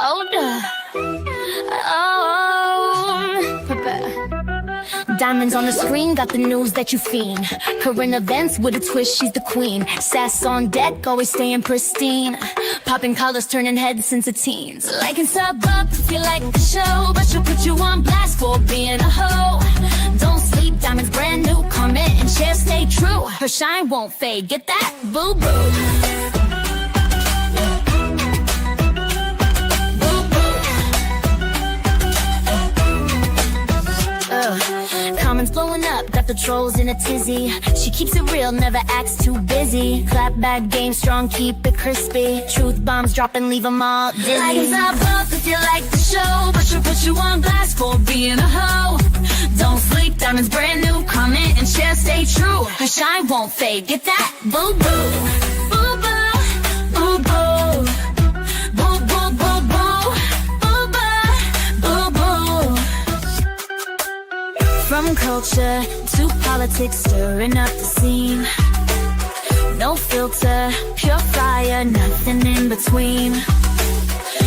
older. Prepare. Diamonds on the screen, got the news that you fiend. Current events with a twist, she's the queen. Sass on deck, always staying pristine. Popping collars, turning heads since the teens. Like and sub up if you like the show, but she'll put you on blast for being a hoe. Don't sleep, diamonds brand new. Comment and share, stay true. Her shine won't fade, get that? Boo boo. Comments blowing up, got the trolls in a tizzy. She keeps it real, never acts too busy. Clap back game strong, keep it crispy. Truth bombs drop and leave them all dizzy. Like and sub up if you like the show, but she'll put you on blast for being a hoe. Don't sleep, diamonds brand new. Comment and share, stay true. Her shine won't fade, get that? Boo boo. Boo boo. Boo boo. Boo boo boo boo. Boo boo. Boo boo. From culture to politics, stirring up the scene. No filter, pure fire, nothing in between.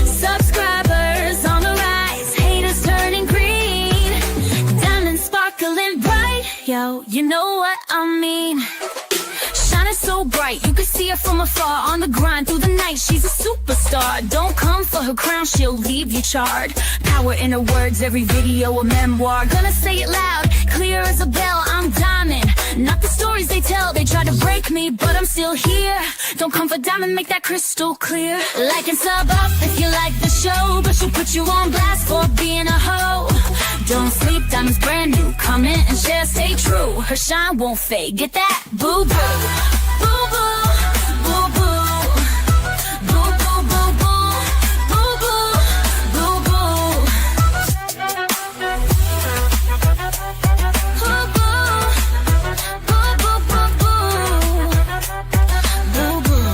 Subscribers on the rise, haters turning green. Diamonds sparkling bright, yo, you know what I mean. Shining so bright, you can see her from afar. On the grind through the night, she's a superstar. Don't come for her crown, she'll leave you charred. Power in her words, every video a memoir. Gonna say it loud, clear as a bell, I'm diamond. Not the stories they tell, they try to break me, but I'm still here. Don't come for diamond, make that crystal clear. Like and sub up if you like the show, but she'll put you on blast for being a hoe. Don't sleep, diamond's brand new. Comment and share, stay true. Her shine won't fade, get that? Boo boo. Boo boo. Boo boo. Boo boo boo boo. Boo boo. Boo boo. Boo boo. Boo boo.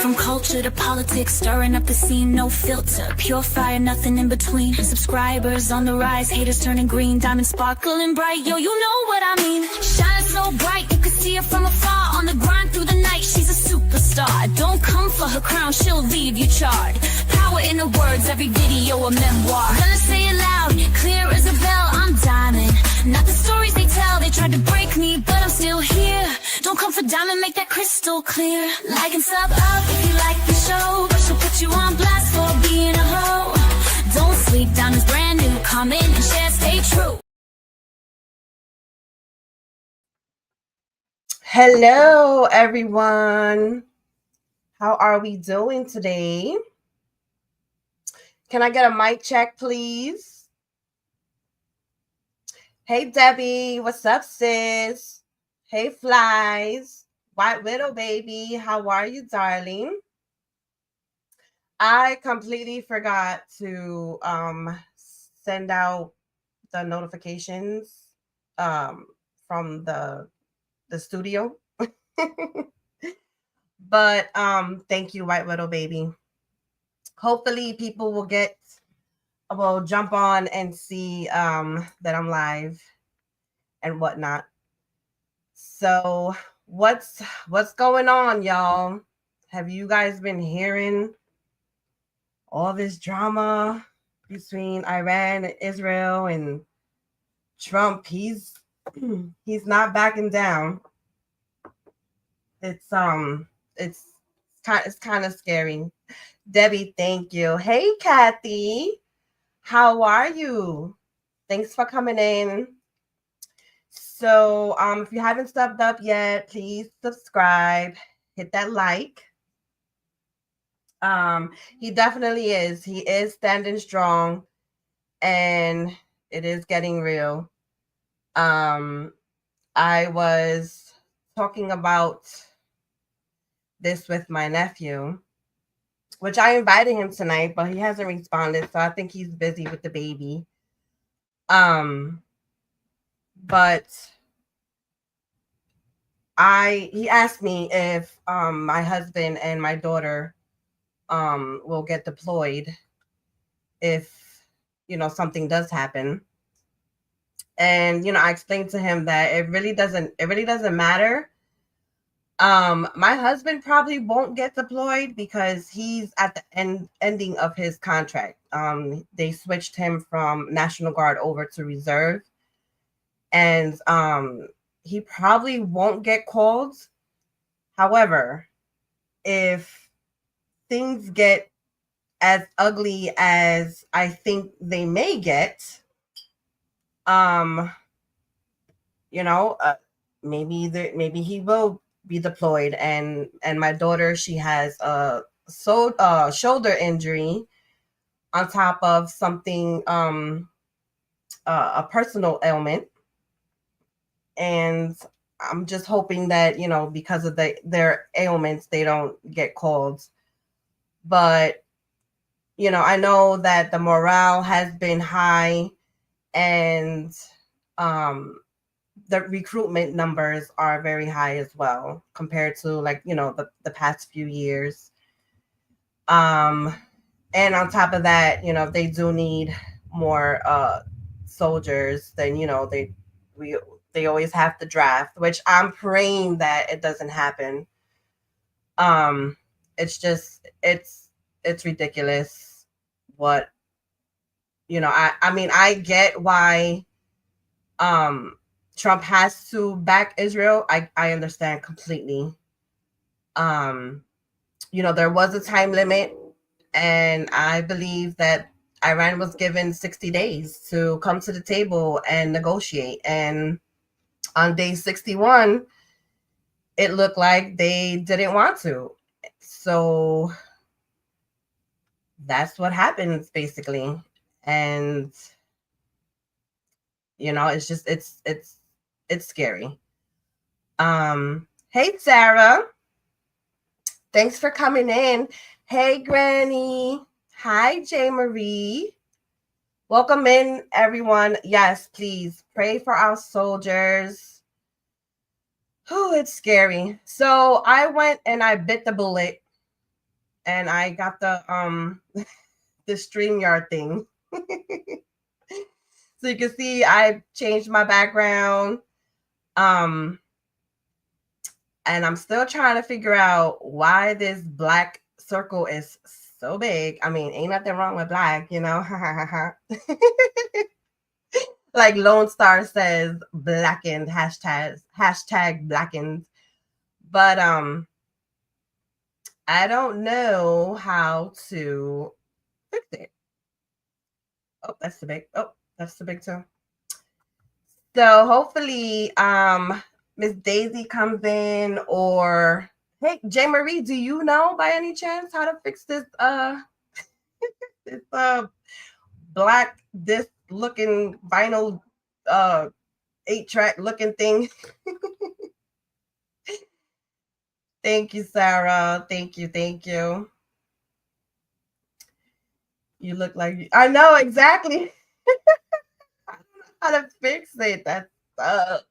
From culture to politics, stirring up the scene, no filter, pure fire, nothing in between. Subscribers on the rise, haters turning green. Diamonds sparkling bright, yo, you know what I mean. Shining so bright, you can see her from afar. On the grind through the night, she's a superstar. Don't come for her crown, she'll leave you charred. Power in her words, every video a memoir. Gonna say it loud, clear as a bell, I'm diamond. Not the stories they tell, they tried to break me, but I'm still here. Don't come for diamond, make that crystal clear. Like and sub up if you like the show, but she'll put you on blast for being a hoe. Don't sleep, diamond's brand new. Comment and share, stay true. Hello, everyone. How are we doing today? Can I get a mic check, please? Hey, Debbie. What's up, sis? Hey, Flies. White Widow, baby. How are you, darling? I completely forgot to send out the notifications from the studio. But thank you, White Widow, baby. Hopefully people will jump on and see that I'm live and whatnot. So what's going on, y'all? Have you guys been hearing all this drama between Iran and Israel and Trump? He's not backing down. It's kind of scary. Debbie, thank you. Hey, Kathy, how are you? Thanks for coming in. So if you haven't subbed up yet, please subscribe, hit that like. He definitely is. He is standing strong, and it is getting real. I was talking about this with my nephew, which I invited him tonight, but he hasn't responded, so I think he's busy with the baby. But he asked me if my husband and my daughter will get deployed if something does happen. And I explained to him that it really doesn't matter My husband probably won't get deployed because he's at the ending of his contract. They switched him from National Guard over to reserve, and he probably won't get called. However, if things get as ugly as I think they may get, you know, maybe he will be deployed. And my daughter, she has a shoulder injury on top of something, a personal ailment, and I'm just hoping that, you know, because of their ailments, they don't get called. But you know, I know that the morale has been high, and the recruitment numbers are very high as well compared to, like, you know, the past few years. And on top of that, you know, they do need more soldiers. Then, you know, they always have to draft, which I'm praying that it doesn't happen. It's just it's ridiculous what, you know. I mean, I get why Trump has to back Israel. I understand completely. You know, there was a time limit, and I believe that Iran was given 60 days to come to the table and negotiate. And on day 61, it looked like they didn't want to. So that's what happens, basically. And you know, it's just it's scary. Hey Sarah, thanks for coming in. Hey Granny. Hi J Marie. Welcome in, everyone. Yes, please pray for our soldiers. Oh, it's scary. So I went and I bit the bullet, and I got the the StreamYard thing. So you can see I changed my background. And I'm still trying to figure out why this black circle is so big. I mean, ain't nothing wrong with black, you know. Like Lone Star says, blackened, hashtag blackened. But I don't know how to fix it. Oh, that's the big. Oh, that's the big too. So hopefully Miss Daisy comes in, or hey J Marie, do you know by any chance how to fix this this black disc looking vinyl 8-track looking thing? Thank you, Sarah. Thank you. You look like I know exactly. I don't know how to fix it. That sucks.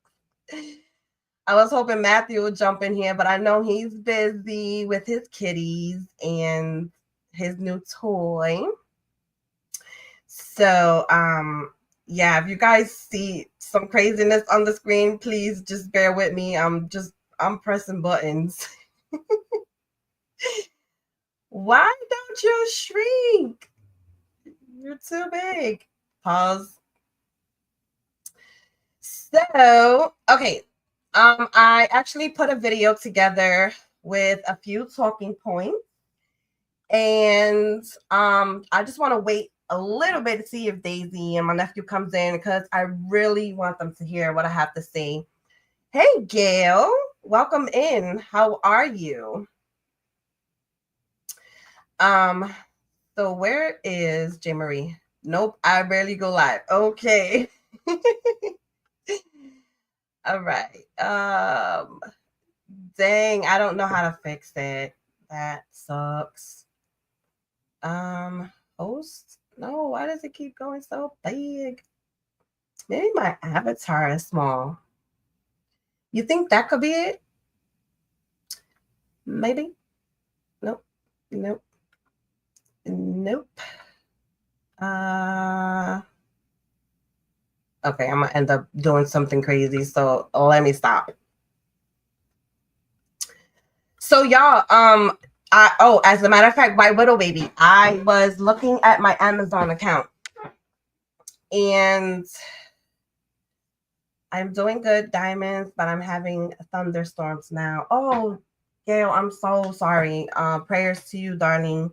I was hoping Matthew would jump in here, but I know he's busy with his kitties and his new toy. So, yeah, if you guys see some craziness on the screen, please just bear with me. I'm pressing buttons. Why don't you shrink? You're too big. Pause. So, okay. I actually put a video together with a few talking points, and I just want to wait a little bit to see if Daisy and my nephew comes in, because I really want them to hear what I have to say. Hey Gail, welcome in. How are you? So where is J Marie? Nope, I barely go live. Okay. All right. Dang, I don't know how to fix it. That sucks. Host? No, why does it keep going so big? Maybe my avatar is small. You think that could be it? Maybe. Nope. Nope. Okay, I'm gonna end up doing something crazy, so let me stop. So y'all, as a matter of fact, White Widow baby, I was looking at my Amazon account and I'm doing good, diamonds, but I'm having thunderstorms now. Oh, Gail, I'm so sorry. Prayers to you, darling.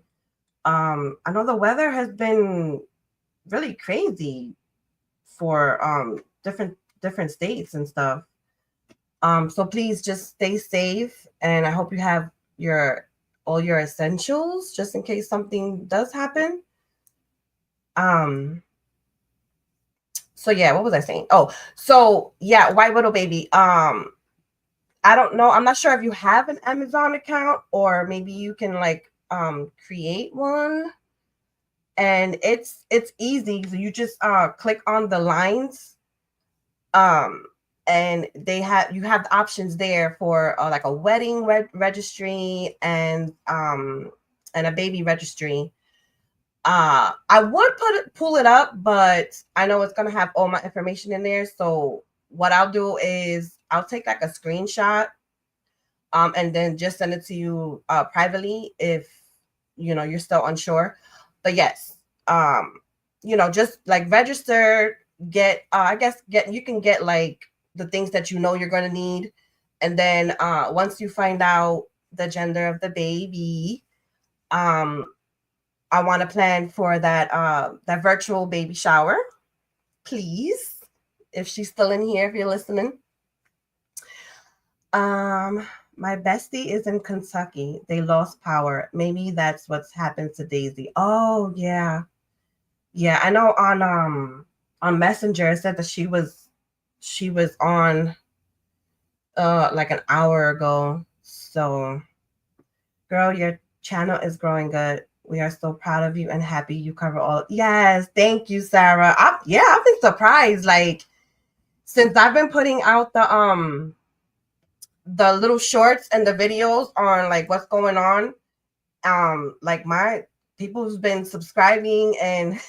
I know the weather has been really crazy for different states and stuff. So please just stay safe, and I hope you have all your essentials just in case something does happen. So yeah, what was I saying? Oh, so yeah, White Widow baby. I don't know. I'm not sure if you have an Amazon account or maybe you can like create one. And it's easy. So you just click on the lines. And you have the options there for like a wedding registry and a baby registry. I would pull it up, but I know it's gonna have all my information in there. So what I'll do is I'll take like a screenshot, and then just send it to you privately if you're still unsure. But yes, just like register, get you can get like the things that you're gonna need, and then once you find out the gender of the baby, I want to plan for that virtual baby shower, please. If she's still in here, if you're listening. My bestie is in Kentucky. They lost power. Maybe that's what's happened to Daisy. Oh yeah, yeah. I know on Messenger it said that she was on like an hour ago. So, girl, your channel is growing good. We are so proud of you and happy you cover all. Yes, thank you, Sarah. I've been surprised. Like since I've been putting out the little shorts and the videos on like what's going on, like my people's been subscribing, and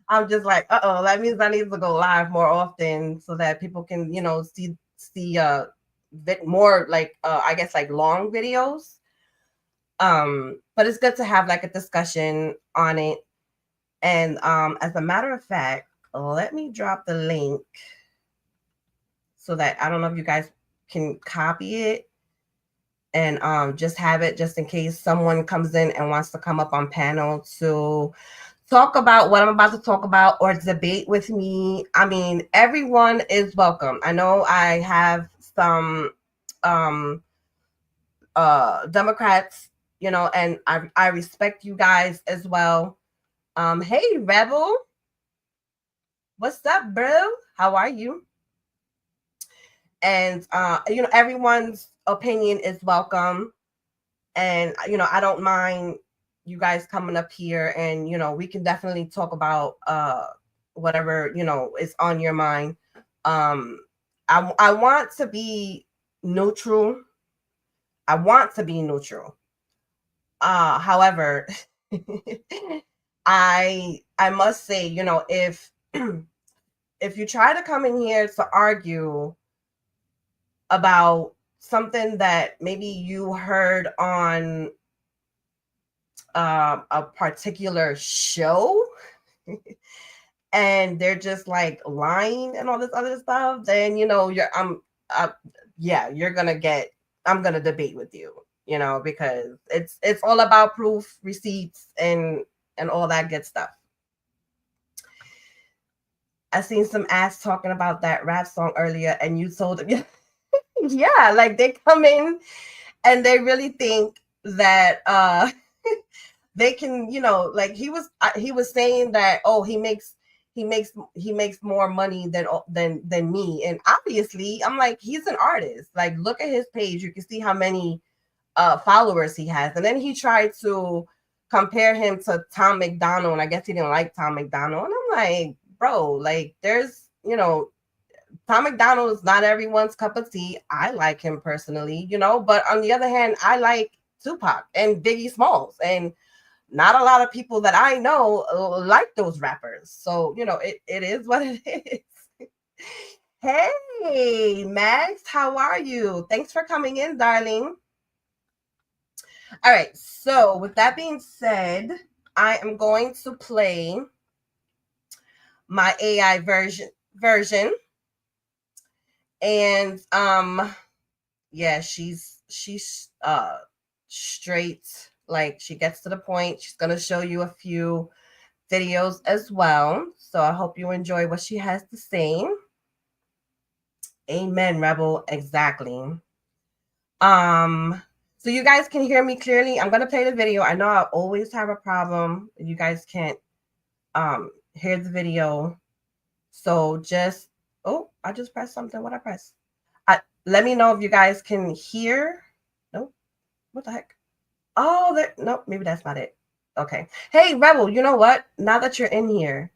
I'm just like, that means I need to go live more often so that people can see bit more like I guess like long videos. But it's good to have like a discussion on it. And as a matter of fact, let me drop the link so that I don't know if you guys can copy it and just have it just in case someone comes in and wants to come up on panel to talk about what I'm about to talk about or debate with me. I mean, everyone is welcome. I know I have some Democrats, and I respect you guys as well. Hey Rebel, what's up, bro? How are you? And everyone's opinion is welcome, and I don't mind you guys coming up here, and we can definitely talk about whatever is on your mind. I want to be neutral. However, I must say, if if you try to come in here to argue about something that maybe you heard on a particular show and they're just like lying and all this other stuff, then I'm gonna debate with you, because it's all about proof, receipts, and all that good stuff. I seen some ass talking about that rap song earlier, and you told them, yeah, like they come in and they really think that they can, like he was saying that, oh, he makes more money than me, and obviously I'm like, he's an artist. Like, look at his page, you can see how many followers he has. And then he tried to compare him to Tom McDonald, and I guess he didn't like Tom McDonald, and I'm like, bro, like there's Tom McDonald is not everyone's cup of tea. I like him personally, but on the other hand, I like Tupac and Biggie Smalls, and not a lot of people that I know like those rappers. So, it is what it is. Hey, Max, how are you? Thanks for coming in, darling. All right, so with that being said, I am going to play my AI version, and yeah, she's straight, like she gets to the point. She's gonna show you a few videos as well, so I hope you enjoy what she has to say. Amen, Rebel. Exactly. So you guys can hear me clearly. I'm gonna play the video. I know I always have a problem. You guys can't hear the video. So just I just pressed something. What I press? Let me know if you guys can hear. Nope. What the heck? Oh, there. Nope. Maybe that's not it. Okay. Hey, Rebel. You know what? Now that you're in here,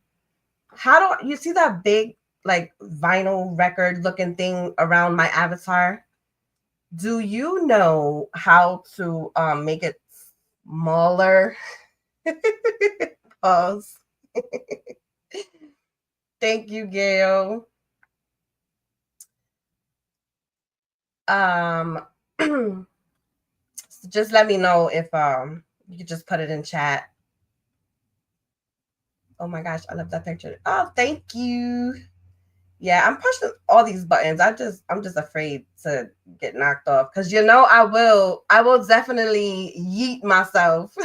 how do you see that big like vinyl record looking thing around my avatar? Do you know how to make it smaller? Pause. Thank you, Gail. So just let me know if you could just put it in chat. Oh my gosh, I love that picture. Oh, thank you. Yeah, I'm pushing all these buttons. I'm just afraid to get knocked off because I will definitely yeet myself.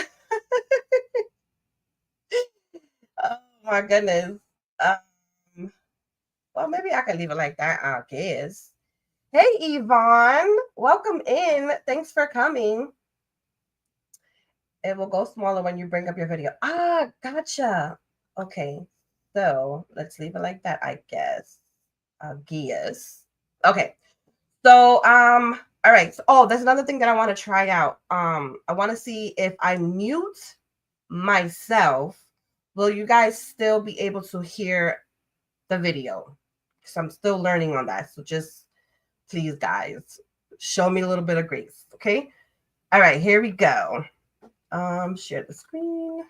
Oh my goodness. Well, maybe I can leave it like that, I guess. Hey, Yvonne, welcome in. Thanks for coming. It will go smaller when you bring up your video. Ah, gotcha. Okay, so let's leave it like that, I guess. Okay. So, all right. So, there's another thing that I want to try out. I want to see if I mute myself, will you guys still be able to hear the video? Because I'm still learning on that. So just please, guys, show me a little bit of grace. Okay. All right, here we go. Share the screen.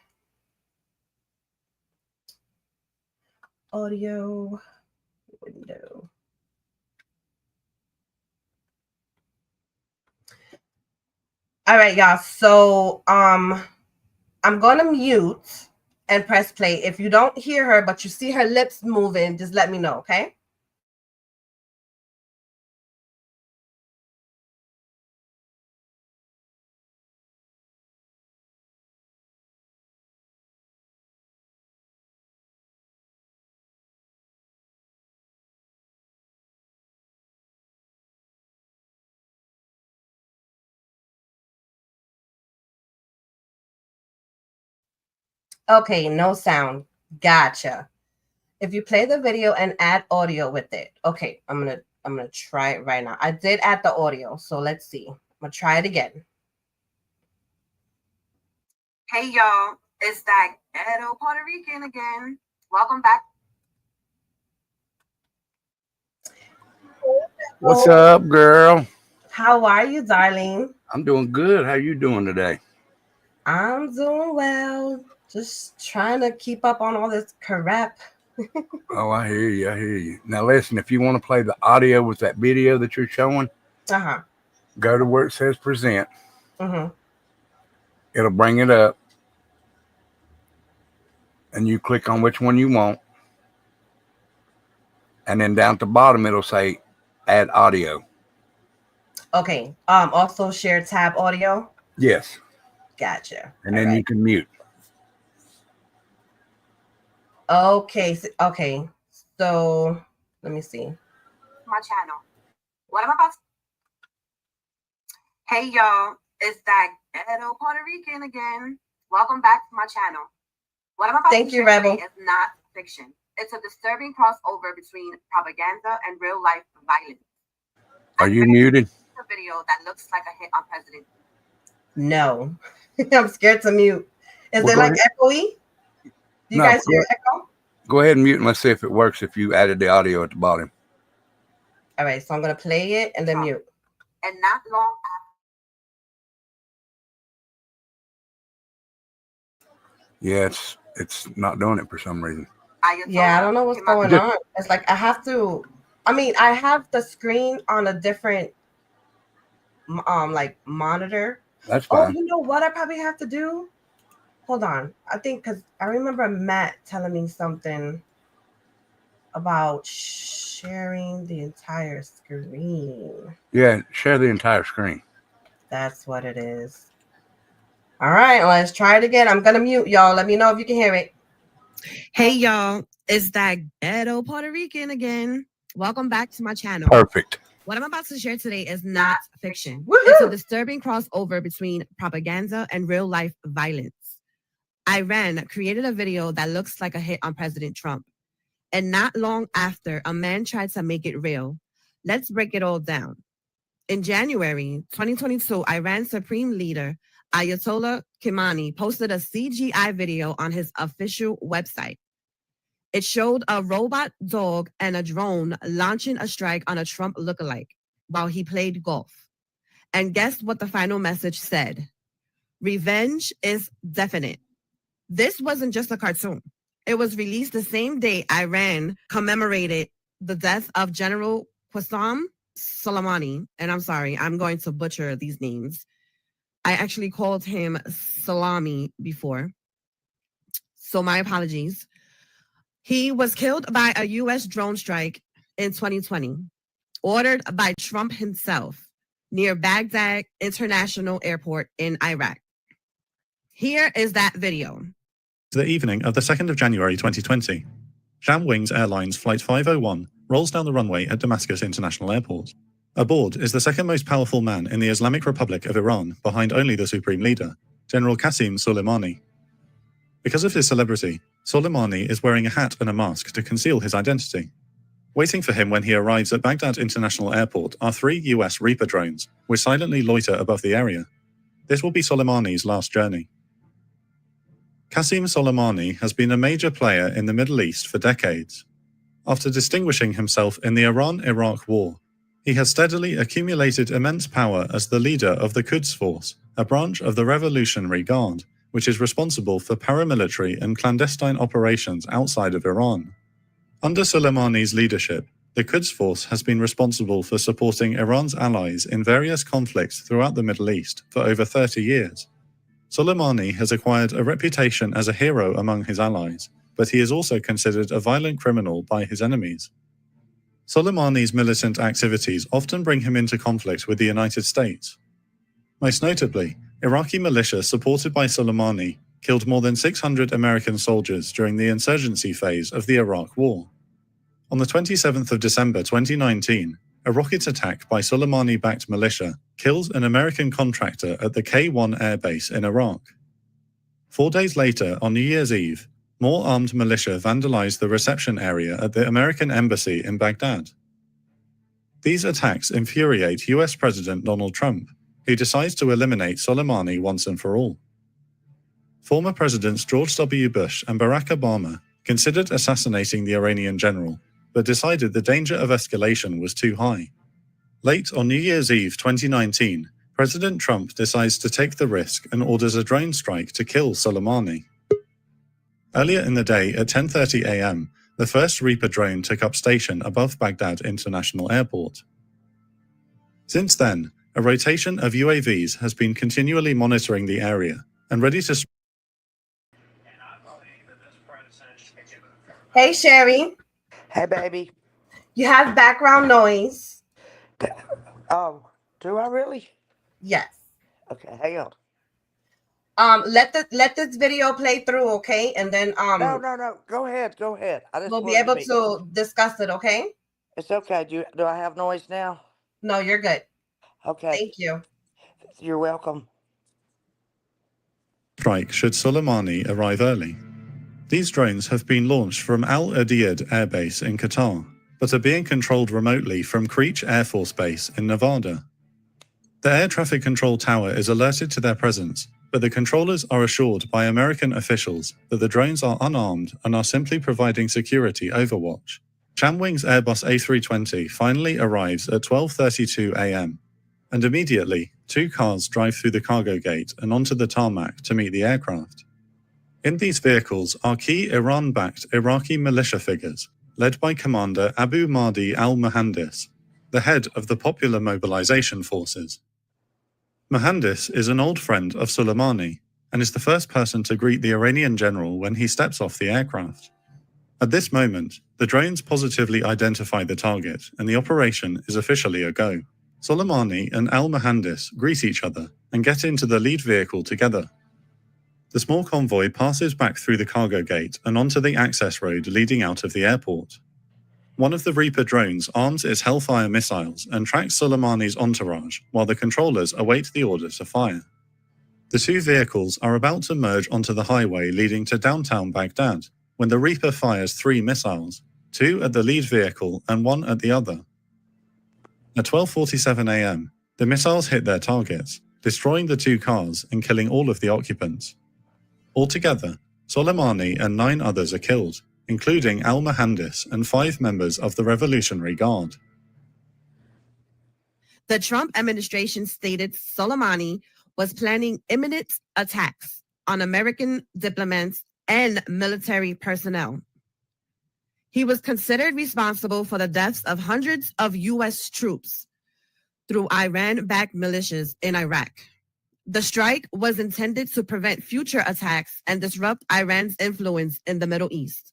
Audio window. All right, y'all. So I'm gonna mute and press play. If you don't hear her, but you see her lips moving, just let me know, okay? Okay, no sound. Gotcha. If you play the video and add audio with it. Okay, I'm gonna try it right now. I did add the audio, so let's see. I'm gonna try it again. Hey y'all, it's that ghetto Puerto Rican again. Welcome back. What's up, girl? How are you, darling? I'm doing good. How you doing today? I'm doing well. Just trying to keep up on all this crap. Oh, I hear you. I hear you. Now, listen, if you want to play the audio with that video that you're showing, go to where it says present. It'll bring it up. And you click on which one you want. And then down at the bottom, it'll say add audio. Okay. Also share tab audio. Yes. Gotcha. And then you can mute. Okay. Okay. So let me see. My channel. What am I about to... Hey y'all, it's that ghetto Puerto Rican again. Welcome back to my channel. What I'm about to share today is not fiction. It's a disturbing crossover between propaganda and real life violence. Are you muted? A video that looks like a hit on President. No, I'm scared to mute. Is it like echoey? Do you guys hear echo? Go ahead and mute and let's see if it works if you added the audio at the bottom. All right, so I'm going to play it and then mute. And not long after. Yeah, it's not doing it for some reason. Yeah, I don't know what's going on. It's like I have to I mean, I have the screen on a different like monitor. That's Oh, fine. you know what I probably have to do? Hold on. I think because I remember Matt telling me something about sharing the entire screen. Yeah, share the entire screen. That's what it is. All right, let's try it again. I'm gonna mute y'all. Let me know if you can hear it. Hey y'all, it's that ghetto Puerto Rican again. Welcome back to my channel. Perfect. What I'm about to share today is not fiction. Woohoo! It's a disturbing crossover between propaganda and real life violence. Iran created a video that looks like a hit on President Trump. And not long after, a man tried to make it real. Let's break it all down. In January 2022, Iran's supreme leader, Ayatollah Khamenei, posted a CGI video on his official website. It showed a robot dog and a drone launching a strike on a Trump lookalike while he played golf. And guess what the final message said? Revenge is definite. This wasn't just a cartoon. It was released the same day Iran commemorated the death of General Qasem Soleimani. And I'm sorry, I'm going to butcher these names. I actually called him Salami before. So my apologies. He was killed by a U.S. drone strike in 2020, ordered by Trump himself near Baghdad International Airport in Iraq. Here is that video. The evening of the 2nd of January 2020, Jamwings Airlines Flight 501 rolls down the runway at Damascus International Airport. Aboard is the second most powerful man in the Islamic Republic of Iran, behind only the supreme leader, General Qasem Soleimani. Because of his celebrity, Soleimani is wearing a hat and a mask to conceal his identity. Waiting for him when he arrives at Baghdad International Airport are 3 US Reaper drones, which silently loiter above the area. This will be Soleimani's last journey. Qasem Soleimani has been a major player in the Middle East for decades. After distinguishing himself in the Iran-Iraq War, he has steadily accumulated immense power as the leader of the Quds Force, a branch of the Revolutionary Guard, which is responsible for paramilitary and clandestine operations outside of Iran. Under Soleimani's leadership, the Quds Force has been responsible for supporting Iran's allies in various conflicts throughout the Middle East for over 30 years. Soleimani has acquired a reputation as a hero among his allies, but he is also considered a violent criminal by his enemies. Soleimani's militant activities often bring him into conflict with the United States. Most notably, Iraqi militia supported by Soleimani killed more than 600 American soldiers during the insurgency phase of the Iraq War. On the 27th of December 2019, a rocket attack by Soleimani-backed militia killed an American contractor at the K-1 Air Base in Iraq. 4 days later, on New Year's Eve, more armed militia vandalized the reception area at the American Embassy in Baghdad. These attacks infuriate US President Donald Trump, who decides to eliminate Soleimani once and for all. Former Presidents George W. Bush and Barack Obama considered assassinating the Iranian general, but decided the danger of escalation was too high. Late on New Year's Eve 2019, President Trump decides to take the risk and orders a drone strike to kill Soleimani. Earlier in the day at 10:30 a.m., the first Reaper drone took up station above Baghdad International Airport. Since then, a rotation of UAVs has been continually monitoring the area and ready to... Hey, Sherry. Hey, baby. You have background noise. Oh, do I really? Yes. Okay, hang on. Let this video play through, okay? And then No. Go ahead. I just we'll be able to discuss it, okay? It's okay. Do I have noise now? No, you're good. Okay. Thank you. You're welcome. strike should Soleimani arrive early. These drones have been launched from Al Udeid Air Base in Qatar, but are being controlled remotely from Creech Air Force Base in Nevada. The air traffic control tower is alerted to their presence, but the controllers are assured by American officials that the drones are unarmed and are simply providing security overwatch. Jamwings Airbus A320 finally arrives at 12:32 a.m. and immediately, 2 cars drive through the cargo gate and onto the tarmac to meet the aircraft. In these vehicles are key Iran-backed Iraqi militia figures, led by Commander Abu Mahdi al-Muhandis, the head of the Popular Mobilization Forces. Muhandis is an old friend of Soleimani and is the first person to greet the Iranian general when he steps off the aircraft. At this moment, the drones positively identify the target and the operation is officially a go. Soleimani and al-Muhandis greet each other and get into the lead vehicle together. The small convoy passes back through the cargo gate and onto the access road leading out of the airport. One of the Reaper drones arms its Hellfire missiles and tracks Soleimani's entourage while the controllers await the order to fire. The two vehicles are about to merge onto the highway leading to downtown Baghdad when the Reaper fires 3 missiles, 2 at the lead vehicle and 1 at the other. At 12:47 a.m., the missiles hit their targets, destroying the 2 cars and killing all of the occupants. Altogether, Soleimani and 9 others are killed, including al-Muhandis and 5 members of the Revolutionary Guard. The Trump administration stated Soleimani was planning imminent attacks on American diplomats and military personnel. He was considered responsible for the deaths of hundreds of U.S. troops through Iran-backed militias in Iraq. The strike was intended to prevent future attacks and disrupt Iran's influence in the Middle East.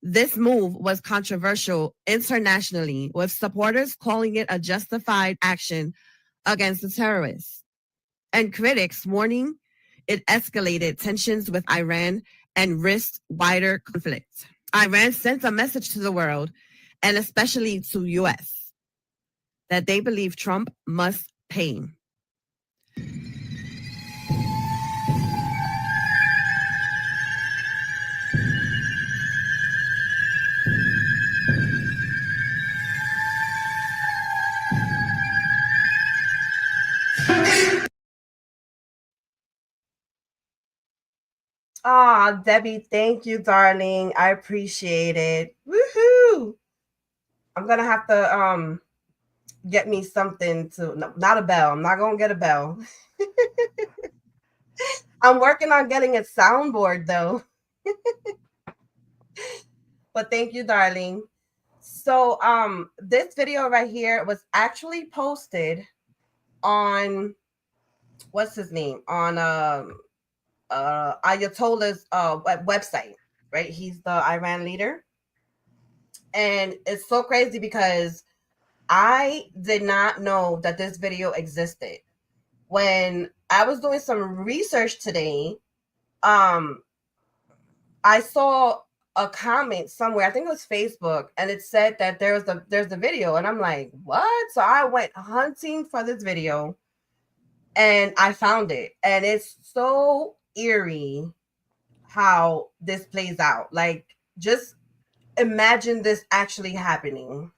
This move was controversial internationally, with supporters calling it a justified action against the terrorists, and critics warning it escalated tensions with Iran and risked wider conflict. Iran sent a message to the world, and especially to U.S., that they believe Trump must pay. Ah, Debbie, thank you, darling. I appreciate it. Woohoo! I'm gonna have to get me something to, no, not a bell. I'm not gonna get a bell. I'm working on getting a soundboard though. But thank you, darling. So this video right here was actually posted on, what's his name, on Ayatollah's website, right? He's the Iran leader. And it's so crazy because I did not know that this video existed. When I was doing some research today, I saw a comment somewhere, I think it was Facebook, and it said that there's a video, and I'm like, what? So I went hunting for this video and I found it, and it's so eerie how this plays out. Like, just imagine this actually happening.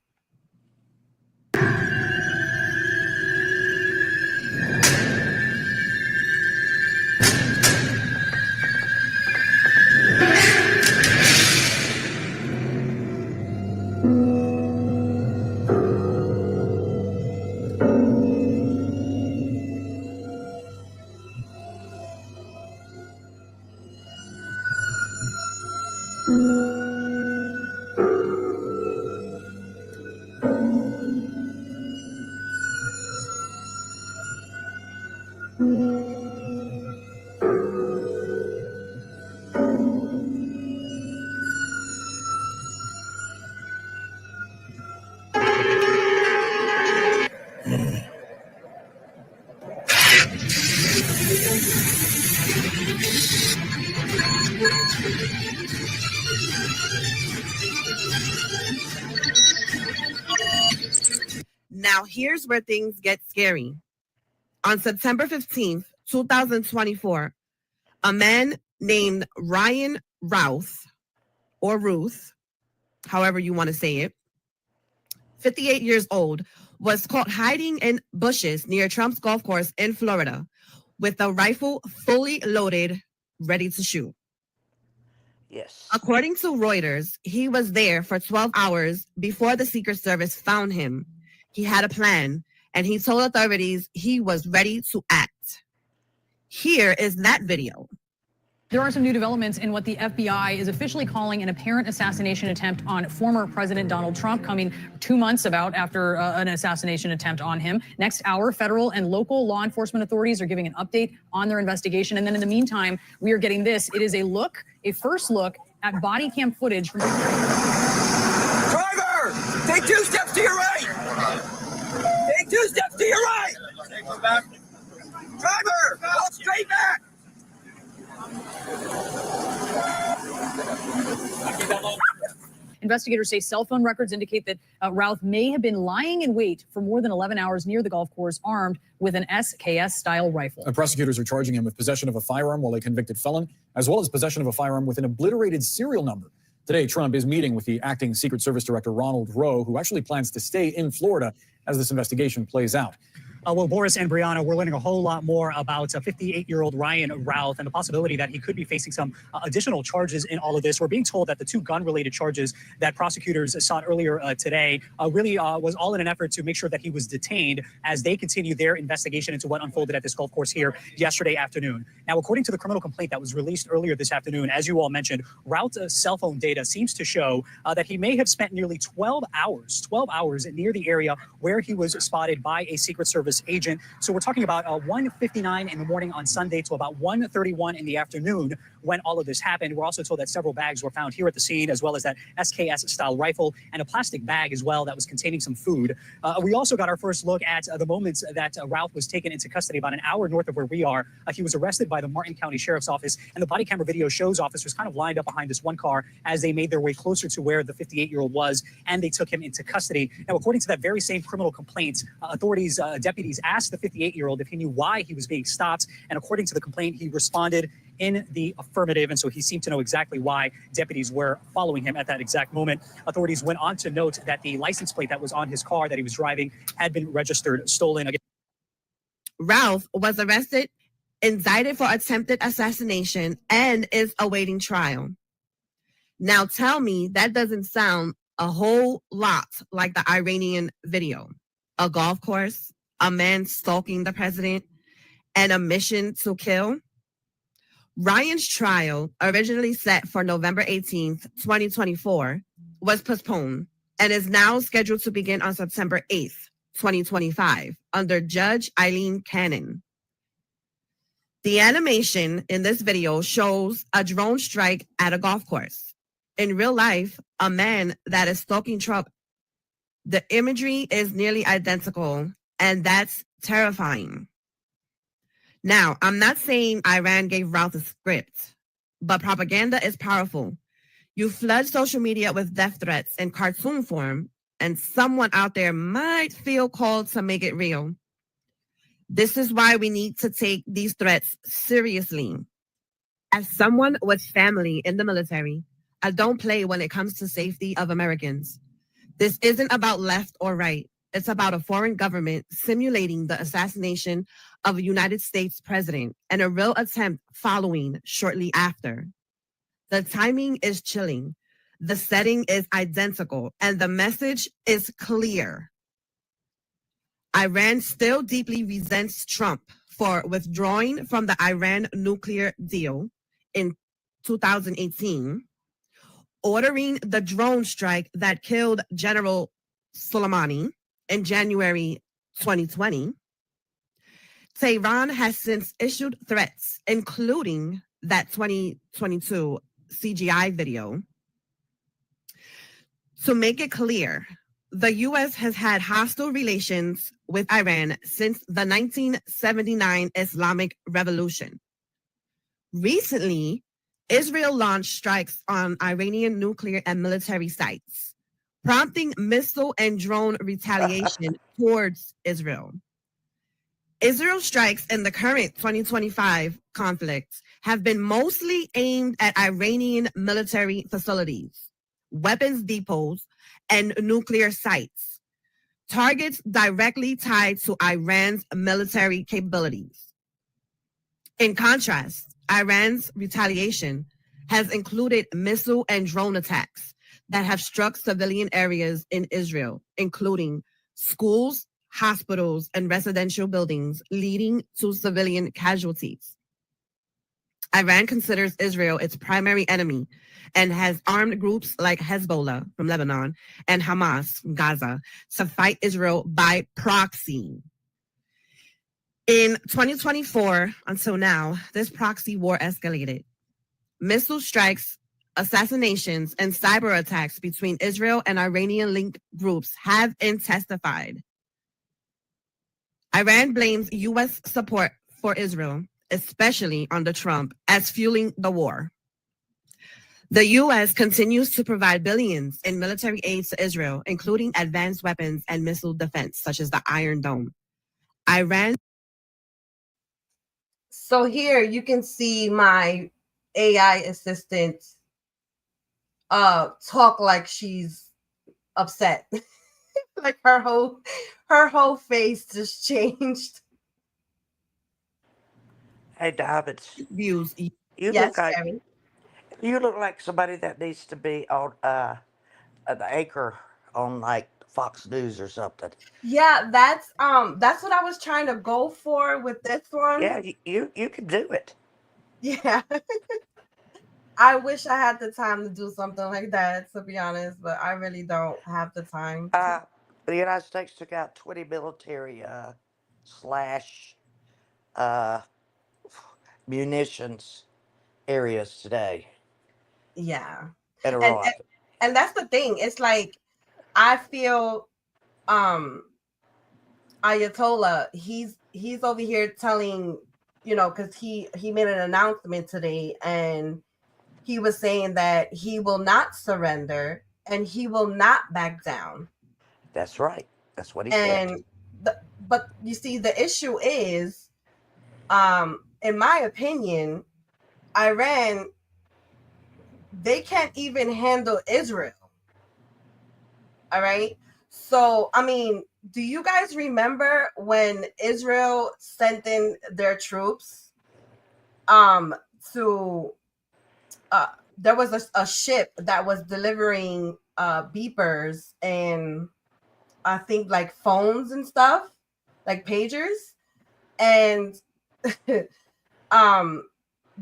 Now, here's where things get scary. On September 15th, 2024, a man named Ryan Routh, or Ruth, however you want to say it, 58 years old, was caught hiding in bushes near Trump's golf course in Florida with a rifle fully loaded, ready to shoot. Yes. According to Reuters, he was there for 12 hours before the Secret Service found him. He had a plan, and he told authorities he was ready to act. Here is that video. There are some new developments in what the FBI is officially calling an apparent assassination attempt on former President Donald Trump, coming 2 months about after an assassination attempt on him. Next hour, federal and local law enforcement authorities are giving an update on their investigation. And then in the meantime, we are getting this. It is a first look at body cam footage from... Driver, take 2 steps to your right. Take 2 steps to your right. Driver, go straight back. Investigators say cell phone records indicate that Routh may have been lying in wait for more than 11 hours near the golf course, armed with an SKS-style rifle. Prosecutors are charging him with possession of a firearm while a convicted felon, as well as possession of a firearm with an obliterated serial number. Today, Trump is meeting with the acting Secret Service Director Ronald Rowe, who actually plans to stay in Florida as this investigation plays out. Well, Boris and Brianna, we're learning a whole lot more about 58-year-old Ryan Routh and the possibility that he could be facing some additional charges in all of this. We're being told that the 2 gun-related charges that prosecutors sought earlier today really was all in an effort to make sure that he was detained as they continue their investigation into what unfolded at this golf course here yesterday afternoon. Now, according to the criminal complaint that was released earlier this afternoon, as you all mentioned, Routh's cell phone data seems to show that he may have spent nearly 12 hours near the area where he was spotted by a Secret Service agent. So we're talking about 1:59 in the morning on Sunday to about 1:31 in the afternoon when all of this happened. We're also told that several bags were found here at the scene, as well as that SKS-style rifle and a plastic bag as well that was containing some food. We also got our first look at the moments that Routh was taken into custody about an hour north of where we are. He was arrested by the Martin County Sheriff's Office, and the body camera video shows officers kind of lined up behind this one car as they made their way closer to where the 58-year-old was, and they took him into custody. Now, according to that very same criminal complaint, deputies asked the 58-year-old if he knew why he was being stopped, and according to the complaint, he responded in the affirmative, and so he seemed to know exactly why deputies were following him at that exact moment. Authorities went on to note that the license plate that was on his car that he was driving had been registered stolen. Routh was arrested, indicted for attempted assassination, and is awaiting trial. Now tell me that doesn't sound a whole lot like the Iranian video. A golf course, a man stalking the president, and a mission to kill. Ryan's trial, originally set for November 18th, 2024, was postponed and is now scheduled to begin on September 8th, 2025, under Judge Eileen Cannon. The animation in this video shows a drone strike at a golf course. In real life, a man that is stalking Trump. The imagery is nearly identical, and that's terrifying. Now, I'm not saying Iran gave Routh a script, but propaganda is powerful. You flood social media with death threats in cartoon form, and someone out there might feel called to make it real. This is why we need to take these threats seriously. As someone with family in the military, I don't play when it comes to safety of Americans. This isn't about left or right. It's about a foreign government simulating the assassination of a United States president and a real attempt following shortly after. The timing is chilling. The setting is identical, and the message is clear. Iran still deeply resents Trump for withdrawing from the Iran nuclear deal in 2018, ordering the drone strike that killed General Soleimani in January 2020. Tehran has since issued threats, including that 2022 CGI video. To make it clear, the U.S. has had hostile relations with Iran since the 1979 Islamic Revolution. Recently, Israel launched strikes on Iranian nuclear and military sites, prompting missile and drone retaliation towards Israel. Israel strikes in the current 2025 conflict have been mostly aimed at Iranian military facilities, weapons depots, and nuclear sites, targets directly tied to Iran's military capabilities. In contrast, Iran's retaliation has included missile and drone attacks that have struck civilian areas in Israel, including schools, hospitals, and residential buildings, leading to civilian casualties. Iran considers Israel its primary enemy and has armed groups like Hezbollah from Lebanon and Hamas from Gaza to fight Israel by proxy. In 2024 until now, this proxy war escalated. Missile strikes, assassinations, and cyber attacks between Israel and Iranian-linked groups have intensified. Iran blames U.S. support for Israel, especially under Trump, as fueling the war. The U.S. continues to provide billions in military aid to Israel, including advanced weapons and missile defense, such as the Iron Dome. Iran. So here you can see my AI assistant talk like she's upset. Like her whole face just changed. Hey, Dobbins. Views. You Yes, look like somebody that needs to be on an anchor on like Fox News or something. Yeah, that's what I was trying to go for with this one. Yeah, you can do it. Yeah. I wish I had the time to do something like that, to be honest, but I really don't have the time. The United States took out 20 military slash munitions areas today. Yeah. In Iraq. And that's the thing. It's like I feel Ayatollah, he's over here telling, because he made an announcement today and he was saying that he will not surrender and he will not back down. That's right. That's what he said. But you see, the issue is, in my opinion, Iran, they can't even handle Israel. All right. So, I mean, do you guys remember when Israel sent in their troops to there was a ship that was delivering beepers and I think like phones and stuff, like pagers, and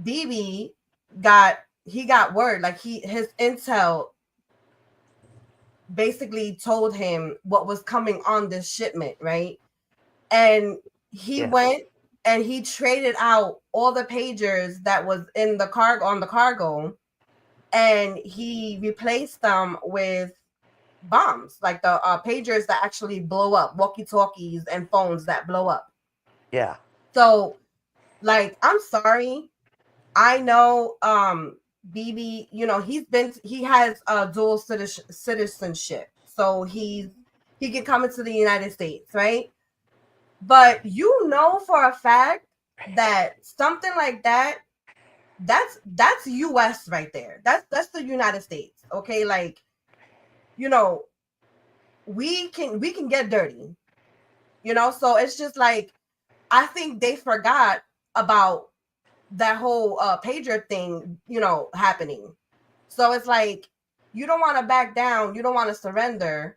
Bibi got word, like his intel basically told him what was coming on this shipment, right? And he went and he traded out all the pagers that was in the cargo, and he replaced them with bombs, like the pagers that actually blow up, walkie-talkies and phones that blow up. Yeah. So, like, I'm sorry, I know Bibi, he has dual citizenship, so he can come into the United States, right? But for a fact that something like that's US right there. That's the United States. Okay, like, we can get dirty. So it's just like I think they forgot about that whole pager thing, happening. So it's like you don't want to back down, you don't want to surrender,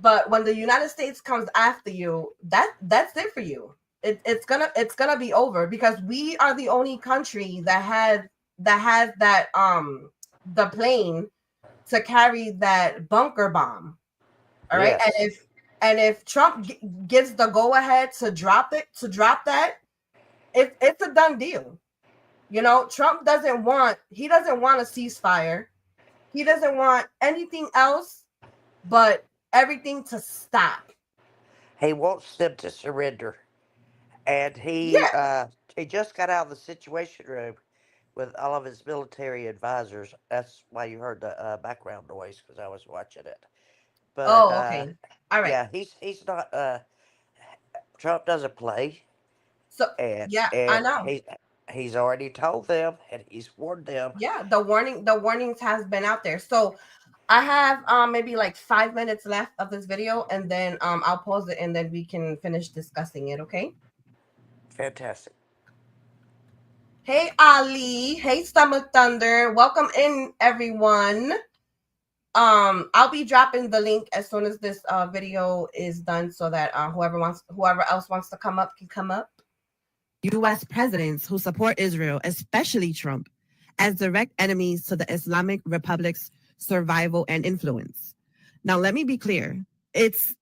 but when the United States comes after you, that's it for you. It's gonna be over, because we are the only country that has that the plane to carry that bunker bomb. All right, yes. and if Trump gives the go ahead to drop that, it's a done deal. Trump doesn't want a ceasefire. He doesn't want anything else but everything to stop. He wants them to surrender. And he just got out of the Situation Room with all of his military advisors. That's why you heard the background noise, because I was watching it. But okay. All right. Yeah, he's not. Trump doesn't play. So I know. He's already told them and he's warned them. Yeah, the warnings has been out there. So I have maybe like 5 minutes left of this video, and then I'll pause it and then we can finish discussing it. Okay. Fantastic. Hey Ali. Hey Summer Thunder. Welcome in, everyone. I'll be dropping the link as soon as this video is done, so that whoever else wants to come up can come up. U.S. presidents who support Israel, especially Trump, as direct enemies to the Islamic Republic's survival and influence. Now, let me be clear. It's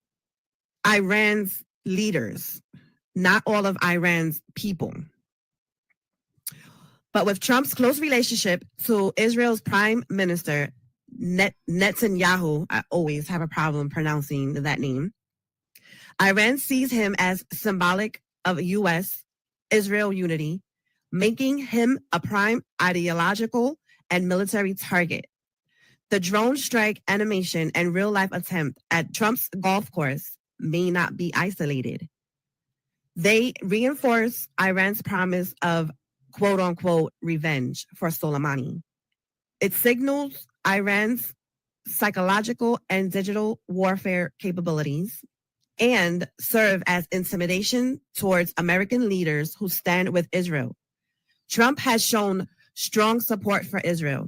Iran's leaders, not all of Iran's people. But with Trump's close relationship to Israel's prime minister, Netanyahu, I always have a problem pronouncing that name, Iran sees him as symbolic of U.S.-Israel unity, making him a prime ideological and military target. The drone strike animation and real-life attempt at Trump's golf course may not be isolated. They reinforce Iran's promise of quote-unquote revenge for Soleimani. It signals Iran's psychological and digital warfare capabilities and serve as intimidation towards American leaders who stand with Israel. Trump has shown strong support for Israel,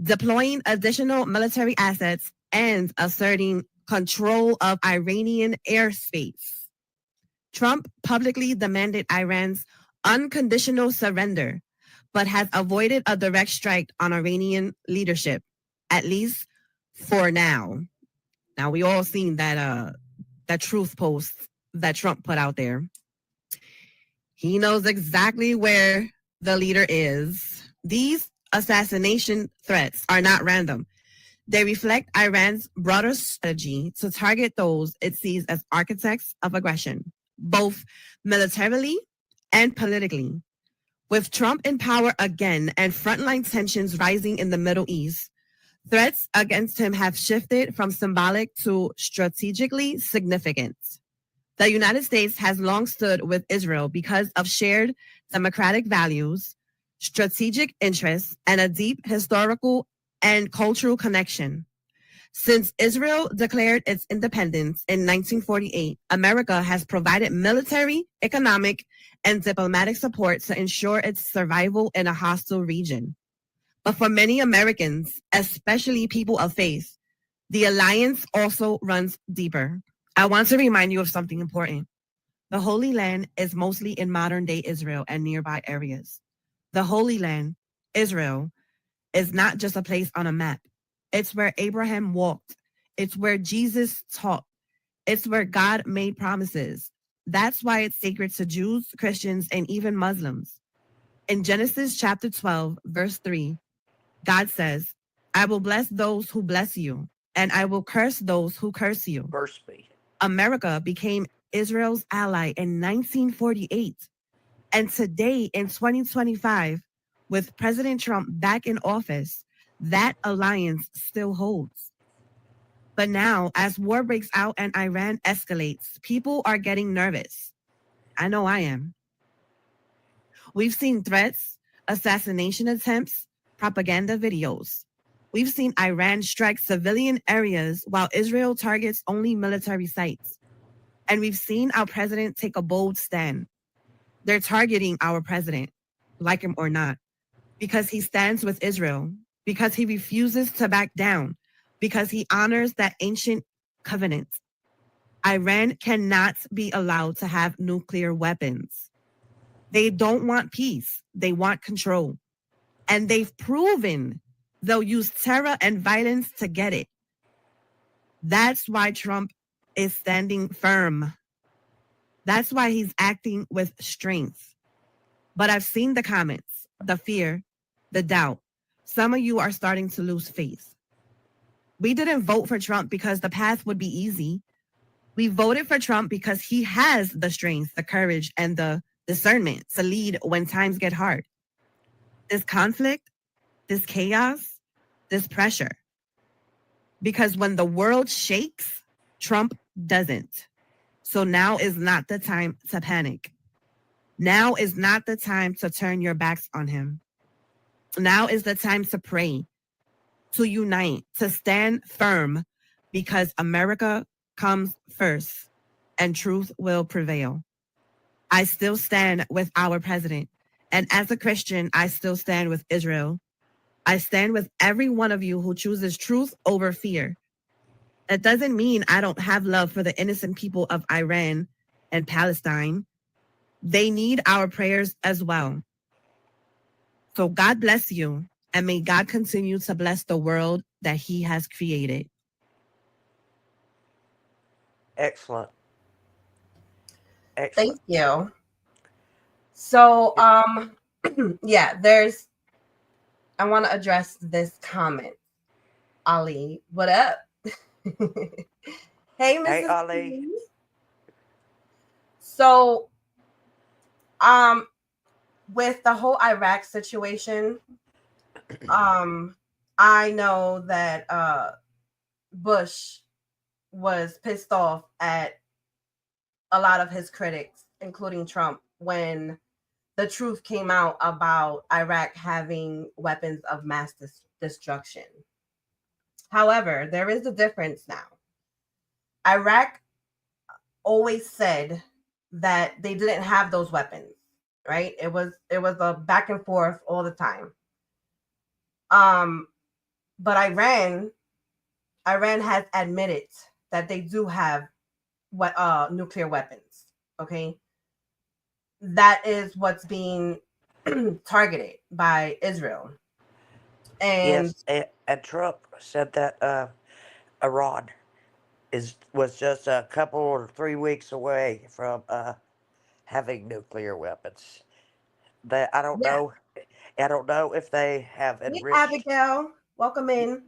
deploying additional military assets and asserting control of Iranian airspace. Trump publicly demanded Iran's unconditional surrender, but has avoided a direct strike on Iranian leadership, at least for now. Now, we all seen that truth post that Trump put out there. He knows exactly where the leader is. These assassination threats are not random. They reflect Iran's broader strategy to target those it sees as architects of aggression, both militarily and politically. With Trump in power again and frontline tensions rising in the Middle East, threats against him have shifted from symbolic to strategically significant. The United States has long stood with Israel because of shared democratic values, strategic interests, and a deep historical and cultural connection. Since Israel declared its independence in 1948, America has provided military, economic, and diplomatic support to ensure its survival in a hostile region. But for many Americans, especially people of faith, the alliance also runs deeper. I want to remind you of something important. The Holy Land is mostly in modern-day Israel and nearby areas. The Holy Land, Israel, is not just a place on a map. It's where Abraham walked. It's where Jesus taught. It's where God made promises. That's why it's sacred to Jews, Christians, and even Muslims. In Genesis chapter 12, verse 3, God says, I will bless those who bless you, and I will curse those who curse you. Curse me. America became Israel's ally in 1948. And today, in 2025, with President Trump back in office, that alliance still holds. But now, as war breaks out and Iran escalates, people are getting nervous. I know I am. We've seen threats, assassination attempts, propaganda videos. We've seen Iran strike civilian areas while Israel targets only military sites. And we've seen our president take a bold stand. They're targeting our president, like him or not, because he stands with Israel, because he refuses to back down, because he honors that ancient covenant. Iran cannot be allowed to have nuclear weapons. They don't want peace. They want control. And they've proven they'll use terror and violence to get it. That's why Trump is standing firm. That's why he's acting with strength. But I've seen the comments, the fear, the doubt. Some of you are starting to lose faith. We didn't vote for Trump because the path would be easy. We voted for Trump because he has the strength, the courage, and the discernment to lead when times get hard. This conflict, this chaos, this pressure. Because when the world shakes, Trump doesn't. So now is not the time to panic. Now is not the time to turn your backs on him. Now is the time to pray, to unite, to stand firm, because America comes first and truth will prevail. I still stand with our president. And as a Christian, I still stand with Israel. I stand with every one of you who chooses truth over fear. That doesn't mean I don't have love for the innocent people of Iran and Palestine. They need our prayers as well. So God bless you, and may God continue to bless the world that he has created. Excellent. Thank Excellent. you. So, yeah, I want to address this comment. Ali, what up? Hey, Mrs. Hey, Ali. P. So, with the whole Iraq situation, I know that Bush was pissed off at a lot of his critics, including Trump, when the truth came out about Iraq having weapons of mass destruction. However, there is a difference now. Iraq always said that they didn't have those weapons, right? It was a back and forth all the time. But Iran has admitted that they do have nuclear weapons. Okay, that is what's being targeted by Israel. And yes, and Trump said that Iran was just a couple or 3 weeks away from having nuclear weapons. That I don't yeah, know. I don't know if they have hey, enriched. Abigail, welcome in.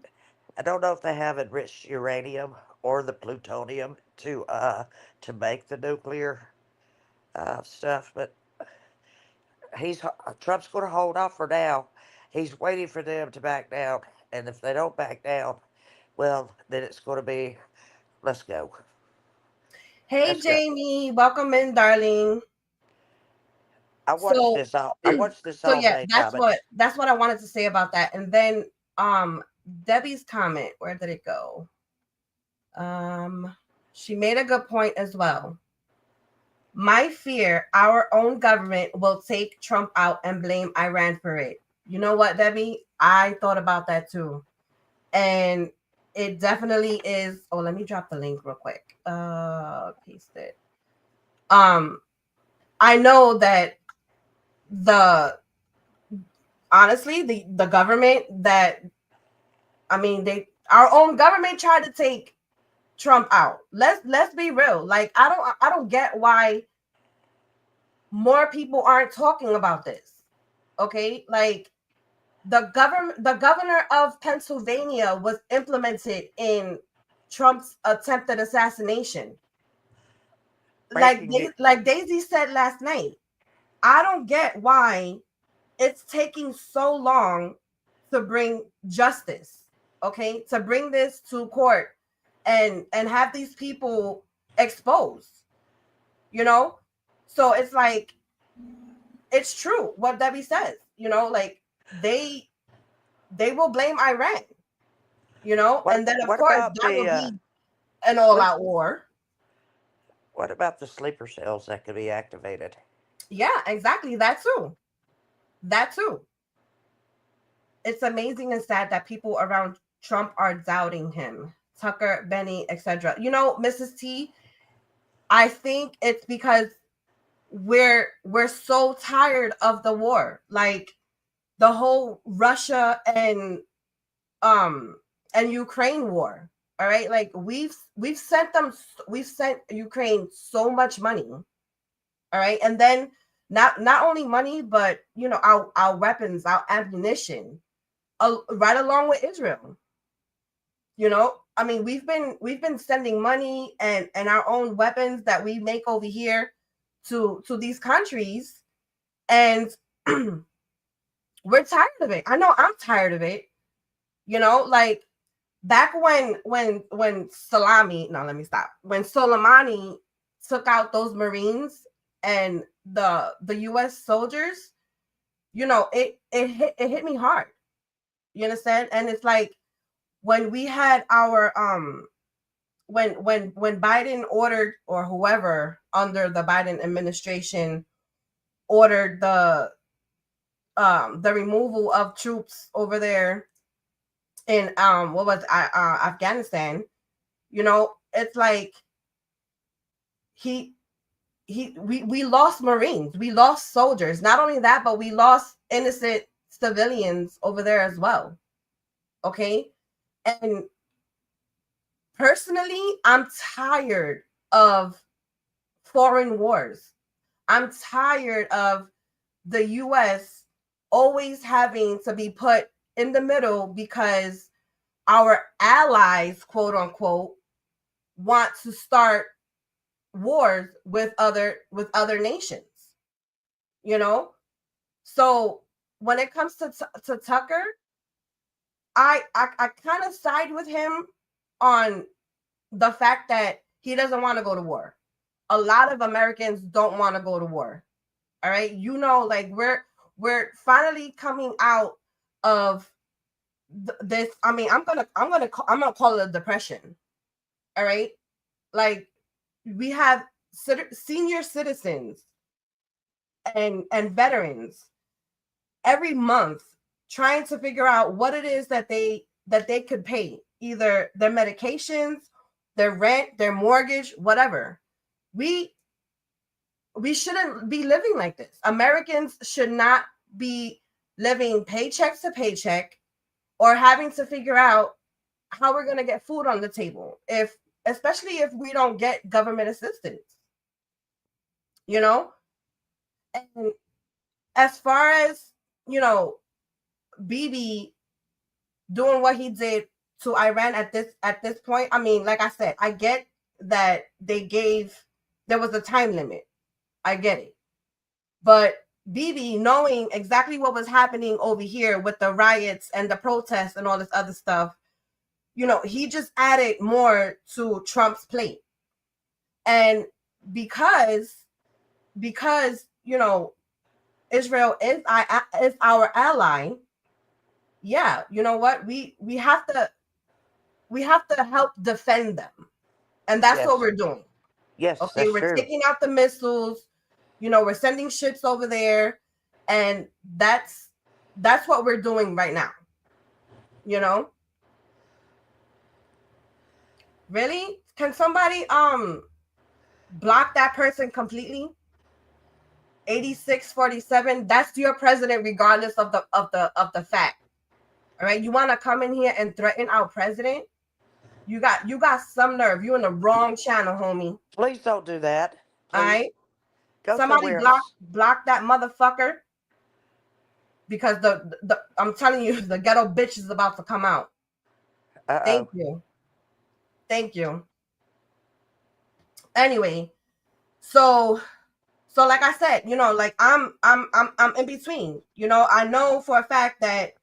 I don't know if they have enriched uranium or the plutonium to make the nuclear stuff, but Trump's going to hold off for now. He's waiting for them to back down, and if they don't back down, well, then it's going to be let's go. Hey, Let's go. Jamie, welcome in, darling. I watched this all Yeah, day, Diamond. that's what I wanted to say about that. And then Debbie's comment, where did it go? She made a good point as well. My fear, our own government will take Trump out and blame Iran for it. You know what, Debbie? I thought about that too. And it definitely is. Oh, let me drop the link real quick. Paste it. I know that honestly, the government that, I mean, our own government tried to take Trump out. Let's be real. Like, I don't get why more people aren't talking about this. Okay? Like, the governor of Pennsylvania was implemented in Trump's attempted assassination. Like Daisy said last night, I don't get why it's taking so long to bring justice, okay, to bring this to court and have these people exposed, you know. So it's like, it's true what Debbie says, you know, like they will blame Iran, you know, and then of course that will be an all-out war. What about the sleeper cells that could be activated? Yeah, exactly. That too. It's amazing and sad that people around Trump are doubting him. Tucker, Benny, etc. You know, Mrs. T, I think it's because we're so tired of the war. Like the whole Russia and Ukraine war. All right? Like we've sent Ukraine so much money. All right? And then not only money, but you know, our weapons, our ammunition, right along with Israel. You know, I mean, we've been sending money and our own weapons that we make over here to these countries, and we're tired of it. I know I'm tired of it. You know, like back when Salami, no, let me stop. When Soleimani took out those Marines and the US soldiers, you know, it hit me hard. You understand? And it's like when we had our when Biden ordered, or whoever under the Biden administration ordered the removal of troops over there in what was Afghanistan, you know, it's like he we lost Marines, we lost soldiers. Not only that, but we lost innocent civilians over there as well. Okay. And personally, I'm tired of foreign wars. I'm tired of the US always having to be put in the middle because our allies, quote unquote, want to start wars with other nations, you know. So when it comes to Tucker, I kind of side with him on the fact that he doesn't want to go to war. A lot of Americans don't want to go to war. All right, you know, like we're finally coming out of this. I mean, I'm gonna call it a depression. All right, like we have senior citizens and veterans every month trying to figure out what it is that they could pay, either their medications, their rent, their mortgage, whatever. We shouldn't be living like this. Americans should not be living paycheck to paycheck or having to figure out how we're going to get food on the table, especially if we don't get government assistance, you know. And as far as, you know, Bibi doing what he did to Iran at this point, I mean, like I said, I get that there was a time limit. I get it. But Bibi, knowing exactly what was happening over here with the riots and the protests and all this other stuff, you know, he just added more to Trump's plate. And because you know, Israel is our ally, yeah, you know what? We have to help defend them. And that's what we're doing. Yes, okay, that's we're true. taking out the missiles, you know, we're sending ships over there, and that's what we're doing right now. You know? Really? Can somebody block that person completely? 8647, that's your president regardless of the fact. All right, you want to come in here and threaten our president? You got some nerve. You in the wrong channel, homie. Please don't do that. Please. All right. Go Somebody somewhere block that motherfucker, because the I'm telling you, the ghetto bitch is about to come out. Thank you. Anyway, so like I said, you know, like I'm in between. You know, I know for a fact that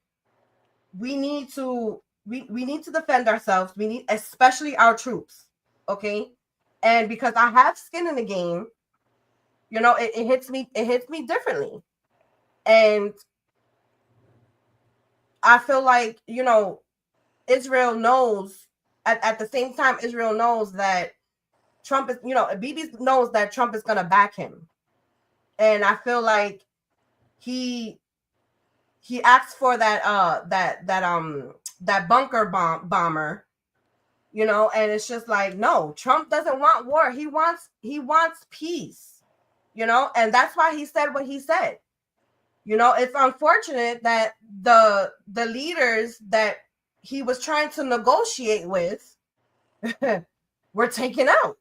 we need to defend ourselves. We need, especially our troops. Okay. And because I have skin in the game, you know, it hits me differently. And I feel like, you know, Israel knows at the same time, Israel knows that Trump is, you know, Bibi knows that Trump is going to back him. And I feel like he asked for that bunker bomber, you know, and it's just like, no, Trump doesn't want war. He wants peace, you know, and that's why he said what he said. You know, it's unfortunate that the leaders that he was trying to negotiate with were taken out.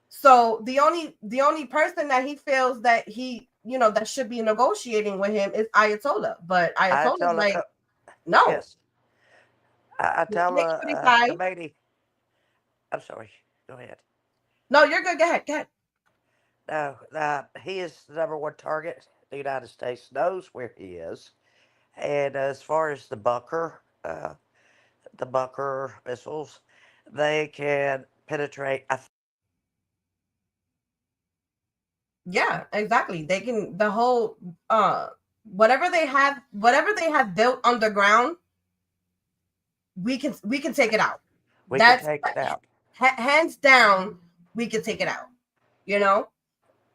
So the only person that he feels that he, you know, that should be negotiating with him is Ayatollah. But Ayatollah's like, no. Yes. Ayatollah Khomeini. I'm sorry. Go ahead. No, you're good. Go ahead. No, he is the number one target. The United States knows where he is. And as far as the bunker missiles, they can penetrate. Yeah, exactly. They can, the whole whatever they have built underground, we can take it out. We can take it out. Hands down, we can take it out. You know?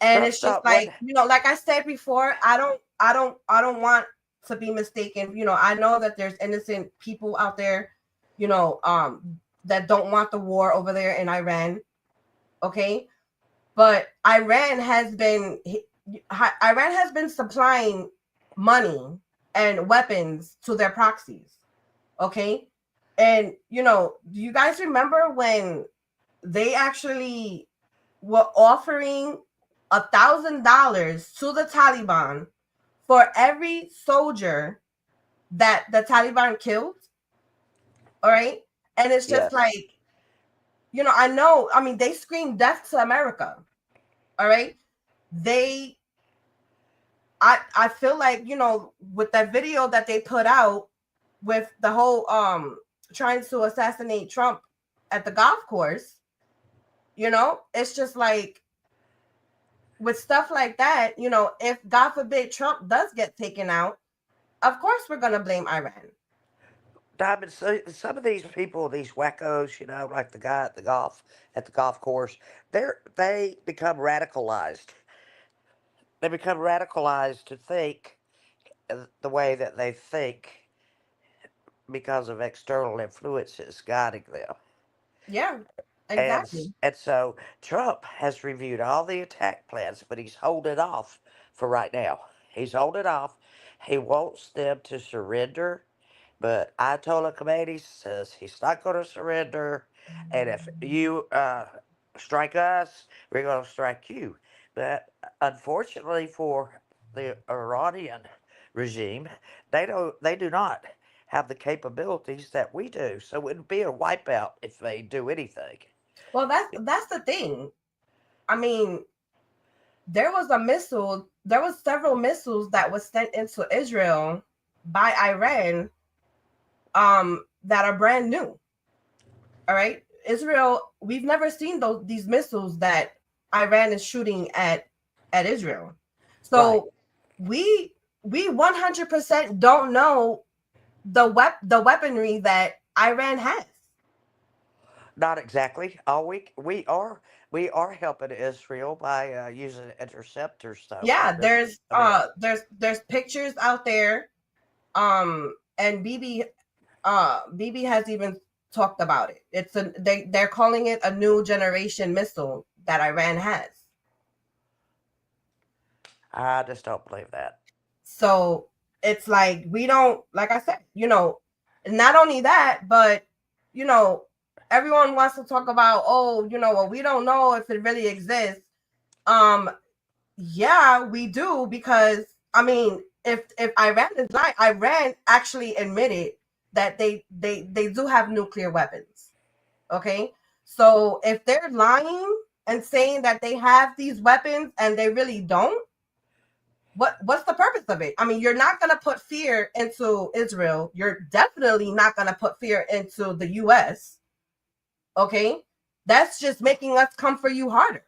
And it's just like, you know, like I said before, I don't want to be mistaken. You know, I know that there's innocent people out there, you know, that don't want the war over there in Iran. Okay. But Iran has been supplying money and weapons to their proxies. Okay. And, do you guys remember when they actually were offering $1,000 to the Taliban for every soldier that the Taliban killed? All right. And it's just like, I mean, they scream death to America. All right. I feel like, with that video that they put out with the whole trying to assassinate Trump at the golf course, it's just like, with stuff like that, if God forbid Trump does get taken out, of course we're going to blame Iran. Diamond, so some of these people, these wackos, like the guy at the golf course, they become radicalized. They become radicalized to think the way that they think because of external influences guiding them. Yeah, exactly. And so Trump has reviewed all the attack plans, but he's holding off for right now. He's holding off. He wants them to surrender, but Ayatollah Khomeini says he's not going to surrender. And if you strike us, we're going to strike you. But unfortunately for the Iranian regime, they do not have the capabilities that we do. So it would be a wipeout if they do anything. Well, that's the thing. I mean, there was several missiles that was sent into Israel by Iran that are brand new. All right. Israel, we've never seen these missiles that Iran is shooting at Israel. So we 100% don't know the weaponry that Iran has. Not exactly. We are helping Israel by using interceptors. Though. Yeah, there's pictures out there, and Bibi has even talked about it. They're calling it a new generation missile that Iran has. I just don't believe that. So it's like, we don't, like I said, not only that, but everyone wants to talk about, well, we don't know if it really exists. Yeah, we do, because I mean, if Iran is lying, Iran actually admitted that they do have nuclear weapons. Okay, so if they're lying and saying that they have these weapons and they really don't, what's the purpose of it? I mean, you're not going to put fear into Israel. You're definitely not going to put fear into the US. Okay, that's just making us come for you harder.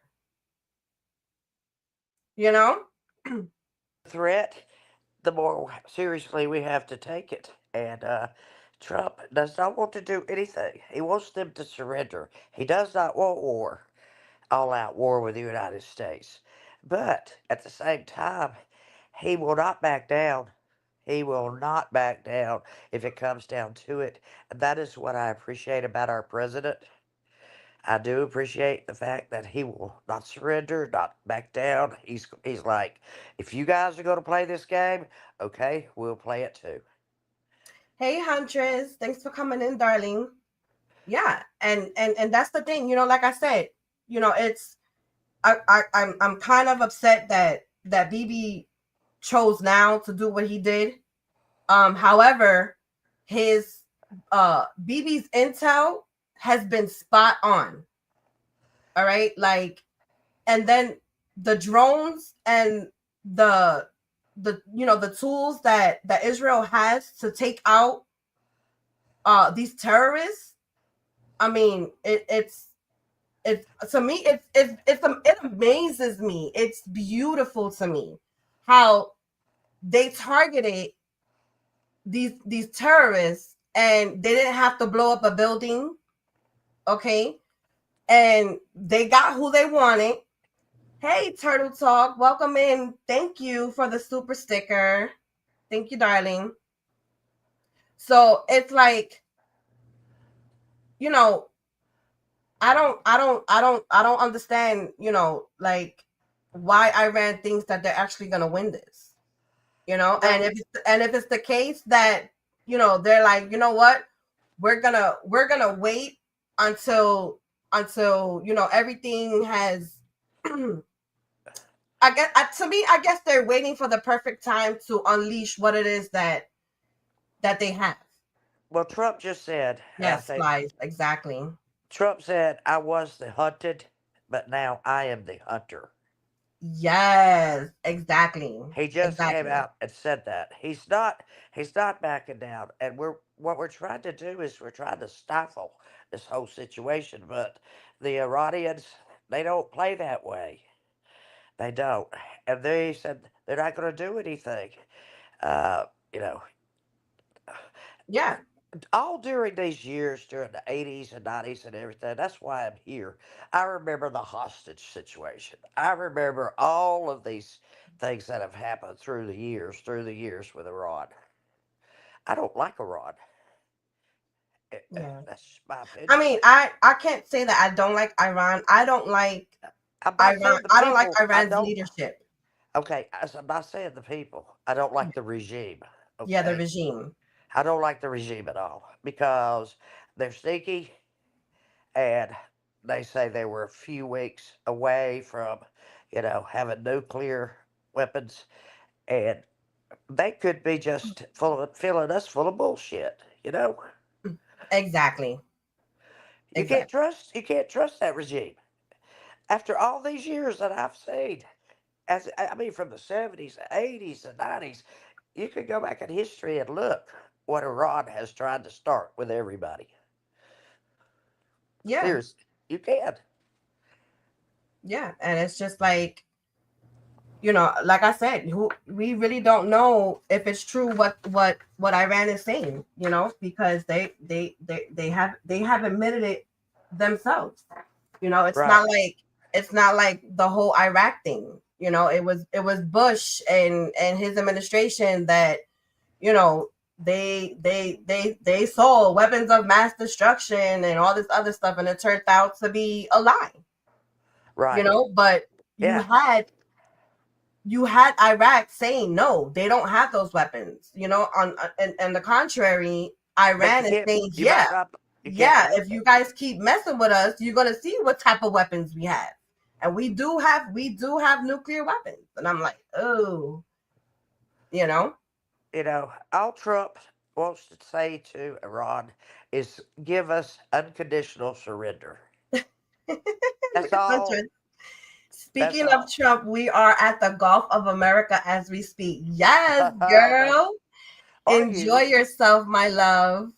Threat, the more seriously we have to take it. And Trump does not want to do anything. He wants them to surrender. He does not want war, all-out war with the United States. But at the same time, he will not back down. He will not back down if it comes down to it. And that is what I appreciate about our president. I do appreciate the fact that he will not surrender, not back down. He's like, if you guys are going to play this game, okay, we'll play it too. Hey, Huntress, thanks for coming in, darling. Yeah, and that's the thing, like I said, it's I'm kind of upset that Bibi chose now to do what he did. However, his Bibi's intel has been spot on. All right, like, and then the drones and the tools that Israel has to take out these terrorists. I mean, it's to me, it amazes me. It's beautiful to me how they targeted these terrorists, and they didn't have to blow up a building. Okay, and they got who they wanted. Hey, Turtle Talk, welcome in. Thank you for the super sticker. Thank you, darling. So it's like, I don't understand, like why Iran thinks that they're actually gonna win this. Well, And if it's the case that, they're like, you know what, we're gonna wait until everything has to me, I guess they're waiting for the perfect time to unleash what it is that they have. well, Trump just said, I Yes, think lies, exactly. Trump said, I was the hunted, but now I am the hunter. Yes, exactly. He just came Exactly. out and said that. He's not backing down. And what we're trying to do is we're trying to stifle this whole situation. But the Iranians, they don't play that way. They don't. And they said they're not going to do anything. Uh, you know, Yeah. all during these years, during the 80s and 90s and everything, that's why I'm here. I remember the hostage situation. I remember all of these things that have happened through the years with Iran. I don't like Iran. Yeah. That's just my I opinion. mean, I can't say that I don't like Iran. I don't like I'm not Iran. saying the I don't like people. I Iran's don't. leadership. Okay, I'm not saying the people. I don't like the regime. Yeah, the Okay, regime. I don't like the regime at all because they're sneaky and they say they were a few weeks away from, having nuclear weapons, and they could be just filling us full of bullshit. Exactly. You can't Exactly. trust. You can't trust that regime after all these years that I've seen. As I mean, from the 70s, 80s, and 90s, you can go back in history and look what Iran has tried to start with everybody. Yeah. Seriously, you can. Yeah. And it's just like, like I said, we really don't know if it's true what Iran is saying, because they have admitted it themselves. It's Right, not like the whole Iraq thing. It was Bush and his administration that, they saw weapons of mass destruction and all this other stuff, and it turned out to be a lie. right. But Yeah. you had Iraq saying no, they don't have those weapons. And the contrary, But Iran is saying, you might not, you can't believe if you it. guys keep messing with us, you're gonna see what type of weapons we have, and we do have nuclear weapons. And I'm like, oh, you know, All Trump wants to say to Iran is give us unconditional surrender. That's all. That's Speaking of all. Trump, we are at the Gulf of America as we speak. Yes, girl. Are Enjoy you? yourself, my love.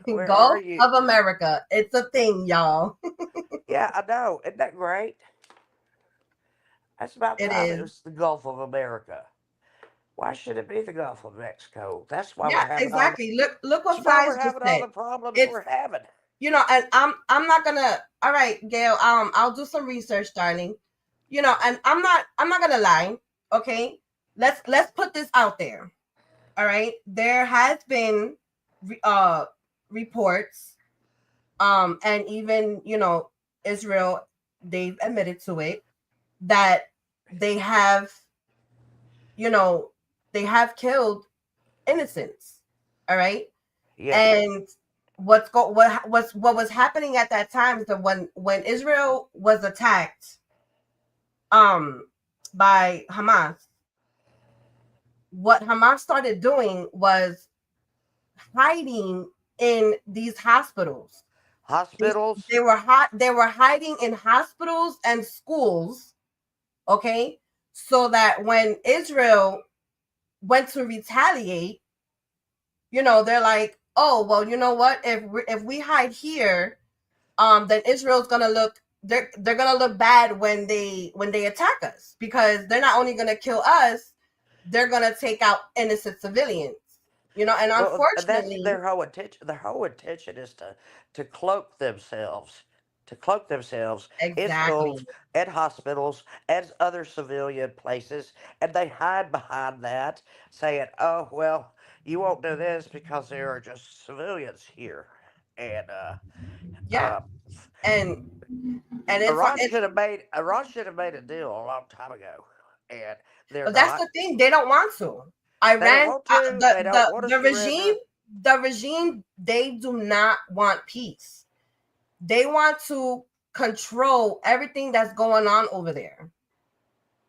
Where are Gulf you? of America. It's a thing, y'all. Yeah, I know. Isn't that great? That's about It time it is. was the Gulf of America. Why should it be the Gulf of Mexico? That's why Yeah, we're having all the exactly. Look that's what why we're Flies just having all said. the problems It's we're having. and I'm not gonna. All right, Gail. I'll do some research, darling. And I'm not gonna lie. Okay, let's put this out there. All right, there has been reports, and even Israel, they've admitted to it, that they have you know they have killed innocents. All right. Yes. And what was happening at that time is that when Israel was attacked um by Hamas, what Hamas started doing was hiding in these hospitals. They, Hospitals. they were hiding in hospitals and schools, okay? So that when Israel went to retaliate, they're like, oh, well, you know what? If we hide here, then Israel's gonna look they're gonna look bad when they attack us, because they're not only gonna kill us, they're gonna take out innocent civilians. And Well, that's unfortunately, their whole intention. Their whole intention is to cloak themselves, in schools, exactly. and hospitals, and other civilian places, and they hide behind that, saying, "Oh well, you won't do this because there are just civilians here," and Yeah. And Iran should have made a deal a long time ago, and they're that's not. the thing. They don't want to. They don't Iran, want to. They don't want to surrender. the regime, they do not want peace. They want to control everything that's going on over there.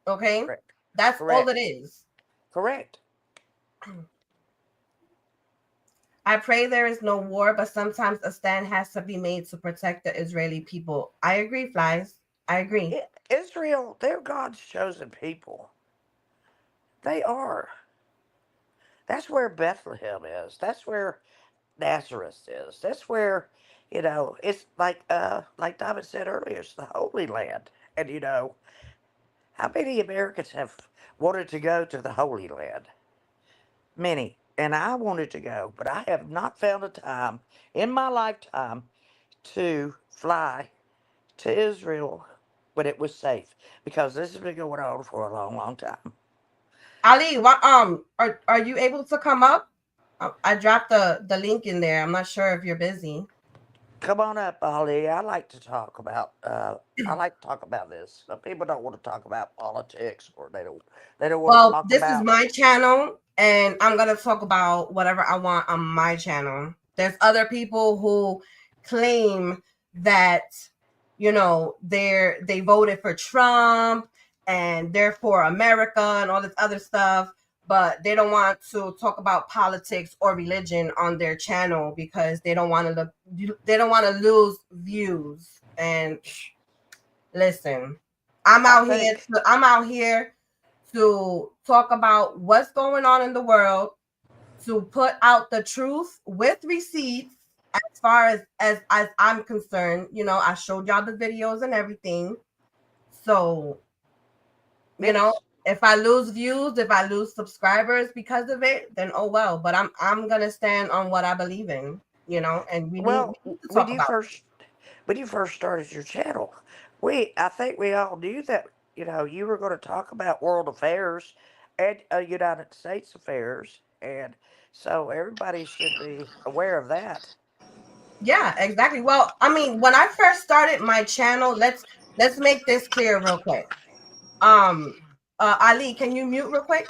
Okay, Correct. that's Correct. all it is. Correct. I pray there is no war, but sometimes a stand has to be made to protect the Israeli people. I agree, Flies. I agree. Israel, they're God's chosen people. They are. That's where Bethlehem is. That's where Nazareth is. That's where, it's like David said earlier, it's the Holy Land. And how many Americans have wanted to go to the Holy Land? Many. And I wanted to go, but I have not found a time in my lifetime to fly to Israel when it was safe, because this has been going on for a long, long time. Ali, what are you able to come up? I dropped the link in there. I'm not sure if you're busy. Come on up, Ali. I like to talk about this. Some people don't want to talk about politics, or they don't want to talk about. This is my channel, and I'm gonna talk about whatever I want on my channel. There's other people who claim that they voted for Trump and they're for America and all this other stuff, but they don't want to talk about politics or religion on their channel because they don't want to lose views. And listen, I'm out here to talk about what's going on in the world, to put out the truth with receipts. As far as I'm concerned, I showed y'all the videos and everything. So, if I lose views, if I lose subscribers because of it, then oh well. But I'm gonna stand on what I believe in, and we need to talk about it. When you first started your channel, I think we all knew that you were going to talk about world affairs and United States affairs, and so everybody should be aware of that. Yeah, exactly. Well, I mean, when I first started my channel, let's make this clear real quick. Ali, can you mute real quick?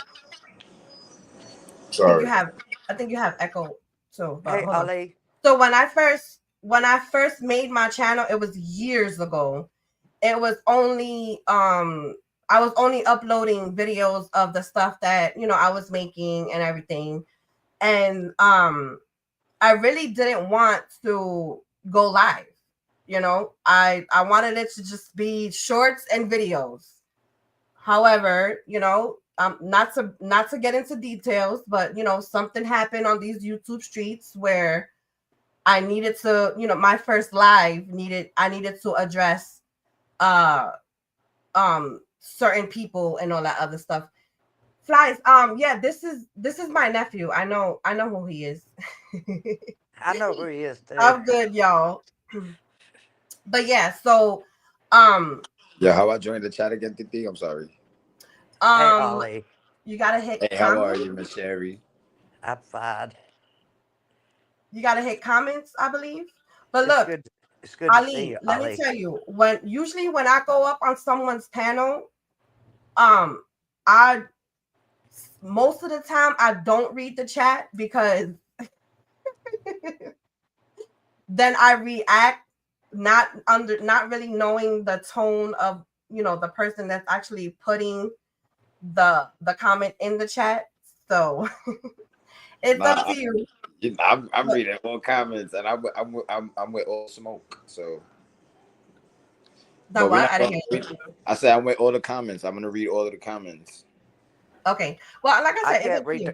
Sorry. I think you have echo too. Hey, Ali. So when I first made my channel, it was years ago. It was only I was only uploading videos of the stuff that I was making and everything, and I really didn't want to go live. I wanted it to just be shorts and videos. However, not to get into details, but something happened on these YouTube streets where I needed to, my first live I needed to address certain people and all that other stuff. Flies, yeah, this is my nephew. I know who he is. I know who he is too. I'm good, y'all. But yeah, so yeah, how I joined the chat again, Titi? I'm sorry. Hey, Ollie. You gotta hit Hey, how are you, Miss Sherry? I'm fine. You gotta hit comments, I believe. But look, it's good Ali, to see you, let me tell you, usually when I go up on someone's panel, most of the time I don't read the chat because then I react not really knowing the tone of the person that's actually putting the comment in the chat. So it's up to you. I'm reading all comments, and I'm with all smoke. So I said I'm with all the comments. I'm gonna read all of the comments. Okay. Well, like I said,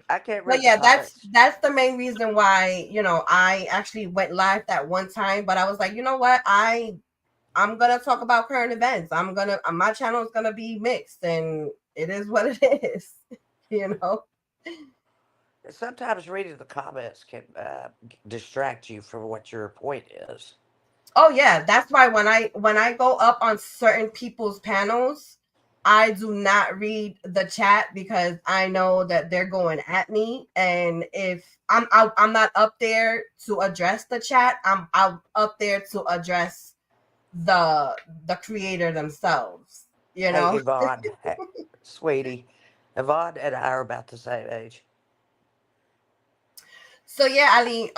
I can't read. But yeah, that's the main reason why I actually went live that one time. But I was like, you know what, I'm gonna talk about current events. My channel is gonna be mixed, and it is what it is. Sometimes reading the comments can distract you from what your point is. Oh yeah, that's why when I go up on certain people's panels, I do not read the chat because I know that they're going at me, and if I'm not up there to address the chat, I'm up there to address the creator themselves, you know. Hey, Yvonne, sweetie, Yvonne and I are about the same age. So yeah, Ali,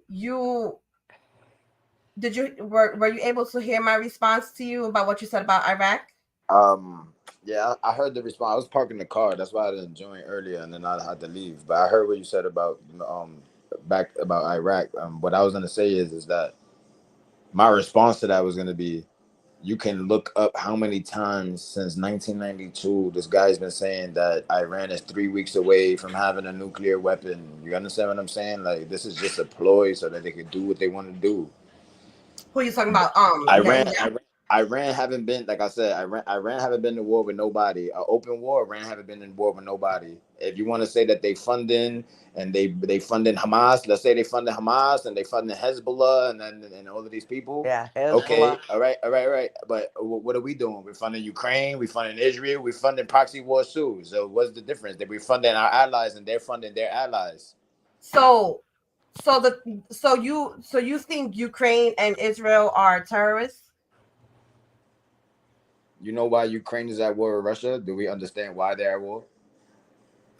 you were you able to hear my response to you about what you said about Iraq? Yeah, I heard the response. I was parking the car. That's why I didn't join earlier, and then I had to leave. But I heard what you said about back about Iraq. What I was gonna say is that my response to that was gonna be, you can look up how many times since 1992 this guy's been saying that Iran is 3 weeks away from having a nuclear weapon. You understand what I'm saying? Like, this is just a ploy so that they can do what they want to do. Who are you talking about? Iran haven't been, like I said, Iran haven't been to war with nobody. An open war, Iran haven't been in war with nobody. If you want to say that they funding and they funding Hamas, let's say they funding Hamas and they funding Hezbollah and all of these people. Yeah, Hezbollah. Okay, all right. But what are we doing? We're funding Ukraine, we're funding Israel, we're funding proxy wars too. So what's the difference? That we're funding our allies and they're funding their allies. So you think Ukraine and Israel are terrorists? You know why Ukraine is at war with Russia? Do we understand why they're at war?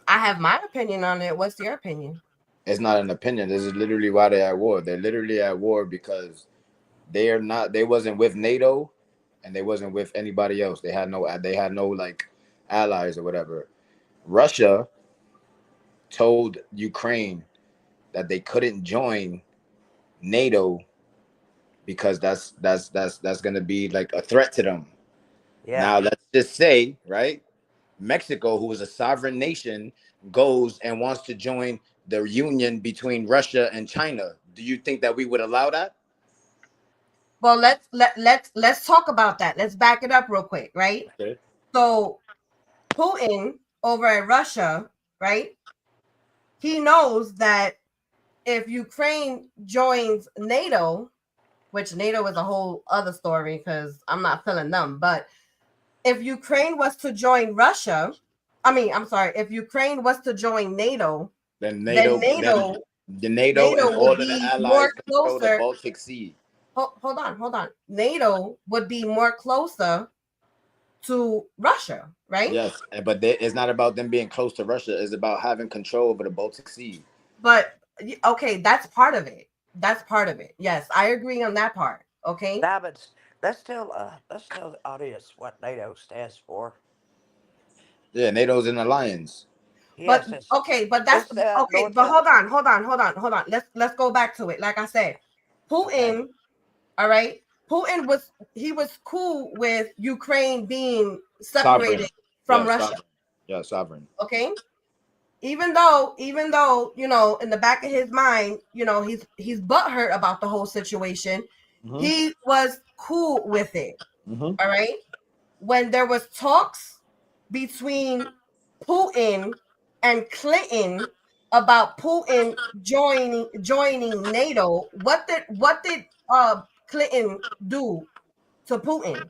I have my opinion on it. What's your opinion? It's not an opinion. This is literally why they're at war. They're literally at war because they wasn't with NATO and they wasn't with anybody else. They had no like allies or whatever. Russia told Ukraine that they couldn't join NATO because that's going to be like a threat to them. Yeah. Now let's just say, right, Mexico, who is a sovereign nation, goes and wants to join the union between Russia and China. Do you think that we would allow that? Well, let's talk about that. Let's back it up real quick, right? Okay. So Putin over in Russia, right? He knows that if Ukraine joins NATO, which NATO is a whole other story because I'm not feeling them, but if Ukraine was to join Russia, if Ukraine was to join NATO, then NATO and all of the allies control the Baltic Sea. Hold on. NATO would be more closer to Russia, right? Yes, but it's not about them being close to Russia. It's about having control over the Baltic Sea. But okay, that's part of it. Yes, I agree on that part. Okay. Let's tell the audience what NATO stands for. Yeah, NATO's an alliance. But yes, but that's okay. But hold on. Let's go back to it. Like I said, Putin. All right. Putin was cool with Ukraine being separated from Russia. Sovereign. Okay. Even though, you know, in the back of his mind, you know, he's butthurt about the whole situation. Mm-hmm. He was cool with it. Mm-hmm. All right. When there was talks between Putin and Clinton about Putin joining NATO, what did Clinton do to Putin?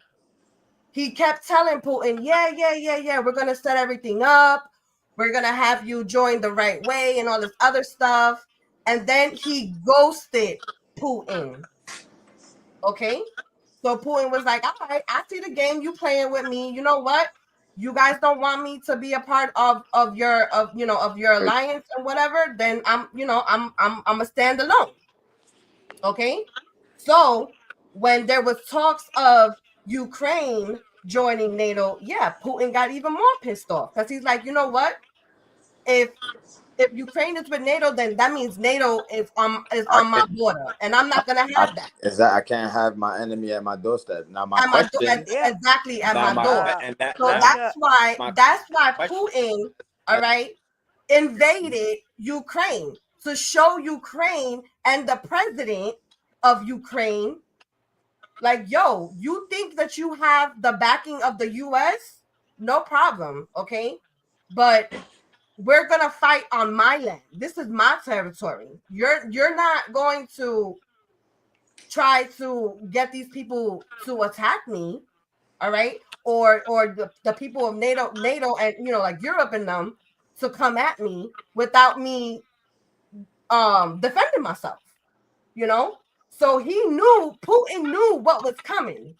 He kept telling Putin, yeah, we're gonna set everything up. We're going to have you join the right way and all this other stuff. And then he ghosted Putin. Okay? So Putin was like, all right, I see the game you playing with me. You know what? You guys don't want me to be a part of your alliance and whatever, then I'm a standalone. Okay? So when there was talks of Ukraine joining NATO, Putin got even more pissed off because he's like, you know what? If Ukraine is with NATO, then that means NATO is on my border, and I'm not gonna have that. Is that I can't have my enemy at my doorstep. Now my question exactly at my door. That's why Putin, all right, invaded Ukraine to show Ukraine and the president of Ukraine, like, yo, you think that you have the backing of the US? No problem, okay? But we're gonna fight on my land. This is my territory. You're not going to try to get these people to attack me, all right? Or the people of NATO and like Europe and them to come at me without me defending myself, you know? So Putin knew what was coming.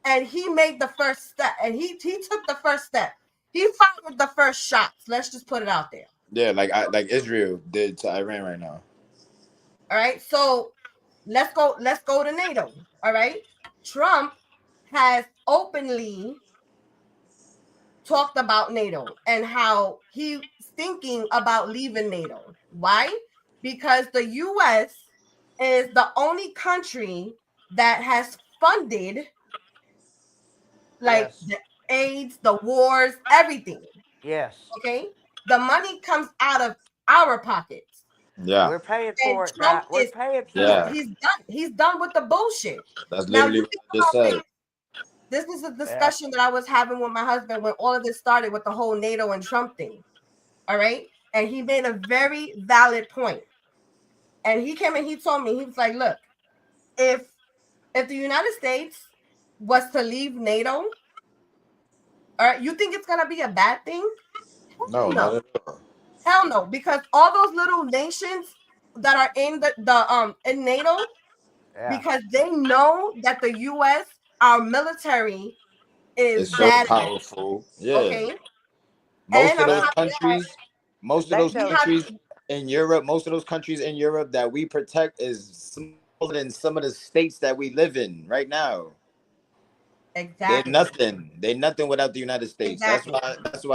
And he made the first step. And he took the first step. He fired the first shots. Let's just put it out there. Yeah, like Israel did to Iran right now. All right. So let's go to NATO. All right. Trump has openly talked about NATO and how he's thinking about leaving NATO. Why? Because the US is the only country that has funded like the AIDS, the wars, everything. Yes. Okay. The money comes out of our pockets. Yeah. We're paying for it. Trump We're paying for it. He's done. He's done with the bullshit. That's literally what I just said. This is a discussion that I was having with my husband when all of this started with the whole NATO and Trump thing. All right. And he made a very valid point. And he came and he told me, he was like, look, if the United States was to leave NATO, all right, you think it's gonna be a bad thing? No, not at all. Hell no, because all those little nations that are in in NATO, because they know that the US, our military is so powerful. Yeah. Okay. Most of those countries in Europe, that we protect is smaller than some of the states that we live in right now. Exactly. They're nothing without the United States. Exactly. That's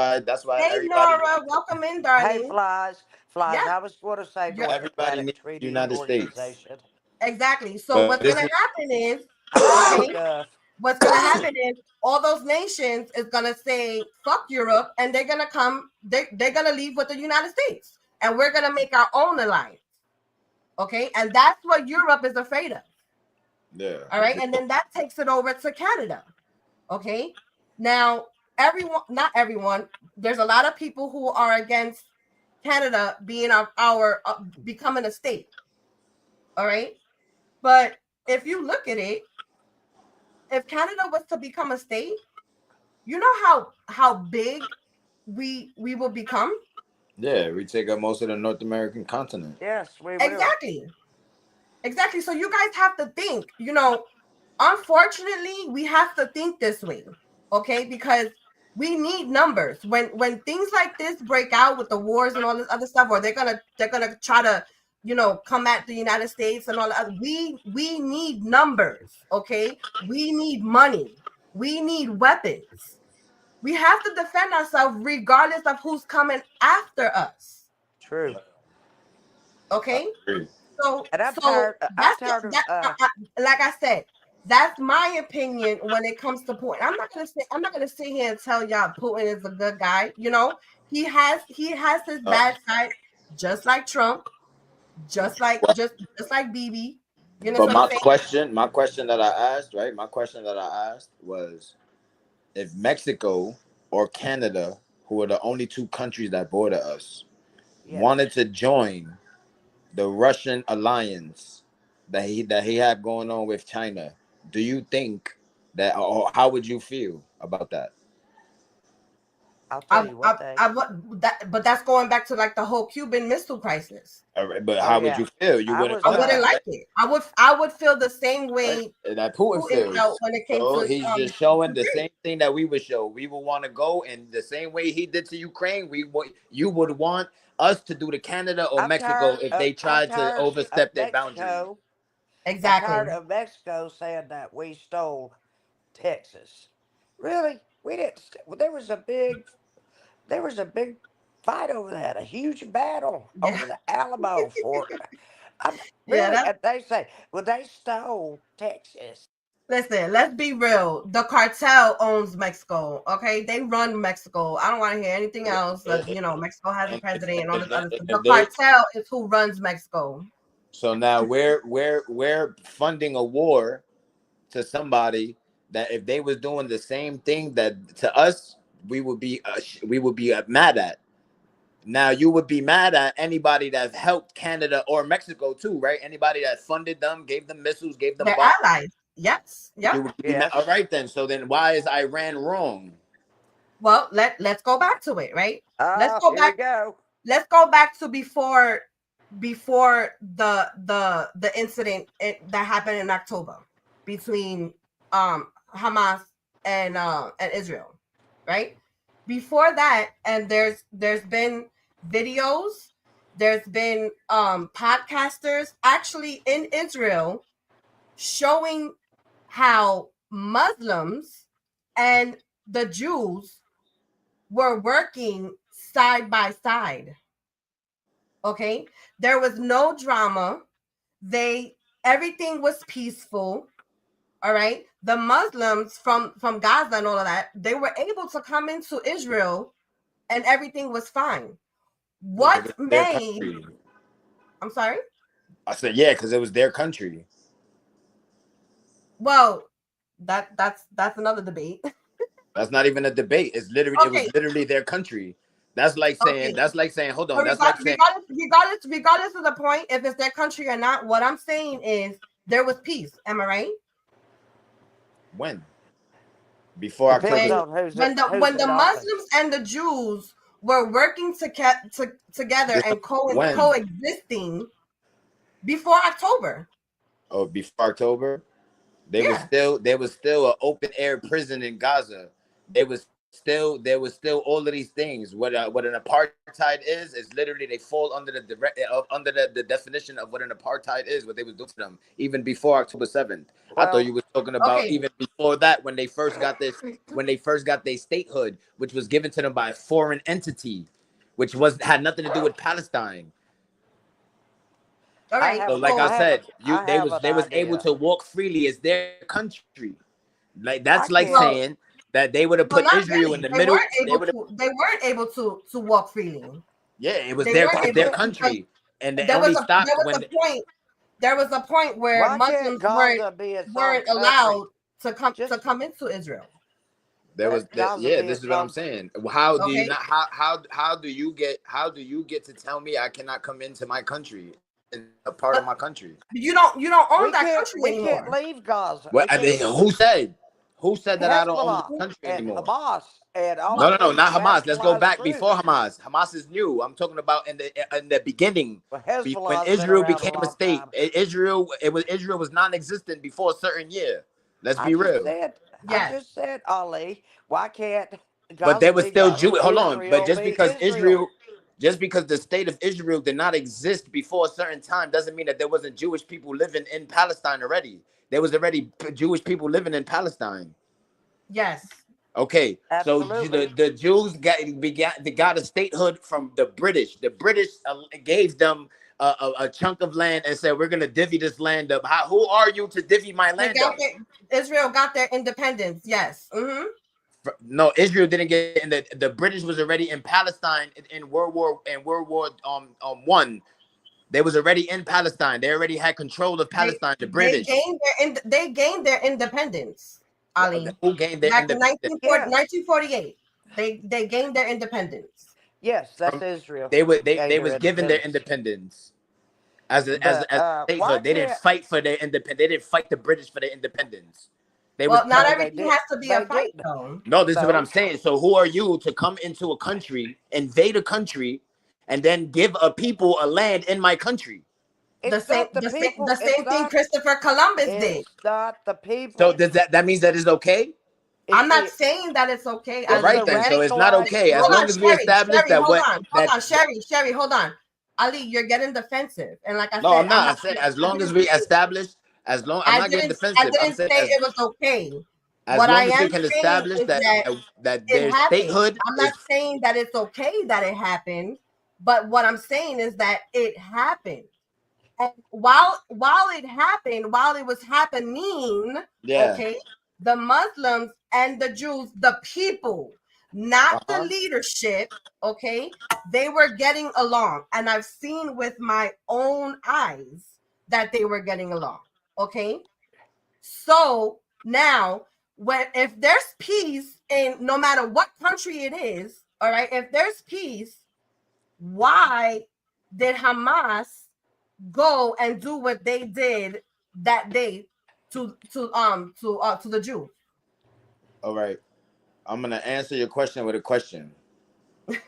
why. Hey, Nora, welcome in, darling. Hey, flies. Yeah. I was going to say, everybody needs the United States. Exactly. So what's going to happen is, what's going to happen is all those nations is going to say, fuck Europe, and they're going to come, they're going to leave with the United States. And we're going to make our own alliance. Okay. And that's what Europe is afraid of. Yeah. All right. And then that takes it over to Canada. Okay. Now, not everyone, there's a lot of people who are against Canada being our becoming a state. All right. But if you look at it, if Canada was to become a state, you know how big we will become? Yeah, we take up most of the North American continent. Yes, we will. Exactly. So you guys have to think, unfortunately, we have to think this way, okay? Because we need numbers. When things like this break out with the wars and all this other stuff, or they're gonna try to, come at the United States and all that. We need numbers, okay? We need money. We need weapons. We have to defend ourselves regardless of who's coming after us. True. Okay. So, and I'm tired of like I said, that's my opinion when it comes to Putin. I'm not gonna sit here and tell y'all Putin is a good guy. He has his bad side, just like Trump, just like Bibi. But my question that I asked was, if Mexico or Canada, who are the only two countries that border us, wanted to join the Russian alliance that he had going on with China, do you think that, or how would you feel about that? I'll tell you one thing. But that's going back to like the whole Cuban Missile Crisis. All right, but how would you feel? I wouldn't like it. I would feel the same way that Putin feels when it came to. He's just showing the same thing that we would show. We would want to go, and the same way he did to Ukraine, you would want us to do to Canada or Mexico if they tried to overstep their boundaries. Exactly. I'm tired of Mexico saying that we stole Texas. Really? We didn't. There was a big fight over that, a huge battle over the Alamo Fort. They say, well, they stole Texas. Listen, let's be real. The cartel owns Mexico. Okay, they run Mexico. I don't want to hear anything else. Mexico has a president and all this other stuff. The cartel is who runs Mexico. So now we're funding a war to somebody that if they was doing the same thing that to us, we would be mad at. Now you would be mad at anybody that helped Canada or Mexico too, right? Anybody that funded them, gave them missiles, gave them bombs. Allies. Yes. Yeah. All right then. So then why is Iran wrong? Well, let's go back to it, right? Let's go back to before before the incident that happened in October between Hamas and Israel, right? Before that, and there's been videos, there's been podcasters actually in Israel showing how Muslims and the Jews were working side by side. Okay, there was no drama. Everything was peaceful. All right, the Muslims from Gaza and all of that, they were able to come into Israel, and everything was fine. What made? I'm sorry. I said yeah, because it was their country. Well, that's another debate. That's not even a debate. It's literally it was literally their country. That's like saying hold on. That's like saying regardless of the point, if it's their country or not, what I'm saying is there was peace. Am I right? When? Before October. When the Muslims and the Jews were working together and coexisting before October. Oh, before October? There was still an open air prison in Gaza. There was still all of these things. What an apartheid is literally they fall under the definition of what an apartheid is, what they was doing to them even before October 7th. I thought you were talking about even before that, when they first got their statehood, which was given to them by a foreign entity, which had nothing to do with Palestine. All right. So like I said, they was able to walk freely as their country. Like that's like saying that they would have put Israel in the middle. They weren't able to walk freely. Yeah, it was their country, and they only stopped when there was a point where Muslims weren't allowed to come into Israel. This is what I'm saying. How do you not? How do you get to tell me I cannot come into my country? A part of my country. You don't own that country anymore. We can't leave Gaza. Well, who said that I don't own the country anymore? Hamas and all no, not Hamas. Let's go back before Hamas. Hamas is new. I'm talking about in the beginning, when Israel became a state. Israel was non-existent before a certain year. Let's be real. I just said, Ali, why can't Gaza? But there was still Jewish. Hold on, but just because the state of Israel did not exist before a certain time doesn't mean that there wasn't Jewish people living in Palestine already. There was already Jewish people living in Palestine. Yes. Okay. Absolutely. So the Jews got a statehood from the British. The British gave them a chunk of land and said, we're going to divvy this land up. Who are you to divvy my land up? Israel got their independence. Yes. Mm-hmm. No, Israel didn't get in. The British was already in Palestine in World War I. They was already in Palestine. They already had control of Palestine. The British. They gained their independence. Ali. Who gained their independence? 1948. They gained their independence. Yes, that's Israel. They was given their independence as a statehood. They didn't fight for their independence. They didn't fight the British for their independence. Not everything has to be a fight, though. No, this is what I'm saying. So who are you to come into a country, invade a country, and then give a people a land in my country? The same thing Christopher Columbus did. It's not the people. So does that means that it's okay? I'm not saying that it's okay. All right then. So it's not okay as long as we establish that. Hold on, Sherry, hold on. Ali, you're getting defensive, and like I said, no, I'm not. I said as long as we establish. I'm not getting defensive. I didn't say it was okay. As long as we can establish that there's statehood. I'm not saying that it's okay that it happened, but what I'm saying is that it happened. And while it happened, while it was happening, okay, the Muslims and the Jews, the people, not the leadership, okay, they were getting along. And I've seen with my own eyes that they were getting along. Okay, so now if there's peace in no matter what country it is, all right, if there's peace, why did Hamas go and do what they did that day to the Jews? All right, I'm gonna answer your question with a question.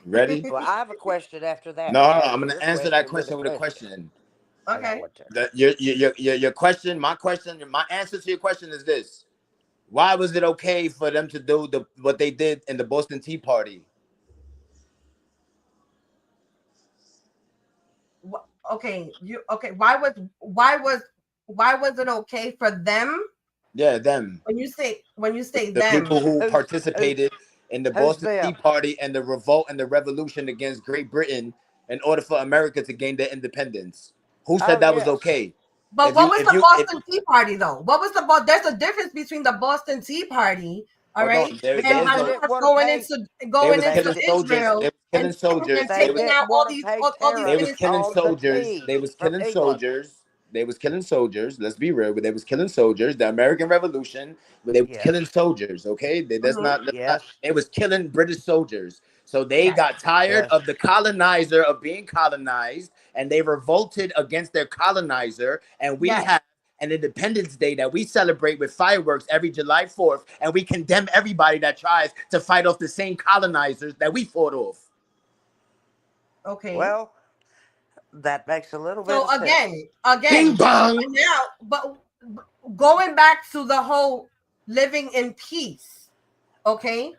Ready? Well, I have a question after that. No, Answer I'm gonna your answer that with question with a question. I got Okay. one too. Your question, my answer to your question is this: why was it okay for them to do what they did in the Boston Tea Party? Okay, Why was it okay for them? Yeah, them. When you say The them, people who Who's participated in the Boston Tea them? Party and the revolt and the revolution against Great Britain in order for America to gain their independence. Who said Oh, that was yes. okay? but what was the Boston Tea Party though? What was the there's a difference between the Boston Tea Party, all Hold right, on, there, and there's Because they no. didn't us want to going pay. into They was They killing did- soldiers. Israel They was killing and soldiers. They taking didn't out want to pay all these They was tariffs killing on the soldiers. tea They was from killing England. soldiers. They was killing soldiers. Let's be real, but they was killing soldiers. The American Revolution, but they was Yes. killing soldiers. Okay, that's not. Yes. They was killing British soldiers. So they Yes. got tired Yes. of the colonizer of being colonized, and they revolted against their colonizer. And we Yes. have an Independence Day that we celebrate with fireworks every July 4th, and we condemn everybody that tries to fight off the same colonizers that we fought off. Okay. Well, that makes a little bit So of sense. again, Bing bong. now, but going back to the whole living in peace, okay?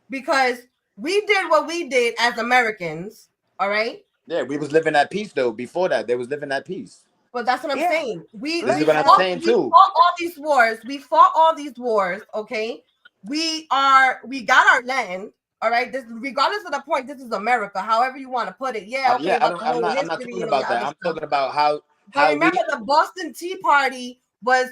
Because we did what we did as Americans, all right? Yeah, we was living at peace though. Before that, they was living at peace. But that's what I'm Yeah. saying. This is what I'm saying We too. fought all these wars. We fought all these wars, okay? We got our land, all right? This, regardless of the point, this is America. However you want to put it, yeah, okay. Yeah, But the whole I'm not history talking and all about the that. other I'm stuff. talking about how But remember, the Boston Tea Party was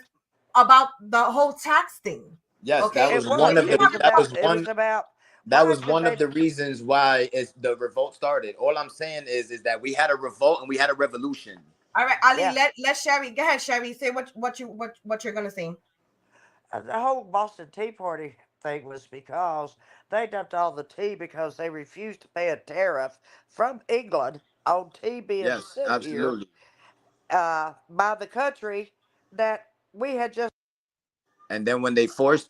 about the whole tax thing. yes, Okay? that was It one of It was the that was about. It one was about. that why was did one they- of the reasons why the revolt started. All I'm saying is that we had a revolt and we had a revolution. All right, Ali, Yeah. let Sherry go ahead. Sherry, say what you're gonna say. The whole Boston Tea Party thing was because they dumped all the tea because they refused to pay a tariff from England on tea being Yes, sent absolutely. here by the country that we had just. And then when they forced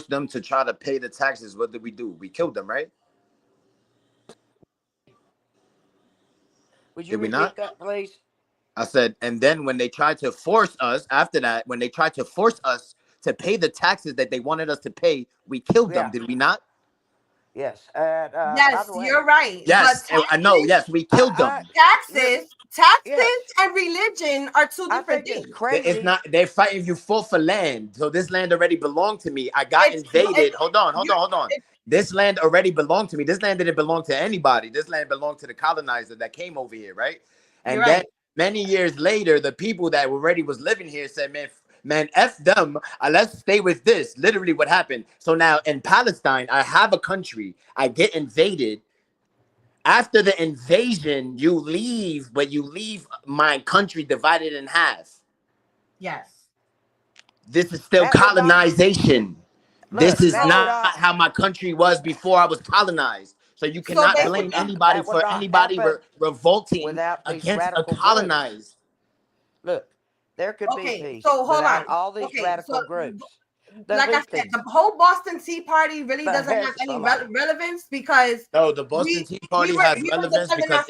them to try to pay the taxes, what did we do? We killed them, right? Would you Did we repeat not? that, please? I said, and then when they tried to force us after that, when they tried to force us to pay the taxes that they wanted us to pay, we killed them. Yeah. Did we not? Yes. And by Yes, the way, you're right. Yes, But I know. Yes, we killed them. taxes Yes. and religion are two I different think it's things. crazy. It's not. They're fighting. You fought for land, so this land already belonged to me. I got invaded. Hold on. This land already belonged to me. This land didn't belong to anybody. This land belonged to the colonizer that came over here, right? And then many years later, the people that already was living here said, "Man, F them. Let's stay with this." Literally, what happened. So now in Palestine, I have a country. I get invaded. After the invasion, you leave, but you leave my country divided in half. Yes. This is still colonization. This is not how my country was before I was colonized. So you cannot blame anybody for anybody revolting against a colonized. Look, there could be peace so hold without on. all these radical groups. Like I said, the whole Boston Tea Party really doesn't have any relevance because no, the Boston Tea Party has relevance because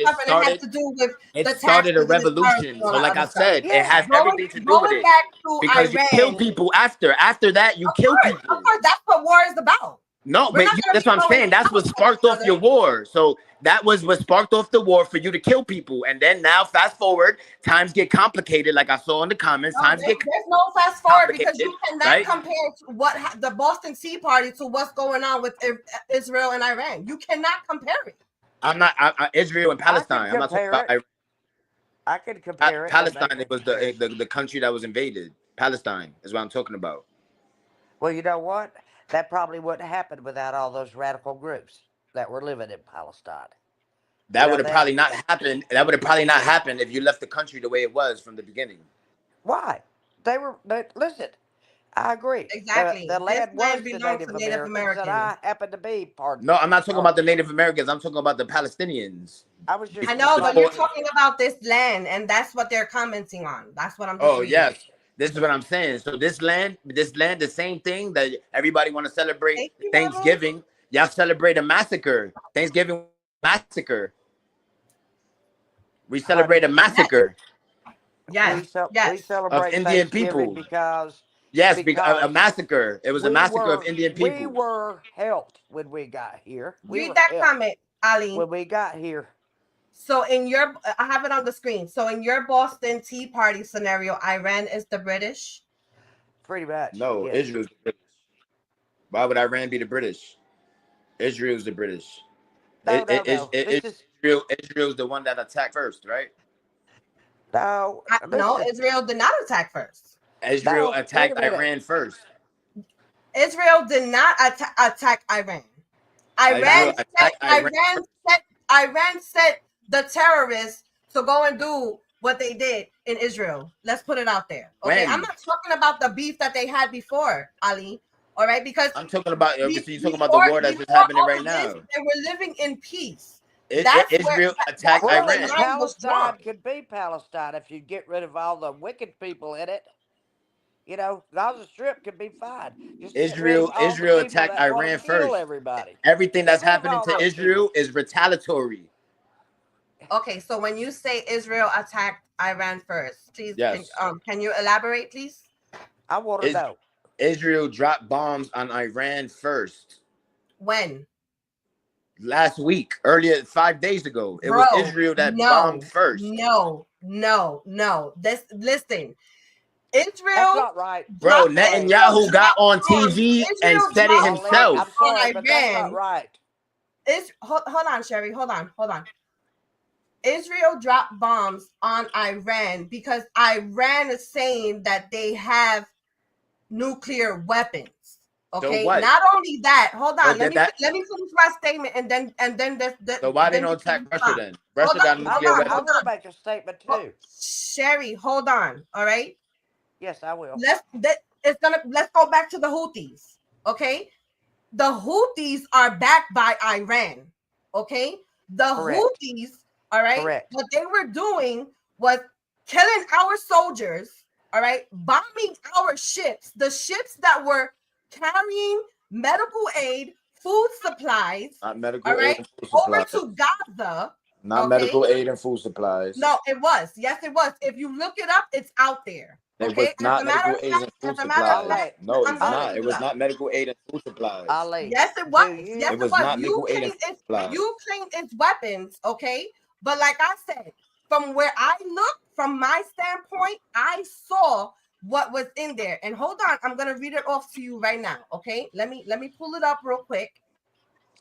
it started a revolution. So like I said, it has everything to do with it. Because you kill people after that, you kill people. Of course, that's what war is about. No, but that's what I'm saying. That's what sparked off your war. So that was what sparked off the war for you to kill people. And then now, fast forward, times get complicated. Like I saw in the comments, there's no fast forward because you cannot compare the Boston Tea Party to what's going on with Israel and Iran. You cannot compare it. I'm not Israel and Palestine. I'm not talking about Iran. I can compare it. Palestine, it was the country that was invaded. Palestine is what I'm talking about. Well, you know what? That probably wouldn't happen without all those radical groups that were living in Palestine. That would have probably not happened. That would have probably not happened if you left the country the way it was from the beginning. Why? Listen, I agree. Exactly. The land was to Native Americans, and I happen to be part of it. No, I'm not talking about the Native Americans. I'm talking about the Palestinians. I know, but you're talking about this land, and that's what they're commenting on. That's what I'm just reading. Yes. This is what I'm saying. So this land, the same thing that everybody want to celebrate Thanksgiving. Y'all celebrate a massacre. Thanksgiving massacre. We celebrate a massacre Yes. We Yes. celebrate Indian Thanksgiving people. because Yes, a because massacre. It was a massacre of Indian we people. were helped when we got here. We Read were that helped comment, Ali. when we got here. So in your, I have it on the screen. So in your Boston Tea Party scenario, Iran is the British. Pretty much. No, yes. Israel's the British. Why would Iran be the British? Israel's the British. No. This is Israel's the one that attacked first, right? no. No, Listen, Israel did not attack first. Israel No, wait a attacked minute. Iran first. Israel did not attack Iran. Iran sent the terrorists to go and do what they did in Israel. Let's put it out there. Okay, When? I'm not talking about the beef that they had before, Ali. All right, because I'm talking about. Obviously, you're talking about the war that's just happening right now. They were living in peace. Israel attacked where Iran. the line was Palestine drawn. could be Palestine if you get rid of all the wicked people in it. You know, Gaza Strip could be fine. Just get rid of all the Israel people attacked that want Iran to kill first. everybody. Everything that's Get rid of happening all to those Israel is retaliatory. Okay, so when you say Israel attacked Iran first, please, Yes. can you elaborate, please? I want to know. Israel dropped bombs on Iran first. When? Last week, earlier, 5 days ago. It was Israel that bombed first. No. Listen. Israel. That's not right. Bro, Netanyahu got on TV and said it himself. I'm sorry, but that's not right. Hold on, Sherry. Hold on. Israel dropped bombs on Iran because Iran is saying that they have nuclear weapons. Okay. So what? Not only that. Hold on. So let me finish my statement and then So why they don't attack Russia then? Russia got nuclear I weapons. want to make a statement too. Sherry, hold on. All right. Yes, I will. Let's go back to the Houthis. Okay. The Houthis are backed by Iran. Okay. The Correct. Houthis, all right. Correct. What they were doing was killing our soldiers, all right, bombing our ships, the ships that were carrying medical aid, food supplies, Not medical all right, aid and food over supplies. to Gaza. Not medical aid and food supplies. No, it was. Yes, it was. If you look it up, it's out there. It Okay. was not medical aid and food supplies. No, it's not. It was not medical aid and food supplies. Yes, it was. Yes, it was not medical aid and food supplies. You claim it's weapons, okay? But like I said, from where I look, from my standpoint, I saw what was in there. And hold on, I'm gonna read it off to you right now. Okay, let me pull it up real quick.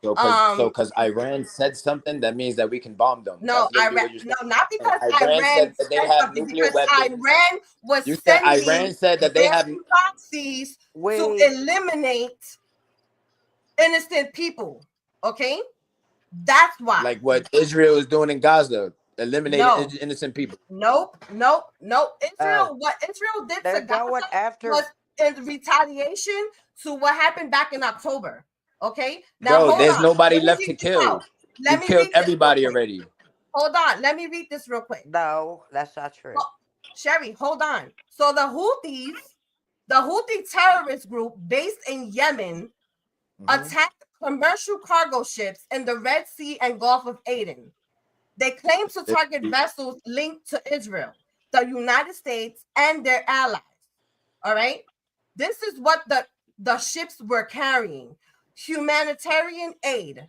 So because Iran said something, that means that we can bomb them. No, Iran. No, not because Iran said that they have something, nuclear because weapons. Iran was You said sending Iran said that they have proxies to eliminate innocent people. Okay, that's why. like what Israel is doing in Gaza, eliminating innocent people. Nope. Israel, what Israel did to Gaza was in retaliation to what happened back in October. Okay, now bro, there's nobody left to kill. You killed everybody already. Hold on, let me read this real quick. No, that's not true. Sherry, hold on. So the Houthi terrorist group based in Yemen attacked commercial cargo ships in the Red Sea and Gulf of Aden. They claim to target vessels linked to Israel, the United States, and their allies. All right. This is what the ships were carrying: humanitarian aid.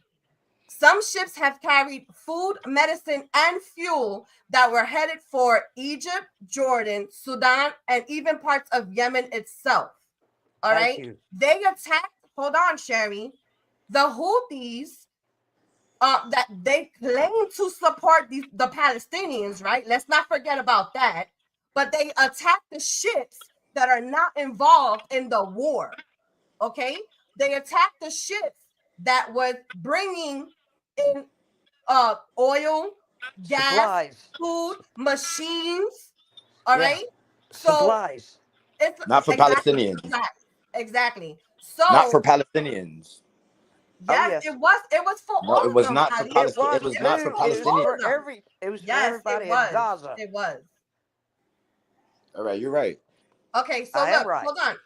Some ships have carried food, medicine, and fuel that were headed for Egypt, Jordan, Sudan, and even parts of Yemen itself. All right. They attacked, hold on, Sherry, the Houthis that they claim to support the Palestinians, right? Let's not forget about that. But they attacked the ships that are not involved in the war. Okay. They attacked the ships that was bringing in oil, gas, supplies, food, machines. All right. So supplies. It's not for Palestinians. Exactly. So not for Palestinians. Yes, it was for all it was of them, not for Palestinians. It was not for Palestinians. It was for everybody in Gaza. It was. All right, you're right. Okay, so look,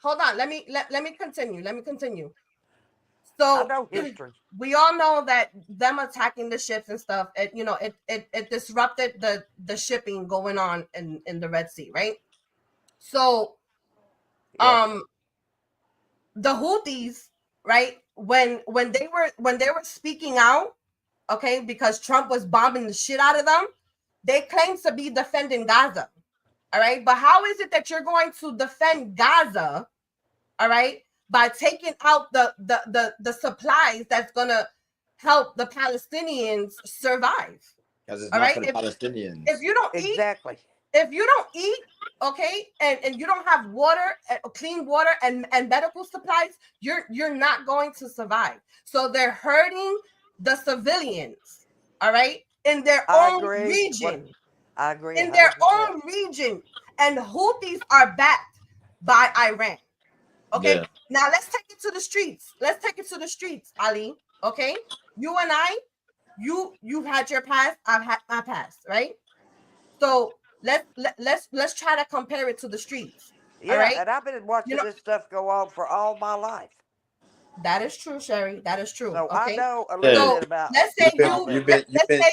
hold on. Let me continue. So I know history. We all know that them attacking the ships and stuff, it disrupted the shipping going on in the Red Sea, right? So Yes. the Houthis, right, when they were speaking out, okay, because Trump was bombing the shit out of them, they claimed to be defending Gaza. All right, but how is it that you're going to defend Gaza, all right, by taking out the supplies that's gonna help the Palestinians survive? Because it's All not right, for the Palestinians. if you don't Exactly. if you don't eat, okay, and you don't have water, clean water and medical supplies, you're not going to survive. So they're hurting the civilians, all right, in their own region. I agree. In their 100%. own region. And Houthis are backed by Iran. Okay. Yeah. Now let's take it to the streets. Let's take it to the streets, Ali. Okay. You and I, you've had your past, I've had my past, right? So let's try to compare it to the streets. Yeah, all right? and I've been watching this stuff go on for all my life. That is true, Sherry. That is true. So okay. I know a little bit about. Let's say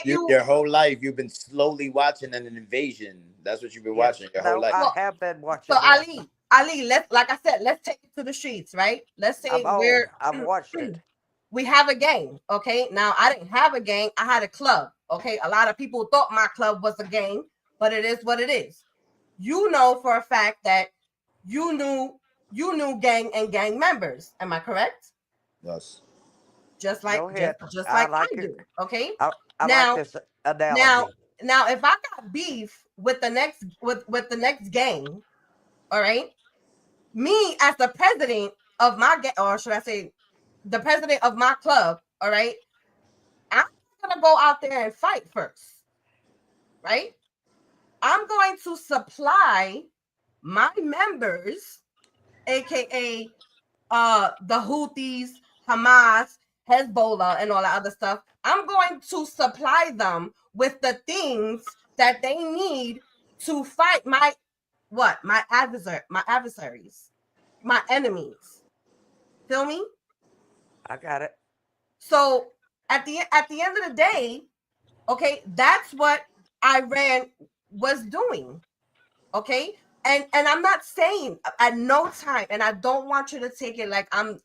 your whole life you've been slowly watching an invasion. That's what you've been watching your whole life. I have been watching. So Ali, let's take it to the streets, right? Let's say I've watched it. We have a gang, okay? Now I didn't have a gang, I had a club, okay? A lot of people thought my club was a gang, but it is what it is. You know for a fact that you knew gang and gang members. Am I correct? Yes. Just like I do. Okay. I like this analogy. Now, if I got beef with the next gang, all right, me as the president of my gang, or should I say, the president of my club, all right, I'm gonna go out there and fight first, right? I'm going to supply my members, aka the Houthis, Hamas, Hezbollah, and all that other stuff. I'm going to supply them with the things that they need to fight my adversaries, my enemies. Feel me? I got it. So at the end of the day, okay, that's what Iran was doing. Okay. And I'm not saying at no time, and I don't want you to take it like I'm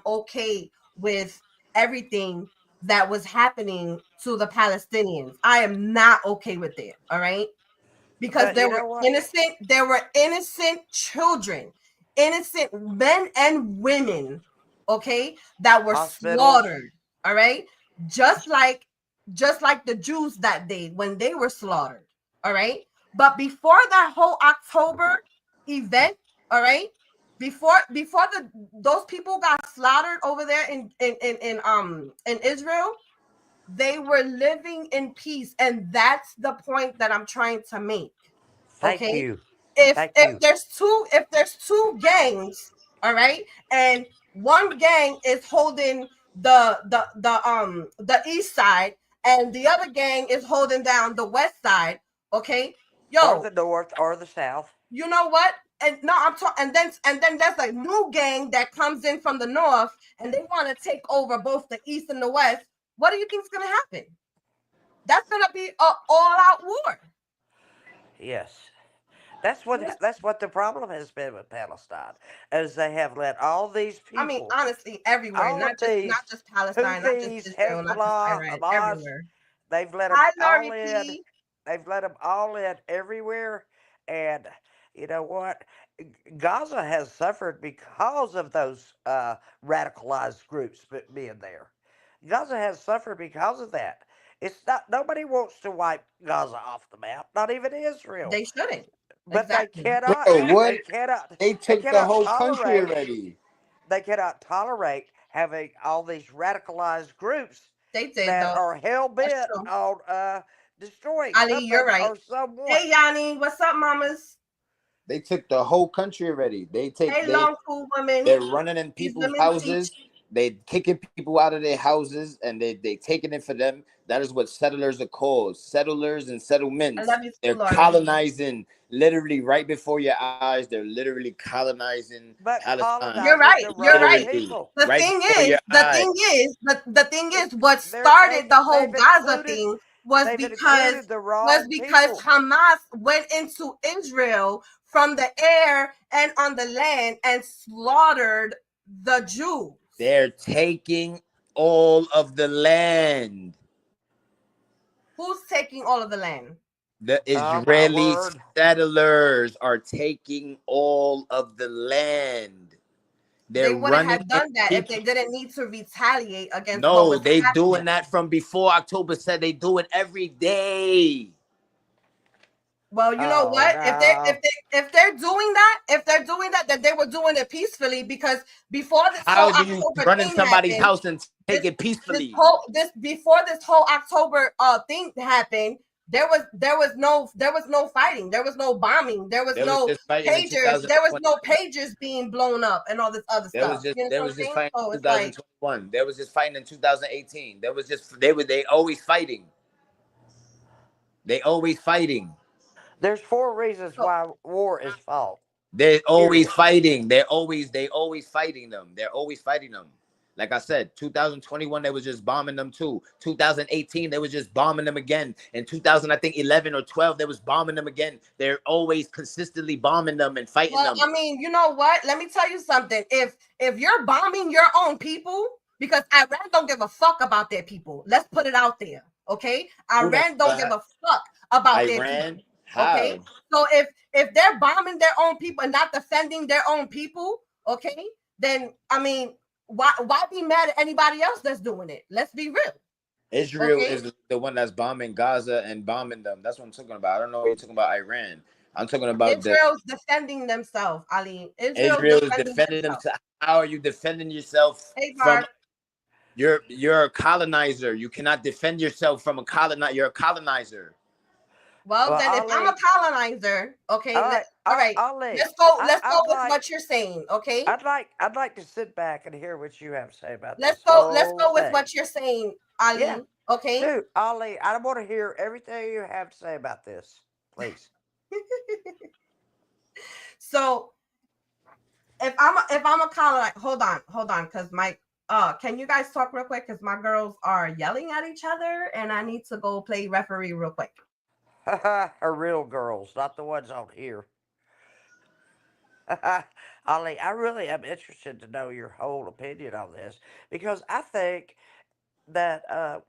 okay with everything that was happening to the Palestinians. I am not okay with it. All right. Because there were innocent children, innocent men and women, okay, that were slaughtered. All right. Just like the Jews that day when they were slaughtered. All right. But before that whole October event, all right, before those people got slaughtered over there in Israel, they were living in peace, and that's the point that I'm trying to make. Thank you. If there's two gangs, all right, and one gang is holding the east side, and the other gang is holding down the west side, okay. Or the north or the south. You know what? And no, I'm talking. And then there's a new gang that comes in from the north, and they want to take over both the east and the west. What do you think is going to happen? That's going to be an all-out war. Yes, that's what the problem has been with Palestine, as they have let all these people. I mean, honestly, everywhere, not just Palestine, not just Israel, not just Iran, everywhere. They've let them all in. They've let them all in everywhere. And you know what? Gaza has suffered because of those radicalized groups being there. Gaza has suffered because of that. It's not, nobody wants to wipe Gaza off the map, not even Israel. They shouldn't. But exactly. They cannot. Bro, what? They took the whole country already. They cannot tolerate having all these radicalized groups that are hell bent on destroying. Ali, you're right. Hey, Yanni, what's up, mamas? They took the whole country already. They're running in people's houses. They kicking people out of their houses and they taking it for them. That is what settlers are called. Settlers and I settlements. love you too, They're Lauren. colonizing literally right before your eyes. They're literally colonizing But Palestine. You're colonizing right. the You're wrong right. Literally people. The right thing before is, your eyes. the thing is, what They've started the whole they've Gaza included thing was they've because included the wrong people. Hamas went into Israel from the air and on the land and slaughtered the Jews. They're taking all of the land. Who's taking all of the land? The Oh my Israeli word. settlers are taking all of the land. They They're wouldn't running have in done that if they people. didn't need to retaliate against what No, was they happening. doing that from before October said. They do it every day. Well, you know Oh what? no. If they're doing that, then they were doing it peacefully, because before this How whole do you October run in thing somebody's happened, house and take it peacefully? before this whole October thing happened, there was no fighting, there was no bombing, there was There was no just fighting in pagers, there was 2021. no pagers being blown up and all this other stuff. You know There what was I'm just saying? fighting So in it's like, 2021. There was just fighting in 2018. There was just they always fighting. They always fighting. There's 4 reasons so, why war is fought. They're always Period. fighting. They always fighting them. They're always fighting them. Like I said, 2021 they was just bombing them too. 2018 they was just bombing them again. In 2000 I think 11 or 12 they was bombing them again. They're always consistently bombing them and fighting well, them. I mean, you know what? Let me tell you something. If you're bombing your own people, because Iran don't give a fuck about their people. Let's put it out there, okay? Who don't Iran don't give a fuck about their Iran? people, okay? How? So if they're bombing their own people and not defending their own people, okay, then I mean, why be mad at anybody else that's doing it? Let's be real. Israel Okay? is the one that's bombing Gaza and bombing them. That's what I'm talking about. I don't know what you're talking about Iran. I'm talking about Israel's defending themselves, Ali. Israel is defending themselves. How are you defending yourself Hey, from Barb. you're a colonizer. You cannot defend yourself from a colonizer. You're a colonizer. Well, then, if I'm a colonizer, okay, all right, let's go with what you're saying, okay? I'd like to sit back and hear what you have to say about Let's this. go with what you're saying, Ali. Yeah. Okay, Dude, Ali, I want to hear everything you have to say about this, please. So, if I'm a colonizer, hold on, because my can you guys talk real quick? Because my girls are yelling at each other, and I need to go play referee real quick. Are real girls, not the ones on here. Ali, I really am interested to know your whole opinion on this, because I think that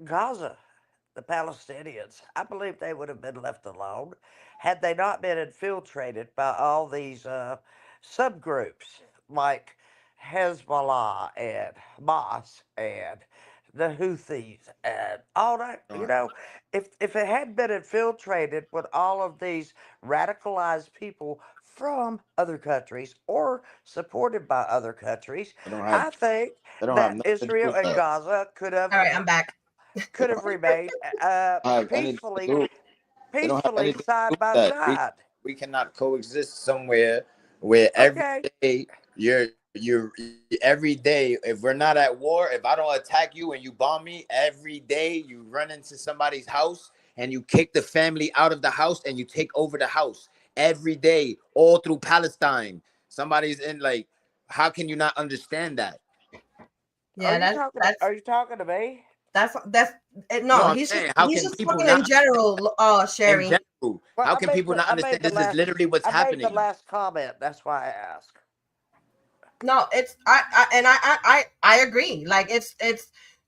Gaza, the Palestinians, I believe they would have been left alone had they not been infiltrated by all these subgroups like Hezbollah and Hamas and the Houthis and all that. You know, if it had been infiltrated with all of these radicalized people from other countries or supported by other countries, I think that Israel and Gaza could have. All right, I'm back. Could have remained peacefully side by That side. we cannot coexist somewhere where every day you're every day, if we're not at war, if I don't attack you and you bomb me, every day you run into somebody's house and you kick the family out of the house and you take over the house every day, all through Palestine. Somebody's in, like, how can you not understand that? Yeah, Are you talking to me? That's No, he's saying, just talking in general, Sherry. In general, how can people not understand this is literally what's happening? I made the last comment. That's why I asked. No, it's I agree. Like it's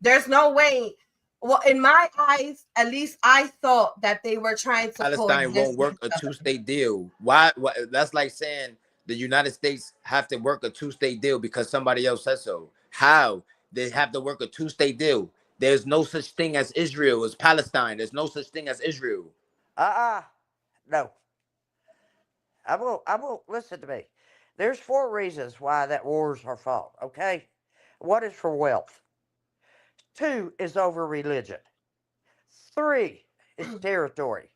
there's no way. Well, in my eyes, at least I thought that they were trying to Palestine won't work a two-state deal. Why? That's like saying the United States have to work a two-state deal because somebody else says so. How? They have to work a two-state deal. There's no such thing as Israel. It's Palestine. There's no such thing as Israel. No. I will listen to me. There's 4 reasons why that wars are fought, okay? 1 is for wealth. 2 is over religion. 3 is territory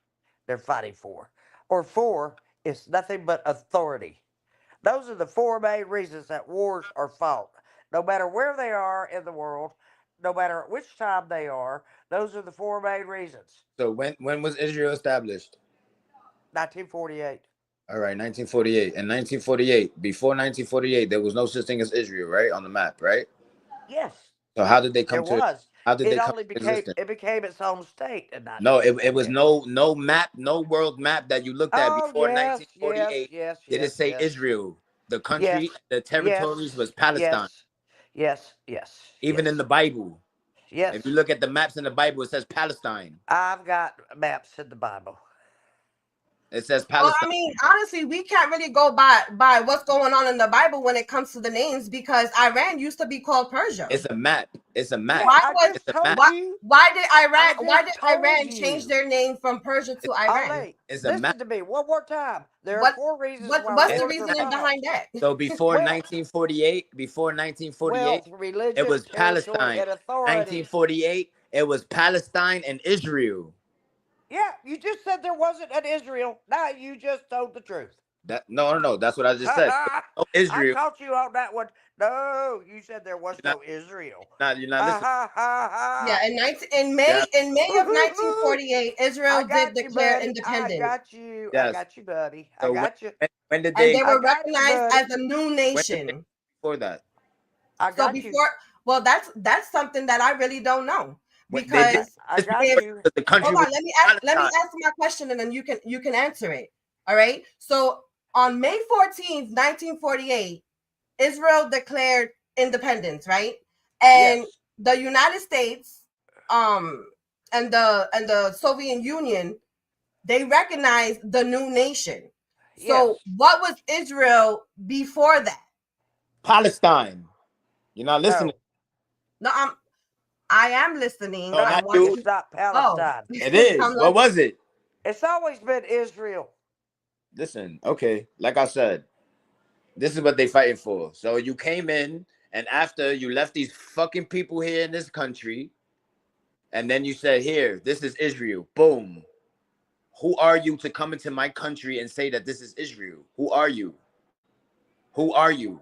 they're fighting for. Or 4 is nothing but authority. Those are the 4 main reasons that wars are fought. no matter where they are in the world, no matter which time they are. Those are the four main reasons. So when was Israel established? 1948. All right, 1948. In 1948, before 1948, there was no such thing as Israel, right, on the map, right? Yes, So how did they come there to? was. How did It they come only to became existence? it became its own state in No, it was 1948. no map, no world map that you looked at Oh before yes, yes, 1948. yes, Did it yes, say yes, Israel? The yes, country, the yes, territories was Palestine. yes, yes, yes, Even in yes, the Bible, yes. if you look at the maps in the Bible, it says Palestine. I've got maps in the Bible. It says Well, Palestine. I mean, honestly, we can't really go by what's going on in the Bible when it comes to the names, because Iran used to be called Persia. It's a map. It's a map. Yeah, Why I was just It's a told map. you. why did I Iran just told change you. their name from Persia to Iran? Ollie, It's a listen map. to me one more time. There are What four reasons why what's the wars are reasoning fought. behind that? So before Wealth, 1948, before 1948, wealth, it religion, was territory, Palestine. and authority. 1948, it was Palestine and Israel. Yeah, you just said there wasn't an Israel. Now you just told the truth. No. That's what I just said. No I Israel. caught you on that one. No, you said there was no Israel. You're not Ha listening. ha ha ha. Yeah, in Yeah. May of 1948, I Israel did got you, declare buddy. I independence, got you. I Yes. got you, buddy. I So got you. when did and they? they I were got you, recognized buddy. as a new When did they nation. before that? I So got you. before, well, that's something that I really don't know, When they did because I this got before, you. the country hold was on, let me Palestine. ask my question, and then you can answer it. All right. So on May 14th, 1948, Israel declared independence, right? And Yes. the United States, and the Soviet Union, they recognized the new nation. So Yes. what was Israel before that? Palestine. You're not listening. No, I am listening. No, I not want you. It's not Oh, Palestine. It is. What was it? It's always been Israel. Listen, okay. Like I said, this is what they fighting for. So you came in, and after you left these fucking people here in this country, and then you said, "Here, this is Israel." Boom. Who are you to come into my country and say that this is Israel? Who are you? Who are you?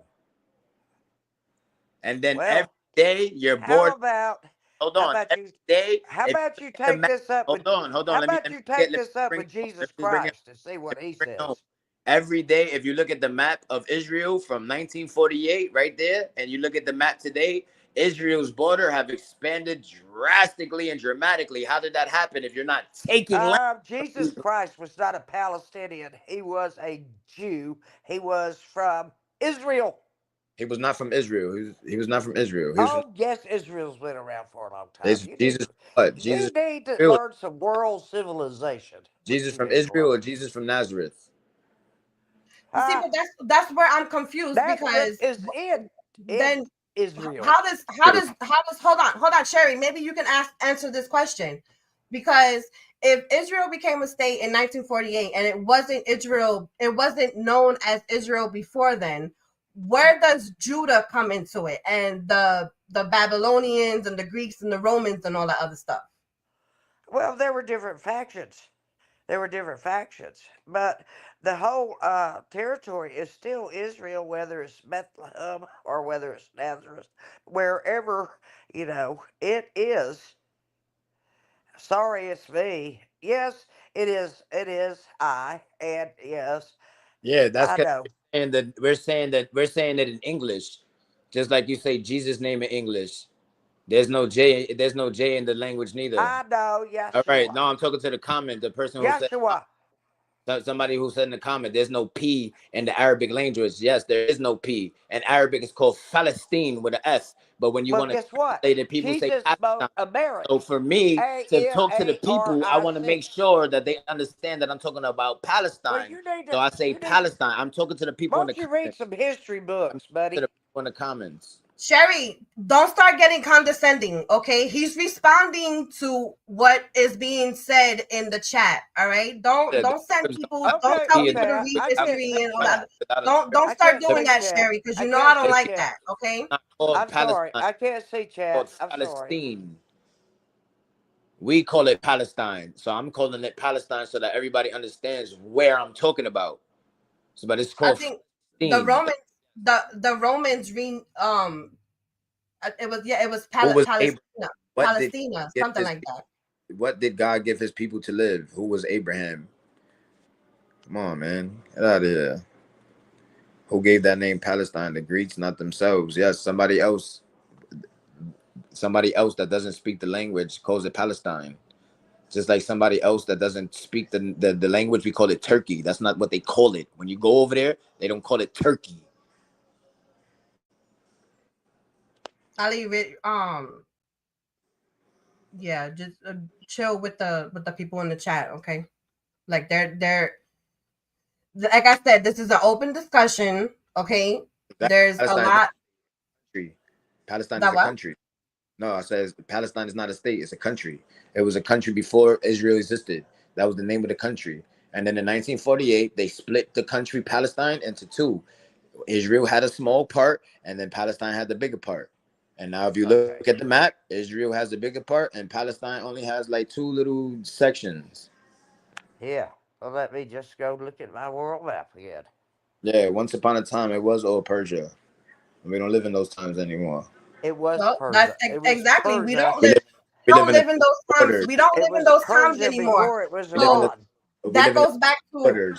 And then Well, every day you're bored. how about Hold how on. about Every you day, how if about you you look at the take map, this up with hold on. how Let me about you take this up with Jesus Christ and see what he bring it home. says? Every day, if you look at the map of Israel from 1948, right there, and you look at the map today, Israel's border have expanded drastically and dramatically. How did that happen? If you're not taking land, Jesus Christ was not a Palestinian. He was a Jew. He was from Israel. he was not from Israel. He was not from Israel. He was from, Oh yes, Israel's been around for a long time. Jesus. What? You Jesus? need to Israel, learn some world civilization. Jesus You from need to Israel learn. or Jesus from Nazareth? you see, Ah, but that's where I'm confused, Nazareth because is in then Israel. how does hold on, Sherry, maybe you can answer this question, because if Israel became a state in 1948 and it wasn't known as Israel before then, where does Judah come into it, and the Babylonians and the Greeks and the Romans and all that other stuff? Well, there were different factions. But the whole territory is still Israel, whether it's Bethlehem or whether it's Nazareth, wherever it is. Sorry, it's me. Yes, it is. It is I, and yes, Yeah, that's I because know. we're saying it in English, just like you say Jesus' name in English. There's no J. There's no J in the language neither. I know. All right, Yeshua. no, I'm talking to the comment. The person who said Yeshua. somebody who said in the comment, there's no P in the Arabic language. Yes, there is no P. In Arabic, it's called Palestine with an S. But when you Well, want to guess what? translate it, people say Jesus Palestine. spoke Amharic. So for me to talk to the people, I want to make Amharic. sure that they understand that I'm talking about Well, Palestine. you need So to. I say Palestine. I'm talking to the people in the Won't you read comments. some history I'm books, talking to buddy? the people in the comments. Sherry, don't start getting condescending, okay? He's responding to what is being said in the chat, all right? Don't send people, don't tell people to read I can't history say and all that. chat. Don't I start can't doing say that, chat. Sherry, because I you know I can't don't say like chat. that, okay? Not called I'm sorry. Palestine. I can't see chat. Called I'm sorry. Palestine. We call it Palestine. So I'm calling it Palestine so that everybody understands where I'm talking about. So, but it's I called think the Palestine. Romans, the Romans It was Palestina, something like that. What did God give his people to live? Who was Abraham? Come on, man. Get out of here. Who gave that name Palestine? The Greeks, not themselves. Yes, somebody else that doesn't speak the language calls it Palestine. Just like somebody else that doesn't speak the language, we call it Turkey. That's not what they call it. When you go over there, they don't call it Turkey. Ali, yeah, just chill with the people in the chat, okay? Like they're like I said, this is an open discussion, okay? There's a lot. Palestine is a country. No, I said Palestine is not a state; it's a country. It was a country before Israel existed. That was the name of the country. And then in 1948, they split the country Palestine into two. Israel had a small part, and then Palestine had the bigger part. And now if you look at the map, Israel has the bigger part, and Palestine only has like two little sections. Yeah. Well, let me just go look at my world map again. Yeah, once upon a time, it was all Persia. We don't live in those times anymore. It was Persia. That's exactly. Persia. We don't live in those times. We don't live in those times anymore. It was so that goes back to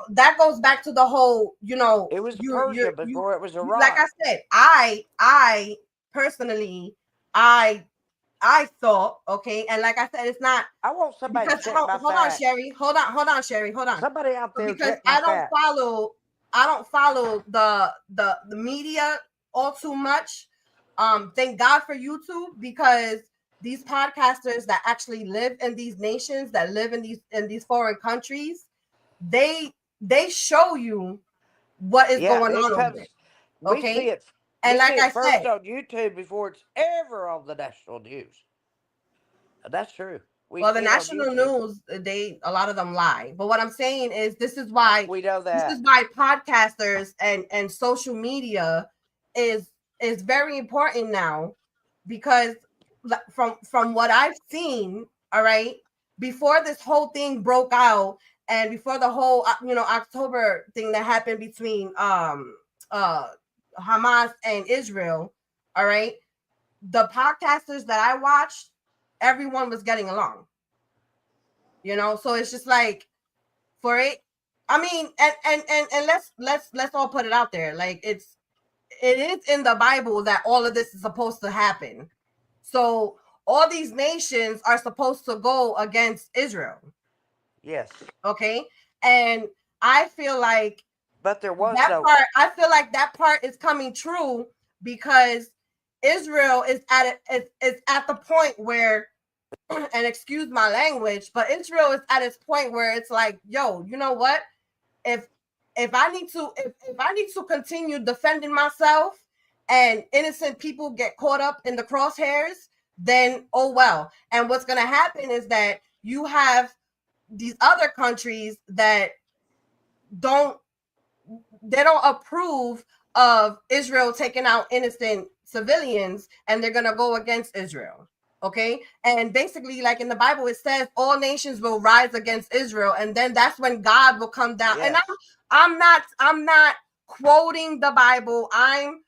that goes back to the whole, you know, it was Persia before it was Iran. Like I said, I personally, I thought, okay, and like I said, it's not. I want somebody to check my hold on, Sherry. Hold on, Sherry. Hold on. Somebody out there because I don't follow the media all too much. Thank God for YouTube, because these podcasters that actually live in these nations, that live in these foreign countries, they show you what is going on over there. Okay. We see it, and like I said, on YouTube before it's ever on the national news. That's true. Well, the national news, a lot of them lie. But what I'm saying is, this is why we know that. This is why podcasters and social media is very important now, because from what I've seen, all right, before this whole thing broke out, and before the whole October thing that happened between Hamas and Israel, all right, the podcasters that I watched, everyone was getting along, so it's just like, for it, I mean, and let's all put it out there, like it is in the Bible that all of this is supposed to happen. So all these nations are supposed to go against Israel. Yes. Okay. And I feel like part, I feel like that part is coming true, because Israel is at the point where, and excuse my language, but Israel is at its point where it's like, yo, you know what? If I need to continue defending myself and innocent people get caught up in the crosshairs, then oh well. And what's going to happen is that you have these other countries that don't approve of Israel taking out innocent civilians, and they're going to go against Israel. Okay. And basically, like in the Bible, it says all nations will rise against Israel. And then that's when God will come down. Yes. And I'm not quoting the Bible. I'm,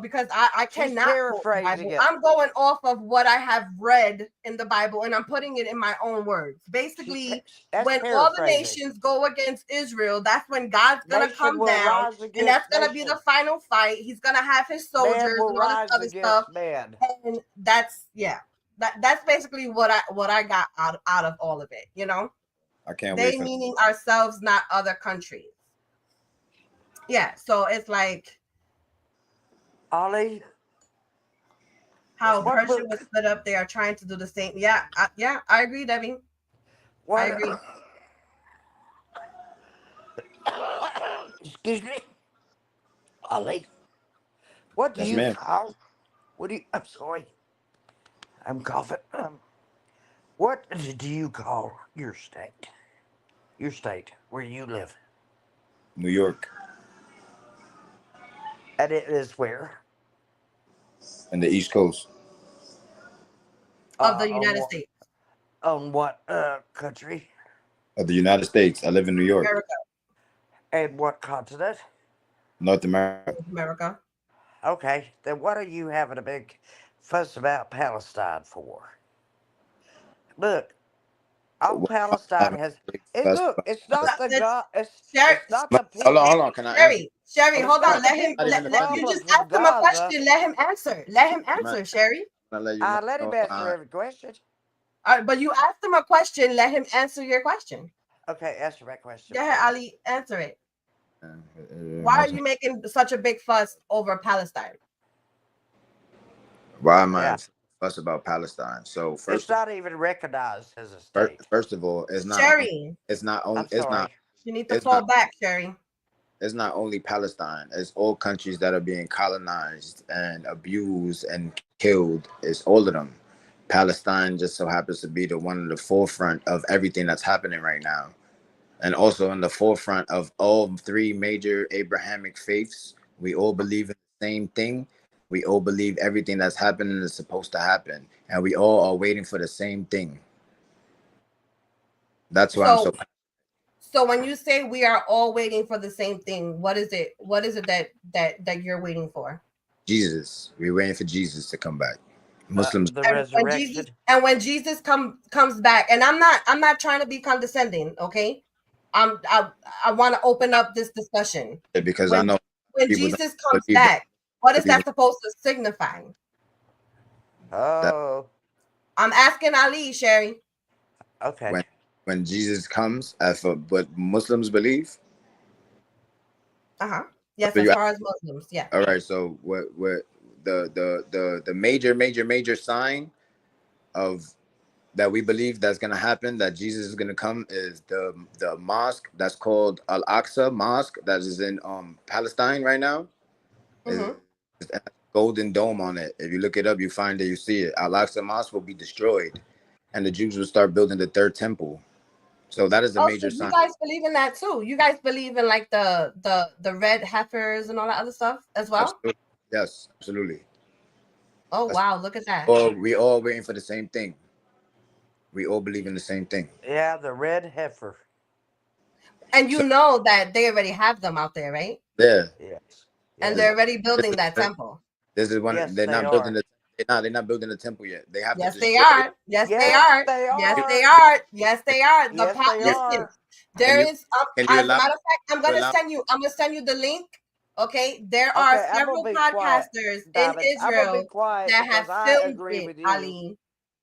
because I cannot quote the Bible. I'm going off of what I have read in the Bible, and I'm putting it in my own words. Basically, when all the nations go against Israel, that's when God's going to come down, and that's going to be the final fight. He's going to have his soldiers and all this other stuff. And that's basically what I got out of all of it. I can't wait. They meaning ourselves, not other countries. Yeah, so it's like, Ali, how Persia was split up, they are trying to do the same. Yeah, I agree, Debbie. I agree. Excuse me, Ali. What do you call? I'm sorry. I'm coughing. What do you call your state? Your state where you live? New York. And it is where? In the East Coast. Of the United States. On what country? Of the United States. I live in New York. America. And what continent? North America. America. Okay, then what are you having a big fuss about Palestine for? Look, all Palestine has. And That's look, it's not the God. Sherry, It's not the hold people. on. Can I answer? Sherry, It's hold on. not the Let him. people's You just problems asked in him a Gaza. question. Let him answer. Let him answer, Sherry. I'll let you I let him know. answer every question. But you asked him a question. Let him answer your question. Okay, answer my question. Go ahead, Ali. Answer it. Why are you making such a big fuss over Palestine? Why am I fuss about Palestine? So first, it's not even recognized as a state. First of all, it's not. Sherry. It's not only. I'm sorry. It's not. You need to fall back, Sherry. It's not only Palestine. It's all countries that are being colonized and abused and killed. It's all of them. Palestine just so happens to be the one in the forefront of everything that's happening right now, and also in the forefront of all three major Abrahamic faiths. We all believe in the same thing. We all believe everything that's happening is supposed to happen, and we all are waiting for the same thing. That's why I'm so. So when you say we are all waiting for the same thing, what is it? What is it that you're waiting for? Jesus. We're waiting for Jesus to come back. Muslims. The resurrection. When Jesus comes back, and I'm not trying to be condescending, okay? I want to open up this discussion. Because I know when Jesus comes back, what is that supposed to signify? Oh. I'm asking Ali, Sherry. Okay. When Jesus comes, as for what Muslims believe. Yes, as far as Muslims, yeah. All right. So what the major sign of that we believe that's gonna happen, that Jesus is gonna come, is the mosque that's called Al-Aqsa Mosque that is in Palestine right now. It's a golden dome on it. If you look it up, you find it, you see it. Al-Aqsa Mosque will be destroyed, and the Jews will start building the third temple. So that is the major sign. You guys believe in that too? You guys believe in like the red heifers and all that other stuff as well? Absolutely. Yes, absolutely. Oh wow, look at that. We all waiting for the same thing. We all believe in the same thing. Yeah, the red heifer. And you know that they already have them out there, right? Yeah. Yes. And they're already building that temple. This is one. Yes, they're not they building are. they're not building the temple yet. They have Yes, to. they are. Yes, they are. Yes, they are. Yes, they are. Listen, there is. As a matter of fact, I'm gonna send you the link. Okay, there are several podcasters in Israel that have filmed it, Ali.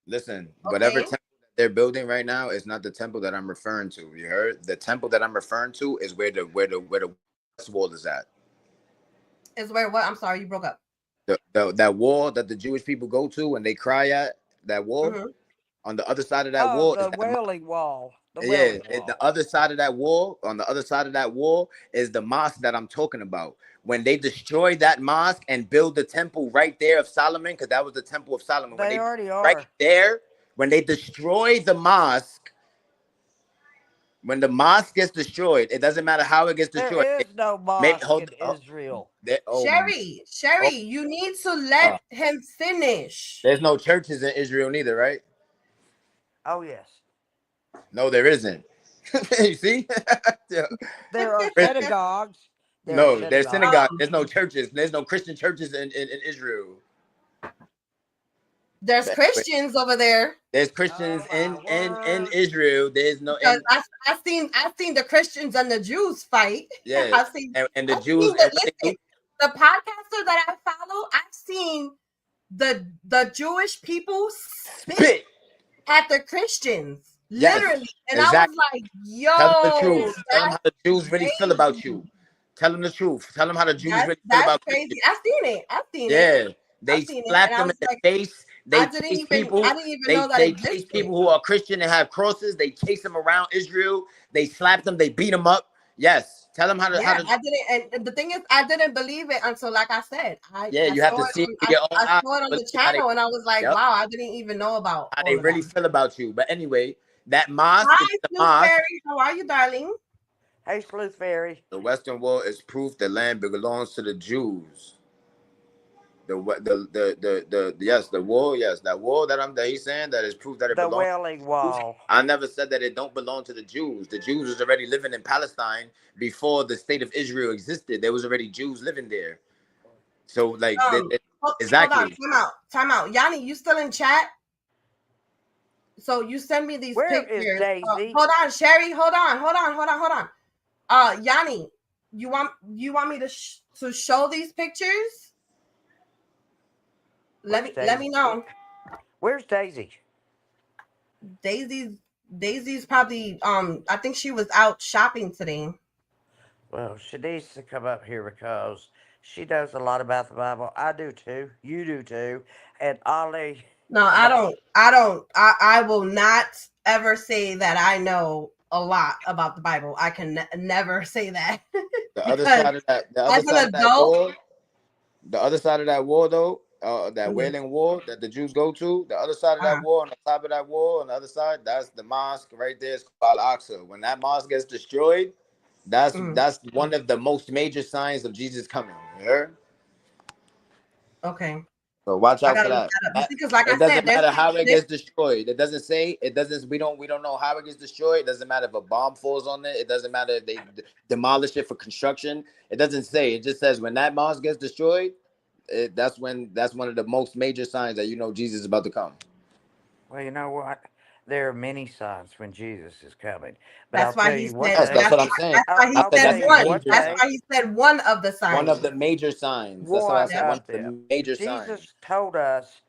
Listen, whatever temple that they're building right now is not the temple that I'm referring to. You heard? The temple that I'm referring to is where the west wall is at. Is where what? I'm sorry, you broke up. That wall that the Jewish people go to when they cry at, that wall. On the other side of that wall is the wailing wall. The other side of that wall, on the other side of that wall is the mosque that I'm talking about. When they destroy that mosque and build the temple right there of Solomon, because that was the temple of Solomon. They already are. Right there, when they destroy the mosque, when the mosque gets destroyed, it doesn't matter how it gets destroyed. There is no mosque in Israel. Sherry, you need to let him finish. There's no churches in Israel neither, right? Oh, yes. No, there isn't. You see? There are synagogues. There's synagogues. There's no churches. There's no Christian churches in Israel. There's Christians over there. There's Christians in Israel. There's no. I've seen the Christians and the Jews fight. Yeah, I've seen and the Jews. The podcaster that I follow, I've seen the Jewish people spit at the Christians. Yes, literally, and exactly. I was like, "Yo, tell them the truth. Tell them how the Jews really feel about you. Tell them the truth. Tell them how the Jews really feel about you. That's crazy. I've seen it. Yeah, they slap them in the face. They chase people. I didn't even know that they existed. chase people who are Christian and have crosses. They chase them around Israel. They slap them. They beat them up. Yes, tell them how to. I didn't, and the thing is, I didn't believe it until, like I said, you have to see it with your own eyes. I saw it on the channel, and I was like, wow, I didn't even know about how they really feel about you. But anyway, that mosque. Hi, Sleuth Fairy. How are you, darling? Hey, Sleuth Fairy. The Western Wall is proof the land belongs to the Jews. The wall, that wall that he's saying that is proof that it belongs. The Wailing Wall. I never said that it don't belong to the Jews. The Jews was already living in Palestine before the state of Israel existed. There was already Jews living there. So like exactly. exactly. Hold on, time out. Yanni, you still in chat? So you send me these Where pictures. is Daisy? Hold on, Sherry. Hold on. Yanni, you want me to show these pictures? Let me know. Where's Daisy? Daisy's probably I think she was out shopping today. Well, she needs to come up here because she knows a lot about the Bible. I do too. You do too. And Ollie. No, I don't. I will not ever say that I know a lot about the Bible. I can never say that. The other side of that, the other side of that war, the other side of that war though, that Wailing War that the Jews go to, the other side of that war, on the top of that wall, on the other side, that's the mosque right there. It's called Al-Aqsa. When that mosque gets destroyed, that's one of the most major signs of Jesus coming. You heard? Okay. So watch out for that. Because like it doesn't matter how it gets destroyed. It doesn't say. It doesn't. We don't know how it gets destroyed. It doesn't matter if a bomb falls on it. It doesn't matter if they demolish it for construction. It doesn't say. It just says when that mosque gets destroyed, that's one of the most major signs that you know Jesus is about to come. Well, you know what? There are many signs when Jesus is coming. But that's why he said. That's what I'm saying. That's why he said one. That's why he said one of the signs. One of the major signs. That's what I said. One of the major signs. Jesus told us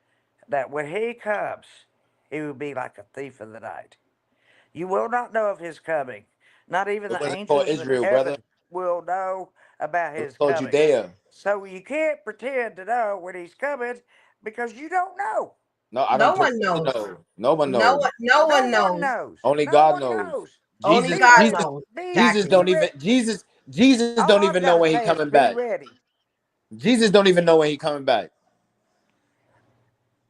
that when he comes, he will be like a thief in the night. You will not know of his coming. Not even the angels in heaven will know about his coming. Judea. So you can't pretend to know when he's coming because you don't know. No, I don't. No one knows. No one knows. No one knows. Only God knows. Only God knows. Jesus don't even. Jesus don't even know when he's coming back. Jesus don't even know when he's coming back.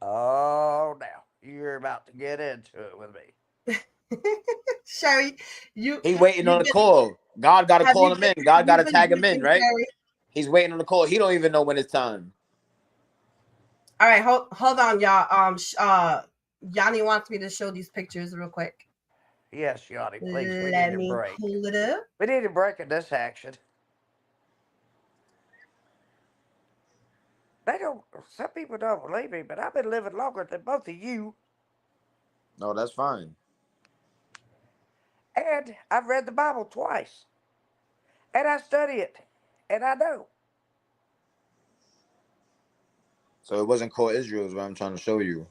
Oh, now you're about to get into it with me. Sherry, he waiting on the call. God got to call him in. God got to tag him in, right? Sherry? He's waiting on the call. He don't even know when it's time. All right, hold on, y'all. Yanni wants me to show these pictures real quick. Yes, Yanni, please. We Let need me a break. pull it up. We need a break in this action. Some people don't believe me, but I've been living longer than both of you. No, that's fine. And I've read the Bible twice. And I study it. And I know. So it wasn't called Israel is what I'm trying to show you.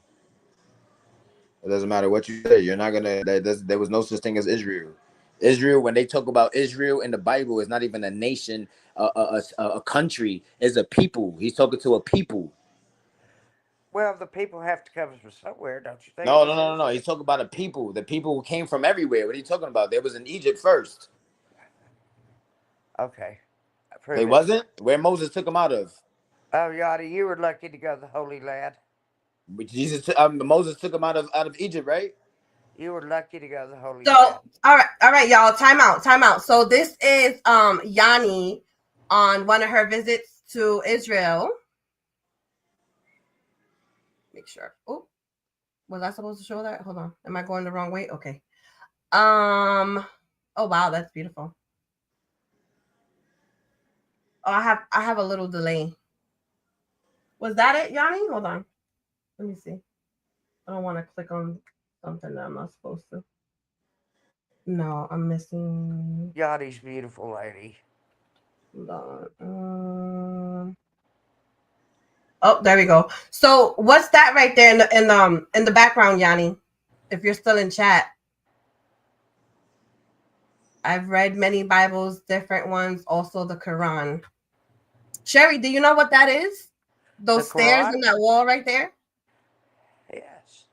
It doesn't matter what you say. You're not going to... There was no such thing as Israel. Israel, when they talk about Israel in the Bible, is not even a nation, a country. It's a people. He's talking to a people. Well, the people have to come from somewhere, don't you think? No. He's talking about a people. The people who came from everywhere. What are you talking about? They was in Egypt first. Okay. They wasn't? Where Moses took them out of. Oh, Yachty, you were lucky to go to the Holy Land. But Moses took them out of Egypt, right? You were lucky to go to the Holy Land. So, all right, y'all. Time out. So this is Yanni on one of her visits to Israel. Make sure. Oh, was I supposed to show that? Hold on. Am I going the wrong way? Okay. Oh wow, that's beautiful. Oh, I have a little delay. Was that it, Yanni? Hold on. Let me see. I don't want to click on something that I'm not supposed to. No, I'm missing. Yanni's beautiful lady. Hold on. Oh, there we go. So what's that right there in the background, Yanni? If you're still in chat. I've read many Bibles, different ones, also the Quran. Sherry, do you know what that is? Those stairs in that wall right there? Yes.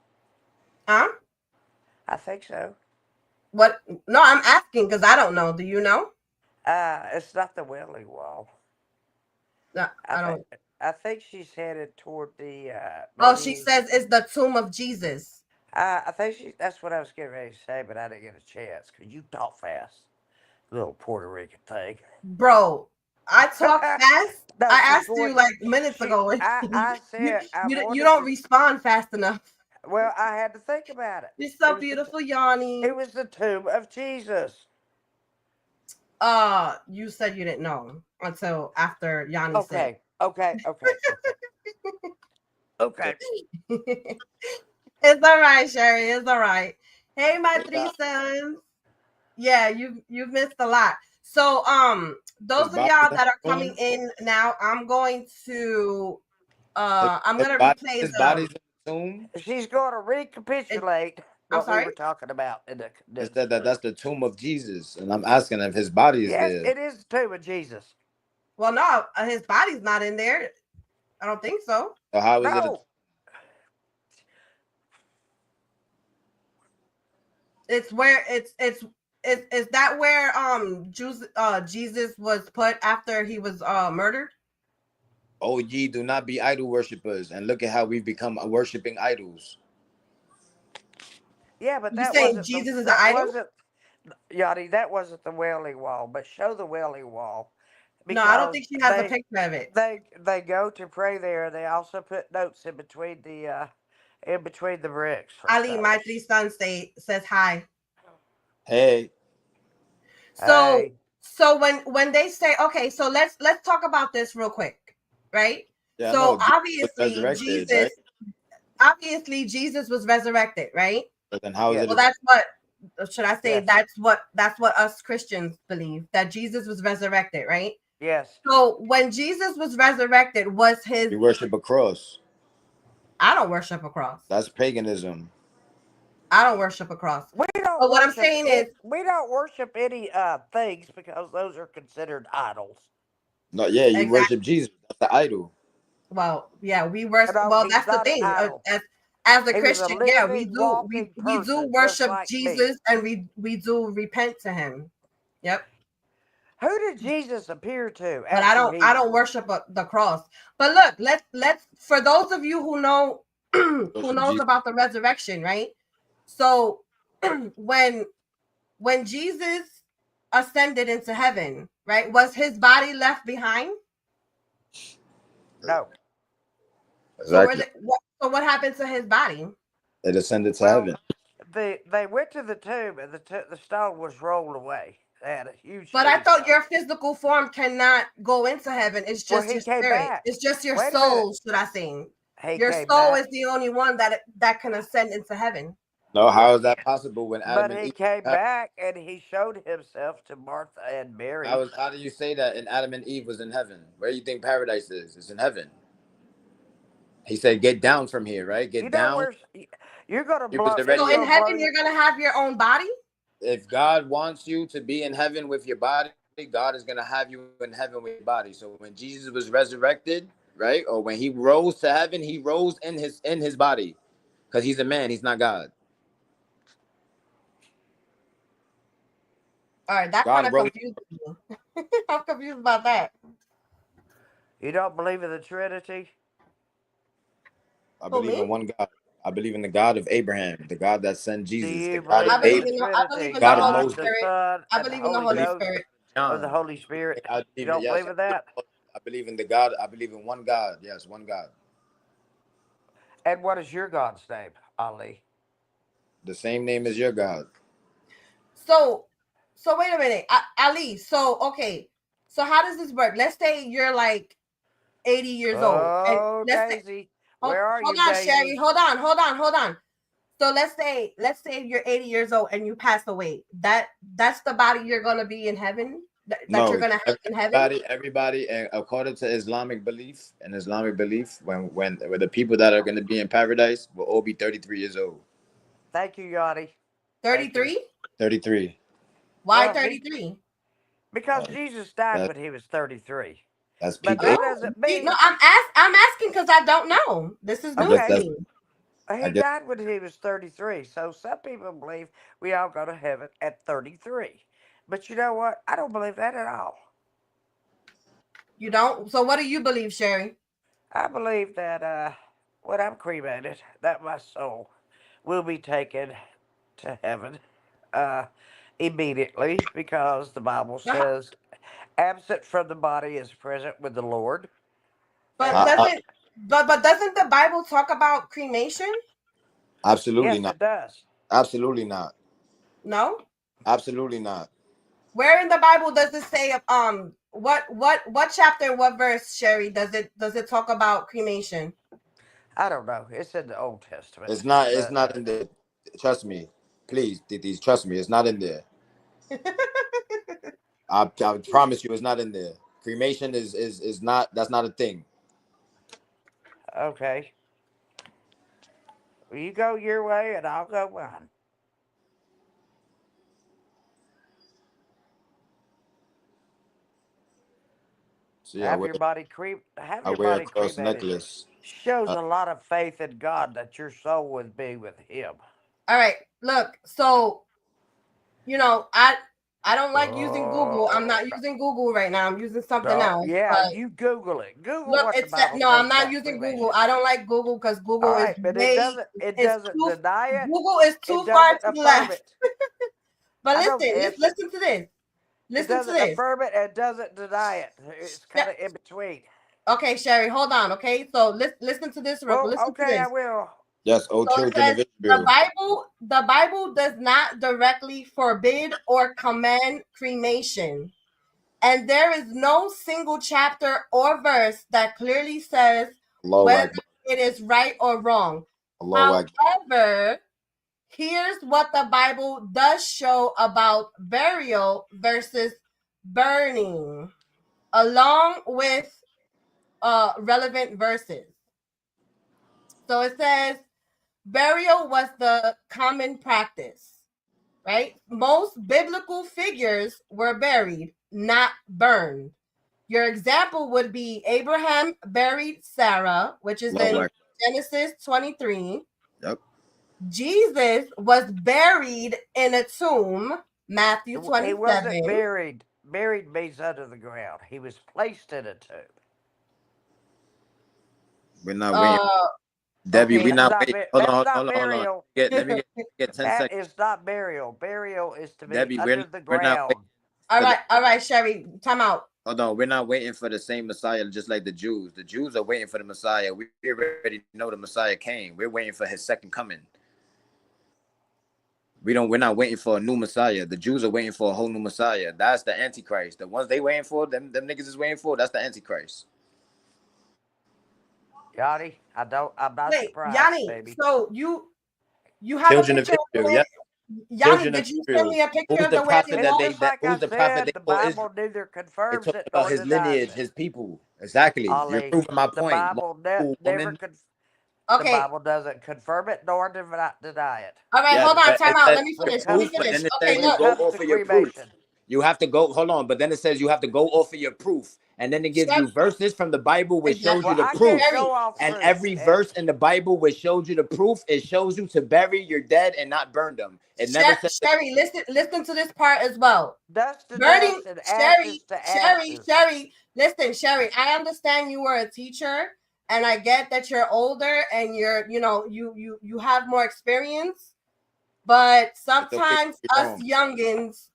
Huh? I think so. What? No, I'm asking because I don't know. Do you know? It's not the Wailing Wall. No, I don't. I think she's headed toward the. She says it's the tomb of Jesus. I think that's what I was getting ready to say, but I didn't get a chance because you talk fast, little Puerto Rican thing. Bro, I talk fast. No, I asked you like minutes ago. I said you don't respond fast enough. Well, I had to think about it. You're so beautiful, Yanni. It was the tomb of Jesus. You said you didn't know until after Yanni said. Okay. Okay. It's all right, Sherry. It's all right. Hey, my His three sons. Yeah, you've missed a lot. So those of body y'all in the that are tomb. coming in now, I'm going to I'm His gonna body, replay his the body's in the tomb. She's going to recapitulate I'm what we sorry? were talking about in the. It said that that's the tomb of Jesus, and I'm asking if his body is Yes, there. it is the tomb of Jesus. Well, no, his body's not in there. I don't think so. So how is it? No, It's where is that where Jesus was put after he was murdered? Oh, ye do not be idol worshippers, and look at how we've become worshiping idols. yeah, but You that saying wasn't Jesus is an that idol? wasn't Yachty. That wasn't the Wailing Wall. But show the Wailing Wall No, I don't because think she has a picture of it. they go to pray there. They also put notes in between the bricks. For Ali, my stones. three sons says hi. Hey, So Hey. so when they say, okay, so let's talk about this real quick, right? yeah, So no, Jesus was resurrected, right? obviously Jesus was resurrected, right? But then how is Yes. it? Well, that's what should I say? Yes. That's what us Christians believe, that Jesus was resurrected, right? Yes. So when Jesus was resurrected, was his We worship a cross. I don't worship a cross. That's paganism. I don't worship a cross. We don't. But what I'm worship saying it- is, we don't worship any things because those are considered idols. No, yeah, you exactly. worship Jesus. That's the idol. Well, yeah, we worship. No, Well, he's that's the not an thing. idol. As a He was a Christian, yeah, we living, do walking we do person, just worship like me. Jesus, and we do repent to him. Yep. Who did Jesus appear to? But After I don't worship the cross. But look, let's for those of you who know who Worship knows Jesus. about the resurrection, right? So when Jesus ascended into heaven, right, was his body left behind? No. Exactly. So what happened to his body? It ascended to Well, heaven. they went to the tomb and the stone was rolled away. They had a huge. But I thought tombstone. your physical form cannot go into heaven. It's Well, just he your came spirit. back. It's just your Wait a soul, minute. should I say? He Your came soul back. is the only one that can ascend into heaven. No, how is that possible when Adam But and he Eve? came back and he showed himself to Martha and Mary. How do you say that? And Adam and Eve was in heaven. Where do you think paradise is? It's in heaven. He said, "Get down from here, right? Get You know down." where you're gonna He was blow. already So It's in gonna heaven, blow you. you're gonna have your own body. If God wants you to be in heaven with your body, God is gonna have you in heaven with your body. So when Jesus was resurrected, right, or when he rose to heaven, he rose in his body, because he's a man. He's not God. All right, that kind of confused me. I'm confused about that. You don't believe in the Trinity? I believe in one God. I believe in the God of Abraham, the God that sent Jesus, Do you the God believe of in Abraham. the I believe Trinity? in the God of Holy Moses. The Spirit. Son, I and the believe in the Holy Holy Ghost, Spirit. or the Holy Spirit. I You don't believe in that? I believe in the God. I believe in one God. Yes, one God. And what is your God's name, Ali? The same name as your God. So wait a minute, Ali. So okay, so how does this work? Let's say you're like 80 years old, and Oh, Daisy, where are hold you, on, Daisy? Sherry. Hold on. So let's say you're 80 years old and you pass away. That's the body you're gonna be in heaven. That you're gonna have in heaven. Everybody, according to Islamic belief, when the people that are going to be in paradise will all be 33 years old. Thank you, Yachty. 33. 33. Why Well, 33? Because Jesus died when he was 33. That's But peak. that doesn't mean. No, I'm asking because I don't know. This is new to me. He died when he was 33. So some people believe we all go to heaven at 33. But you know what? I don't believe that at all. You don't? So what do you believe, Sherry? I believe that when I'm cremated, that my soul will be taken to heaven immediately, because the Bible says, absent from the body is present with the Lord. But doesn't the Bible talk about cremation? Absolutely Yes, not. it does. Absolutely not. No? Absolutely not. Where in the Bible does it say what chapter, what verse, Sherry, does it talk about cremation? I don't know. It's in the Old Testament. It's not in there. Trust me. Please, Titis, trust me. It's not in there. I promise you it's not in there. Cremation is not, that's not a thing. Okay. Well, you go your way and I'll go mine. See, Have your body wear a cross cremated. necklace. Shows a lot of faith in God that your soul would be with Him. All right, look. So, I don't like using Google. I'm not using Google right now. I'm using something else. Yeah, you Google it. Google look, what the it's Bible no, says I'm not about using cremation. Google. I don't like Google because Google All right, is but way. it doesn't deny it. Google is too far to the left. But listen to this. Listen to doesn't this. affirm it and doesn't deny it. It's kind of in between. Okay, Sherry, hold on. Okay, so listen to this. Listen to this. I will. Yes, O children of Israel. The Bible does not directly forbid or command cremation. And there is no single chapter or verse that clearly says whether it is right or wrong. However, here's what the Bible does show about burial versus burning, along with relevant verses. So it says burial was the common practice, right? Most biblical figures were buried, not burned. Your example would be Abraham buried Sarah, which is in Genesis 23. Yep. Jesus was buried in a tomb, Matthew 27. He wasn't buried. Buried means under the ground. He was placed in a tomb. We're not waiting. Debbie, we're not waiting. Hold on. Let me get 10 seconds. That is not burial. Burial is to be Debbie, under the ground. All right, Sherry, time out. Hold on, we're not waiting for the same Messiah, just like the Jews. The Jews are waiting for the Messiah. We already know the Messiah came. We're waiting for his second coming. We're not waiting for a new Messiah. The Jews are waiting for a whole new Messiah. That's the Antichrist. The ones they waiting for, them niggas is waiting for, that's the Antichrist. Yanni, I'm not surprised, Yanni, baby. So you have Children a picture of Israel, yeah. Yanni, did you send me a picture of the way they walk? Who's the prophet? The Bible neither confirms it about his lineage, his people. Exactly. You're proving my point. The Bible the Bible doesn't confirm it nor deny it. All right, hold on, time out. Let me finish. Okay, look. Go off of your proof. You have to go, hold on, but then it says you have to go off of your proof. And then it gives you verses from the Bible which shows you the proof. And every verse in the Bible which shows you the proof, it shows you to bury your dead and not burn them. It never says Sherry, listen to this part as well. Burning, Sherry, listen, Sherry, I understand you were a teacher and I get that you're older and you have more experience. But sometimes us youngins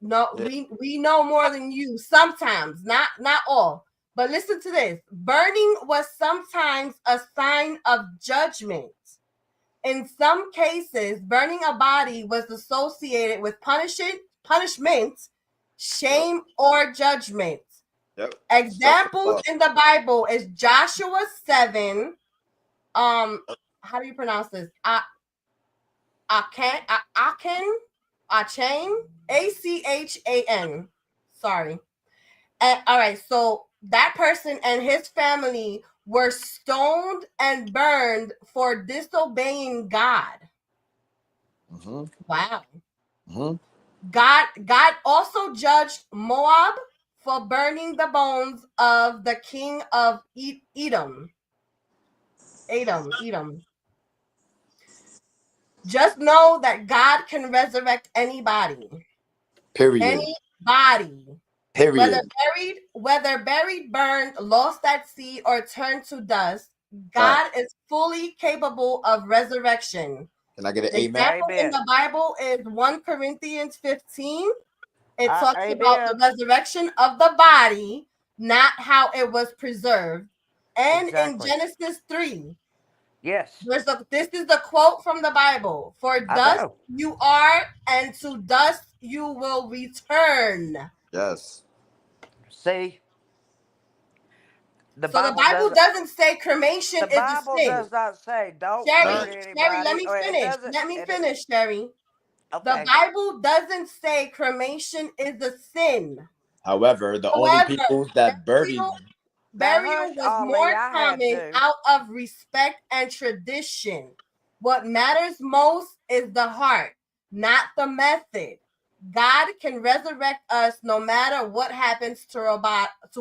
we know more than you. Sometimes, not all. But listen to this. Burning was sometimes a sign of judgment. In some cases, burning a body was associated with punishment, shame, or judgment. Yep. Examples in the Bible is Joshua 7. How do you pronounce this? Achan, Achan. Sorry. All right, so that person and his family were stoned and burned for disobeying God. Mm-hmm. Wow. Mm-hmm. God also judged Moab for burning the bones of the king of Edom. Just know that God can resurrect anybody. Period. Anybody. Period. Whether buried, burned, lost at sea, or turned to dust, God is fully capable of resurrection. Can I get an amen? Example in the Bible is 1 Corinthians 15. It talks about the resurrection of the body, not how it was preserved. And in Genesis 3. Yes. This is the quote from the Bible. For dust you are, and to dust you will return. Yes. See, The So the Bible Bible doesn't. doesn't say cremation The is a Bible sin. does not say don't Sherry, burn Sherry, let anybody. me Or it finish. doesn't. Let me And finish, Sherry. The okay. Bible doesn't say cremation is a sin. However, the only However, people that buried burial was Ollie, more I had common to. out of respect and tradition. What matters most is the heart, not the method. God can resurrect us no matter what happens to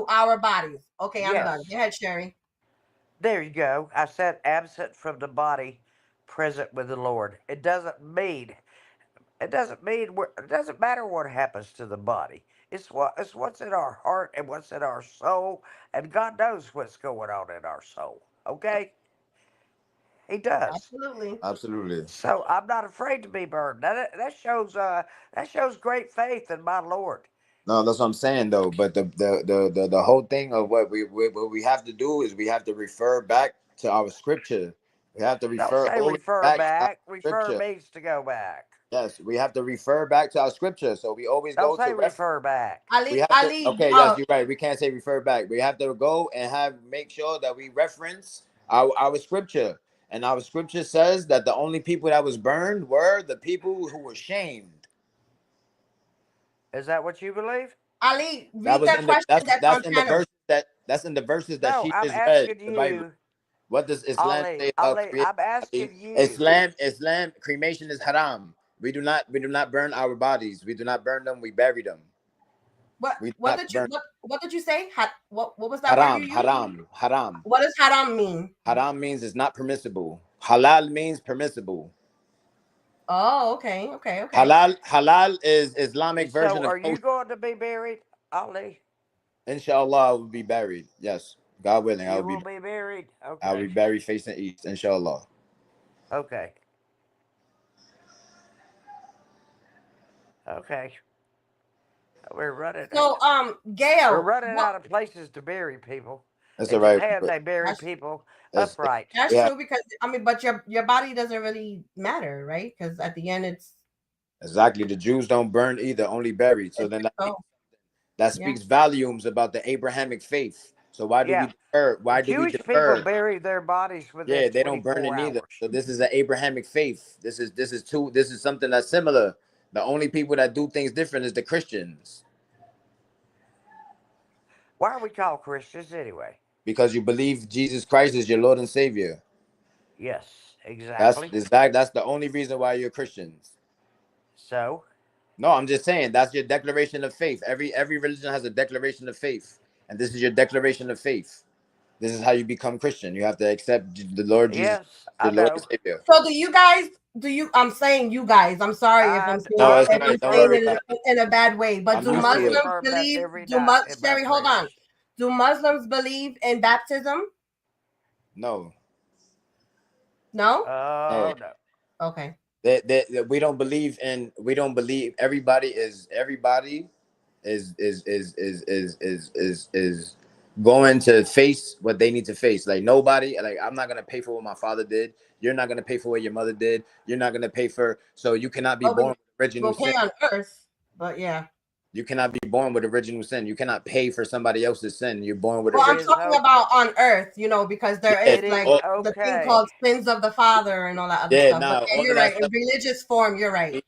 our bodies. Okay, I'm done. Yes. Go ahead, Sherry. There you go. I said absent from the body, present with the Lord. It doesn't mean. It doesn't mean. It doesn't matter what happens to the body. It's what's in our heart and what's in our soul, and God knows what's going on in our soul. Okay, He does. Absolutely. absolutely. So I'm not afraid to be burned. That shows great faith in my Lord. No, that's what I'm saying though. But the whole thing of what we have to do is we have to refer back to our scripture. We have to Don't refer say always refer back to our back. Refer scripture. means to go back. Yes, we have to refer back to our scripture. So we always Don't go say to refer back. we Ali, have to Ali, okay, yes, you're right. We can't say refer back. We have to go and make sure that we reference our scripture. And our scripture says that the only people that was burned were the people who were shamed. Is that what you believe? Ali, That read was that in the question that's on that's in the panel. verses that's in the verses that No, she I'm just read asking in the Bible. you, What does Islam Ali. say about Ali, creation? I'm asking you. Islam cremation is haram. We do not burn our bodies. We do not burn them. We bury them. We do What not did you burn what did you say? What was that word you haram, used? haram. What does haram mean? Haram means it's not permissible. Halal means permissible. Oh, okay. Halal is Islamic So, version of are you kosher. going to be buried, Ali? Inshallah, I will be buried. Yes, God willing, You will be buried. I will be Okay. buried facing east. Inshallah. Okay. Okay. We're running. So We're Gail, running out of places to bury people. That's In all right. Japan, they bury that's people That's, upright. that's yeah, true because I mean, but your body doesn't really matter, right? Because at the end it's exactly. The Jews don't burn either, only buried. So then so that yeah. speaks volumes about the Abrahamic faith. So why do we Yeah. defer? The Why do we Jewish people defer? bury their bodies within Yeah, they don't burn 24 it neither. hours. So this is an Abrahamic faith. This is something that's similar. The only people that do things different is the Christians. Why are we called Christians anyway? Because you believe Jesus Christ is your Lord and Savior. Yes, exactly. That's the only reason why you're Christians. So, No, I'm just saying that's your declaration of faith. Every religion has a declaration of faith, and this is your declaration of faith. This is how you become Christian. You have to accept the Lord Jesus, yes, your I Lord and know. Savior. So I'm saying you guys, I'm sorry if I'm saying No, I it's if all I'm right. Don't reaffirm saying worry it about that. it. in a bad way, but I'm do I used to it. Muslims reaffirm that believe every night in my Sherry, hold prayers. on. Do Muslims believe in baptism? No, No? no. Oh no. Okay. That we don't believe everybody is going to face what they need to face. Like nobody, like I'm not gonna pay for what my father did. You're not gonna pay for what your mother did. You're not gonna pay for, so you cannot be Well, born with original we'll pay sin. on earth, but yeah. You cannot be born with original sin. You cannot pay for somebody else's sin. You're born with Well, It I'm is original. talking about on earth, because there Yeah, is it like is the thing okay. called sins of the father and all that other yeah. stuff. But Now yeah, all of you're that right. In stuff. religious form, you're right.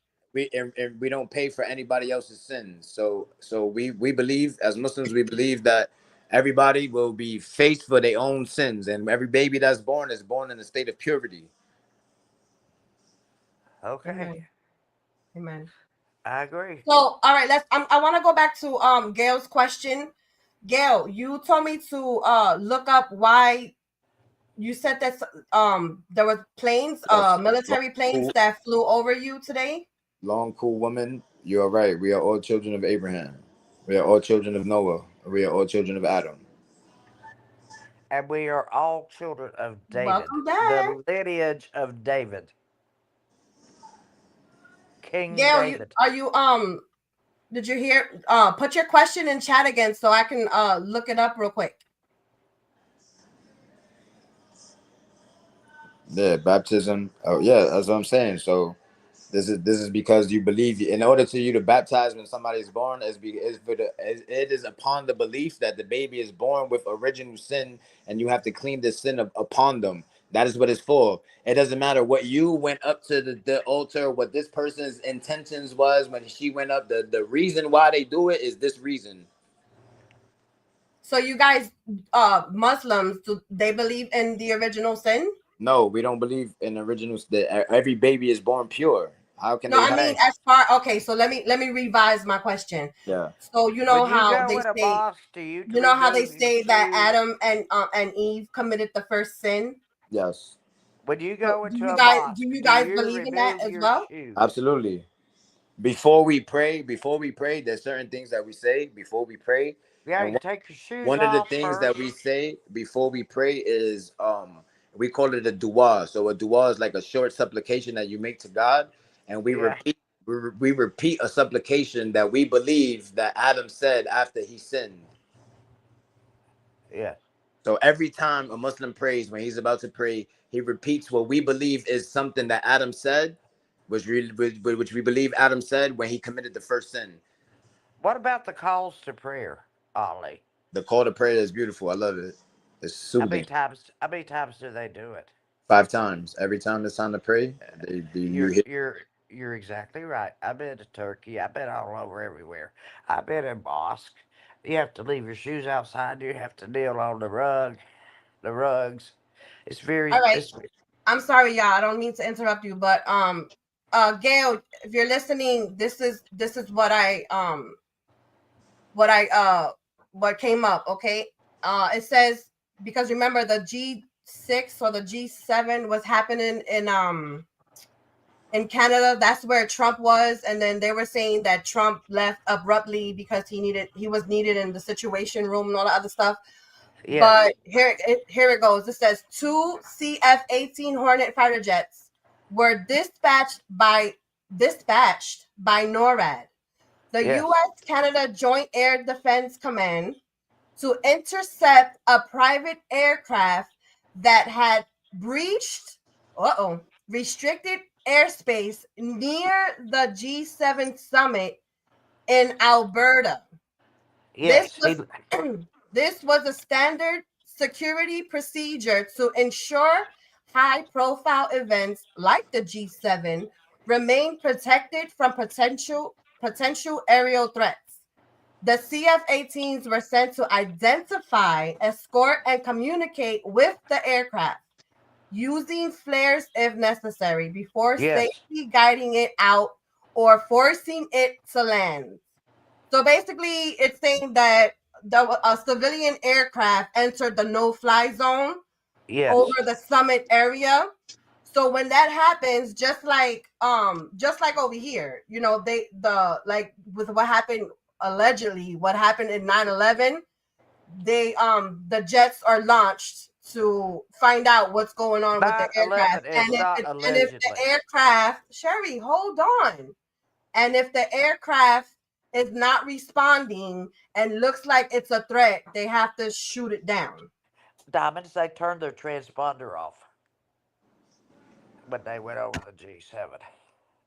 And we don't pay for anybody else's sins. So we believe as Muslims, we believe that everybody will be faced for their own sins, and every baby that's born is born in a state of purity. Okay. Amen. Amen. I agree. So, all right, I want to go back to Gail's question. Gail, you told me to look up why you said that there was planes, Yes, military planes that flew over you today. long cool woman. You are right. We are all children of Abraham. We are all children of Noah. We are all children of Adam. And we are all children of David, Welcome back. the lineage of David, King Gail, David. did you hear put your question in chat again so I can look it up real quick. Yeah, baptism. Oh yeah, that's what I'm saying. So This is because you believe. In order to you to baptize when somebody is born, it is upon the belief that the baby is born with original sin, and you have to clean the sin upon them. That is what it's for. It doesn't matter what you went up to the altar, what this person's intentions was when she went up. The reason why they do it is this reason. So you guys, Muslims, do they believe in the original sin? No, we don't believe in originals. That every baby is born pure. How can No, they? I mean as far so let me revise my question. Yeah. So you know When you how go they in a say mosque, do you know how they remove your say that shoes? Adam and Eve committed the first sin? Yes. When you So go into a do mosque, you do guys you believe in that remove as your well? shoes? Absolutely. Before we pray, there's certain things that we say before we pray. Yeah, And you take your shoes one of the off things first. that we say before we pray is we call it a dua. So a dua is like a short supplication that you make to God, and we repeat a supplication that we believe that Adam said after he sinned. Yeah. So every time a Muslim prays, when he's about to pray, he repeats what we believe is something that Adam said, which we believe Adam said when he committed the first sin. What about the calls to prayer, Ollie? The call to prayer is beautiful. I love it. It's soothing. How many times do they do it? 5 times. Every time it's time to pray, you hit. You're exactly right. I've been to Turkey. I've been all over everywhere. I've been in mosque. You have to leave your shoes outside. You have to kneel on the rugs. It's very. All right. I'm sorry, y'all. I don't mean to interrupt you, but Gail, if you're listening, this is what what came up. Okay. It says, because remember the G6 or the G7 was happening in Canada. That's where Trump was, and then they were saying that Trump left abruptly because he was needed in the Situation Room and all the other stuff. Yes. But here it goes. It says 2 CF-18 Hornet fighter jets were dispatched by NORAD, the U.S.-Canada Joint Air Defense Command, to intercept a private aircraft that had breached restricted airspace near the G7 summit in Alberta. Yes. This was a standard security procedure to ensure high-profile events like the G7 remain protected from potential aerial threats. The CF-18s were sent to identify, escort, and communicate with the aircraft, using flares if necessary, before safely guiding it out or forcing it to land. So basically, it's saying that a civilian aircraft entered the no-fly zone over the summit area. So when that happens, just like over here, you know, with what happened allegedly, what happened in 9/11, the jets are launched to find out what's going on with the aircraft. And if the aircraft, Sherry, hold on. And if the aircraft is not responding and looks like it's a threat, they have to shoot it down. Diamonds, they turned their transponder off when they went over the G7.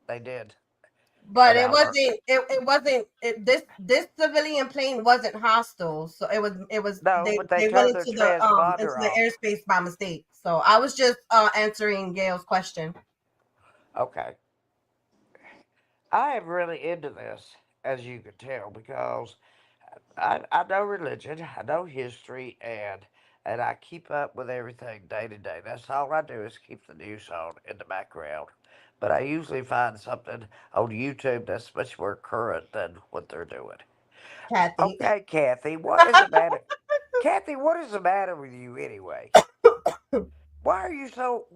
They did. But it wasn't. This civilian plane wasn't hostile, so it was. No, they but they went turned their into transponder the off. airspace by mistake. So I was just answering Gail's question. Okay. I am really into this, as you can tell, because I know religion, I know history, and I keep up with everything day to day. That's all I do is keep the news on in the background. But I usually find something on YouTube that's much more current than what they're doing. Kathy. Okay, Kathy, what is the matter? Kathy, what is the matter with you anyway? Why are you so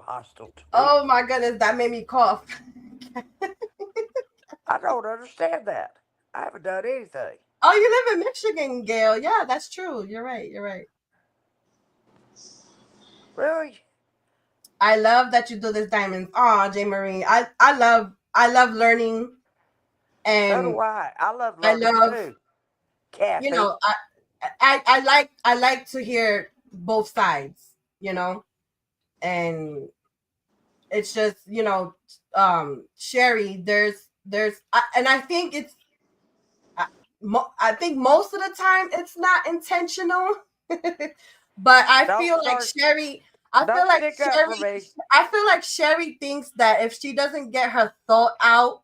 hostile to me? Oh my goodness, that made me cough. I don't understand that. I haven't done anything. Oh, you live in Michigan, Gail. Yeah, that's true. You're right. Really? I love that you do this, Diamonds. Oh, J. Marie. I love learning. And so do I. I love learning too. Kathy. You know, I like to hear both sides, you know, and It's just, you know, Sherry, and I think I think most of the time it's not intentional, but I feel like Sherry, I feel like Sherry thinks that if she doesn't get her thought out,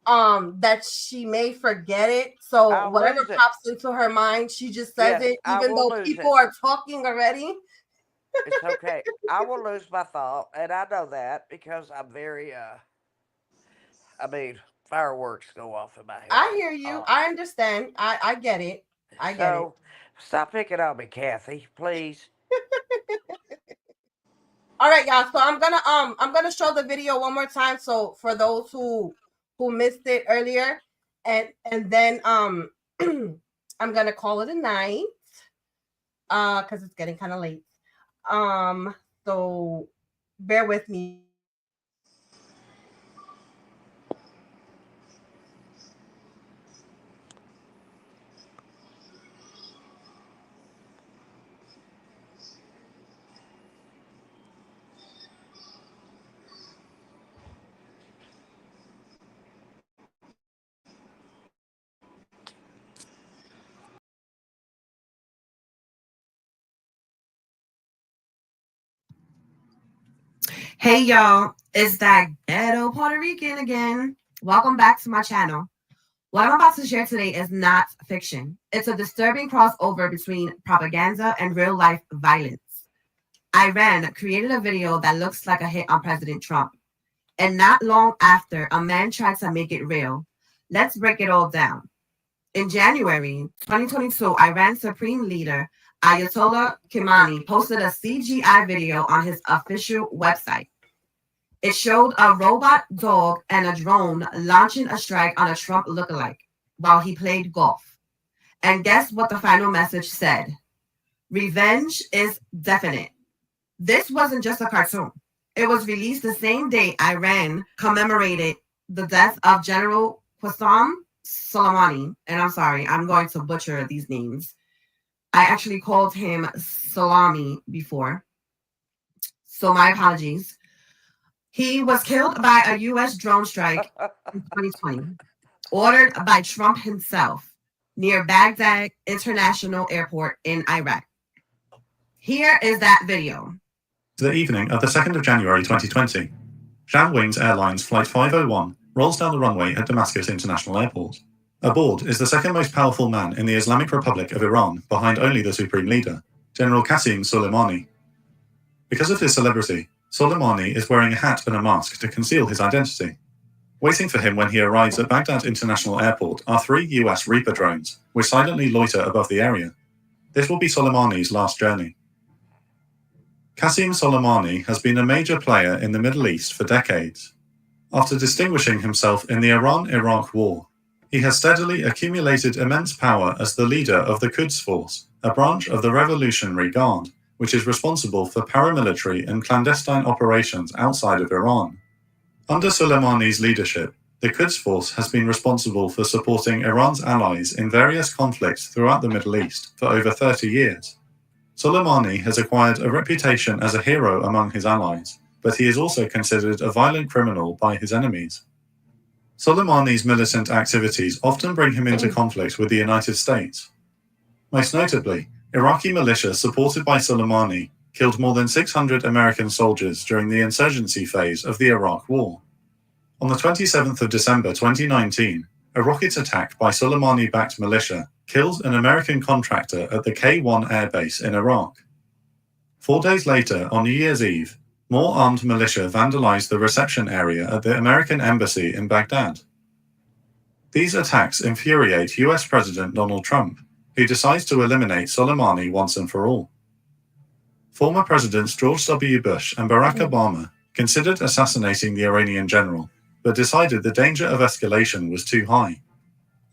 that she may forget it. So whatever pops into her mind, she just says it, even though people are talking already. It's okay. I will lose my thought, and I know that because I'm very I mean, fireworks go off in my head. I hear you. I understand. I get it. I get it. Stop picking on me, Kathy, please. All right, y'all. So I'm gonna show the video one more time. So for those who missed it earlier, and then I'm gonna call it a night. Because it's getting kind of late. So bear with me. Hey y'all, it's that ghetto Puerto Rican again. Welcome back to my channel. What I'm about to share today is not fiction. It's a disturbing crossover between propaganda and real life violence. Iran created a video that looks like a hit on President Trump. And not long after, a man tried to make it real. Let's break it all down. In January 2022, Iran's supreme leader, Ayatollah Khamenei, posted a CGI video on his official website. It showed a robot dog and a drone launching a strike on a Trump lookalike while he played golf. And guess what the final message said? Revenge is definite. This wasn't just a cartoon. It was released the same day Iran commemorated the death of General Qasem Soleimani. And I'm sorry, I'm going to butcher these names. I actually called him Salami before, so my apologies. He was killed by a U.S. drone strike in 2020, ordered by Trump himself near Baghdad International Airport in Iraq. Here is that video. The evening of the 2nd of January 2020, Jamwings Airlines Flight 501 rolls down the runway at Damascus International Airport. Aboard is the second most powerful man in the Islamic Republic of Iran, behind only the supreme leader, General Qasem Soleimani. Because of his celebrity, Soleimani is wearing a hat and a mask to conceal his identity. Waiting for him when he arrives at Baghdad International Airport are 3 US Reaper drones, which silently loiter above the area. This will be Soleimani's last journey. Qasem Soleimani has been a major player in the Middle East for decades. After distinguishing himself in the Iran-Iraq War, he has steadily accumulated immense power as the leader of the Quds Force, a branch of the Revolutionary Guard, which is responsible for paramilitary and clandestine operations outside of Iran. Under Soleimani's leadership, the Quds Force has been responsible for supporting Iran's allies in various conflicts throughout the Middle East for over 30 years. Soleimani has acquired a reputation as a hero among his allies, but he is also considered a violent criminal by his enemies. Soleimani's militant activities often bring him into conflict with the United States. Most notably, Iraqi militia supported by Soleimani killed more than 600 American soldiers during the insurgency phase of the Iraq War. On the 27th of December 2019, a rocket attack by Soleimani-backed militia killed an American contractor at the K-1 airbase in Iraq. 4 days later, on New Year's Eve, more armed militia vandalized the reception area at the American embassy in Baghdad. These attacks infuriate US President Donald Trump, who decides to eliminate Soleimani once and for all. Former Presidents George W. Bush and Barack Obama considered assassinating the Iranian general, but decided the danger of escalation was too high.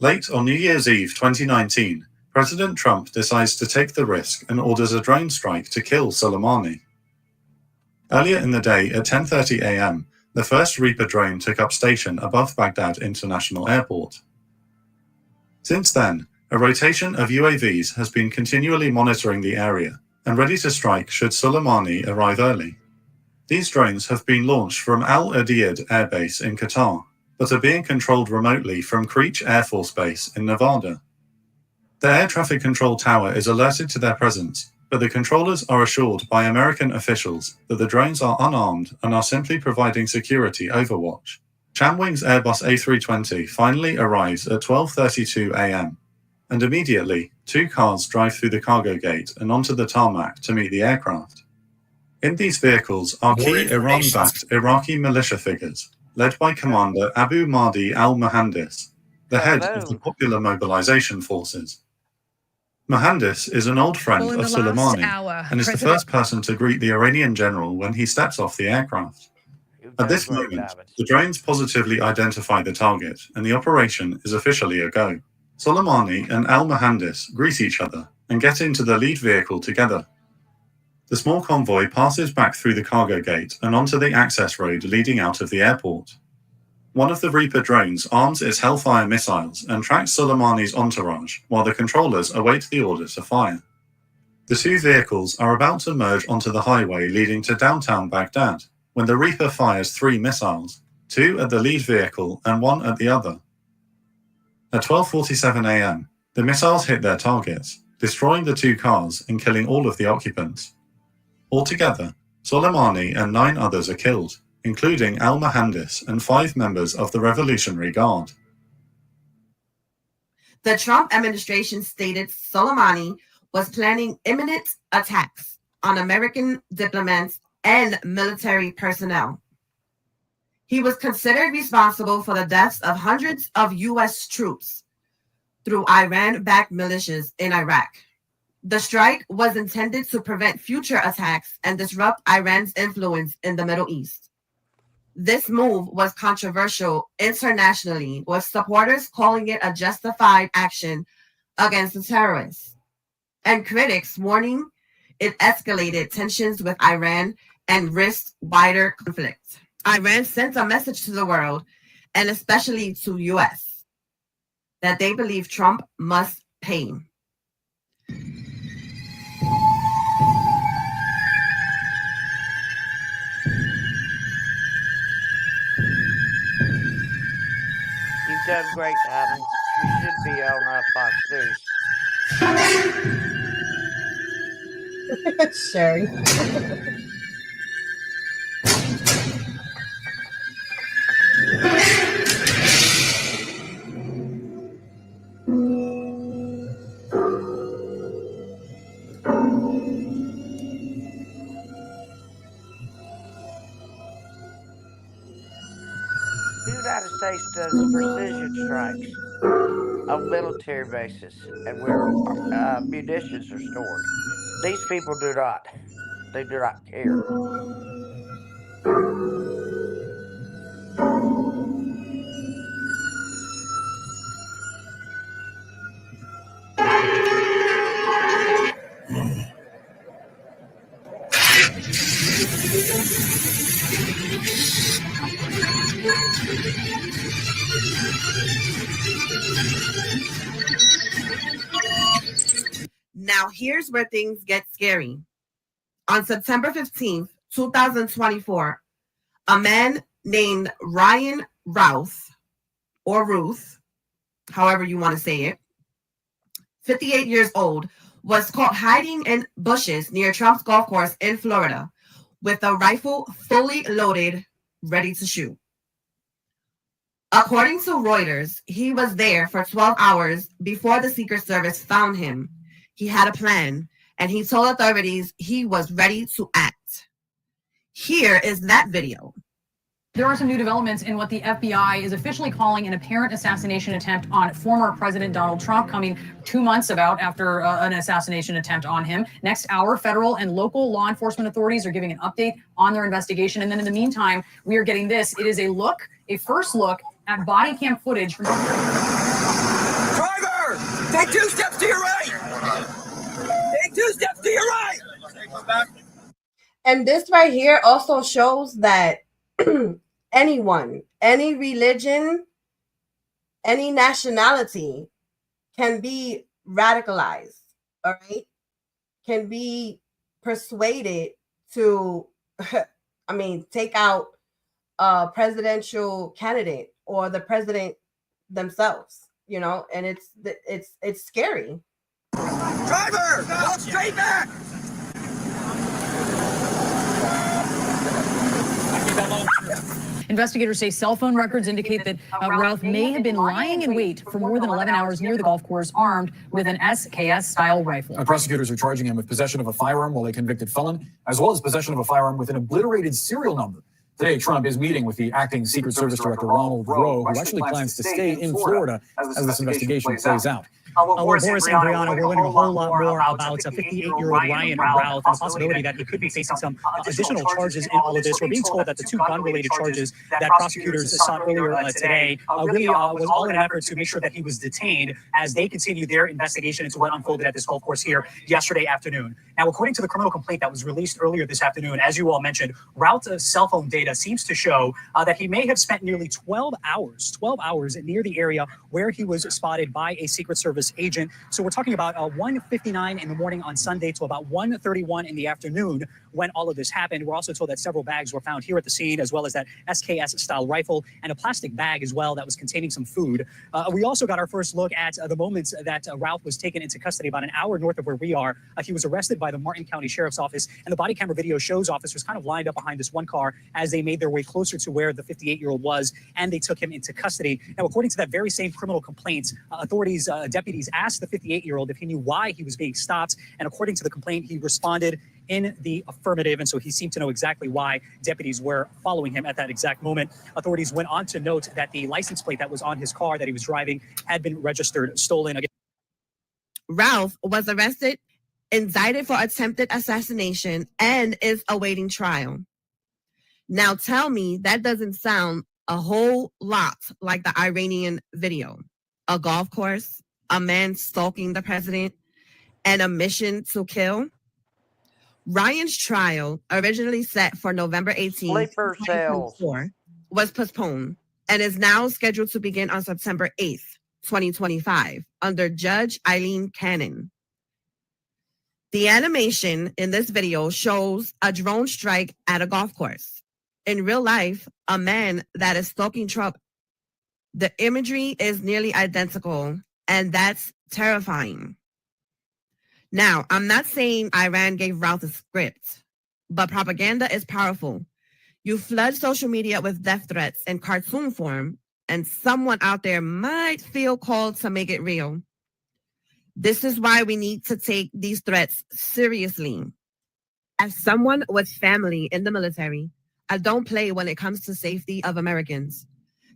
Late on New Year's Eve 2019, President Trump decides to take the risk and orders a drone strike to kill Soleimani. Earlier in the day at 10:30 a.m., the first Reaper drone took up station above Baghdad International Airport. Since then, a rotation of UAVs has been continually monitoring the area and ready to strike should Soleimani arrive early. These drones have been launched from Al Udeid Air Base in Qatar, but are being controlled remotely from Creech Air Force Base in Nevada. The air traffic control tower is alerted to their presence, but the controllers are assured by American officials that the drones are unarmed and are simply providing security overwatch. Shamwing's Airbus A320 finally arrives at 12:32 a.m., and immediately, 2 cars drive through the cargo gate and onto the tarmac to meet the aircraft. In these vehicles are key Iran-backed Iraqi militia figures, led by Commander Abu Mahdi al-Mohandis, the head of the Popular Mobilization Forces. Mohandis is an old friend of Soleimani and is the first person to greet the Iranian general when he steps off the aircraft. At this moment, the drones positively identify the target and the operation is officially a go. Soleimani and al-Mohandis greet each other and get into the lead vehicle together. The small convoy passes back through the cargo gate and onto the access road leading out of the airport. One of the Reaper drones arms its Hellfire missiles and tracks Soleimani's entourage while the controllers await the order to fire. The 2 vehicles are about to merge onto the highway leading to downtown Baghdad when the Reaper fires 3 missiles, 2 at the lead vehicle and 1 at the other. At 12:47 a.m., the missiles hit their targets, destroying the 2 cars and killing all of the occupants. Altogether, Soleimani and 9 others are killed, including al-Mohandis and 5 members of the Revolutionary Guard. The Trump administration stated Soleimani was planning imminent attacks on American diplomats and military personnel. He was considered responsible for the deaths of hundreds of U.S. troops through Iran-backed militias in Iraq. The strike was intended to prevent future attacks and disrupt Iran's influence in the Middle East. This move was controversial internationally, with supporters calling it a justified action against the terrorists, and critics warning it escalated tensions with Iran and risked wider conflict. Iran sent a message to the world, and especially to U.S., that they believe Trump must pay. You've done great, Diamond. You should be on Fox News. Sherry. The United States does precision strikes on military bases and where munitions are stored. These people do not. They do not care. Now, here's where things get scary. On September 15th, 2024, a man named Ryan Routh, or Ruth, however you want to say it, 58 years old, was caught hiding in bushes near Trump's golf course in Florida with a rifle fully loaded, ready to shoot. According to Reuters, he was there for 12 hours before the Secret Service found him. He had a plan, and he told authorities he was ready to act. Here is that video. There are some new developments in what the FBI is officially calling an apparent assassination attempt on former President Donald Trump, coming 2 months about after an assassination attempt on him. Next hour, federal and local law enforcement authorities are giving an update on their investigation. And then in the meantime, we are getting this. It is a first look at body cam footage from... Driver! Take 2 steps to your right! Take 2 steps to your right! And this right here also shows that anyone, any religion, any nationality can be radicalized, all right? Can be persuaded to take out a presidential candidate or the president themselves, and it's scary. Driver, go straight back. Investigators say cell phone records indicate that Ralph may have been lying in wait for more than 11 hours near the golf course, armed with an SKS-style rifle. Prosecutors are charging him with possession of a firearm while a convicted felon, as well as possession of a firearm with an obliterated serial number. Today, Trump is meeting with the acting Secret Service Director Ronald Rowe, who actually plans to stay in Florida as this investigation plays out. Well, Boris and Brianna, we're learning a whole lot more about 58-year-old Ryan Ralph and the possibility that he could be facing some additional charges in all of this. We're being told that the two gun-related charges that prosecutors sought earlier today really was all in an effort to make sure that he was detained as they continue their investigation into what unfolded at this golf course here yesterday afternoon. Now, according to the criminal complaint that was released earlier this afternoon, as you all mentioned, Ralph's cell phone data seems to show that he may have spent nearly 12 hours near the area where he was spotted by a Secret Service agent. So we're talking about 1:59 in the morning on Sunday to about 1:31 in the afternoon when all of this happened. We're also told that several bags were found here at the scene, as well as that SKS-style rifle and a plastic bag as well that was containing some food. We also got our first look at the moments that Ralph was taken into custody about an hour north of where we are. He was arrested by the Martin County Sheriff's Office, and the body camera video shows officers kind of lined up behind this one car as they made their way closer to where the 58-year-old was, and they took him into custody. Now, according to that very same criminal complaint, deputies asked the 58-year-old if he knew why he was being stopped, and according to the complaint, he responded in the affirmative, and so he seemed to know exactly why deputies were following him at that exact moment. Authorities went on to note that the license plate that was on his car that he was driving had been registered stolen. Ralph was arrested, indicted for attempted assassination, and is awaiting trial. Now tell me that doesn't sound a whole lot like the Iranian video. A golf course, a man stalking the president, and a mission to kill. Ryan's trial, originally set for November 18th, 2024, was postponed and is now scheduled to begin on September 8th, 2025, under Judge Eileen Cannon. The animation in this video shows a drone strike at a golf course. In real life, a man that is stalking Trump. The imagery is nearly identical, and that's terrifying. Now, I'm not saying Iran gave Ralph a script, but propaganda is powerful. You flood social media with death threats in cartoon form, and someone out there might feel called to make it real. This is why we need to take these threats seriously. As someone with family in the military, I don't play when it comes to safety of Americans.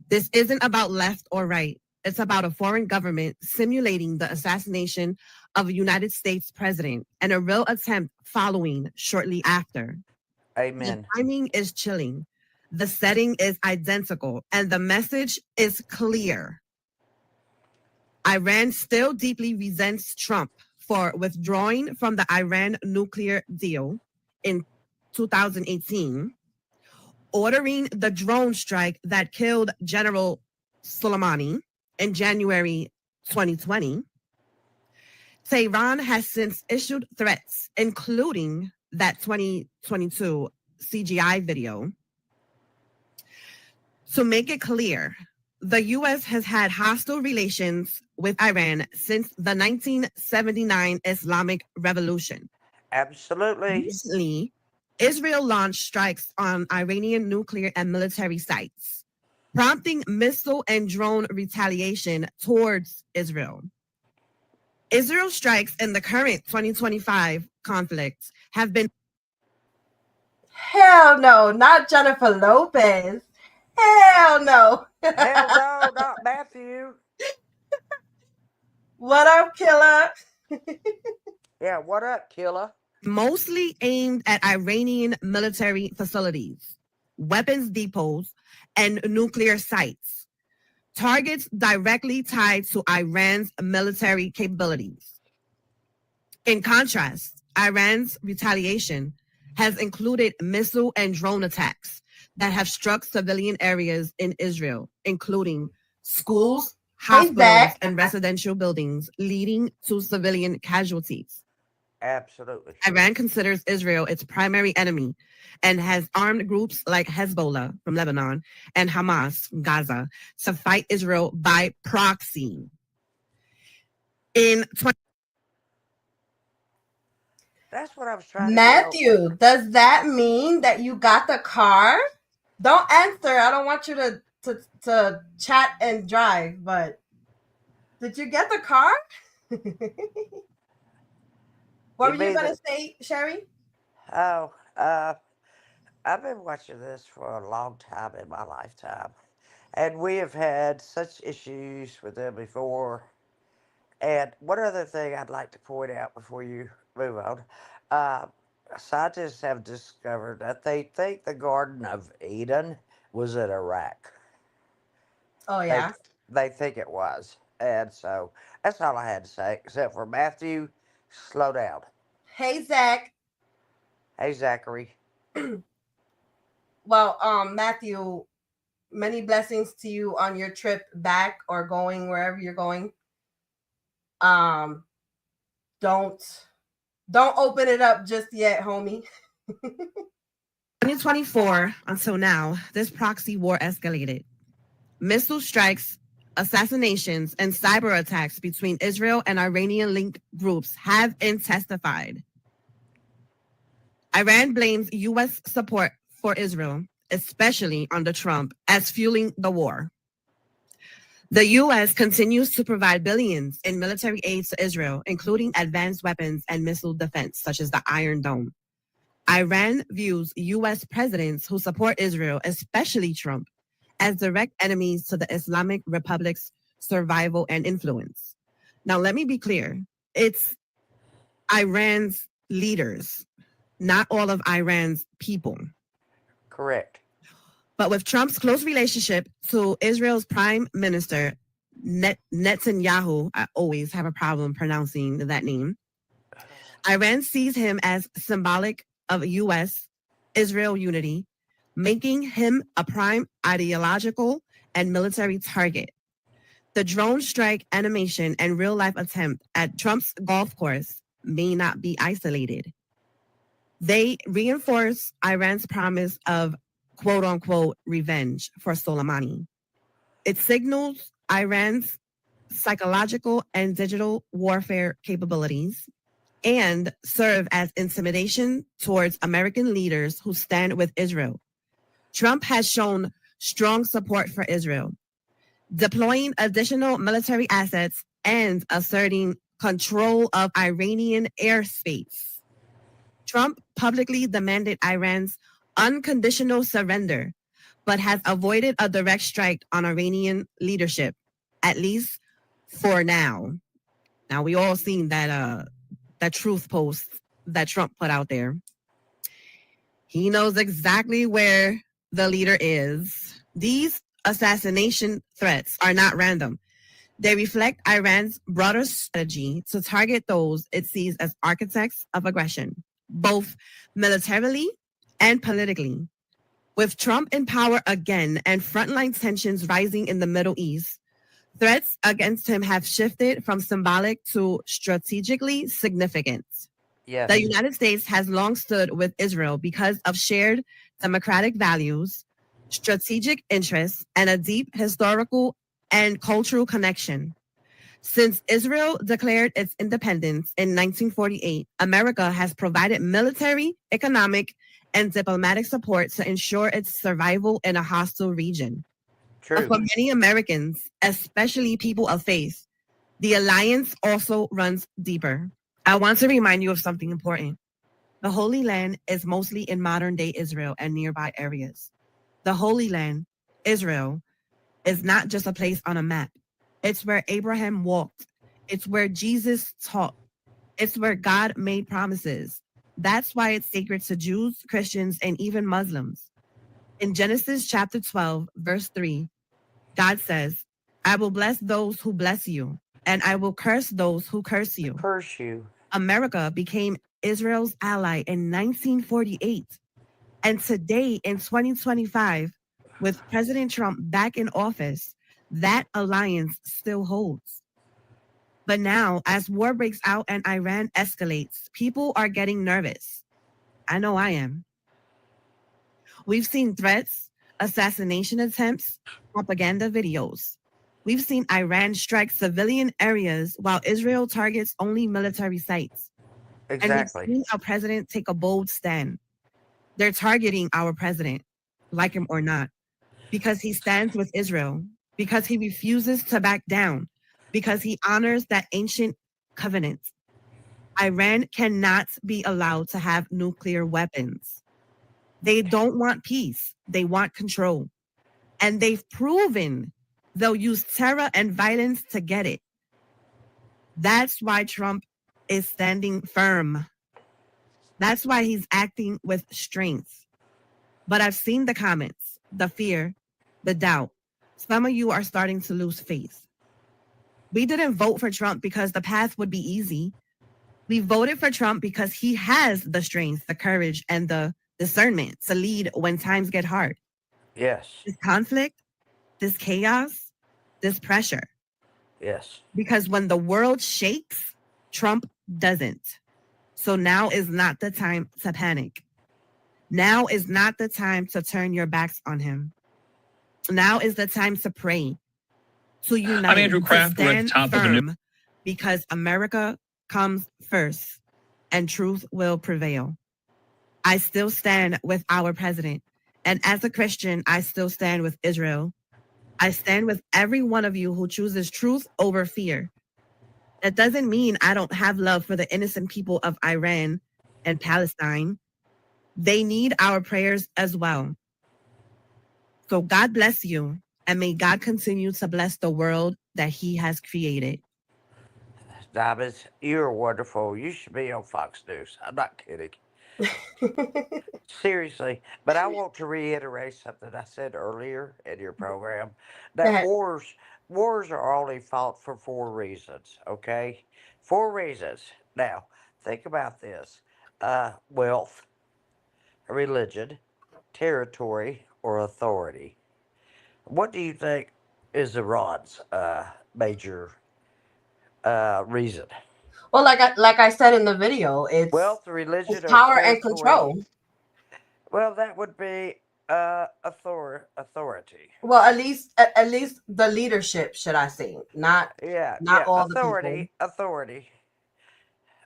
This isn't about left or right. It's about a foreign government simulating the assassination of a United States president and a real attempt following shortly after. Amen. The timing is chilling. The setting is identical, and the message is clear. Iran still deeply resents Trump for withdrawing from the Iran nuclear deal in 2018, ordering the drone strike that killed General Soleimani in January 2020. Tehran has since issued threats, including that 2022 CGI video. To make it clear, the U.S. has had hostile relations with Iran since the 1979 Islamic Revolution. Absolutely. Recently, Israel launched strikes on Iranian nuclear and military sites, prompting missile and drone retaliation towards Israel. Israel strikes in the current 2025 conflict have been... Hell no, not Jennifer Lopez. Hell no. Hell no, not Matthew. What up, killer? Yeah, what up, killer? Mostly aimed at Iranian military facilities, weapons depots, and nuclear sites. Targets directly tied to Iran's military capabilities. In contrast, Iran's retaliation has included missile and drone attacks that have struck civilian areas in Israel, including schools, hospitals, and residential buildings, leading to civilian casualties. Absolutely. Iran considers Israel its primary enemy and has armed groups like Hezbollah from Lebanon and Hamas from Gaza to fight Israel by proxy. That's what I was trying to Matthew, does that mean that you got the car? Don't answer. I don't want you to chat and drive, but did you get the car? What were you going to say, Sherry? Oh, I've been watching this for a long time in my lifetime, and we have had such issues with them before. And one other thing I'd like to point out before you move on, scientists have discovered that they think the Garden of Eden was in Iraq. Oh, yeah? They think it was. And so that's all I had to say, except for Matthew, slow down. Hey, Zach. Hey, Zachary. Well, Matthew, many blessings to you on your trip back or going wherever you're going. Don't open it up just yet, homie. 2024 until now, this proxy war escalated. Missile strikes, assassinations, and cyber attacks between Israel and Iranian-linked groups have intensified. Iran blames U.S. support for Israel, especially under Trump, as fueling the war. The U.S. continues to provide billions in military aid to Israel, including advanced weapons and missile defense, such as the Iron Dome. Iran views U.S. presidents who support Israel, especially Trump, as direct enemies to the Islamic Republic's survival and influence. Now, let me be clear. It's Iran's leaders, not all of Iran's people. Correct. But with Trump's close relationship to Israel's Prime Minister, Netanyahu, I always have a problem pronouncing that name, Iran sees him as symbolic of U.S.-Israel unity, making him a prime ideological and military target. The drone strike animation and real-life attempt at Trump's golf course may not be isolated. They reinforce Iran's promise of quote-unquote revenge for Soleimani. It signals Iran's psychological and digital warfare capabilities and serve as intimidation towards American leaders who stand with Israel. Trump has shown strong support for Israel, deploying additional military assets and asserting control of Iranian airspace. Trump publicly demanded Iran's unconditional surrender, but has avoided a direct strike on Iranian leadership, at least for now. Now, we all seen that truth post that Trump put out there. He knows exactly where the leader is. These assassination threats are not random. They reflect Iran's broader strategy to target those it sees as architects of aggression, both militarily and politically. With Trump in power again and frontline tensions rising in the Middle East, threats against him have shifted from symbolic to strategically significant. Yes. The United States has long stood with Israel because of shared democratic values, strategic interests, and a deep historical and cultural connection. Since Israel declared its independence in 1948, America has provided military, economic, and diplomatic support to ensure its survival in a hostile region. True. For many Americans, especially people of faith, the alliance also runs deeper. I want to remind you of something important. The Holy Land is mostly in modern-day Israel and nearby areas. The Holy Land, Israel, is not just a place on a map. It's where Abraham walked. It's where Jesus taught. It's where God made promises. That's why it's sacred to Jews, Christians, and even Muslims. In Genesis chapter 12, verse 3, God says, I will bless those who bless you, and I will curse those who curse you. Curse you. America became Israel's ally in 1948. And today, in 2025, with President Trump back in office, that alliance still holds. But now, as war breaks out and Iran escalates, people are getting nervous. I know I am. We've seen threats, assassination attempts, propaganda videos. We've seen Iran strike civilian areas while Israel targets only military sites. Exactly. And we've seen our president take a bold stand. They're targeting our president, like him or not, because he stands with Israel, because he refuses to back down, because he honors that ancient covenant. Iran cannot be allowed to have nuclear weapons. They don't want peace. They want control. And they've proven they'll use terror and violence to get it. That's why Trump is standing firm. That's why he's acting with strength. But I've seen the comments, the fear, the doubt. Some of you are starting to lose faith. We didn't vote for Trump because the path would be easy. We voted for Trump because he has the strength, the courage, and the discernment to lead when times get hard. Yes. This conflict, this chaos, this pressure. Yes. Because when the world shakes, Trump doesn't. So now is not the time to panic. Now is not the time to turn your backs on him. Now is the time to pray, to unite, I'm Andrew Kraft to stand with Top of the firm, because America comes first and truth will prevail. I still stand with our president. And as a Christian, I still stand with Israel. I stand with every one of you who chooses truth over fear. That doesn't mean I don't have love for the innocent people of Iran and Palestine. They need our prayers as well. So God bless you, and may God continue to bless the world that he has created. Diamonds, you're wonderful. You should be on Fox News. I'm not kidding. Seriously. But I want to reiterate something I said earlier in your program. That wars are only fought for 4 reasons, okay? 4 reasons. Now, think about this. Wealth, religion, territory, or authority. What do you think is Iran's major reason? Well, like I said in the video, it's wealth, religion, it's or power and territory? control. Well, that would be authority. Well, at least the leadership, should I say, not all the people. Authority.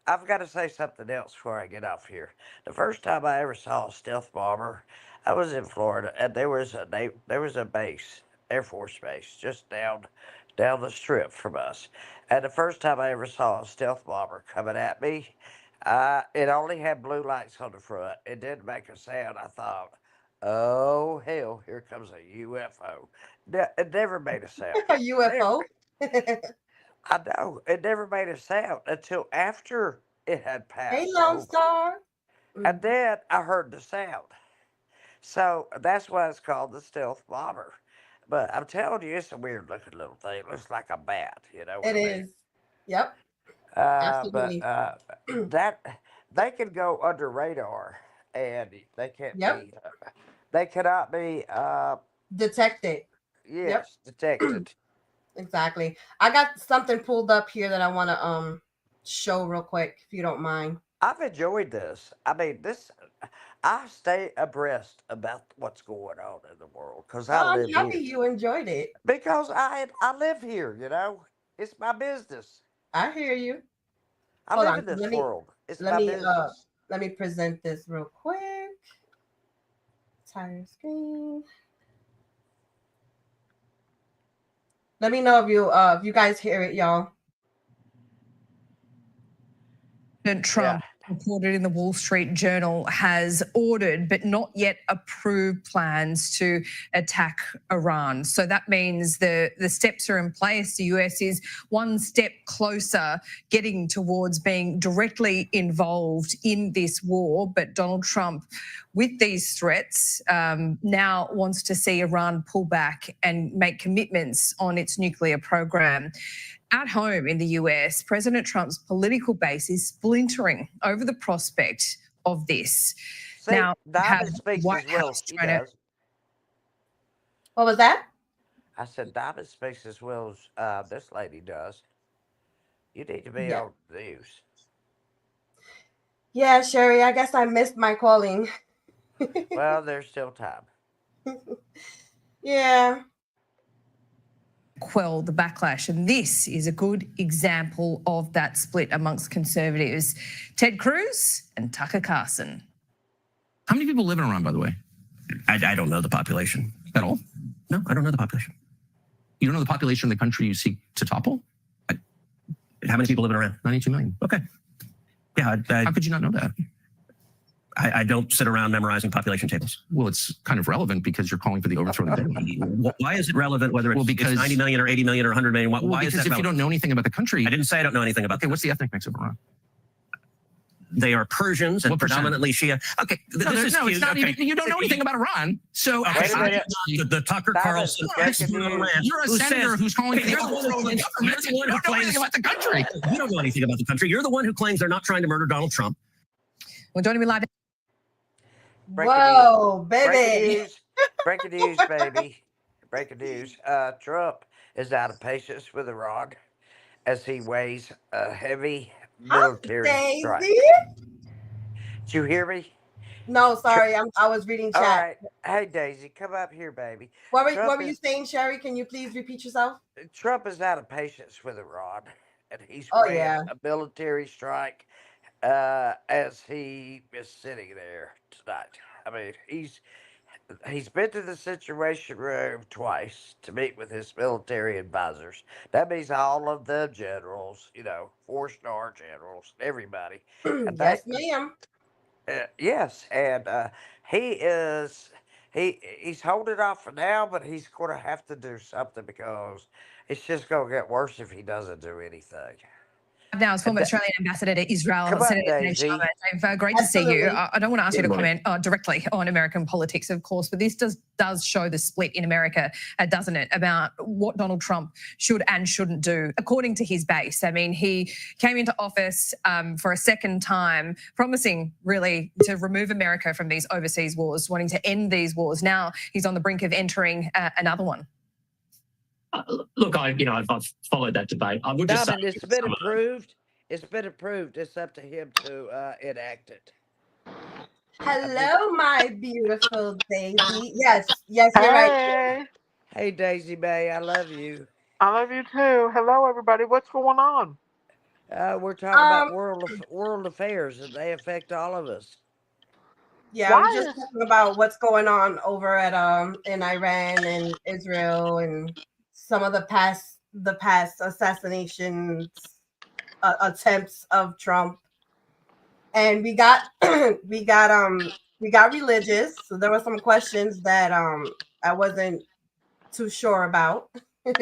I've got to say something else before I get off here. The first time I ever saw a stealth bomber, I was in Florida, and there was a base, Air Force base, just down the strip from us. And the first time I ever saw a stealth bomber coming at me, it only had blue lights on the front. It didn't make a sound. I thought, oh hell, here comes a UFO. It never made a sound. A UFO. I know. It never made a sound until after it had passed. Hey, Lone Star. And then I heard the sound. So that's why it's called the stealth bomber. But I'm telling you, it's a weird looking little thing. It looks like a bat, you know. It is. Yep. Absolutely. But that they can go under radar, and they can't be. They cannot be detected. Yes, detected. Exactly. I got something pulled up here that I want to show real quick, if you don't mind. I've enjoyed this. I mean, I stay abreast about what's going on in the world because I live here. I'm happy you enjoyed it. Because I live here, you know. It's my business. I hear you. I live in this world. It's my business. Let me present this real quick. Entire screen. Let me know if you guys hear it, y'all. Trump reported in the Wall Street Journal has ordered but not yet approved plans to attack Iran. So that means the steps are in place. The US is one step closer getting towards being directly involved in this war. But Donald Trump, with these threats, now wants to see Iran pull back and make commitments on its nuclear program. At home in the US, President Trump's political base is splintering over the prospect of this. See, now, Diamond speaks as well as he does. What was that? I said Diamond speaks as well as this lady does. You need to be Yeah. on the news. Yeah, Sherry, I guess I missed my calling. Well, there's still time. Yeah. Quell the backlash. And this is a good example of that split amongst conservatives. Ted Cruz and Tucker Carlson. How many people live in Iran, by the way? I don't know the population. At all? No, I don't know the population. You don't know the population of the country you seek to topple? How many people live in Iran? 92 million. Okay. Yeah. How could you not know that? I don't sit around memorizing population tables. Well, it's kind of relevant because you're calling for the overthrow of the government. Why is it relevant whether it's 90 million or 80 million or 100 million? Why is that Because if relevant? you don't know anything about the country... I didn't say I don't know anything about Okay, what's the ethnic mix of Iran? They are Persians and What percent? predominantly Shia. Okay, No, it's cute. not Okay. even... You don't know anything about Iran. So... Wait a minute. The Tucker Carlson. You're a senator who's calling for the You're the overthrow of the government. one who You don't know claims anything about the country. You don't know anything about the country. You're the one who claims they're not trying to murder Donald Trump. Well, joining me live. Whoa, baby. Breaking news, baby. Breaking news. Trump is out of patience with Iran as he weighs a heavy military strike. Daisy? Did you hear me? No, sorry. I was reading chat. All right. Hey, Daisy, come up here, baby. What were you saying, Sherry? Can you please repeat yourself? Trump is out of patience with Iran, and he's weighing a military strike as he is sitting there tonight. I mean, he's been to the Situation Room twice to meet with his military advisors. That means all of the generals, 4-star generals, everybody. And Yes, ma'am. yes, and he's holding off for now, but he's going to have to do something because it's just going to get worse if he doesn't do anything. Now, as former Australian ambassador to Israel, Senator Daisy. Dave, great to see you. I don't want to ask you to comment directly on American politics, of course, but this does show the split in America, doesn't it, about what Donald Trump should and shouldn't do, according to his base. I mean, he came into office for a second time, promising really to remove America from these overseas wars, wanting to end these wars. Now he's on the brink of entering another one. Look, I've followed that debate. I would just say it's been approved. It's been approved. It's up to him to enact it. Hello, my beautiful Daisy. Yes, you're right. Hey, Daisy May, I love you. I love you too. Hello, everybody. What's going on? We're talking about world affairs, and they affect all of us. Yeah, I was just talking about what's going on over at in Iran and Israel and some of the past assassination attempts of Trump, and we got religious. So there were some questions that I wasn't too sure about, but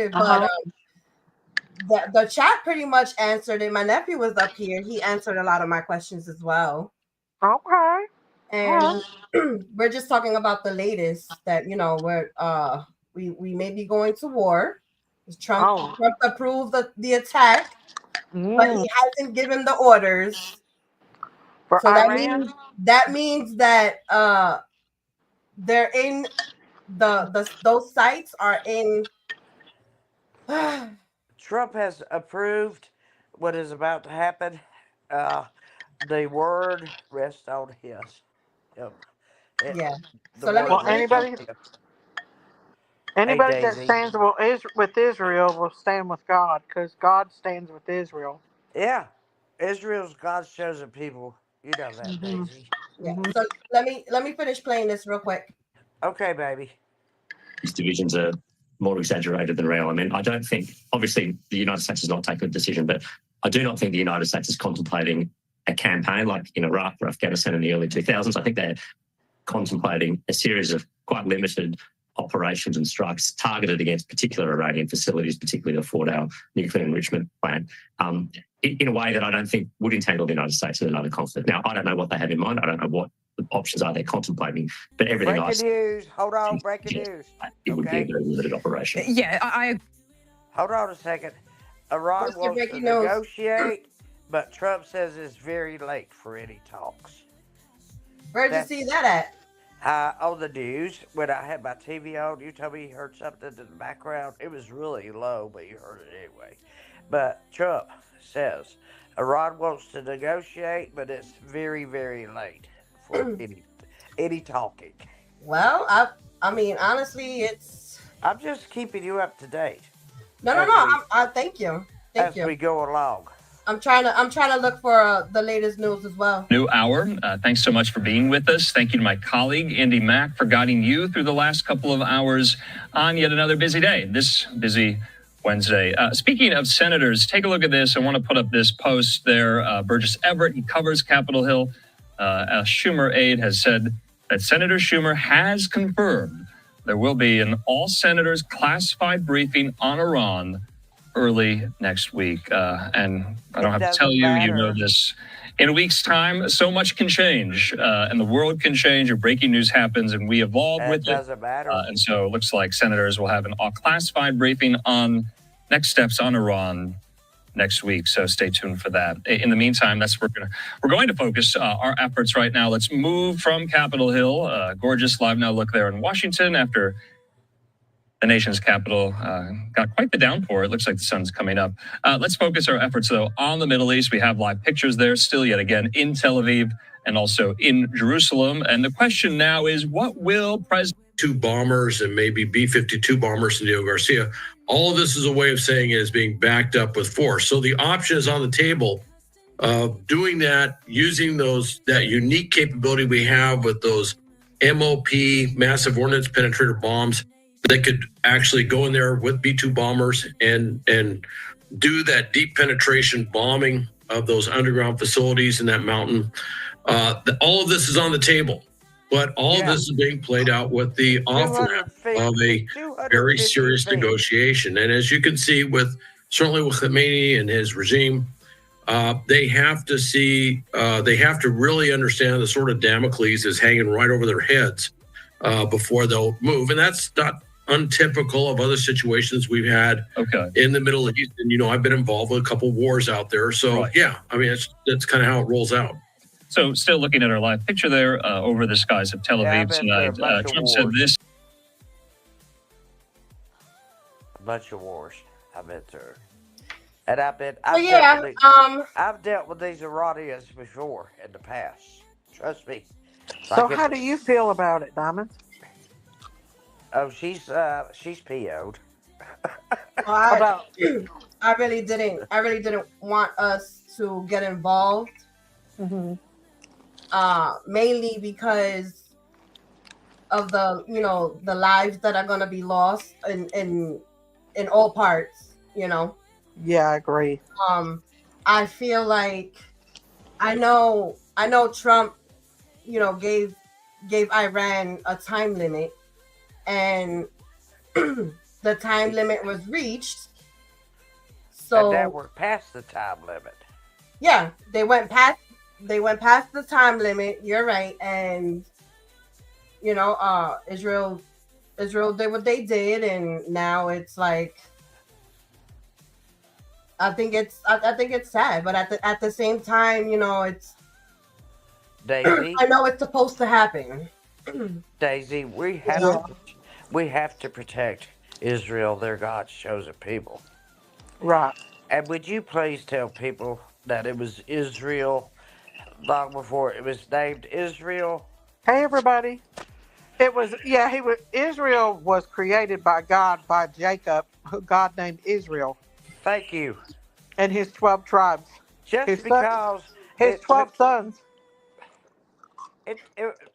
the chat pretty much answered it. My nephew was up here; he answered a lot of my questions as well. Okay, and we're just talking about the latest that we may be going to war. Trump approved the attack, but he hasn't given the orders. So that means that they're in those sites are in. Trump has approved what is about to happen. The word rests on his. Yeah. So anybody that stands with Israel will stand with God, because God stands with Israel. Yeah, Israel's God's chosen people. You know that, Daisy. Yeah. So let me finish playing this real quick. Okay, baby. These divisions are more exaggerated than real. I mean, I don't think, obviously, the United States has not taken a decision, but I do not think the United States is contemplating a campaign like in Iraq or Afghanistan in the early 2000s. I think they're contemplating a series of quite limited operations and strikes targeted against particular Iranian facilities, particularly the Fordow nuclear enrichment plant, in a way that I don't think would entangle the United States in another conflict. Now, I don't know what they have in mind. I don't know what the options are they're contemplating, but everything breaking news. Hold on, breaking news. It would be a very limited operation. Yeah, I hold on a second. Iran wants to negotiate, but Trump says it's very late for any talks. Where'd you see that at? On the news, when I had my TV on, you told me you heard something in the background. It was really low, but you heard it anyway. But Trump says Iran wants to negotiate, but it's very, very late for any talking. Well, I mean, honestly, it's. I'm just keeping you up to date. No. Thank you. Thank you. As we go along. I'm trying to look for the latest news as well. New hour. Thanks so much for being with us. Thank you to my colleague, Andy Mack, for guiding you through the last couple of hours on yet another busy day, this busy Wednesday. Speaking of senators, take a look at this. I want to put up this post there. Burgess Everett, he covers Capitol Hill. A Schumer aide has said that Senator Schumer has confirmed there will be an all-senators classified briefing on Iran early next week. And I don't have to tell you, you know this. In a week's time, so much can change, and the world can change, or breaking news happens, and we evolve with it. It doesn't matter. And so it looks like senators will have an all-classified briefing on next steps on Iran next week. So stay tuned for that. In the meantime, we're going to focus our efforts right now. Let's move from Capitol Hill. Gorgeous live now look there in Washington after the nation's capital got quite the downpour. It looks like the sun's coming up. Let's focus our efforts, though, on the Middle East. We have live pictures there still yet again in Tel Aviv and also in Jerusalem. And the question now is, what will President... Two bombers and maybe B-52 bombers in Diego Garcia. All of this is a way of saying it is being backed up with force. So the option is on the table of doing that, using that unique capability we have with those MOP, massive ordnance penetrator bombs. They could actually go in there with B-2 bombers and do that deep penetration bombing of those underground facilities in that mountain. All of this is on the table, but all of this is being played out with the off-ramp of a very serious negotiation. And as you can see, certainly with Khamenei and his regime, they have to really understand the sort of Damocles is hanging right over their heads before they'll move. And that's not untypical of other situations we've had in the Middle East. And, I've been involved with a couple wars out there. So, yeah, I mean, that's kind of how it rolls out. So still looking at our live picture there over the skies of Tel Aviv tonight. Trump said this. A bunch of wars I've been through. And I've dealt with these Iranians before in the past. Trust me. So how do you feel about it, Diamond? Oh, she's PO'd. I really didn't want us to get involved. Mm-hmm. Mainly because of the lives that are gonna be lost in all parts. Yeah, I agree. I feel like I know Trump, gave Iran a time limit, and the time limit was reached. So and then we're past the time limit. Yeah, they went past the time limit. You're right, and Israel did what they did, and now it's like. I think it's sad, but at the same time, it's. Daisy, I know it's supposed to happen. Daisy, we have to protect Israel, their God's chosen people. Right. And would you please tell people that it was Israel long before it was named Israel? Hey, everybody. Israel was created by God, by Jacob, who God named Israel. Thank you. And his 12 tribes. His 12 sons.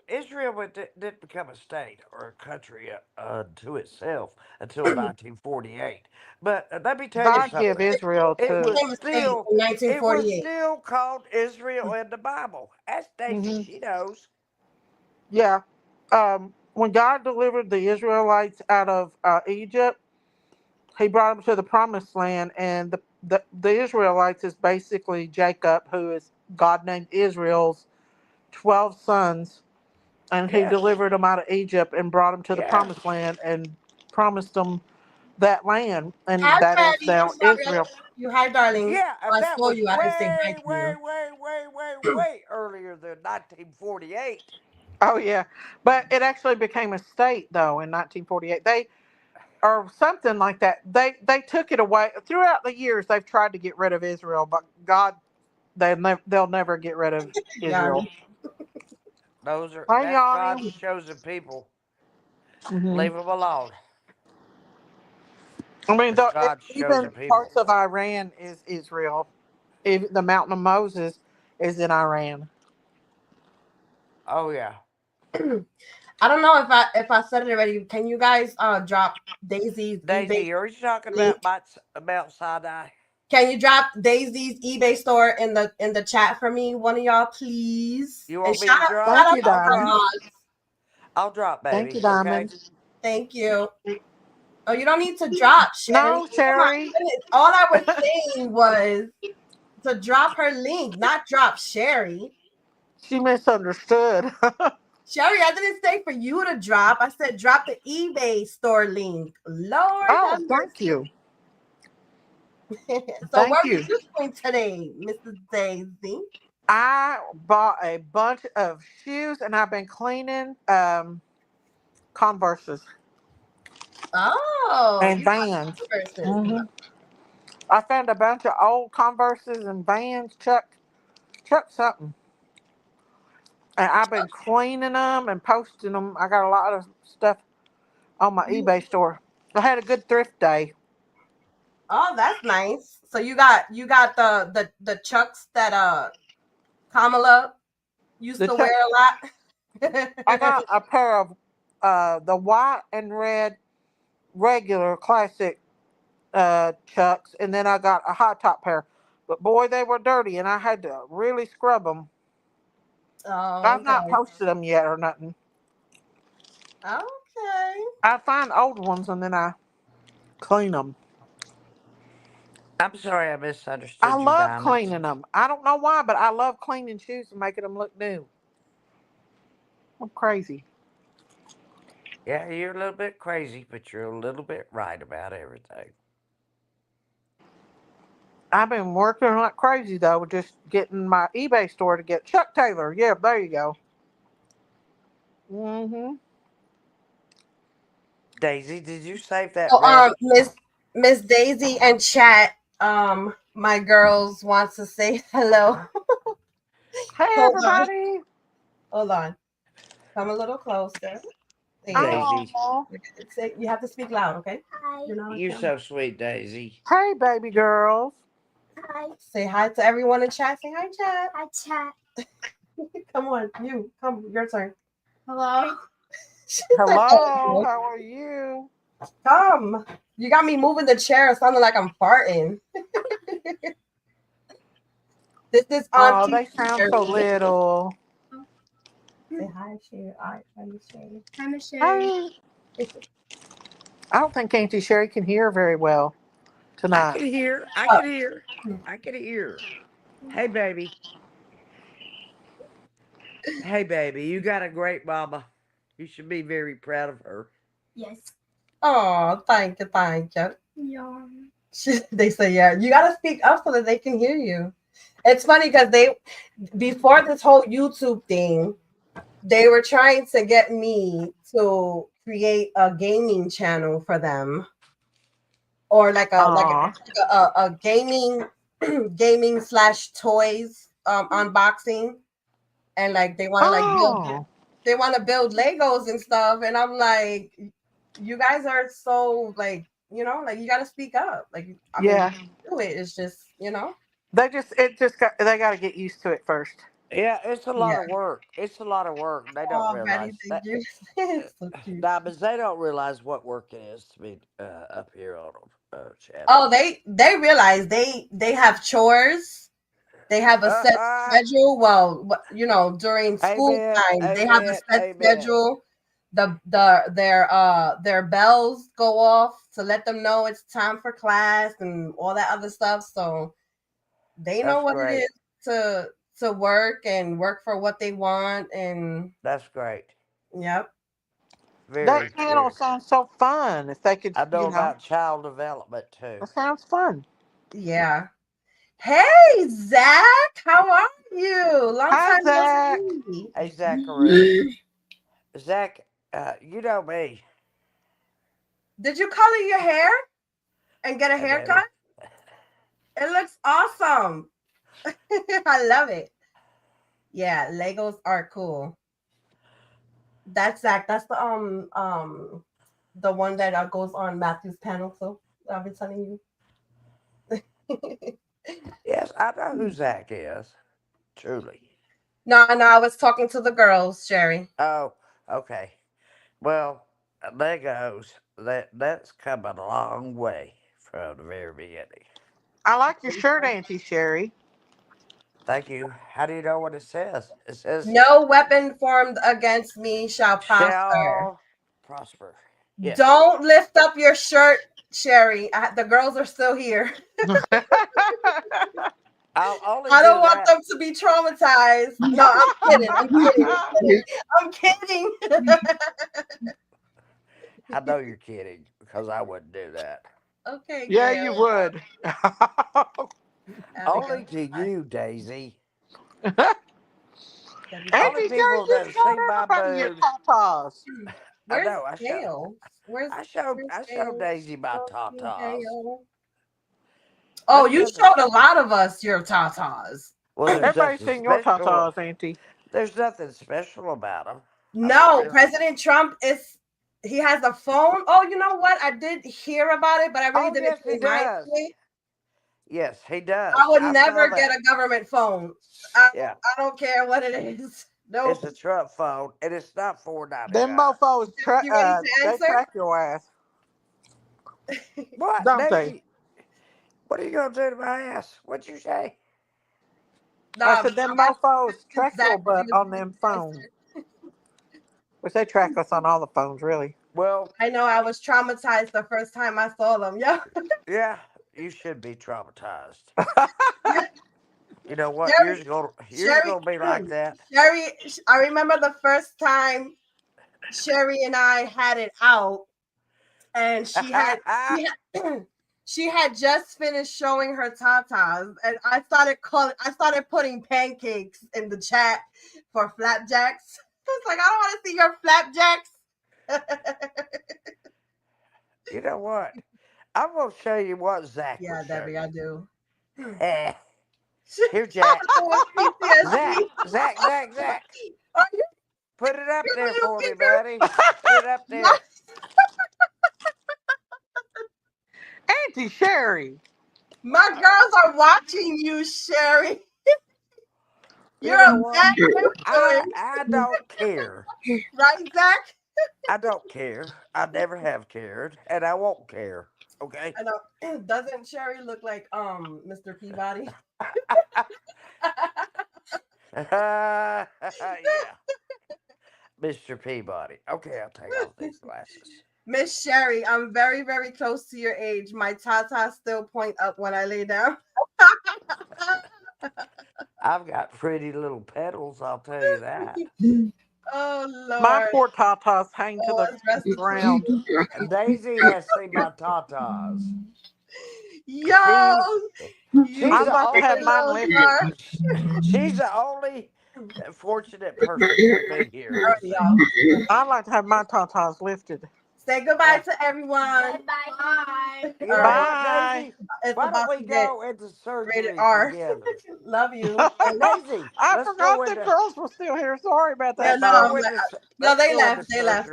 Israel didn't become a state or a country to itself until 1948. But let me tell you something. God gave Israel to... It was 1948. It was still called Israel in the Bible. That's Daisy, she knows. Yeah. When God delivered the Israelites out of Egypt, he brought them to the promised land, and the Israelites is basically Jacob, who is God named Israel's 12 sons, and he delivered them out of Egypt and brought them to the promised land and promised them that land, and that is now Israel. You hi, darling. Yeah, I that saw was you. I can say hi to you. way earlier than 1948. Oh yeah, but it actually became a state though in 1948. or something like that. They took it away throughout the years. They've tried to get rid of Israel, but God, they'll never get rid of Israel. That's Yanni. God's chosen people. Mhm. Leave them alone. I mean, It's God's chosen even people. parts of Iran is Israel. Even the Mountain of Moses is in Iran. Oh yeah. I don't know if I said it already. Can you guys drop Daisy's Daisy, eBay are you talking link? about Mount Sinai? Can you drop Daisy's eBay store in the chat for me, one of y'all, please? You want And me to drop? shout out you, to my Diamond. mods. I'll drop, baby. Thank you, Diamond. Okay? Thank you. Oh, you don't need to drop, Sherry. No, Sherry. All I was saying was to drop her link, not drop Sherry. She misunderstood. Sherry, I didn't say for you to drop. I said drop the eBay store link. Lord, Oh, thank you. So Thank what you. were you doing today, Mrs. Daisy? I bought a bunch of shoes and I've been cleaning Converses. Oh, And you got Vans. Converses. Mm-hmm. I found a bunch of old Converses and Vans, Chuck something. And I've been cleaning them and posting them. I got a lot of stuff on my eBay store. I had a good thrift day. Oh, that's nice. So you got the Chucks that Kamala used to wear a lot. I got a pair of the white and red regular classic Chucks, and then I got a high top pair. But boy, they were dirty, and I had to really scrub them. Oh, I've not okay. posted them yet or nothing. Okay. I find old ones and then I clean them. I'm sorry I misunderstood I you, love Diamond. cleaning them. I don't know why, but I love cleaning shoes and making them look new. I'm crazy. Yeah, you're a little bit crazy, but you're a little bit right about everything. I've been working like crazy though, just getting my eBay store to get Chuck Taylor. Yeah, there you go. Mm-hmm. Daisy, did you save that? So, Miss Daisy and chat. My girls wants to say hello. Hey, everybody. Hold on. Come a little closer. Daisy. You have to speak loud, okay? Hi. You're so sweet, Daisy. Hey, baby girls. Hi. Say hi to everyone in chat. Say hi, chat. Hi, chat. Come on, your turn. Hello. Hello, how are you? Come. You got me moving the chair, sounding like I'm farting. This is Oh, they sound so little. Say hi, Sherry. I'm Sherry. I'm Sherry. I don't think Auntie Sherry can hear very well tonight. I can hear. I can hear. Hey, baby. Hey, baby. You got a great mama. You should be very proud of her. Yes. Oh, thank you. Yeah. They say, yeah. You got to speak up so that they can hear you. It's funny because before this whole YouTube thing, they were trying to get me to create a gaming channel for them, or like a gaming /toys unboxing, and like they want to build Legos and stuff, and I'm like, you guys are so like, you you got to speak up, like I mean, do it. It's just they got to get used to it first. Yeah, it's a lot of work. It's a lot of work. They don't realize that. So cute. Diamonds, they don't realize what work it is to be up here on channel. Oh, they realize they have chores. They have a set schedule. Well, during school time, they have a set schedule. Their bells go off to let them know it's time for class and all that other stuff. So they know what it is to work and work for what they want, and that's great. Yep. That channel sounds so fun. If they could, I know about child development too. That sounds fun. Yeah. Hey, Zach, how are you? Long time Zach. no see. Hey, Zachary. Zach, you know me. Did you color your hair and get a haircut? It looks awesome. I love it. Yeah, Legos are cool. That's Zach. That's the one that goes on Matthew's panel. So I've been telling you. Yes, I know who Zach is. Truly. No, I was talking to the girls, Sherry. Oh, okay. Well, Legos, that's come a long way from the very beginning. I like your shirt, Auntie Sherry. Thank you. How do you know what it says? It says, "No weapon formed against me shall prosper." Yes. Don't lift up your shirt, Sherry. The girls are still here. I don't want them to be traumatized. No, I'm kidding. I'm kidding. I know you're kidding because I wouldn't do that. Okay. Yeah, you would. Only to you, Daisy. Auntie Sherry just showed everybody your tatas. I know. I showed Dale? Daisy my tatas. Oh, you showed a lot of us your tatas. Well, everybody's seen your tatas, Auntie. There's nothing special about them. No, President Trump he has a phone. Oh, you know what? I did hear about it, but I really didn't pay mind to it. Yes, he does. I would never get a government phone. I don't care what it is. No, it's a Trump phone, and it's not $4.99. Them mofos they track your ass. What? Don't they? What are you gonna do to my ass? What'd you say? I said them mofos track your butt on them phones. Which they track us on all the phones, really. Well, I know I was traumatized the first time I saw them. Yeah. Yeah, you should be traumatized. You know what? Sherry, You're gonna be like that. Sherry, I remember the first time Sherry and I had it out, and she had just finished showing her tatas, and I started putting pancakes in the chat for flapjacks. It's like, I don't want to see your flapjacks. You know what? I'm gonna show you what Zach. Yeah, Debbie, I do. Here, Jack. Zach. Put it up there for me, buddy. Put it up there. Auntie Sherry. My girls are watching you, Sherry. You're a bad influence. I don't care. Right, Zach? I don't care. I never have cared, and I won't care. Okay. I know. Doesn't Sherry look like Mr. Peabody? Yeah. Mr. Peabody. Okay, I'll take off these glasses. Miss Sherry, I'm very, very close to your age. My tatas still point up when I lay down. I've got pretty little petals, I'll tell you that. Oh, Lord. My poor tatas hang to the ground. Daisy has seen my tatas. Yo! I must have mine lifted. She's the only fortunate person to be here. I like to have my tatas lifted. Say goodbye to everyone. Bye. You know what, Daisy? Why don't we go into surgery together? Love you. Daisy, I forgot the girls were still here. Sorry about that. No, they left. They left.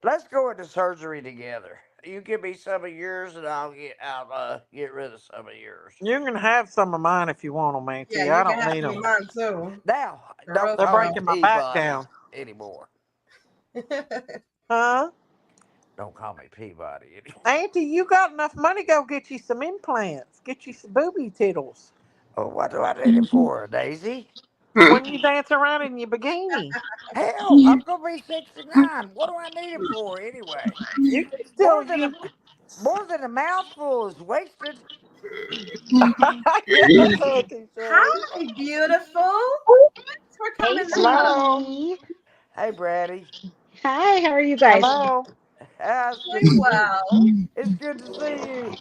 Let's go into surgery together. You give me some of yours, and I'll get rid of some of yours. You can have some of mine if you want them, Auntie. Yeah, I don't need them. Mine too. Now, don't they're breaking my back down anymore. Huh? Don't call me Peabody anymore. Auntie, you got enough money? Go get you some implants. Get you some booby tittles. Oh, what do I need it for, Daisy? When you dance around in your bikini. Hell, I'm gonna be 69. What do I need it for anyway? You can still more than a mouthful is wasted. Hi, beautiful. Thanks for coming. Hello. Hey, Braddy. Hi, how are you guys? Hello. It's good to see you.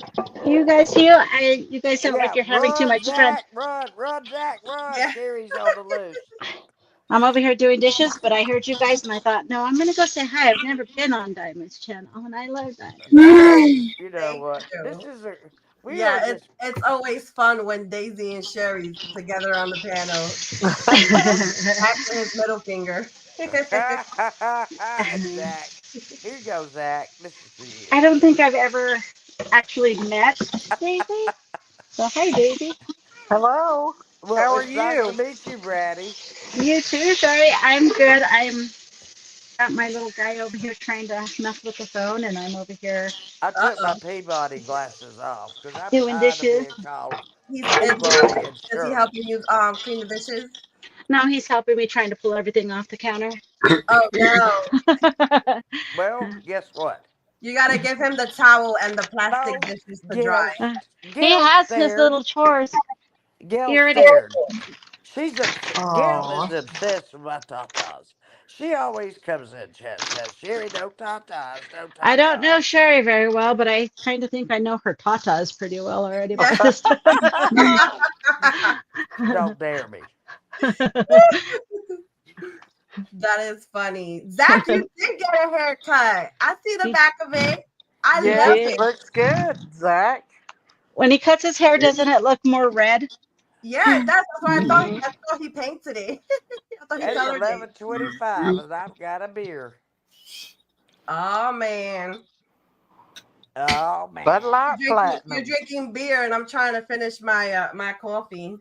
You guys too? You guys sound like you're having too much fun. Run, Zach, run. Yeah. Sherry's on the loose. I'm over here doing dishes, but I heard you guys and I thought, no, I'm gonna go say hi. I've never been on Diamond's channel, and I love that. Well, you know Thank what? you. This is a we are Yeah, just it's always fun when Daisy and Sherry's together on the panel. Back to his middle finger. Zach. Here you go, Zach. This is for you. I don't think I've ever actually met Daisy. So hi, Daisy. Hello. Well, How are it's nice to you? meet you, Bratty. You too. Sorry, I'm good. I'm got my little guy over here trying to mess with the phone, and I'm over here I took my Peabody glasses off because I'm doing tired of dishes. being called He's Peabody and is he Shirley. helping you clean the dishes? Now he's helping me trying to pull everything off the counter. Oh no. Well, guess what? You gotta give him the towel and the plastic No, dishes to dry. Gail, He Gail has his stared. little chores. He Gail already. stared. She's Gail Aw. is obsessed with my tatas. She always comes in and says, Sherry, no tatas, no I don't know tatas. Sherry very well, but I kind of think I know her tatas pretty well already by Yeah. this time. Don't dare me. That is funny. Zach, you did get a haircut. I see the back of it. I He love Yes, did. it. looks good, Zach. When he cuts his hair, doesn't it look more red? Yeah, it does. That's why I thought Mhm. he painted it. I thought he It's colored it. 11:25 and I've got a beer. Oh man. Oh man. Bud Light You're Platinum. drinking beer and I'm trying to finish my my coffee.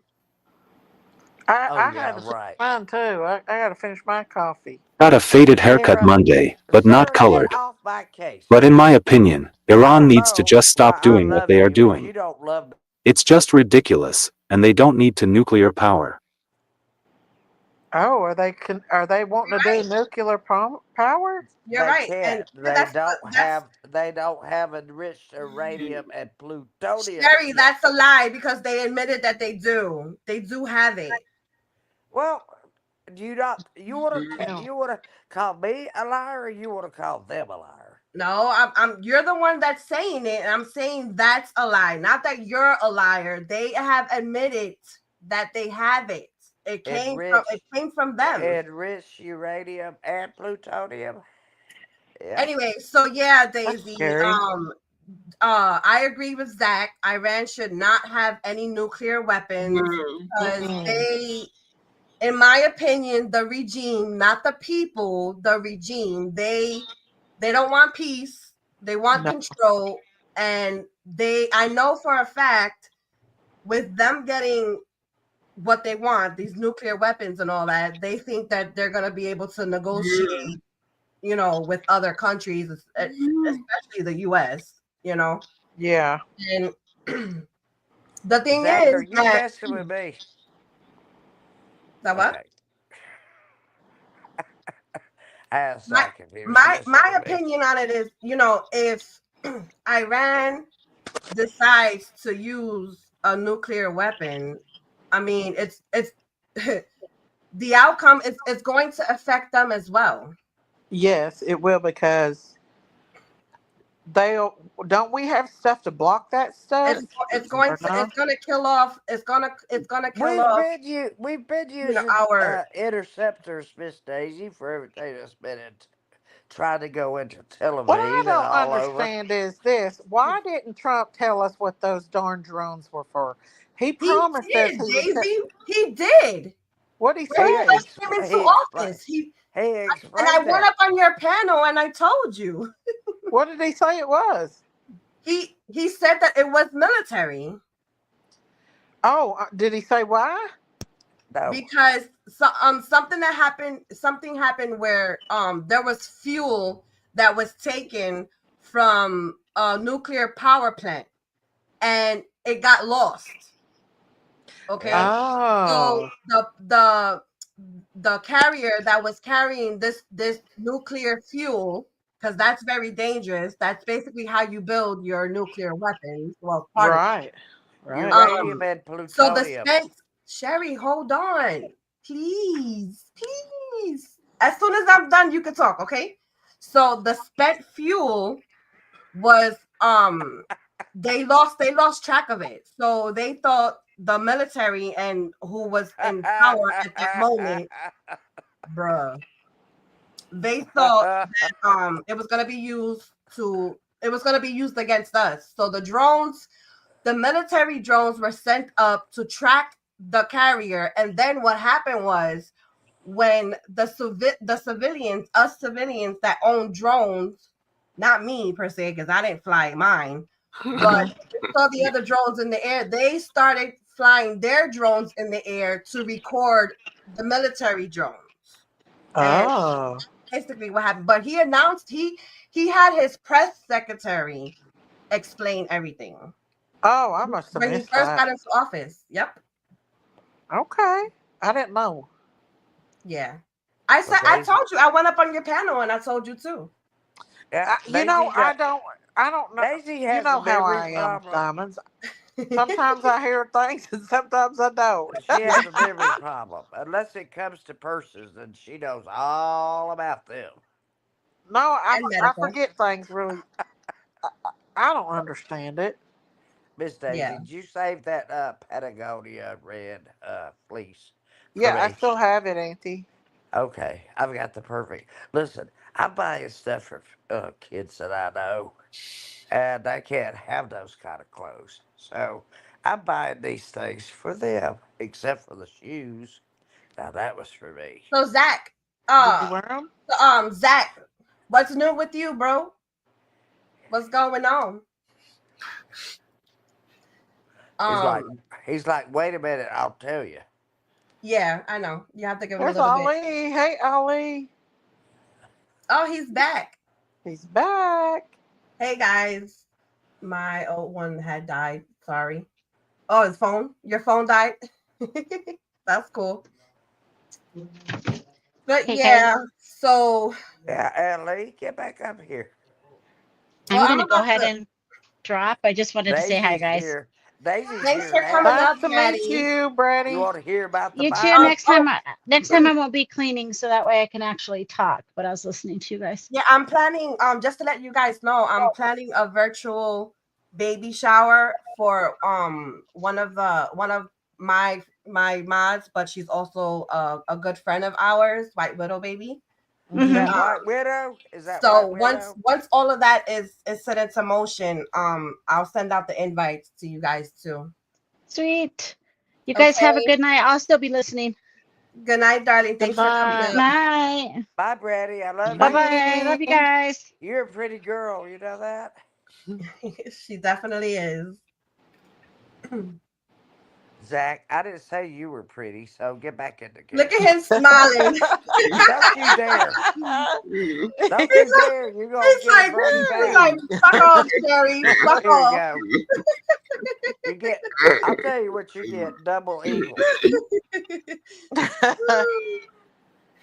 I Yeah, had to finish right. mine too. I got to finish my coffee. Got a faded haircut Sarah, Monday, but not Sarah, get colored. off my case. But in my opinion, I Iran don't needs to know just why stop I doing what love they are you and doing. you don't love me. It's just ridiculous, and they don't need to nuclear power. Oh, are they wanting to do nuclear power? You're They right. can't. And They that's don't that's have enriched uranium and plutonium Sherry, yet. that's a lie because they admitted that they do. They do have it. Well, do you not? You want to call me a liar, or you want to call them a liar? No, I'm you're the one that's saying it, and I'm saying that's a lie. Not that you're a liar. They have admitted that they have it. It came from them. Enriched uranium and plutonium. Yeah. Anyway, so yeah, That's Daisy. scary. I agree with Zach. Iran should not have any nuclear weapons because they, in my opinion, the regime, not the people, the regime, they don't want peace. They want control. And I know for a fact, with them getting what they want, these nuclear weapons and all that, they think that they're going to be able to negotiate, with other countries, especially the U.S., Yeah. And the thing Zach, is are you that messing with me? that what? Okay. Ask My Zach if he was messing with me. opinion on it is, if Iran decides to use a nuclear weapon, I mean, it's the outcome is going to affect them as well. Yes, it will because don't we have stuff to block that stuff? It's going to kill off. It's gonna kill off. We've been using our interceptors, Miss Daisy, for everything that's been trying to go into Tel Aviv What I and don't all understand is this: why didn't Trump tell us what those darn drones were for? He promised us he would. Daisy. He did. What did he When say? he came into office, and I went up on your panel and I told you. What did he say it was? He said that it was military. Oh, did he say why? No. Because something happened where there was fuel that was taken from a nuclear power plant and it got lost. Okay. Oh. So the carrier that was carrying this nuclear fuel, because that's very dangerous. That's basically how you build your nuclear weapons. Well, right. Uranium and plutonium. So the spent Sherry, hold on, please. As soon as I'm done, you can talk, okay? So the spent fuel was they lost track of it. So they thought the military and who was in power at that moment bruh. They thought that it was gonna be used against us. So the military drones were sent up to track the carrier, and then what happened was when the civilians, us civilians that own drones, not me per se, because I didn't fly mine, but saw the other drones in the air, they started flying their drones in the air to record the military drones. Oh. And basically what happened. But he announced he had his press secretary explain everything. Oh, I must have When he missed first that. got into office. Yep. Okay. I didn't know. Yeah. I told you, I went up on your panel and I told you too. Yeah, You know, I don't know. Daisy You has know a how memory I am, problem. Diamonds. Sometimes I hear things and sometimes I don't. She has a memory problem. Unless it comes to purses, then she knows all about them. No, I And medical. forget things really. I don't understand it. Miss Daisy, Yeah. did you save that Patagonia red fleece for Yeah, I me? still have it, Auntie. Okay, I've got the perfect. Listen, I'm buying stuff for kids that I know, and they can't have those kind of clothes. So I'm buying these things for them, except for the shoes. Now that was for me. So Zach, Did you wear them? Zach, what's new with you, bro? What's going on? He's like, wait a minute, I'll tell you. Yeah, I know. You have to give it There's a little Ali. bit. Hey, Ali. Oh, he's back. He's back. Hey guys. My old one had died. Sorry. Oh, his phone? Your phone died? That's cool. But Hey, yeah, guys. so Yeah, Ali, get back up here. I'm going to go ahead and drop. I just wanted to say hi, Daisy's guys. here. Daisy's Thanks here for now. coming up, Nice to Maddie. meet you, Brady. You want to hear about the You too. Bible? Next time I won't be cleaning, so that way I can actually talk. But I was listening to you guys. Yeah, I'm planning. Just to let you guys know, I'm planning a virtual baby shower for one of my mods, but she's also a good friend of ours, White Widow baby. Is that White Widow? Is that So White Widow? once all of that is set into motion, I'll send out the invites to you guys too. Sweet. You guys have a Okay. good night. I'll still be listening. Good night, darling. Thanks for coming up. Night. Bye, Brady. I love you. Bye-bye. Love you guys. You're a pretty girl. You know that? She definitely is. Zach, I didn't say you were pretty, so get back in the game. Look at him smiling. Don't you dare. Don't you dare. You're going to get a birdie back. He's like, fuck off, Sherry. Fuck Here off. you go. You get, I'll tell you what you get, double equal.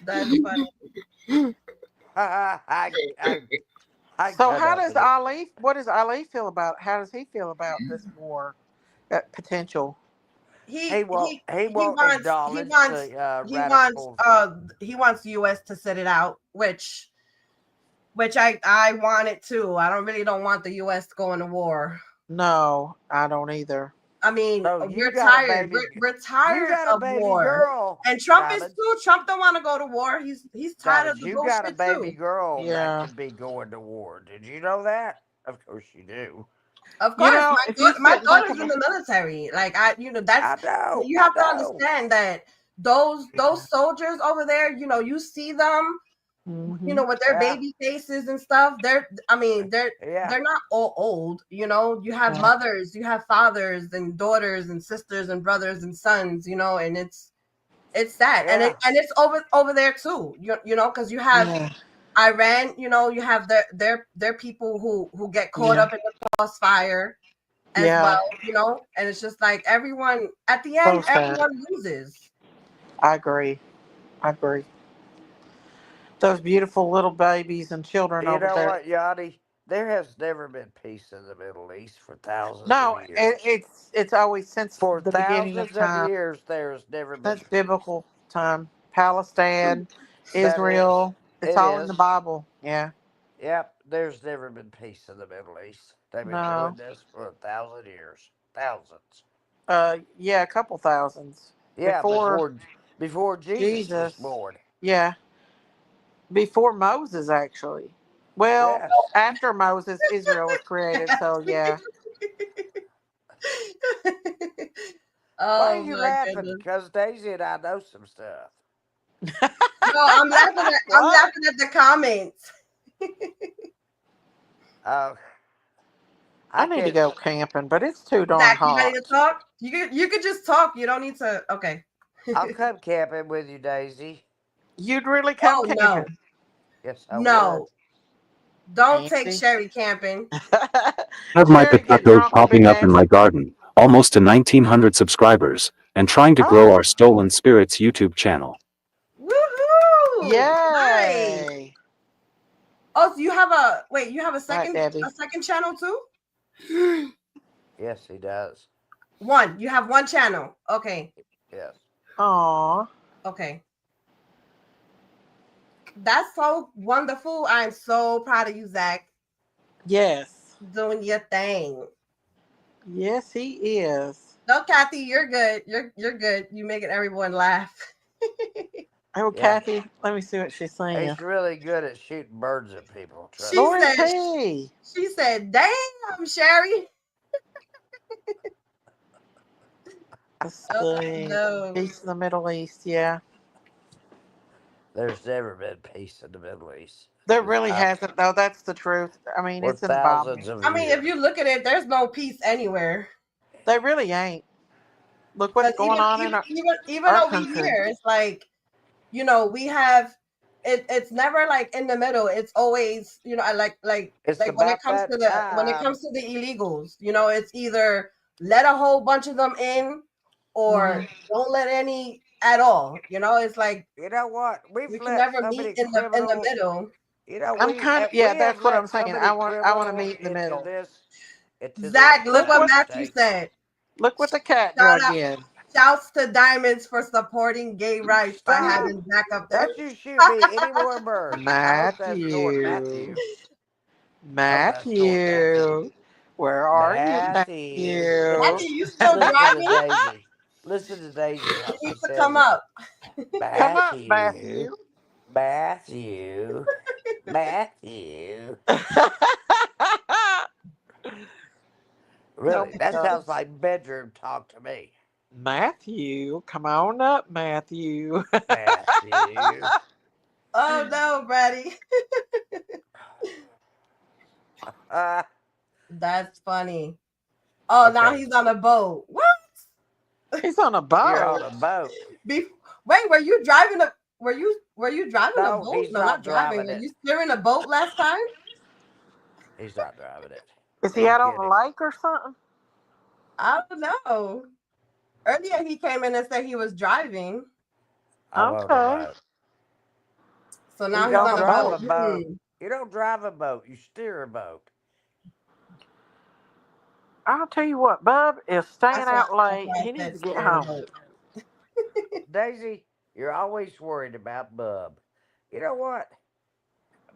That's funny. So how does Ali, what does Ali feel about, how does he feel about this war, that potential? He won't acknowledge he wants the U.S. to sit it out, which I want it too. I don't want the U.S. going to war. No, I don't either. I mean, we're got a tired. baby- We're tired you got a of baby war. girl, And Trump Diamond. is too. Trump don't want to go to war. He's tired of the You bullshit got a baby too. girl Yeah. that could be going to war. Did you know that? Of course you do. Of course, know, my daughter's in the military. Like that's you have to understand that those soldiers over there, you see them, with their baby faces and stuff. They're not all old. You have mothers, you have fathers and daughters and sisters and brothers and sons. And it's sad, and it's over there too. Because you have. Iran, you have their people who get caught up in the crossfire as well, and it's just like everyone at the end, everyone loses. I agree. Those beautiful little babies and children over there. You know what, Yanni? There has never been peace in the Middle East for thousands No, of years. it's always since For the beginning of thousands time. of years, there's never been. That's biblical time. Palestine, Israel. It's all in the Bible. Yeah. Yep, there's never been peace in the Middle East. They've been doing this for 1,000 years. Thousands. Yeah, a couple thousands. Yeah, before Jesus was born. Yeah. Before Moses, actually. Well, Yes. after Moses, Israel was created. So yeah. Why are Oh you my laughing? goodness. Because Daisy and I know some stuff. No, I'm What? laughing at the comments. Oh, I I need to can. go camping, but it's too darn Zach, you ready to hot. talk? You could just talk. You don't need to. Okay. I'll come camping with you, Daisy. You'd really come Oh no, camping, Yes, I would. no! Don't take Andy. Sherry camping. Have my Sherry, get potatoes drunk and be popping up in my dancing. garden, almost to 1900 subscribers, and trying to grow our Oh, Stolen Spirits YouTube channel. Woohoo! Nice. yay! Oh, so you have a wait. You have All right, Debbie. a second channel too? Yes, he does. One. You have one channel. Okay. Yes. Aw. Okay. That's so wonderful. I'm so proud of you, Zach. Yes. Doing your thing. Yes, he is. No, Kathy, you're good. You're good. You making everyone laugh. Oh, Yeah. Kathy, let me see what she's saying. He's really good at shooting birds at people. Trust She me. said, she said, damn, Sherry. Let's see. No. Peace in the Middle East, yeah. There's never been peace in the Middle East. There really hasn't, though. That's the truth. I mean, For it's in the Bible. thousands of I mean, years. if you look at it, there's no peace anywhere. They really ain't. Look what's going on in even our over country. here, it's like, you know, we have it's never like in the middle. It's always, you know, like It's when it about comes to that when it time. comes to the illegals, you know, it's either let a whole bunch of them in or don't let any at all. You know, it's like, You know what? we We've can let never so meet many in the criminals. middle. You know, I'm kind of, yeah, we have that's what I'm let so saying. many I want to criminals meet in the into middle. this, into Zach, the look what what- Matthew states. said. Look what the cat Shout drug out, in. shouts to Diamonds for supporting gay rights by Stop! having Zach up there. Don't you shoot me any more birds. I hope that's toward Matthew. Matthew. I hope that's toward Matthew. Where are you, Matthew. Matthew, you still Listen to driving? Daisy. Listen to Daisy how He she needs to says come it. up. Come up, Matthew. Matthew. Matthew. Really, that sounds like bedroom talk to me. Matthew, come on up, Matthew. Matthew. Oh no, Brady. That's funny. Oh, now Okay. he's on a boat. What? He's on a boat. You're on a boat. Wait, were you driving a were you driving a No, boat? he's No, not driving. Were it. you steering a boat last time? He's not driving it. Is he out on the lake or something? I don't know. Earlier he came in and said he was driving. I'm on a boat. So now You he's don't on a drive boat. a boat. You don't drive a boat. You steer a boat. I'll tell you what, Bub is staying That's why- out late. that's why I He needs said to get steering a home. boat. Daisy, you're always worried about Bub. You know what?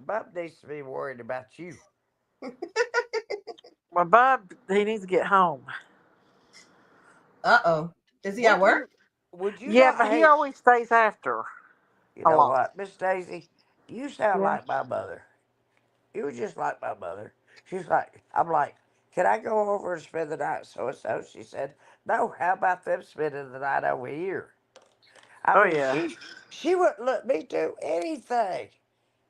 Bub needs to be worried about you. Well, Bub, he needs to get home. Uh-oh. Is he at work? Would you Yeah, not but he hate... always stays after. You a know lot. what, Miss Daisy? You sound Yeah. like my mother. You were just like my mother. She's like, I'm like, can I go over and spend the night so-and-so? She said, no, how about them spending the night over here? I mean, yeah. she wouldn't let me do anything.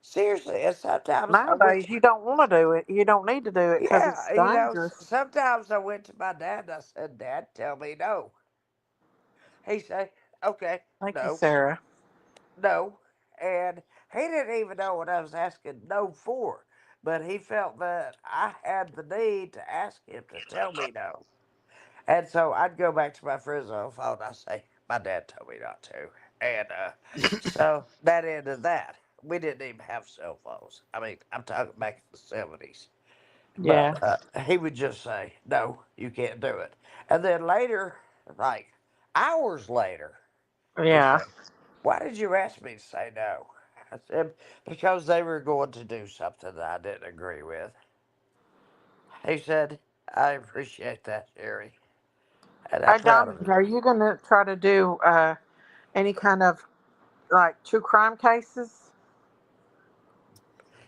Seriously, and sometimes Nowadays, you don't want to do it. You don't need to do it because it's you know, dangerous. sometimes I went to my dad and I said, Dad, tell me no. He said, okay, Thank no. you, Sarah. No. And he didn't even know what I was asking no for. But he felt that I had the need to ask him to tell me no. And so I'd go back to my friend's on the phone and I'd say, my dad told me not to. And so that ended that. We didn't even have cell phones. I mean, I'm talking back in the 70s. Yeah. But he would just say, no, you can't do it. And then later, like hours later, Yeah. he'd say, why did you ask me to say no? I said, because they were going to do something that I didn't agree with. He said, I appreciate that, Jerry. And I'm Hey, proud of Dominic, him. are you going to try to do any kind of Like true crime cases?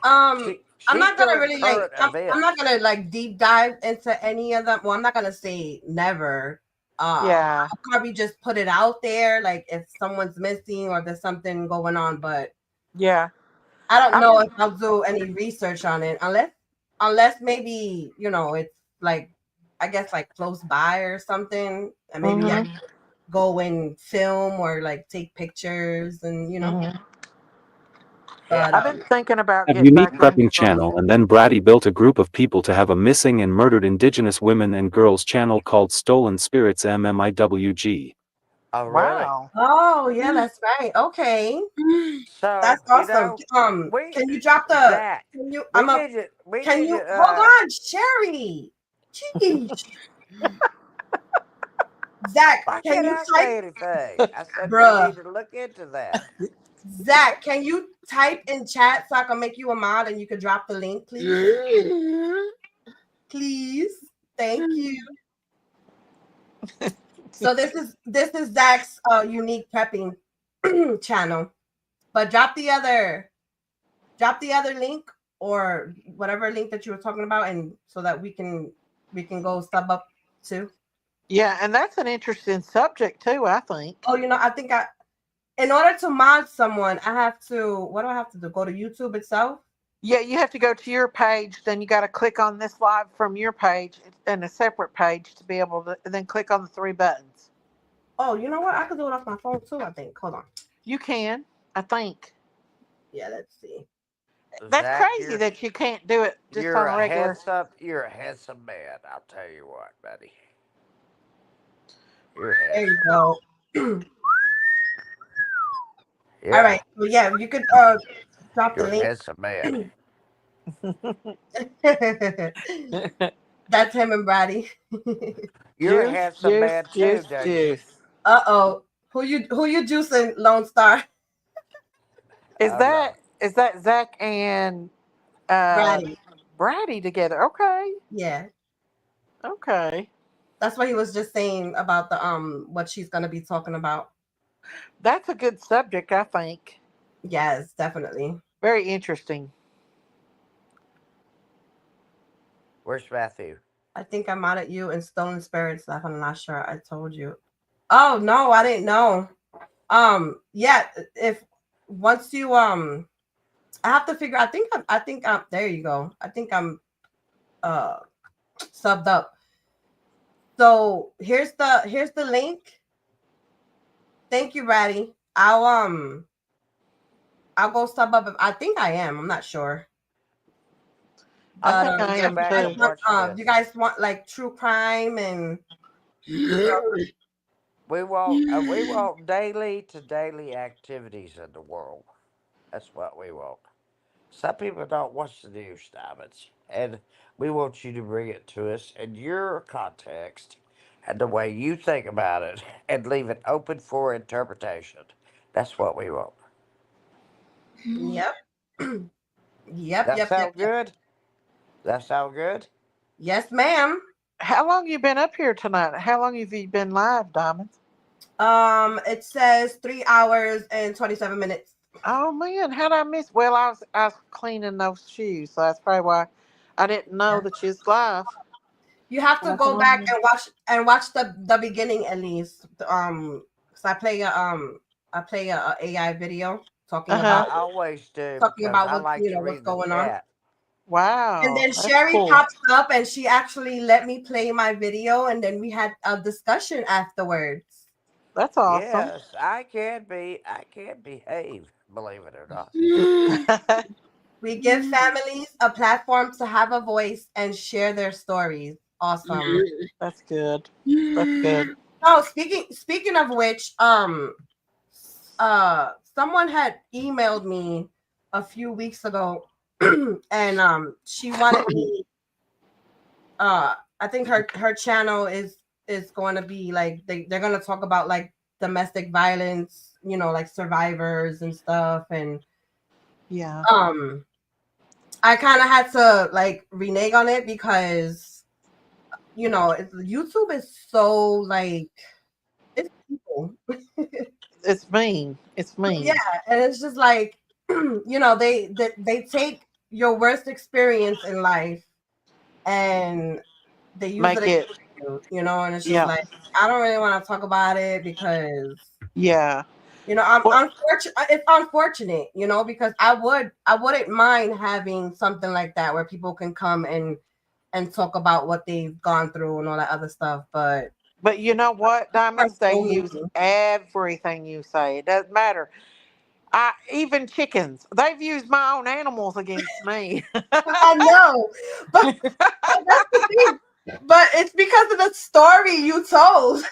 I'm not gonna doing really current I'm not events. gonna like deep dive into any of them. Well, I'm not gonna say never. Yeah. I'll probably just put it out there, like if someone's missing or there's something going on, but Yeah. I don't I know mean, if I'll do any research on it unless maybe, it's like I guess like close by or something, and maybe I go and film or like take pictures and but I've been thinking about Have getting unique back prepping into channel, and then Bratty built a group of people to have a missing and murdered Indigenous women and girls channel called Stolen Spirits MMIWG. Oh, really? Wow. Oh yeah, that's right. Okay. So That's awesome. we Can you drop the Zach, can you we need to can you hold on, Sherry? Jeez. Zach, Why can can't you I type say anything? I said we bruh? need to look into that. Zach, can you type in chat so I can make you a mod and you can drop the link, please? Please. Thank you. So this is Zach's unique prepping channel. But drop the other link or whatever link that you were talking about, and so that we can go sub up too. Yeah, and that's an interesting subject too, I think. Oh, I think in order to mod someone, I have to, what do I have to do? Go to YouTube itself? Yeah, you have to go to your page, then you got to click on this live from your page and a separate page to be able to, and then click on the 3 buttons. Oh, you know what? I could do it off my phone too, I think. Hold on. You can, I think. Yeah, let's see. That's Zach, crazy that you can't do it just you're on a regular. You're a handsome man. I'll tell you what, buddy. You're There handsome. you go. Yeah. All right. Well, yeah, you could drop You're the a link. handsome man. That's him and Brady. You're a handsome man too, Dougie. Uh-oh. Who you juicing, Lone Star? Is that Zach and Brady together? Okay. Yeah. Okay. That's what he was just saying about the what she's gonna be talking about. That's a good subject, I think. Yes, definitely. Very interesting. Where's Matthew? I think I'm mad at you and Stolen Spirits left. I'm not sure. I told you. Oh no, I didn't know. Yeah, if once you I have to figure. I think I'm there you go. I think I'm subbed up. So here's the link. Thank you, Ratty. I'll go sub up. I think I am. I'm not sure. I think I am too. You guys want like true crime and we want daily to daily activities in the world. That's what we want. Some people don't watch the news, Diamonds, and we want you to bring it to us in your context and the way you think about it, and leave it open for interpretation. That's what we want. Yep. Yep. That sound good? That sound good? Yes, ma'am. How long you been up here tonight? How long have you been live, Diamonds? It says 3 hours and 27 minutes. Oh man, how'd I miss? Well, I was cleaning those shoes, so that's probably why I didn't know that you was live. You have to go back and watch the beginning at least. So I play a AI video talking about. I always do. Talking about what like what's going on. Wow. And then Sherry pops up and she actually let me play my video, and then we had a discussion afterwards. That's awesome. Yes, I can behave, believe it or not. We give families a platform to have a voice and share their stories. Awesome. That's good. That's good. Oh, speaking of which, someone had emailed me a few weeks ago, and she wanted me. I think her channel is going to be like they're going to talk about like domestic violence, like survivors and stuff, and yeah. I kind of had to like renege on it because YouTube is so like it's people. it's mean. It's mean. Yeah, and it's just like, they take your worst experience in life and they use Make it it. against you, and it's just like, I don't really want to talk about it because I'm unfortunate. It's unfortunate, because I wouldn't mind having something like that where people can come and talk about what they've gone through and all that other stuff. But you know what, Diamonds? They use everything you say. It doesn't matter. Even chickens. They've used my own animals against me. I know, but that's the thing. But it's because of the story you told.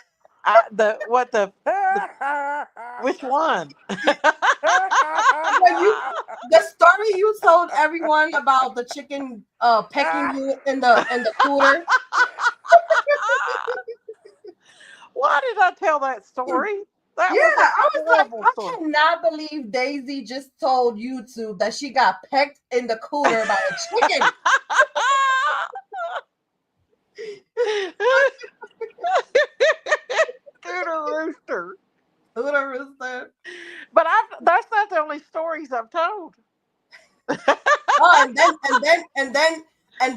Which one? The story you told everyone about the chicken pecking you in the cooler. Why did I tell that story? I was like, I cannot believe Daisy just told YouTube that she got pecked in the cooler by a chicken. Rooster. Rooster. But that's not the only stories I've told. And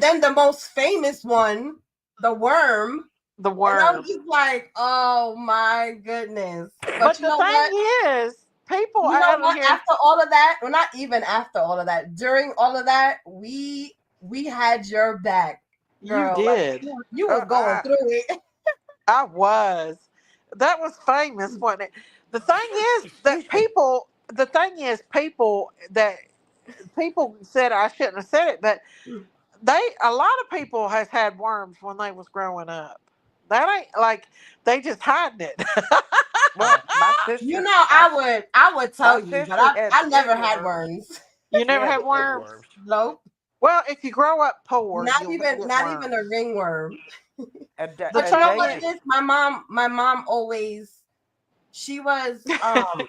then the most famous one, the worm. The worm. And I'm just like, oh my goodness. But the thing is, people after all of that, well, not even after all of that, during all of that, we had your back. Girl. You did. Like, you was going through it. I was. That was famous, wasn't it? The thing is that people said I shouldn't have said it, but a lot of people has had worms when they was growing up. That ain't like they just hiding it. Well, my sister, I would tell you, but I never had worms. You never had worms? Nope. Well, if you grow up poor, not even a ringworm. But you know what it is? My mom always, she was how can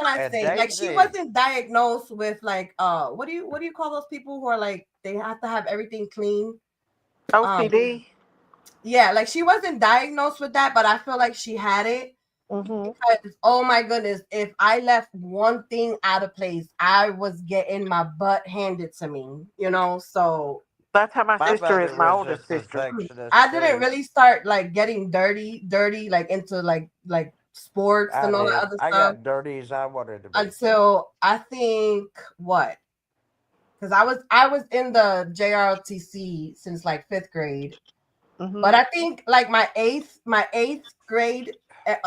I say? Like, she wasn't diagnosed with like what do you call those people who are like they have to have everything clean? OCD. Yeah, like she wasn't diagnosed with that, but I feel like she had it. Because, oh my goodness, if I left one thing out of place, I was getting my butt handed to me, so that's how my sister is, my oldest sister. I didn't really start like getting dirty, like into like sports and all that other stuff. I got dirty as I wanted to be. Until I think because I was in the JROTC since like 5th grade. But I think like my eighth grade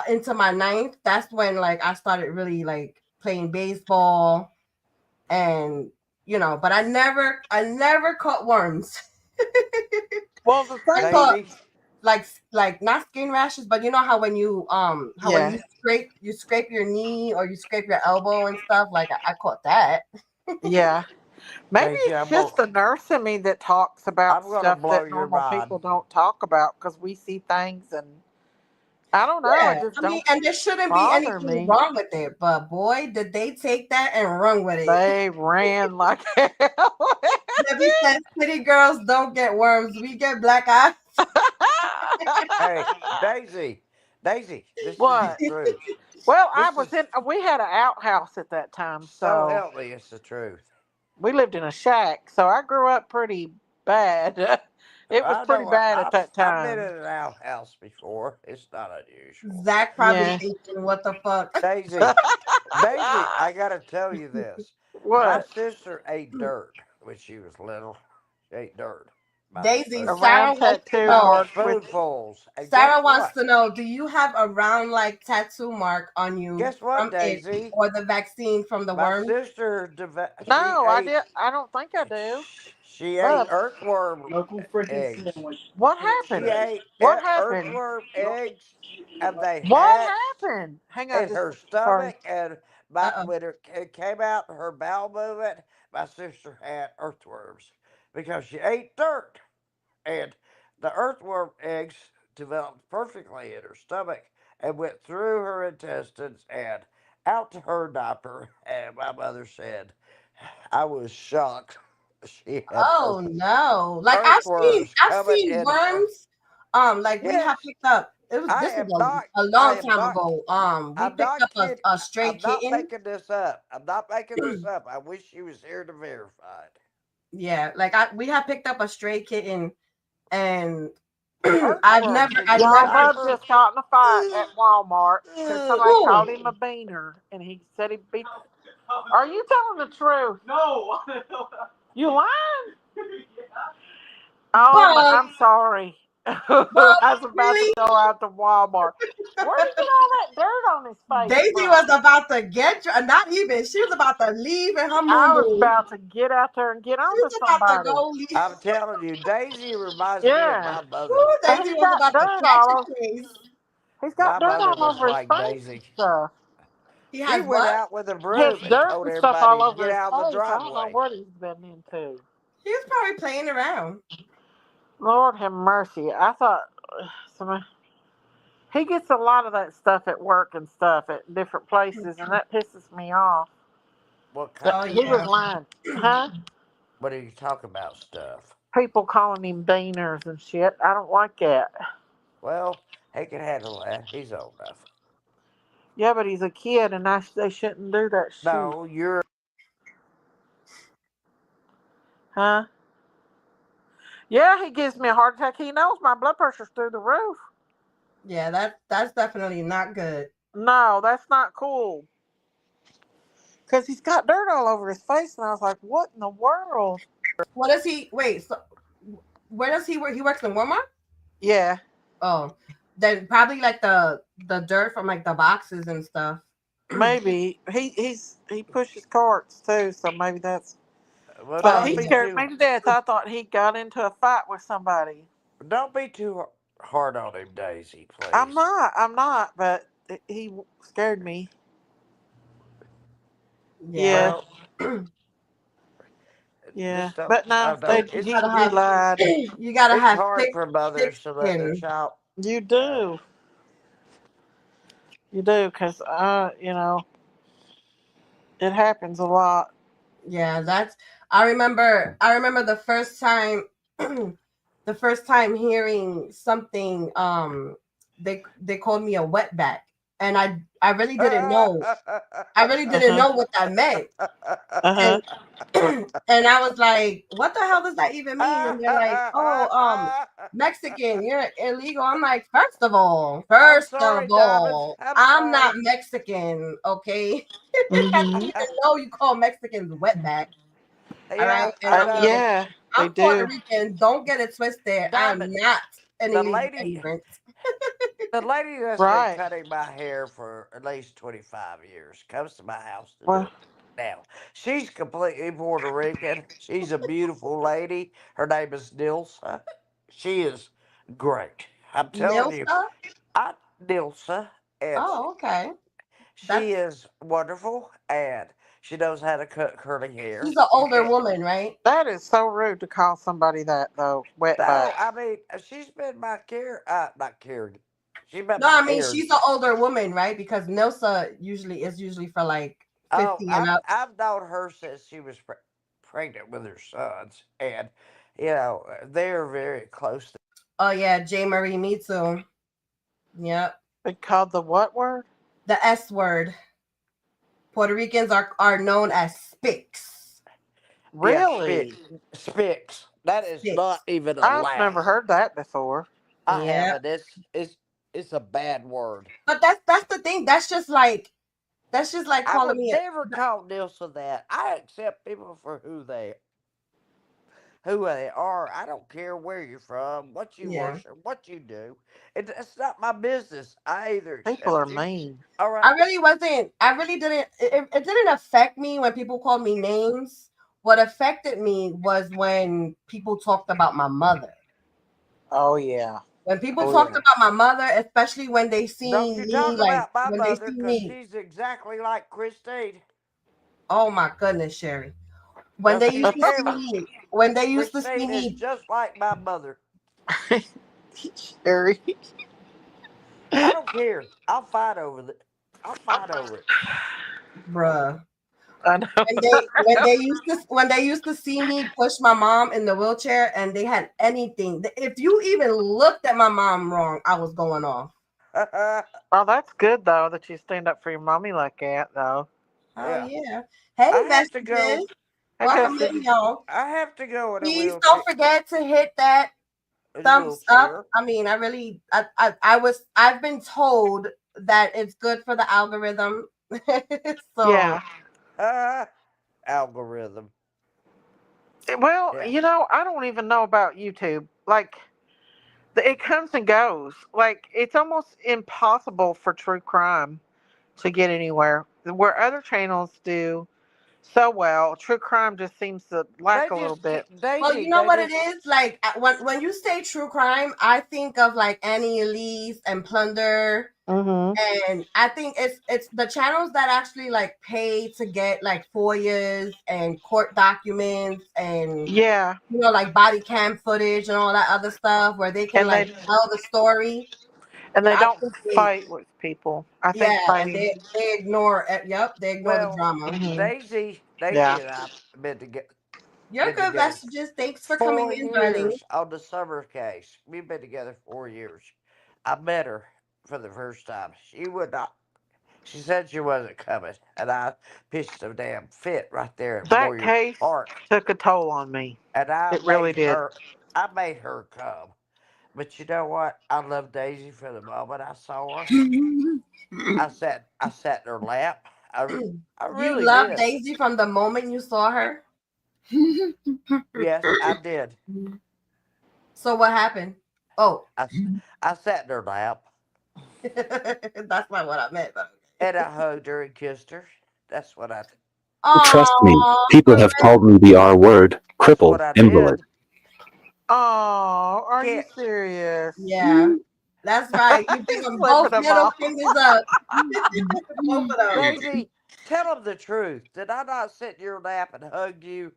into my 9th, that's when like I started really like playing baseball, and but I never caught worms. Well, the thing I caught like not skin rashes, but you know how when you when you scrape your knee or you scrape your elbow and stuff, like I caught that. Yeah. Maybe it's just the nurse in me that talks about stuff that normal people don't talk about, because we see things and I don't know. Yeah, Just and there shouldn't be anything wrong with it, but boy, did they take that and run with it. They ran like hell. Debbie says, "City girls don't get worms; we get black eyes." Hey, Daisy, this what? is the truth. Well, we had an outhouse at that time, so help me, it's the truth. We lived in a shack, so I grew up pretty bad. It was pretty bad at that time. I've been in an outhouse before. It's not unusual. Zach probably thinking, "What the fuck?" Daisy, I gotta tell you this. What? My sister ate dirt when she was little. She ate dirt. Daisy, Sarah wants to know. Spoonfuls. Sarah wants to know: do you have a round like tattoo mark on you? Guess what, from Daisy? Or the vaccine from the worm? My sister. I don't think I do. She ate earthworm eggs. What happened? She ate earthworm eggs, and what happened? Hang on, in her stomach, and when it came out her bowel movement, my sister had earthworms because she ate dirt, and the earthworm eggs developed perfectly in her stomach and went through her intestines and out to her diaper. And my mother said, I was shocked. Oh no! Like I've seen worms. Like we have picked up This was a long time ago. We picked up a stray kitten. I'm not making this up. I'm not making this up. I wish she was here to verify it. Yeah, like we had picked up a stray kitten, and I've never just got in a fight at Walmart because somebody called him a beaner, and he said he beat. Are you telling the truth? No. You lying? Oh, I'm sorry. I was about to go out to Walmart. Where did you get all that dirt on his face? Daisy was about to get not even. She was about to leave in her moo. I was about to get out there and get on to somebody. I'm telling you, Daisy reminds me of my mother. Daisy was about to catch a case. He's got dirt all over his face and stuff. He has went out with a broom and dirt told and stuff all everybody to over get his out of the face. driveway. I don't know what he's been into. He was probably playing around. Lord have mercy. I thought he gets a lot of that stuff at work and stuff at different places, and that pisses me off. What kind He was lying. Huh? What are you talking about stuff? People calling him beaners and shit. I don't like that. Well, he can handle that. He's old enough. Yeah, but he's a kid, and they shouldn't do that shit. No, you're... Huh? Yeah, he gives me a heart attack. He knows my blood pressure's through the roof. Yeah, that's definitely not good. No, that's not cool. Because he's got dirt all over his face, and I was like, what in the world? What does he... Wait, so where does he work? He works in Walmart? Yeah. Oh, then probably like the dirt from like the boxes and stuff. Maybe. He pushes carts, too, so maybe that's... Well, but he scared me to death. I thought he got into a fight with somebody. Don't be too hard on him, Daisy, please. I'm not, but he scared me. Yeah. Well, yeah. But no, he lied. You gotta it's have hard for mothers to let their skin. child. You do. You do, because, you know, it happens a lot. Yeah, I remember the first time hearing something, they called me a wetback, and I really didn't know. I really didn't know what that meant. And I was like, what the hell does that even mean? And they're like, oh, Mexican, you're illegal. I'm like, first of all, I'm not Mexican, okay? I didn't even know you call Mexicans wetback. All right? And I'm Puerto Rican. Don't get it twisted. I'm not an illegal immigrant. The lady that's been cutting my hair for at least 25 years comes to my house to do it now. She's completely Puerto Rican. She's a beautiful lady. Her name is Nilsa. She is great. I'm telling you. Nilsa. Oh, okay. She is wonderful, and she knows how to cut curly hair. She's an older woman, right? That is so rude to call somebody that, though. Wetback. No, I mean, she's been my not caring. She's been no, I mean, she's an older woman, right? Because Nilsa is usually for like 50 and up. I've known her since she was pregnant with her sons, and you know they're very close. Oh yeah, J. Marie, me too. Yep. They called the what word? The S word. Puerto Ricans are known as spics. Really? Yeah, spics. That is not even allowed. I've never heard that before. I haven't. It's a bad word. But that's the thing. That's just like calling me. I would never call Nilsa that. I accept people for who they are. I don't care where you're from, what you worship, what you do. It's not my business. I either people are mean. All right. I really didn't. It didn't affect me when people called me names. What affected me was when people talked about my mother. Oh yeah. When people talked about my mother, especially when they see me, like when they see me, she's exactly like Christine. Oh my goodness, Sherry. When they used to see me, just like my mother. Sherry. I don't care. I'll fight over it. Bruh. I know. When they used to see me push my mom in the wheelchair, and they had anything. If you even looked at my mom wrong, I was going off. Oh, that's good though that you stand up for your mommy like that though. Oh Yeah. yeah. Hey, I have to go. messages. Welcome in, y'all. I have to go in a Please wheelchair. don't forget to hit that thumbs up. I mean, I've been told that it's good for the algorithm. So yeah. Algorithm. Well, Yeah. I don't even know about YouTube. Like, it comes and goes. Like, it's almost impossible for true crime to get anywhere. Where other channels do so well, true crime just seems to lack a little bit. Well, you know what it is? Like when you say true crime, I think of like Annie Elise and Plunder. And I think it's the channels that actually like pay to get like FOIAs and court documents and like body cam footage and all that other stuff where they can And like tell the story. And they I don't think fight with people. I think yeah, and fighting. they ignore it. Yep, they ignore the drama. Daisy Yeah. and I've been together. You're good messages. Thanks for coming 4 in, honey. years on the summer case. We've been together 4 years. I met her for the first time. She would not. She said she wasn't coming, and I pitched a damn fit right there at That Warrior case Park. took a toll on me. And It really did. I made her come. But you know what? I love Daisy from the moment I saw her. I sat in her lap. I really You love did. Daisy from the moment you saw her? Yes, I did. So what happened? Oh, I sat in her lap. That's not what I meant. But and I hugged her and kissed her. That's what I did. Trust me, people have called me the R word, crippled, invalid. Oh, are you serious? Yeah, that's right. You give them both middle fingers up. Both of them. Daisy, tell them the truth. Did I not sit in your lap and hug you?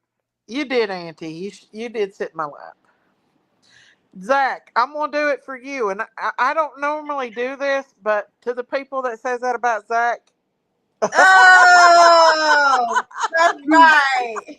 You did, Auntie. You did sit in my lap. Zach, I'm gonna do it for you, and I don't normally do this, but to the people that says that about Zach. Oh, that's right.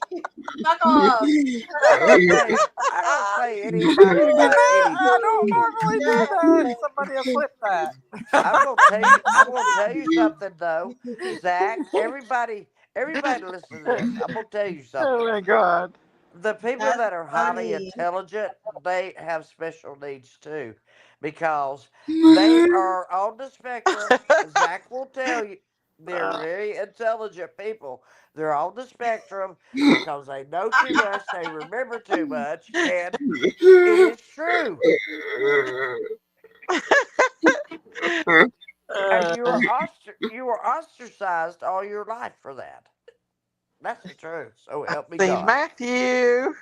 Fuck off. I don't say anybody about anything. I don't normally do that. Somebody will flip that. I'm gonna tell you something though, Zach. Everybody listen to this. I'm gonna tell you something. Oh my God. The people that are highly intelligent, they have special needs too, because they are on the spectrum. Zach will tell you. They're very intelligent people. They're on the spectrum because they know too much, they remember too much, and it is true. And you were ostracized all your life for that. That's the truth. So help me God. Matthew.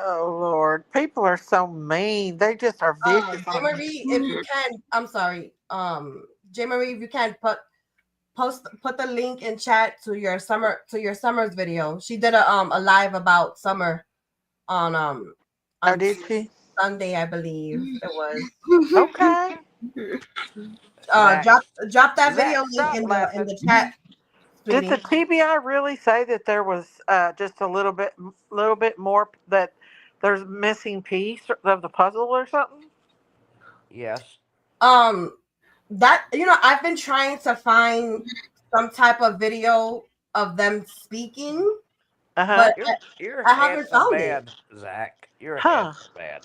Oh Lord, people are so mean. They just are vicious. J. Marie, if you can, I'm sorry. J. Marie, if you can put the link in chat to your Summer's video. She did a live about Summer on did she? Sunday, I believe it was. Okay. Drop that video link in the chat. Did the TBI really say that there was just a little bit more, that there's a missing piece of the puzzle or something? Yes. That I've been trying to find some type of video of them speaking, but you're a I haven't handsome found man, it. Zach. You're a handsome man.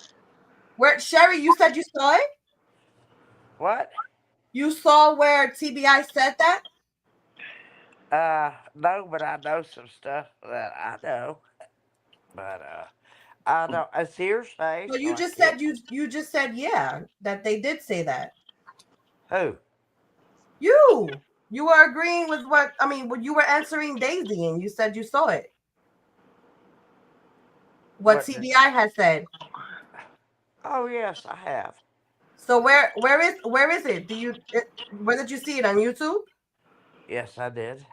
Where Sherry, you said you saw it? What? You saw where TBI said that? No, but I know some stuff that I know. But I don't. I see your face. Well, you just said you just said that they did say that. Who? You were agreeing with what you were answering Daisy, and you said you saw it. What TBI has said. Oh yes, I have. So where is it? Where did you see it, on YouTube? Yes, I did.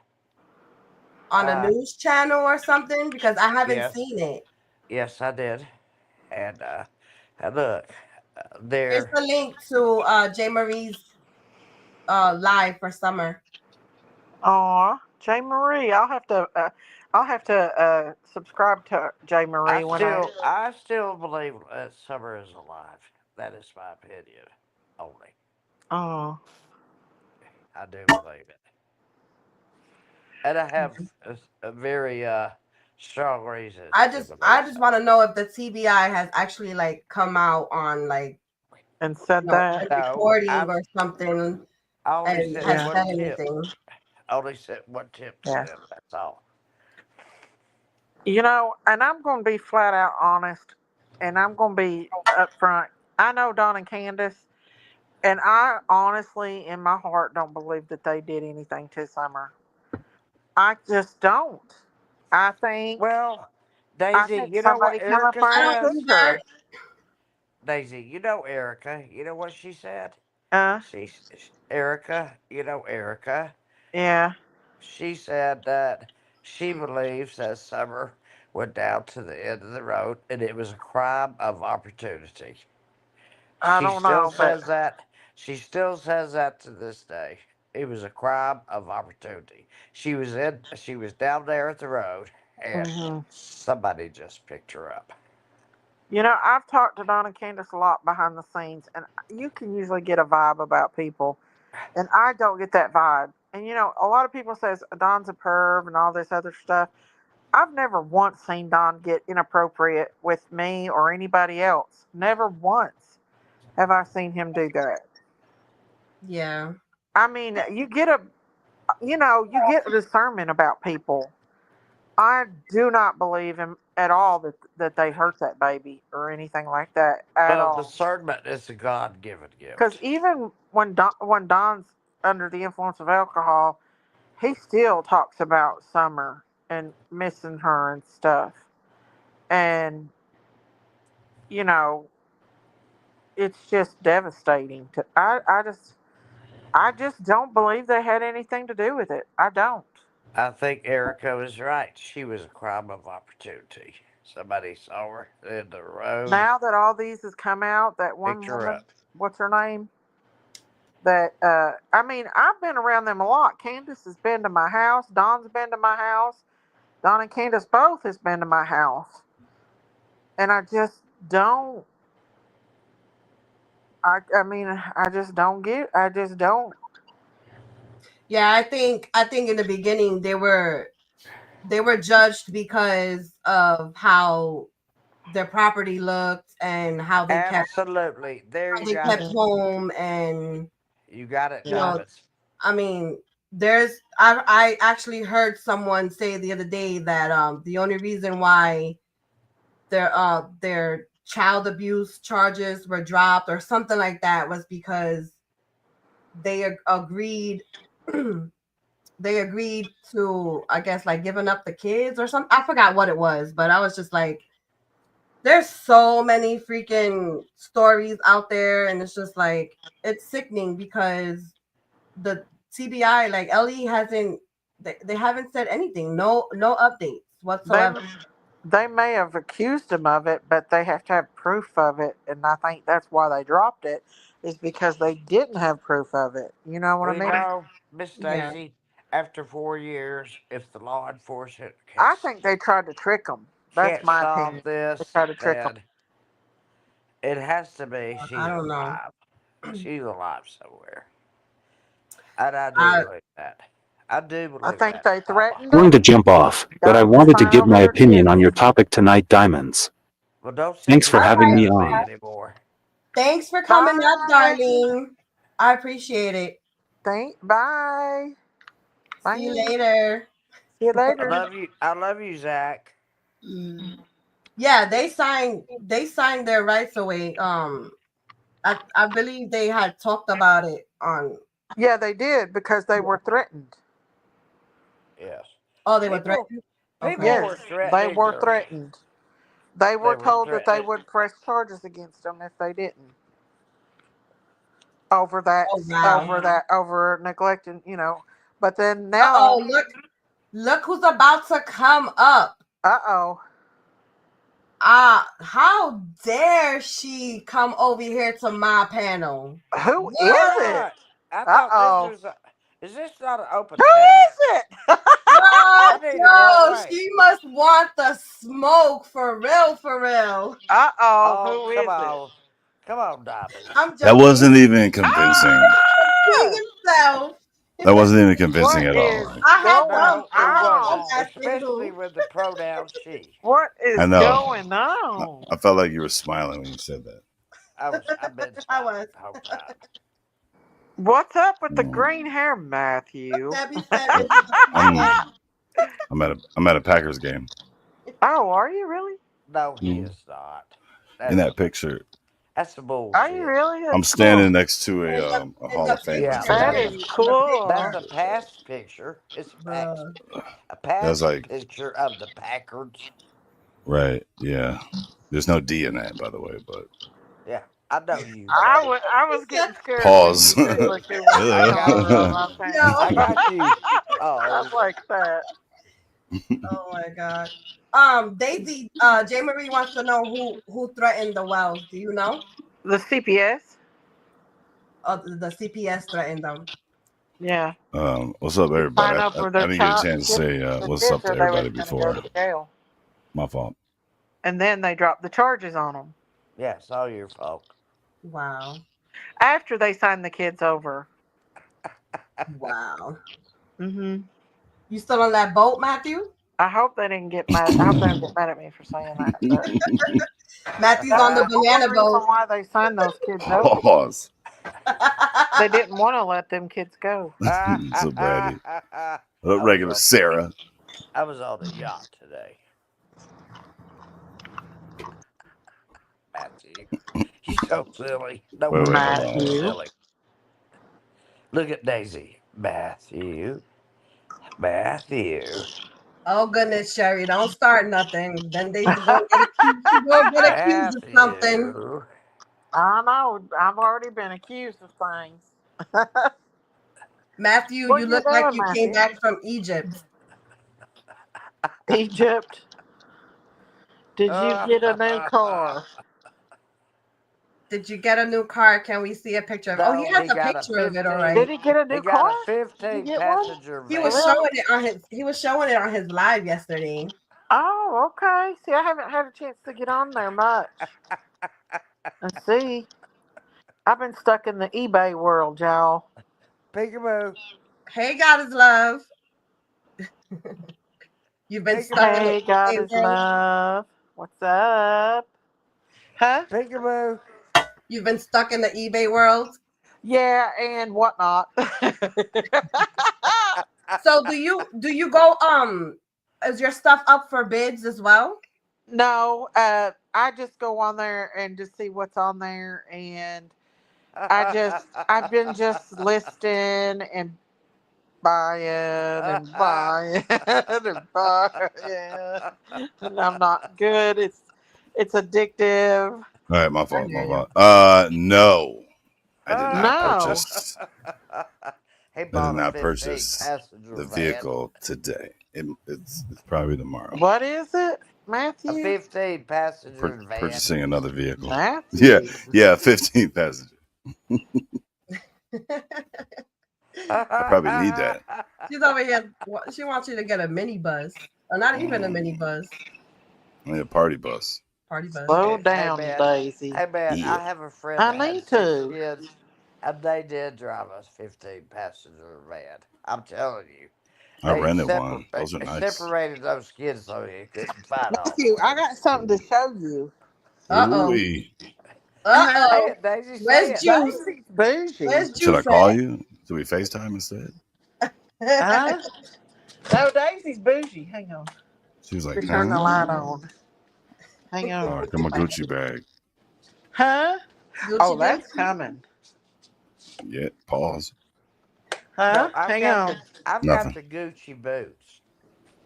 On a news channel or something? Because I haven't seen it. Yes, I did. And look, there. Here's the link to J. Marie's live for Summer. Aw, J. Marie, I'll have to subscribe to J. Marie I still believe that Summer is alive. That is my opinion only. Oh. I do believe it. And I have a very strong reason I to just believe so. want to know if the TBI has actually like come out on like And said a that. No, recording or something I only and said has one said tip. anything. I only said one tip to Yeah. them. That's all. You know, and I'm going to be flat out honest, and I'm going to be upfront. I know Don and Candace, and I honestly, in my heart, don't believe that they did anything to Summer. I just don't. I think. Well, I Daisy, think you know what somebody come up Erica there I and don't said? pushed do that. her. Daisy, you know Erica. You know what she said? Uh, Erica, you know Erica. yeah. She said that she believes that Summer went down to the end of the road and it was a crime of opportunity. I She don't still know, but says that. She still says that to this day. It was a crime of opportunity. She was down there at the road and hmm somebody just picked her up. you know, I've talked to Don and Candace a lot behind the scenes, and you can usually get a vibe about people, and I don't get that vibe. And you know, a lot of people says Don's a perv and all this other stuff. I've never once seen Don get inappropriate with me or anybody else. Never once have I seen him do that. Yeah. I mean, you get you get a discernment about people. I do not believe him at all that they hurt that baby or anything like that at Well, all. discernment is a God given Because gift. even when Don's under the influence of alcohol, he still talks about Summer and missing her and stuff. And you know, it's just devastating. I just don't believe they had anything to do with it. I don't. I think Erica was right. She was a crime of opportunity. Somebody saw her in the road, Now that all these has come out, that picked one her woman, up. what's her name? That I mean, I've been around them a lot. Candace has been to my house. Don's been to my house. Don and Candace both has been to my house, and I just don't. I mean, I just don't get. I just don't. Yeah, I think in the beginning they were judged because of how their property looked and how they Absolutely. There you got kept it. home, and You got it, you know, Diamonds. I mean, I actually heard someone say the other day that the only reason why their child abuse charges were dropped or something like that was because they agreed they agreed to, I guess, like giving up the kids or something. I forgot what it was, but I was just like, there's so many freaking stories out there, and it's just like, it's sickening because the TBI, like Ellie hasn't, they haven't said anything, no updates They whatsoever. they may have accused him of it, but they have to have proof of it, and I think that's why they dropped it, is because they didn't have proof of it. You know what Well, I you mean? know, Miss Yeah. Daisy, after 4 years, if the law enforcement I think they tried to trick him. That's can't my solve opinion. They this, tried to trick him. then it has to be I she's don't know. alive. She's alive somewhere. And I do I believe that. I do I believe think that, they Papa. threatened Going him, to jump off, but got I him to wanted to sign give over my their opinion kids. on your topic tonight, Diamonds. Well, don't sit Thanks for here All having lying me right. to me on. anymore. Thanks for coming up, Bye. darling. I appreciate it. Bye. See you Bye. later. See you I later. love you. I love you, Zach. Yeah, they signed their rights away. I believe they had talked about it on. Yeah, they did because they were threatened. Yes. Oh, they were People threatened. people Okay. Yes, were they threatening were her. threatened. They They were were told that they threatening. would press charges against them if they didn't. Over that, Oh wow. over neglecting, you know. But then Oh, now, look who's about to come up. uh-oh. How dare she come over here to my panel? Who Why is What? it? not? I thought this Uh-oh. was. Is this not an open Who panel? is it? I What? need to go Yo, away. she must want the smoke for real, for real. Uh-oh. Oh, Who come is it? on. Come on, Diamond. I'm joking. That wasn't even convincing. King himself. That wasn't even convincing at all. I had No, I it had wasn't, one asking especially who. with the pronoun she. What is I know. going on? I felt like you were smiling when you said that. I've been smiling the whole time. What's up with the green hair, Matthew? Debbie said it's I'm at a Packers game. Oh, are you really? No, he is not. In that picture, That's the bullshit. Are you really? I'm standing next to a Hall of Fame. Yeah, That is cool. That's a past picture. It's a past like- picture of the Packers. Right. Yeah. There's no D in that, by the way, but Yeah, I know you. I was getting scared. Pause. When you said, like, it was I got you. I was like that. Oh my God. Daisy, J. Marie wants to know who threatened the Wells. Do you know? The CPS. Oh, the CPS threatened them. Yeah. What's up, everybody? Sign up for I their didn't get a child- chance to say the what's kids up to or they was everybody gonna before. go to jail. My fault. And then they dropped the charges on them Yeah, it's all your fault. Wow. after they signed the kids over. Wow. Mm-hmm. You still on that boat, Matthew? I hope they didn't get mad. I hope they didn't get mad at me for saying that. But Matthew's on the banana the reason boat. why they signed those kids over. Pause. They didn't want to let them kids go. So Brady. Regular Sarah. I was on a yacht today. Matthew, you so silly. No, Wait, Matthew. Silly. Look at Daisy. Matthew. Oh goodness, Sherry, don't start nothing. Then they go get accused of something. I know. I've already been accused of things. Matthew, What you you look like doing, you came Matthew? back from Egypt. Egypt. Did you get a new car? Did you get a new car? Can we see a picture of it? Oh, he has a picture of it already. Did he get a new He got car? a 15 Did he get one? passenger He van. was showing it on his live yesterday. Oh, okay. See, I haven't had a chance to get on there much. Let's see. I've been stuck in the eBay world, y'all. Peekaboo. Hey, God is love. You've been stuck in Hey, the God eBay is world. love. What's up? Huh? Peekaboo. You've been stuck in the eBay world. Yeah, and whatnot. So do you go is your stuff up for bids as well? No, I just go on there and just see what's on there, and I've been just listing and buying and buying and buying, and I'm not good. It's addictive. All right, my fault. No, I did not purchase. He I did bought a not 15 purchase passenger the van. vehicle today. It's probably tomorrow. What is it, A Matthew? 15 passenger van. Purchasing another vehicle. Matthew. Yeah, 15 passenger. I probably need that. She's over here. She wants you to get a mini bus, or not even a mini bus. I need a party bus. Party bus. Slow down, man. Daisy. Hey man, Yeah. I have a friend I that had need 6 to. kids, and they did drive a 15 passenger van. I'm telling you. I They rented one. Those are they nice. separated those kids so they couldn't fight off. Matthew, I got something to show you. Uh-oh. Ooh-wee. Uh-oh. Daisy, Where's say it. Juice? Daisy's bougie. Where's Should I Juice call at? you? Do we FaceTime instead? Huh? No, Daisy's bougie. Hang on. She was like, Let me turn the light on. Hang on. All right, come a Gucci bag. Huh? Gucci Oh, that's boots? coming. Yeah, pause. Huh? No, I've Hang got on. I've Nothing. got the Gucci boots.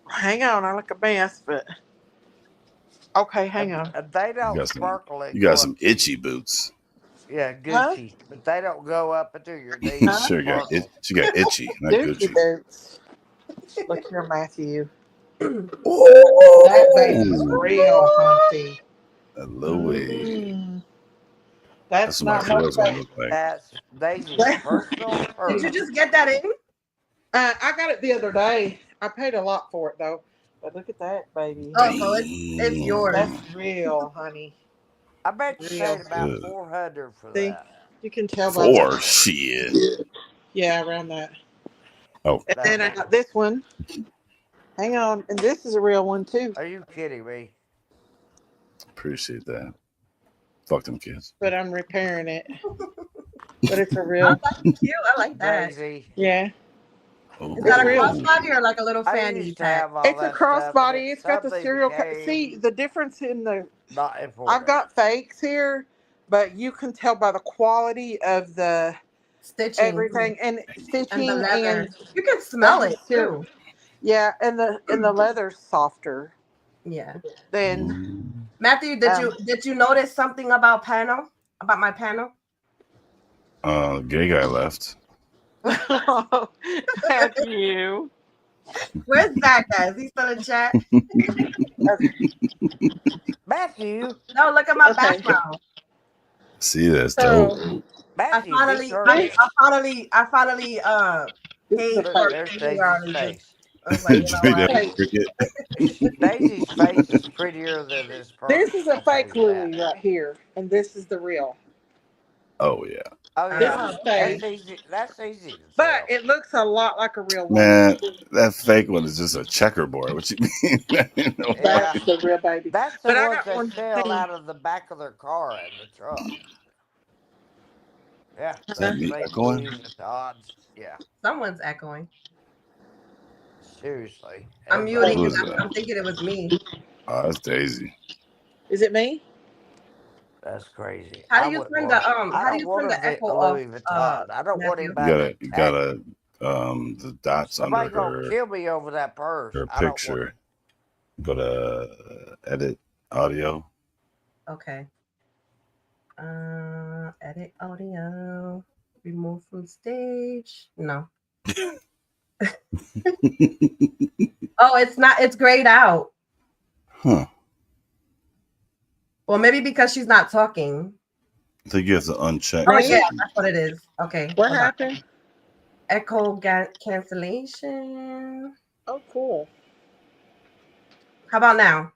Hang on. I look a mess, but okay. Hang on. And they You don't got some, sparkle and you go got up some to itchy boots. Yeah, Gucci. But they don't go up until your knees. Sure, she got itchy, not Gucci Gucci. boots. Look here, Matthew. Oh, That baby's real, hunty. Louis. That's what not my no girl's gonna fake. look like. That's Daisy's personal Did purse. you just get that in? I got it the other day. I paid a lot for it though. But look at that, baby. Oh, so it's yours. That's real, honey. I bet you Real. paid about 400 for See, that. you can tell by For shit. Yeah, around that. Oh. And then I got this one. Hang on, and this is a real one too. Are you kidding me? Appreciate that. Fuck them kids. But I'm repairing it. But it's a real. Cute. I like that. Daisy. Yeah. Is that a crossbody or like a little I fanny used to pack? have all It's a that stuff, and crossbody. it It's got the suddenly serial. became See the difference in the. not important. I've got fakes here, but you can tell by the quality of the stitching, everything, and stitching, and the leather. and You can smell it too. Yeah, and the leather's softer. Yeah. Then Matthew, did you notice something about my panel? Gay guy left. Matthew. Where's that guy? Is he still in chat? Matthew. No, look at my background. See, that's dope. Matthew, I finally paid for there's Daisy's Daisy's face. I was like, you know what? Daisy's face is prettier than this person. This is a fake Louis right here, and this is the real. Oh yeah. Oh This yeah, is fake. That's easy. But it looks a lot like a real one. Man, that fake one is just a checkerboard. What you mean? That's the real baby. That's the But I ones got that one fell thing. out of the back of their car in the truck. Yeah, Is that me echoing? Yeah, Someone's echoing. seriously. I'm muting Who because is that? I'm thinking it was me. Oh, that's Daisy. Is it me? That's crazy. How do you turn the I don't want the a echo off? Louis Vuitton. I don't want Matthew? anybody. You gotta the dots Somebody under gonna her, kill me over that purse. her I don't want picture. Go to edit audio. Okay. Edit audio. Remove from stage. No. Oh, it's not. It's grayed out. Huh. Well, maybe because she's not talking. I think you have to uncheck. Oh yeah, that's what it is. Okay. What hold on. happened? Echo cancellation. Oh, cool. How about now?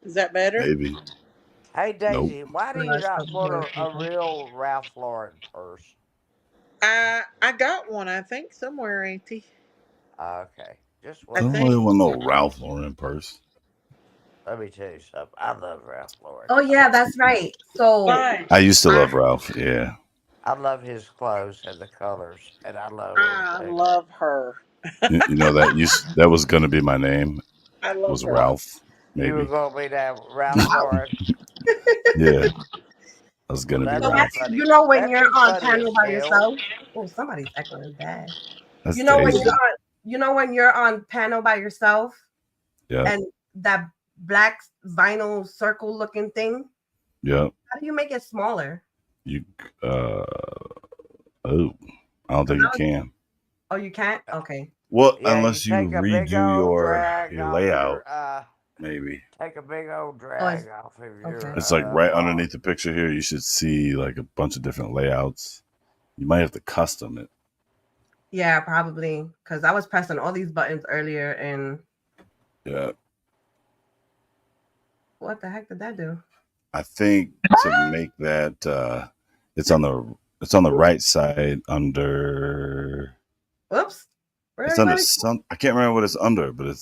Is that better? Maybe. Hey Daisy, Nope. why do you not want a real Ralph Lauren purse? I got one, I think, somewhere, Auntie. Okay, just I don't really want no Ralph Lauren purse. let me tell you something. I love Ralph Lauren. Oh yeah, that's right. So I used to love Ralph. Yeah. I love his clothes and the colors, and I love I everything. love her. You know that was gonna be my name. I love Was her. Ralph. You were Maybe. gonna be that Ralph Lauren. Yeah. I was gonna be That's So Ralph. funny. you know when That'd you're be on funny panel as by hell. yourself. Oh, somebody's echoing bad. That's You know when Daisy. when you're on panel by yourself, Yeah. and that black vinyl circle looking thing. Yeah. How do you make it smaller? You I don't think you can. Oh, you can't. Okay. Well, Yeah, unless you take a big redo old your drag off layout, your, maybe. take a big old drag off of your. It's like right underneath the picture here. You should see like a bunch of different layouts. You might have to custom it. Yeah, probably because I was pressing all these buttons earlier, and Yeah. what the heck did that do? I think to make that it's on the right side under. Whoops. It's under some. I can't remember what it's under, but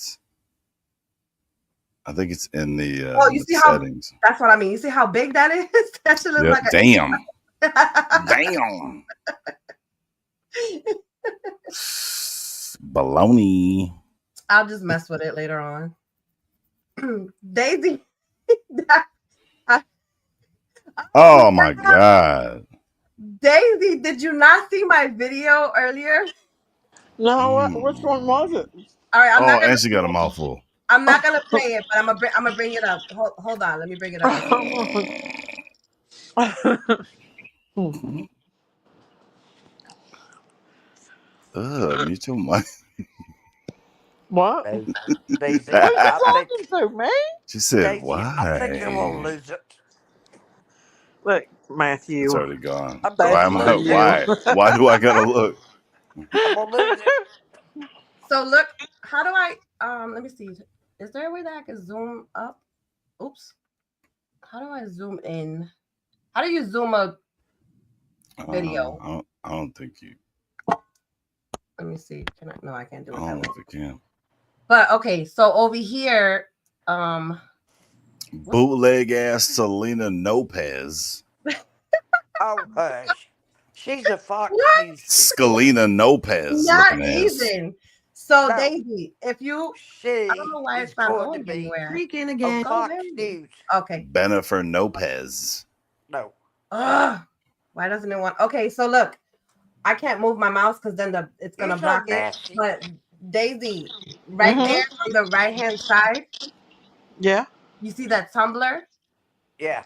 I think it's in the Oh, you see how? settings. That's what I mean. You see how big that is? That should look Yep. like a Damn. Damn. Baloney. I'll just mess with it later on. Daisy. Oh my God. Daisy, did you not see my video earlier? No, which one was it? All right, I'm Oh, not gonna. and she got a mouthful. I'm not gonna play it, but I'm gonna bring it up. Hold on, let me bring it up. Me too much. What? Daisy, What are you I think, talking to, man? She said, Daisy, I think you're gonna "Why?" lose it. Look, Matthew. It's already gone. I'm Why am I? Why? Why do I gotta look? I'm gonna lose it. So look, how do I? Let me see. Is there a way that I can zoom up? Oops. How do I zoom in? How do you zoom a video? I don't think you. Let me see. Can I? No, I can't do it. I don't know if it can. But okay, so over here, bootleg ass Selena Lopez. Oh, hush. She's a Fox News. Scalina Lopez. Not looking ass. even. So No. Daisy, if you, I don't know why it's not going anywhere. Freaking again. Fox News. Okay. Bennifer Lopez. No. Ugh. Why doesn't it want? Okay, so look, I can't move my mouse because then it's gonna block it. But Daisy, right there on the right hand side. Yeah. You see that tumbler? Yeah.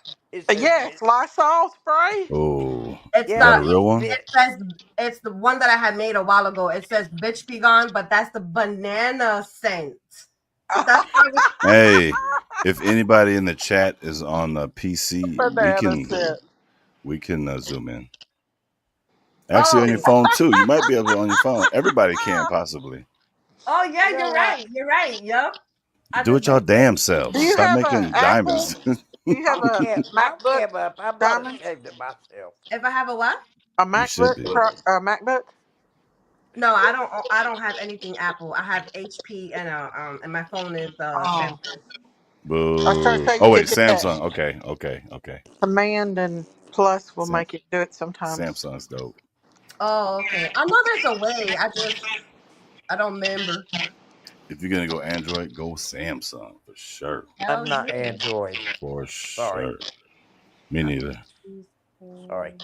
Yes, Lysol spray. Oh, It's that a real one? It says it's the one that I had made a while ago. It says "bitch be gone," but that's the banana scent. That's Hey, if anybody in the chat is on a PC, we can zoom in. Actually, on your phone too. You might be able to on your phone. Everybody can possibly. Oh yeah, you're right. You're right. Yep. Do it y'all damn selves. Stop making diamonds. Do you have a MacBook? I'm not ashamed of myself. If I have a what? A MacBook? A MacBook? No, I don't have anything Apple. I have HP and my phone is Samsung. Boo. I was trying to say Oh you wait, could get Samsung. that. Okay. Command and plus will make it do it sometimes. Samsung's dope. Oh, okay. I know there's a way. I don't remember. If you're gonna go Android, go Samsung for sure. I'm not Android. For Sorry. sure. Me neither. Sorry.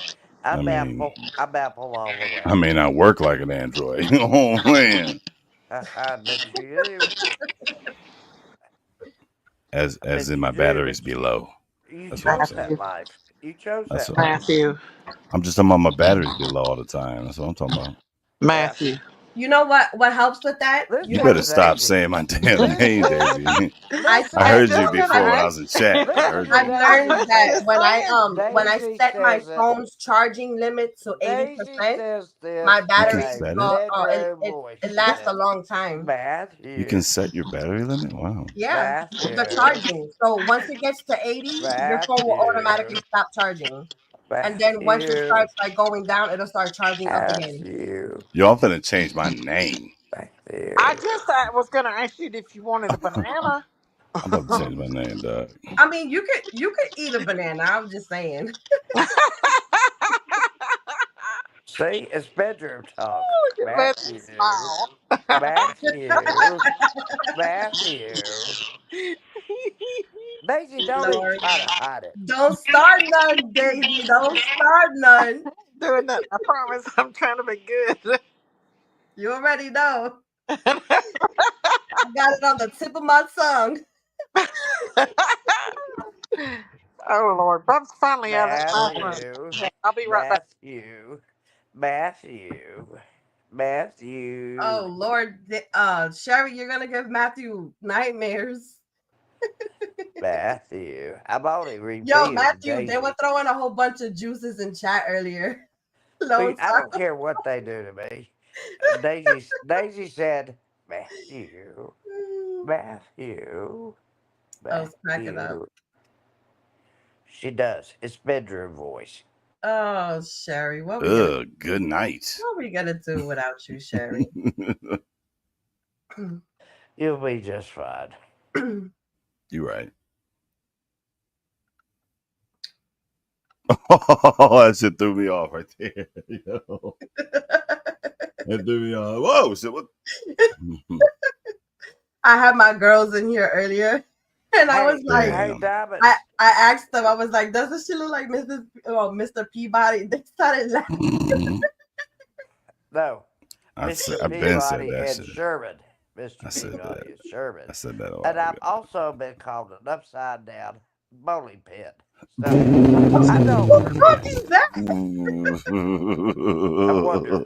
I'm Apple all the way. I may not work like an Android. Oh man. I bet you do. As in my batteries be low. You That's what I'm chose saying. that life. You chose That's that what- life. Matthew. I'm just talking about my batteries be low all the time. That's what I'm talking about. Matthew. You know what helps with that? You better stop saying my damn name, Daisy. I heard you before when I was in chat. I heard you. I've learned that when I set my phone's charging limit to 80%, my battery set it lasts a long time. You can set your battery limit? Wow. Yeah, the charging. So once it gets to 80, your phone will automatically stop charging. And then once it starts like going down, it'll start charging up again. Yo, I'm finna change my name. I just was going to ask you if you wanted a banana. I'm about to change my name, dog. I mean, you could eat a banana. I'm just saying. See, it's bedroom talk. Look at Matthew smile. Matthew. Daisy, don't even try to hide it. Don't start none, Daisy. Don't start none. Doing that. I promise I'm trying to be good. You already know. I got it on the tip of my tongue. Oh, Lord. Bub's finally out of the bathroom. I'll be right back. Matthew. Oh, Lord. Sherry, you're going to give Matthew nightmares. Matthew. I'm only repeating. Yo, Matthew, Daisy. they were throwing a whole bunch of juices in chat earlier. I don't care what they do to me. Daisy said, Matthew. I was cracking up. She does. It's bedroom voice. Oh, Sherry, what we good night. What are we gonna do without you, Sherry? You'll be just fine. You're right. Oh, that shit threw me off right there. Yo. It threw me off. Whoa, shit, what? I had my girls in here earlier, and I was like, I asked them, I was like, doesn't she look like Mr. Peabody? They started laughing. No. I've Mr. been said Peabody that and shit. Sherman. I Mr. said Peabody that. and Sherman. I said that a while And I've ago. also been called an upside down bowling pin. So, I know. What is that? I wonder.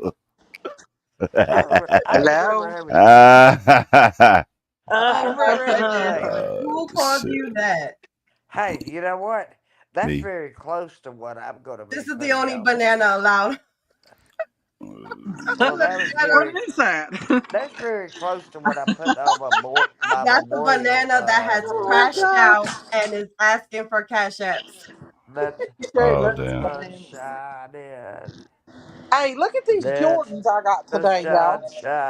Who called you that? Hey, you know what? That's Me. very close to what I'm going to be. This is the only banana allowed. Well, that was What very. is that? That's very close to what I put on my That's a memorial banana that has Oh my crashed tombstone. God. out and is asking for cash apps. Let Sherry, Oh look at damn. the sun this banana. shine in. Hey, look at these Let Jordans I got the today, y'all. sun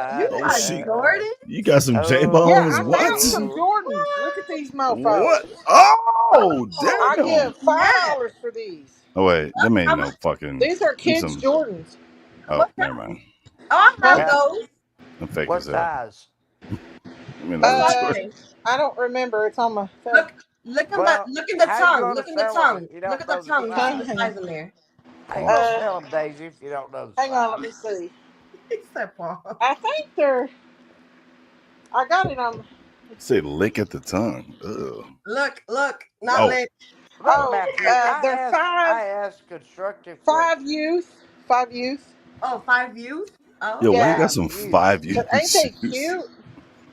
You shine Oh got shit. in. Jordan? You got some J Yeah, Bones? I What? found some Oh, Jordans. Look at these What? mofos. Oh Oh, I damn. give snap. $5 for these. Oh wait, them How ain't no much? fucking These are them kids' some Jordans. oh What never size? mind. Oh, I have Huh? yeah. those. I'm fake What as hell. size? I mean What those are size are Uh, they? Jordans. I don't remember. It's on my thing. Look, look in the Well, look in the how you tongue. gonna Look in the sell them if tongue. you Look don't at the know the tongue. You see Okay, the size? hang on. size in there. How you gonna Uh, sell them, Daisy, if you don't know the hang on. Let size? me see. Except Paul. I think they're. I got it on. Let's Say see. lick at the tongue. Ugh. Look, not Oh. lit. Look, Oh. Matthew, They're I asked constructive five questions. youth. 5 youth. Oh, 5 views? Oh, Yo, why you okay. got Yeah. some You. 5 But ain't they shoes? cute?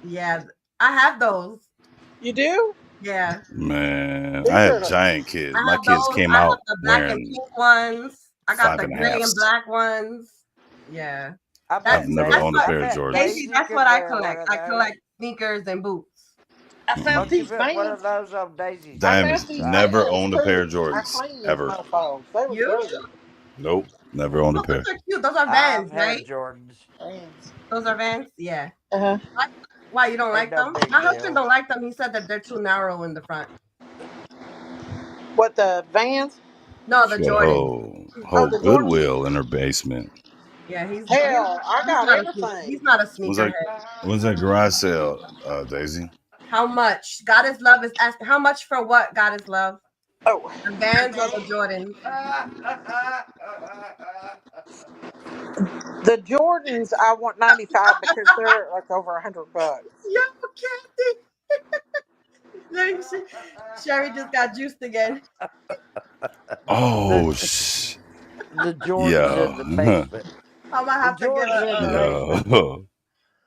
Yeah, I have those. You do? Yeah. Man, I These have are. giant kids. I My have kids those. came I have out the black and wearing pink ones. I got five the and a gray and halfs. black ones. Yeah. I I've bet never That's owned a what I pair of bet Jordans. Casey, Daisy that's could what I wear one collect. of I those. collect sneakers and boots. I Mm-mm. found Don't you these put one of vans. those on Daisy's I Diamond, found Christmas these never album? vans owned a pair of too. I Jordans. cleaned these Ever. mofos. They was You? dirty. Nope. Never owned a Oh, pair. those are cute. Those are I've Vans, had right? Jordans. Vans. Those are Vans? Yeah. Uh-huh. Why you don't Ain't like no them? big My husband deal. don't like them. He said that they're too narrow in the front. What, the vans? No, She the got a Jordan. Oh, whole the Jordans? Goodwill in her basement. Yeah, Hell, I got he's everything. not a When's that? sneakerhead. When's that garage sale, Daisy? How much? God is love is asking. How much for what? God is love. Oh. The Vans or the Jordans? The Jordans, I want 95 because they're like over $100. Yo, Kathy. Let me see. Sherry just got juiced again. Oh, the the Jordans in the yo. basement. I'm gonna The have to get Jordans in the basement. Yo.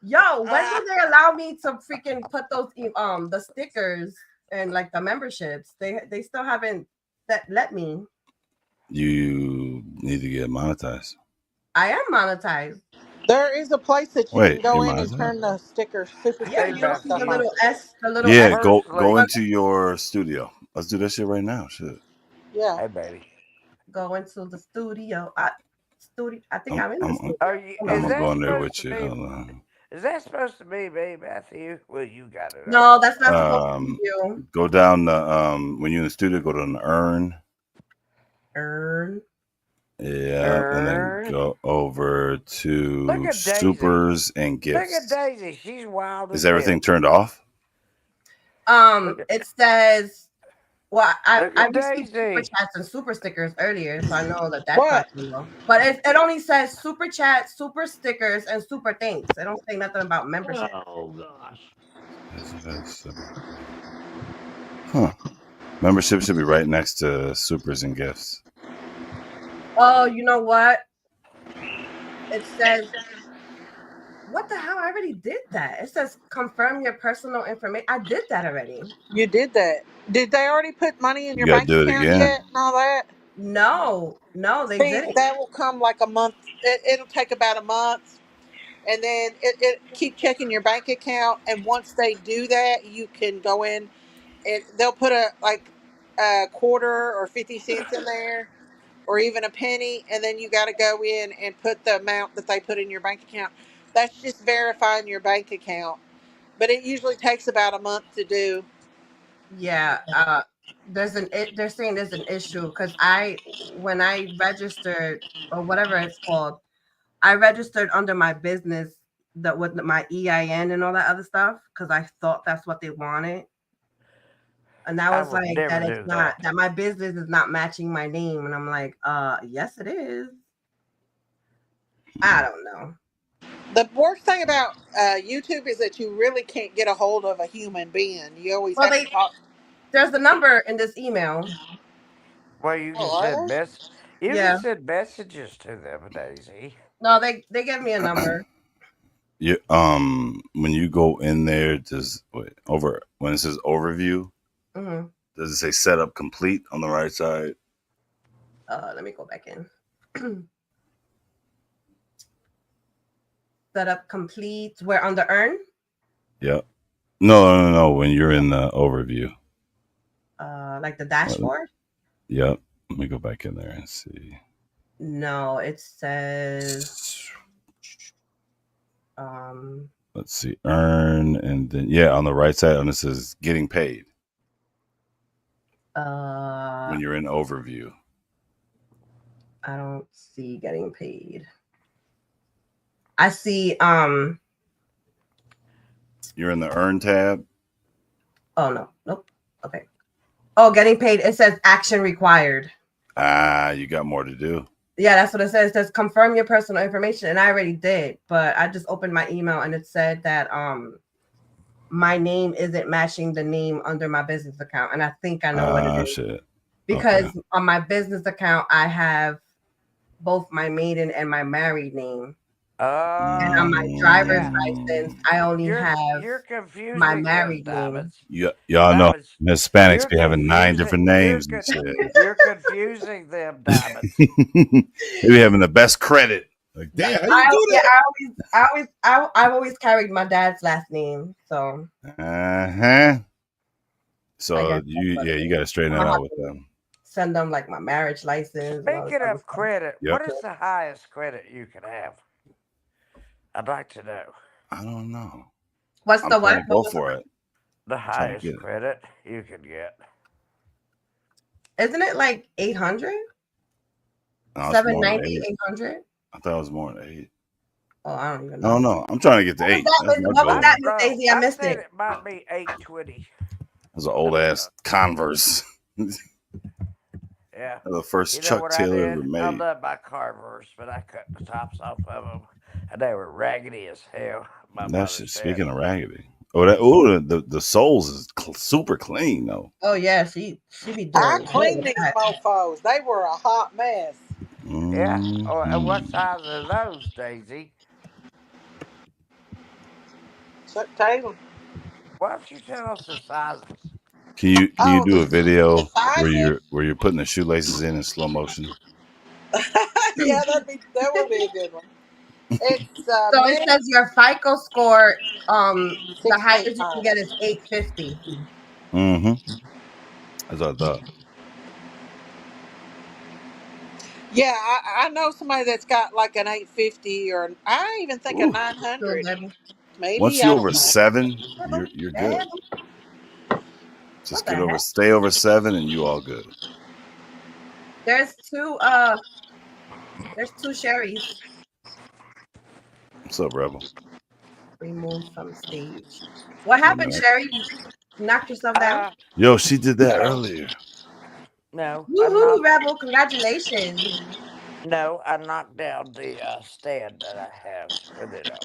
Yo, when do they allow me to freaking put those the stickers and like the memberships? They still haven't let me. You need to get monetized. I am monetized. There is a place that you can Wait, go you're in and monetized? turn the stickers, super Yeah, Hey, you stickers don't and see stuff the Matthew. on. little S, the little Yeah, S. go Personally, into your studio. Let's do that shit right now. Shit. Yeah. hey, baby. Go into the studio. I think I'm I'm in the I'm studio. Are you? Hold I'm Is on. gonna that go in there supposed with to you. be? Hold on. Is that supposed to be me, Matthew? Well, you got it up. No, that's not supposed to be you. Go down the when you're in the studio, go to an urn. Earn. Yeah, and then go over Look to at Daisy. supers and Look at gifts. Daisy. She's wild as Is everything hell. turned off? It says. Well, I Look at received super Daisy. chats and super stickers earlier, so I know that's not What? real. But it only says super chat, super stickers, and super thanks. It don't say nothing about membership. Oh gosh. Huh. Membership should be right next to supers and gifts. Oh, you know what? It says, what the hell? I already did that. It says confirm your personal information. I did that already. You did that. Did they already put money in You your gotta bank do it account again. yet and all that? No, they See, didn't. that will come like a month. It'll take about a month. And then it keep checking your bank account. And once they do that, you can go in and they'll put a quarter or 50 cents in there or even a penny. And then you got to go in and put the amount that they put in your bank account. That's just verifying your bank account. But it usually takes about a month to do. Yeah, they're saying there's an issue because when I registered or whatever it's called, I registered under my business that with my EIN and all that other stuff because I thought that's what they wanted. And I I was would like, never that it's do not, that. that my business is not matching my name. And I'm like, yes, it is. I don't know. The worst thing about YouTube is that you really can't get a hold of a human being. You always Well, have to talk. there's a number in this email. Well, you can Oh, are send there? You can Yeah. send messages to them, Daisy. No, they gave me a number. You when you go in there, just over when it says overview, Mm-hmm. does it say setup complete on the right side? Let me go back in. setup complete. We're on the earn. Yep. No. When you're in the overview. Like the dashboard. Yep. Let me go back in there and see. No, it says. Let's see, earn, and then on the right side, and it says getting paid. When you're in overview. I don't see getting paid. I see you're in the earn tab. Oh no. Nope. Okay. Oh, getting paid. It says action required. You got more to do. Yeah, that's what it says. It says confirm your personal information, and I already did, but I just opened my email and it said that my name isn't matching the name under my business account, and I think I know what it is. Shit. Because on my business account I have both my maiden and my married name. And on my driver's license, I only have my married name. Y'all know Hispanics be having 9 different names and shit. You're confusing them, diamonds. They be having the best credit. Like, damn, how you do that? I've always carried my dad's last name, so. So you got to straighten that out with them. Send them like my marriage license. Speaking of credit, what is the highest credit you can have? I'd like to know. I don't know. What's the what? Go for it. The highest credit you can get. Isn't it like 800? No, 790, 800? I thought it was more than 8. Oh, I don't even I know. don't know. I'm trying to get to 8. What was that, Miss Daisy? I missed it. It might be 820. It was an old ass Converse. Yeah. The first Chuck Taylor ever made. I love my Converse, but I cut the tops off of them, and they were raggedy as hell. That shit. Speaking of raggedy, the soles is super clean though. Oh yeah, she be doing. I cleaned these mofos. They were a hot mess. Yeah. Oh, and what size are those, Daisy? Chuck Taylor. Why don't you tell us the sizes? Can you do a video where you're putting the shoelaces in slow motion? Yeah, that would be a good one. It's so it says your FICO score, the highest you can get is 850. That's what I thought. Yeah, I know somebody that's got like an 850 or I even think a 900. Maybe once you're over 7, you're good. Just stay over 7 and you all good. There's two Sherrys. What's up, Rebel? Removed from stage. What happened, Sherry? You knocked yourself down? Yo, she did that earlier. No. Woohoo, Rebel! Congratulations. No, I knocked down the stand that I have with it on.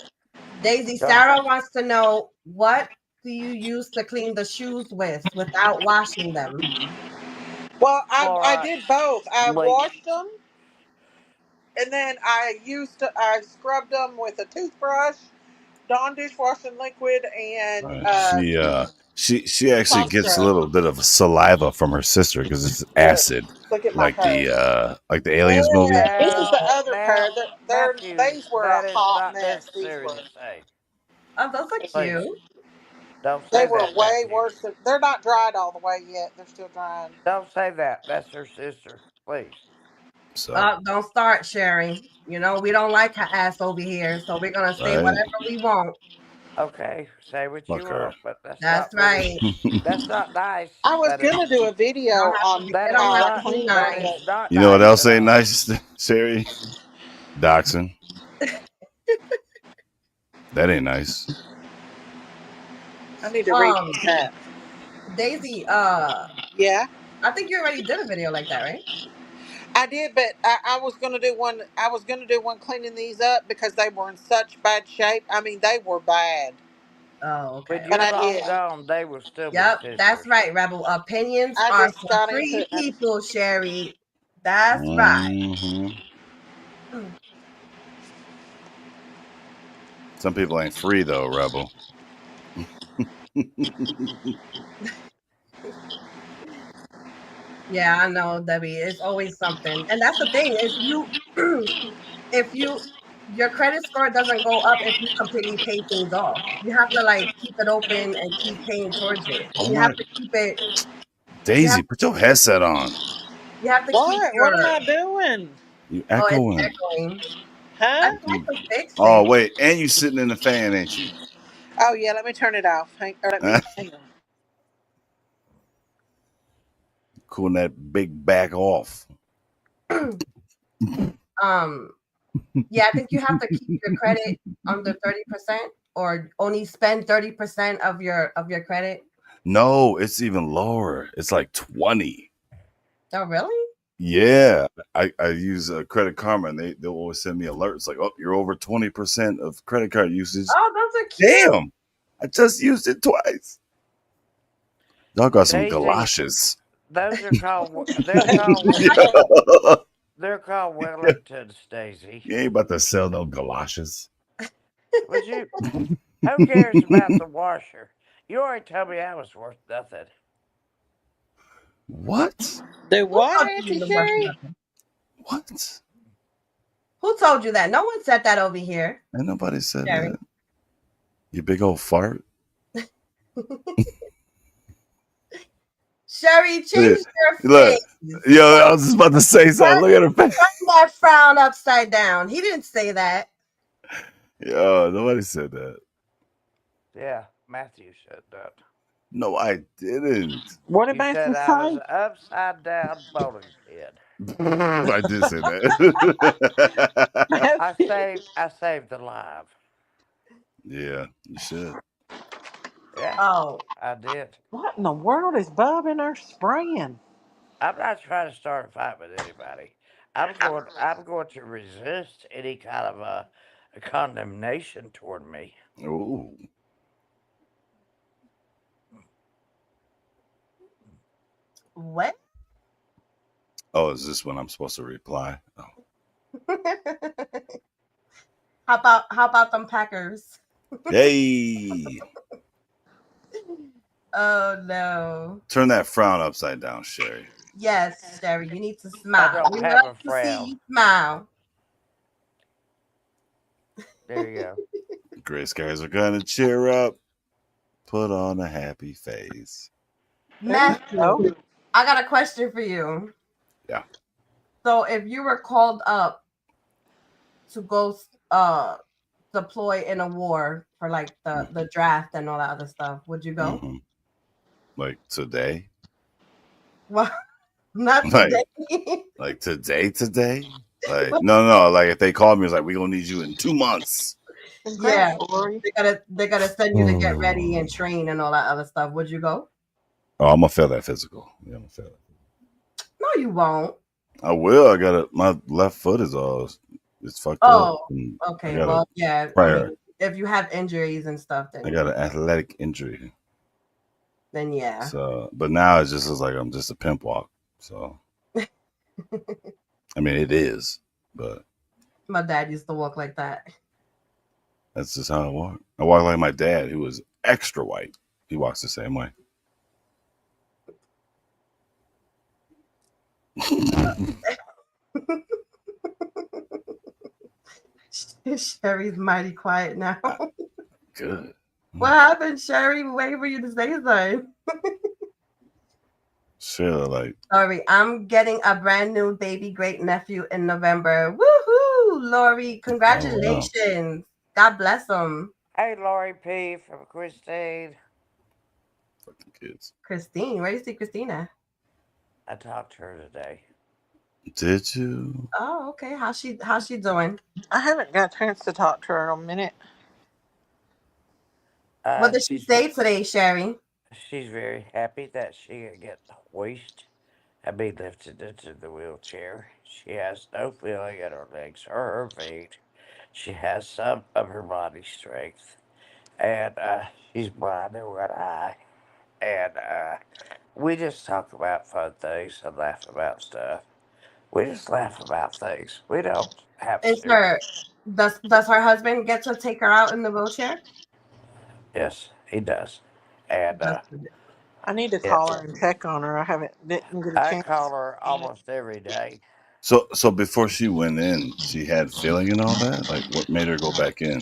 Daisy, Sarah wants to know, what do you use to clean the shoes without washing them? Well, I did both. I washed them, and then I scrubbed them with a toothbrush, Dawn dishwashing liquid, and she actually gets a little bit of saliva from her sister because it's acid, like the Aliens movie. This is the other pair. These were a hot mess. These were. Oh, those are cute. They were way worse. They're not dried all the way yet. They're still drying. Don't say that. That's her sister. Please. So don't start, Sherry. You know, we don't like her ass over here, so we're going to say whatever we want. Okay, say what you want, but that's right. That's not nice. I was going to do a video on that. How to clean Nice. You know what else ain't nice, Sherry? Doxing. That ain't nice. I need to read that. Daisy, yeah. I think you already did a video like that, right? I did, but I was gonna do one. I was gonna do one cleaning these up because they were in such bad shape. I mean, they were bad. Oh, okay. But you're gone, they will still be sisters. That's right, Rebel. Opinions are for free people, Sherry. That's right. Some people ain't free though, Rebel. Yeah, I know, Debbie. It's always something, and that's the thing. If you your credit score doesn't go up if you completely pay things off. You have to like keep it open and keep paying towards it. Oh You my have to keep it. Daisy, put your headset on. You have to keep What? your. What am I doing? You Oh, it's echoing. echoing. I Huh? tried to fix Oh it. wait, and you sitting in the fan, ain't you? Oh yeah, let me turn it off. Hang on. Cooling that big back off. Yeah, I think you have to keep your credit under 30% or only spend 30% of your credit. No, it's even lower. It's like 20. Oh, really? Yeah, I use Credit Karma, and they'll always send me alerts like, "Oh, you're over 20% of credit card usage." Oh, those are cute. Damn, I just used it twice. Y'all got some Daisy, galoshes. Those are called. They're called. Yeah. They're called Wellingtons, Daisy. You ain't about to sell no galoshes. Would you? Who cares about the washer? You already told me I was worth nothing. What? Do what, Auntie Sherry? What? Who told you that? No one said that over here. Ain't nobody said Sherry. that. You big old fart. Sherry, change your Look, face. yo, I was just about to say something. Look at her face. Turn that frown upside down. He didn't say that. Yo, nobody said that. Yeah, Matthew said that. No, I didn't. What did You Matthew said I was say? an upside down bowling pin. I did say that. I saved the live. Yeah, you should. Yeah. Oh. I did. What in the world is Bub in there spraying? I'm not trying to start a fight with anybody. I'm going to resist any kind of a condemnation toward me. Ooh. What? Oh, is this when I'm supposed to reply? Oh. How about them Packers? Hey. Oh no. Turn that frown upside down, Sherry. Yes, Sherry, you need to smile. I don't We have love a to see frown. you smile. There you go. Grace guys are gonna cheer up. Put on a happy face. Matthew, I got a question for you. Yeah. So if you were called up to go deploy in a war for like the draft and all that other stuff, would you go? Mm-hmm. Like today? Well, not Like, today. like today? Like no. Like if they called me, it's like we gonna need you in 2 months. Yeah, they gotta send you to get ready and train and all that other stuff. Would you go? Oh, I'm gonna fail that physical. Yeah, I'm gonna fail it. No, you won't. I will. I got it. My left foot is it's fucked up. Oh, okay. Well, yeah. Prior. I mean, if you have injuries and stuff, then I got an athletic injury. Then yeah. So, but now it just is like I'm just a pimp walk. So, I mean, it is, but My dad used to walk like that. that's just how I walk. I walk like my dad, who was extra white. He walks the same way. Sherry's mighty quiet now. Good. What happened, Sherry? Wait for you to say something. Sure, like Sorry, I'm getting a brand new baby great nephew in November. Woohoo, Lori! Congratulations. God bless him. Hey, Lori P. from Christine. Fucking kids. Christine, where do you see Christina? I talked to her today. Did you? Oh, okay. How's she doing? I haven't got a chance to talk to her in a minute. What did she say today, Sherry? She's very happy that she can get hoisted and be lifted into the wheelchair. She has no feeling in her legs or her feet. She has some of her body strength. And she's blind in one eye. And we just talk about fun things and laugh about stuff. We just laugh about things. We don't have to. Does her husband get to take her out in the wheelchair? Yes, he does. And I need to call her and check on her. Didn't get a I chance. call her almost every day. So before she went in, she had feeling and all that. Like, what made her go back in?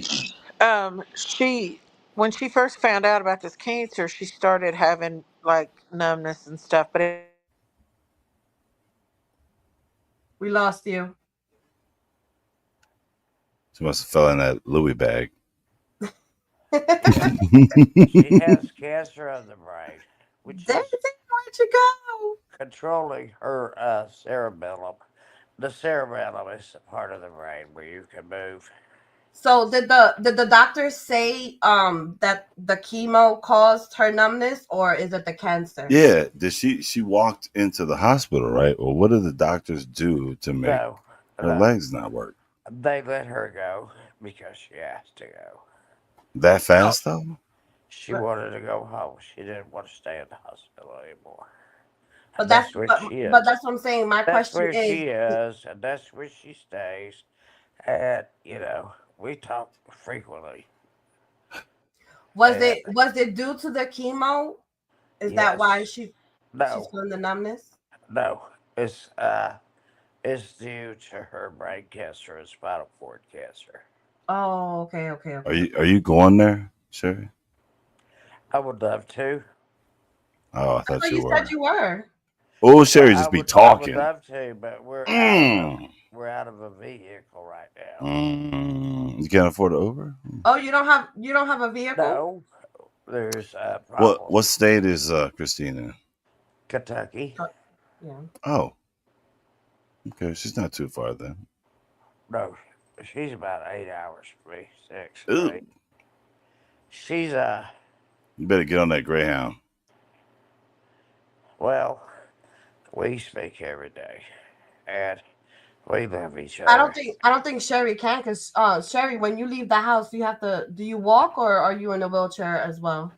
She when she first found out about this cancer, she started having like numbness and stuff. But We lost you. She must have fell in that Louis bag. She has cancer of the brain, which Daisy, is where'd you go? controlling her cerebellum. The cerebellum is the part of the brain where you can move. So did the doctors say that the chemo caused her numbness, or is it the cancer? Yeah, did she walked into the hospital, right? Or what did the doctors do to make No, her legs not work? They let her go because she asked to go. That fast though? She wanted to go home. She didn't want to stay in the hospital anymore. But That's where she is. but that's what I'm saying. My That's question where is, she is, and that's where she stays. And we talk frequently. was it due to the chemo? Is that why Yes. she's No, feeling the numbness? no. It's due to her brain cancer and spinal cord cancer. Oh, okay. Are you going there, Sherry? I would love to. Oh, I I thought thought you you were. said you were. Oh, Sherry just be I would talking. love to, but we're out of a vehicle right now. You can't afford an Uber? Oh, you don't have a vehicle? No, there's a problem. What state is Christine in? Kentucky. Yeah. Oh. Okay, she's not too far then. No, she's about 8 hours from me. 6. Ooh. 8. She's You better get on that Greyhound. well, we speak every day, and we love each other. I don't think Sherry can, because Sherry, when you leave the house, do you walk, or are you in a wheelchair as well?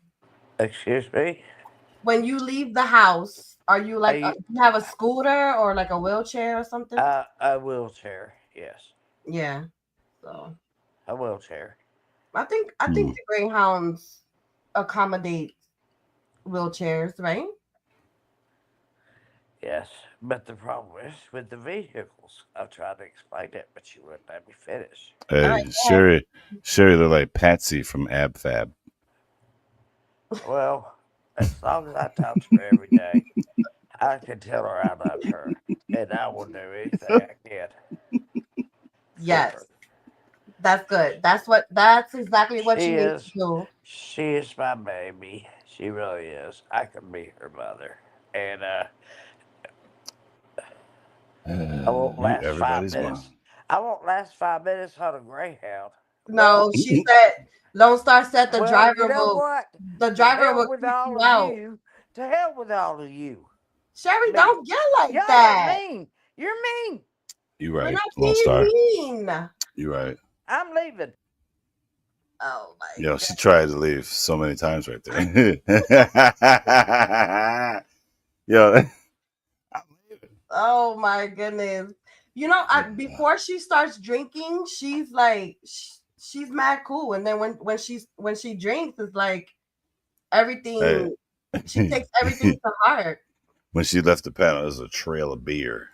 Excuse me? When you leave the house, are you like you have a scooter or like a wheelchair or something? A wheelchair, yes. Yeah. So A wheelchair. I think the Greyhounds accommodate wheelchairs, right? Yes, but the problem is with the vehicles. I've tried to explain it, but she wouldn't let me finish. Hey, Sherry look like Patsy from Ab Fab. Well, as long as I talk to her every day, I can tell her I love her, and I will do anything I can. Yes. That's good. That's exactly what you need to do. She is my baby. She really is. I can be her mother. And I won't last 5 minutes. I won't last 5 minutes on a Greyhound. No, she said Lone Star said the driver you know will what? the driver will with kick all you of out. you. To hell with all of you. Sherry, don't yell like Y'all that. are mean. You're mean. You We're right, not Lone Star. being mean. You right. I'm leaving. Oh my Yo, she tried to leave so many times right there. Yo. Oh my goodness. You know, before she starts drinking, she's like she's mad cool. And then when she drinks, it's like everything she takes everything to heart. When she left the panel, there's a trail of beer.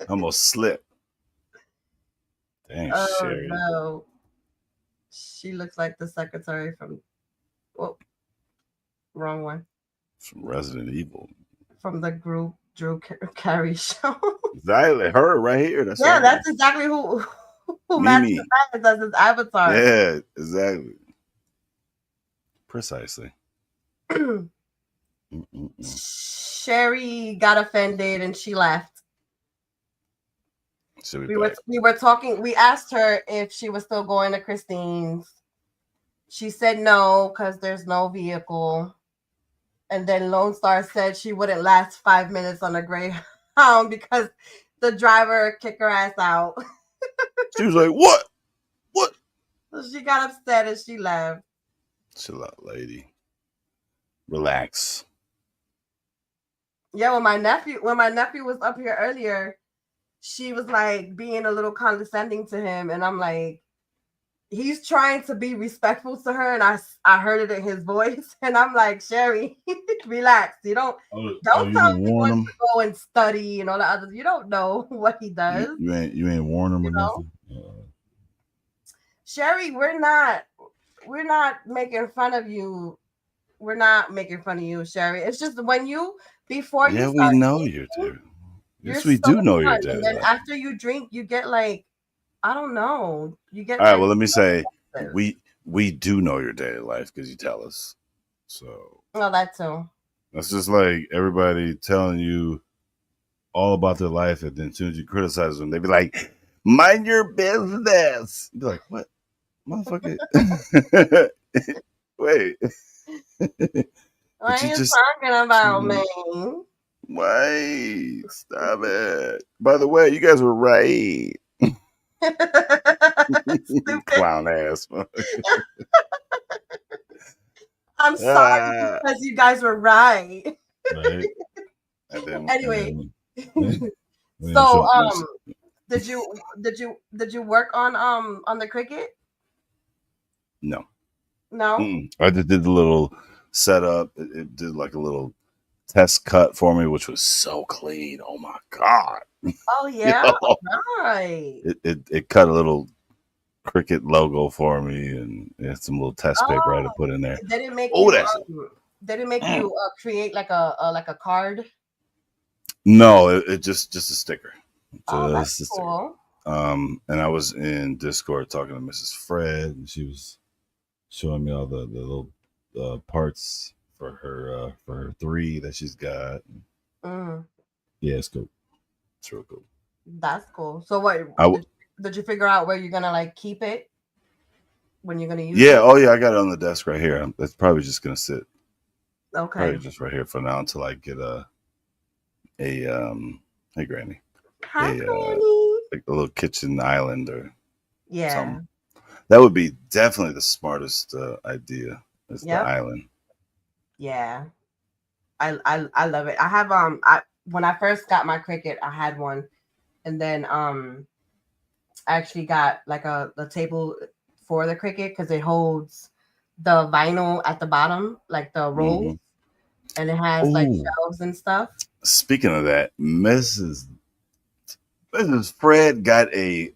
Almost slipped. Dang, Sherry. No. She looks like the secretary from wrong one. From Resident Evil. From the group Drew Carey show. Exactly. Her right here. That's that's exactly who Matthew Madden does his avatar. Yeah, exactly. Precisely. Sherry got offended and she left. We were talking. We asked her if she was still going to Christine's. She said no because there's no vehicle. And then Lone Star said she wouldn't last 5 minutes on a Greyhound because the driver kicked her ass out. She was like, "What? What?" So she got upset and she left. Chill out, lady. Relax. Yeah, when my nephew was up here earlier, she was like being a little condescending to him, and I'm like, he's trying to be respectful to her, and I heard it in his voice, and I'm like, Sherry, relax. You don't you tell didn't him he warn wants him. to go and study and all the others. You don't know what he does. You ain't warn him or know? nothing. Sherry, we're not making fun of you. We're not making fun of you, Sherry. It's just when you before you Yeah, we start know drinking, your daily. Yes, you're we so do know your fun. daily And then life. after you drink, you get like, I don't know. You get All right. like, Well, let me say we do know your daily life because you tell us. So oh, that too. that's just like everybody telling you all about their life, and then as soon as you criticize them, they be like, "Mind your business." Be like, "What, motherfucker?" Wait. What are you talking about, man? Why? Stop it. By the way, you guys were right. Clown ass. I'm sorry because you guys were right. Right. And then, anyway, so did you work on the cricket? No. No. I just did the little setup. It did like a little test cut for me, which was so clean. Oh my god. Oh yeah. Right. It cut a little cricket logo for me, and it had some little test paper I had to put in there. Did it make you create like a card? No, it just a sticker. That's cool. And I was in Discord talking to Mrs. Fred, and she was showing me all the little parts for her 3 that she's got. Yeah, it's cool. It's real cool. That's cool. So what did you figure out where you're gonna like keep it when you're gonna use it? Yeah, oh yeah, I got it on the desk right here. It's probably just gonna sit. Okay. Probably just right here for now until I get hey Granny. Hi, Granny. Like a little kitchen island or something. That would be definitely the smartest idea. Is the island. Yeah, I love it. I have when I first got my cricket, I had one, and then I actually got like a table for the cricket because it holds the vinyl at the bottom, like the rolls, and it has like shelves and stuff. Speaking of that, Mrs. Fred got a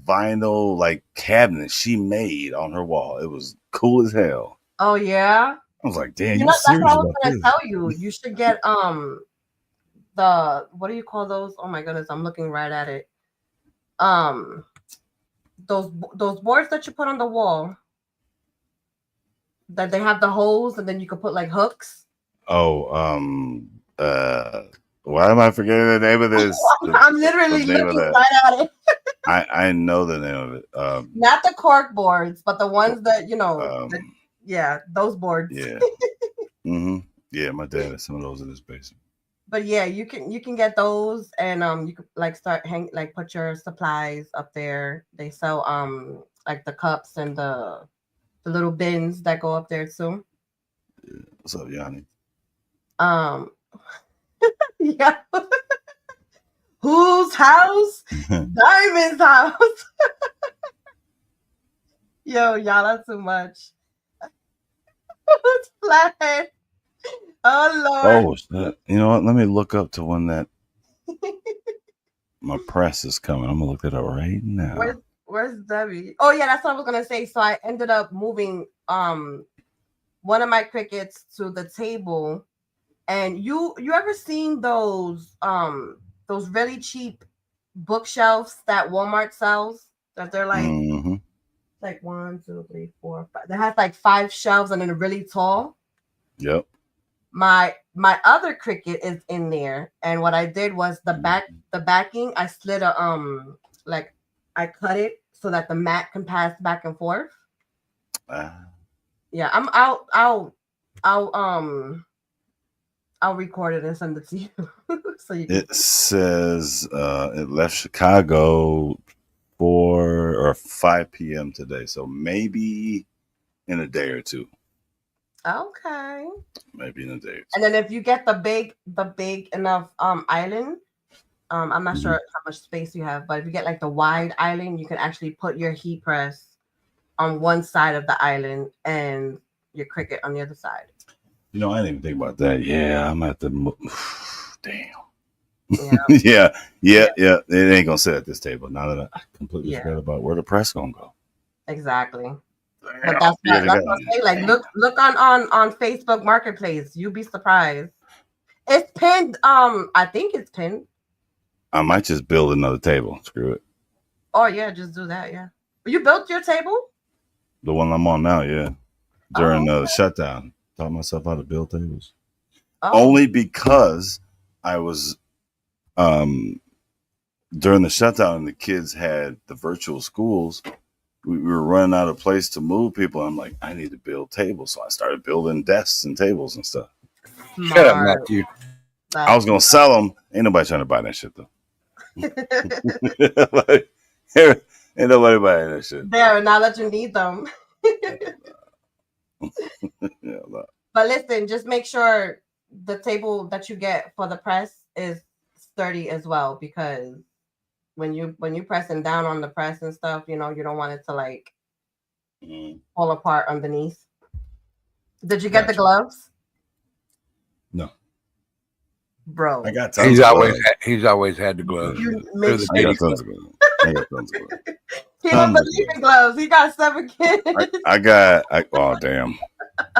vinyl like cabinet she made on her wall. It was cool as hell. Oh yeah. I was like, damn, That's what I was gonna tell you. You should get the what do you call those? Oh my goodness, I'm looking right at it. Those boards that you put on the wall that they have the holes and then you can put like hooks. Oh, why am I forgetting the name of this? I'm literally looking right at it. I know the name of it. Not the cork boards, but the ones that those boards. Yeah. Yeah, my dad has some of those in his basement. But yeah, you can get those, and you can like start put your supplies up there. They sell like the cups and the little bins that go up there too. Yeah. What's up, Yanni? Yeah. Whose house? Diamond's house. Yo, y'all, that's too much. It's flat. Oh Lord. Oh, you know what? Let me look up to when that my press is coming. I'm gonna look that up right now. Where's Debbie? Oh yeah, that's what I was gonna say. So I ended up moving one of my crickets to the table. And you ever seen those really cheap bookshelves that Walmart sells? That they're like like 1, 2, 3, 4, 5. They have like 5 shelves and then they're really tall. Yep. My other cricket is in there, and what I did was the backing. I slid like I cut it so that the mat can pass back and forth. Yeah, I'll record it and send it to you. So you can it says it left Chicago 4 or 5 p.m. today, so maybe in a day or two. Okay. Maybe in a day or two. And then if you get the big enough island, I'm not sure how much space you have, but if you get like the wide island, you can actually put your heat press on one side of the island and your Cricut on the other side. You know, I didn't even think about that. Yeah, I'm at the damn. Yeah. yeah. It ain't gonna sit at this table. Now that I completely forgot about where the press gonna go. Exactly. But that's what I say. Like, look on Facebook Marketplace. You'll be surprised. It's pinned. I think it's pinned. I might just build another table. Screw it. Oh yeah, just do that. Yeah. You built your table? The one I'm on now, yeah. During the shutdown, taught myself how to build tables. Only because I was during the shutdown and the kids had the virtual schools. We were running out of place to move people. I'm like, I need to build tables. So I started building desks and tables and stuff. Shut up, Matthew. I was going to sell them. Ain't nobody trying to buy that shit, though. Ain't nobody buying that shit. There, now that you need them. But listen, just make sure the table that you get for the press is sturdy as well, because when you pressing down on the press and stuff, you know, you don't want it to like fall apart underneath. Did you get the gloves? No. Bro. I got tons he's always had the gloves. I got tons of gloves. He don't believe in gloves. He got 7 kids. Oh damn.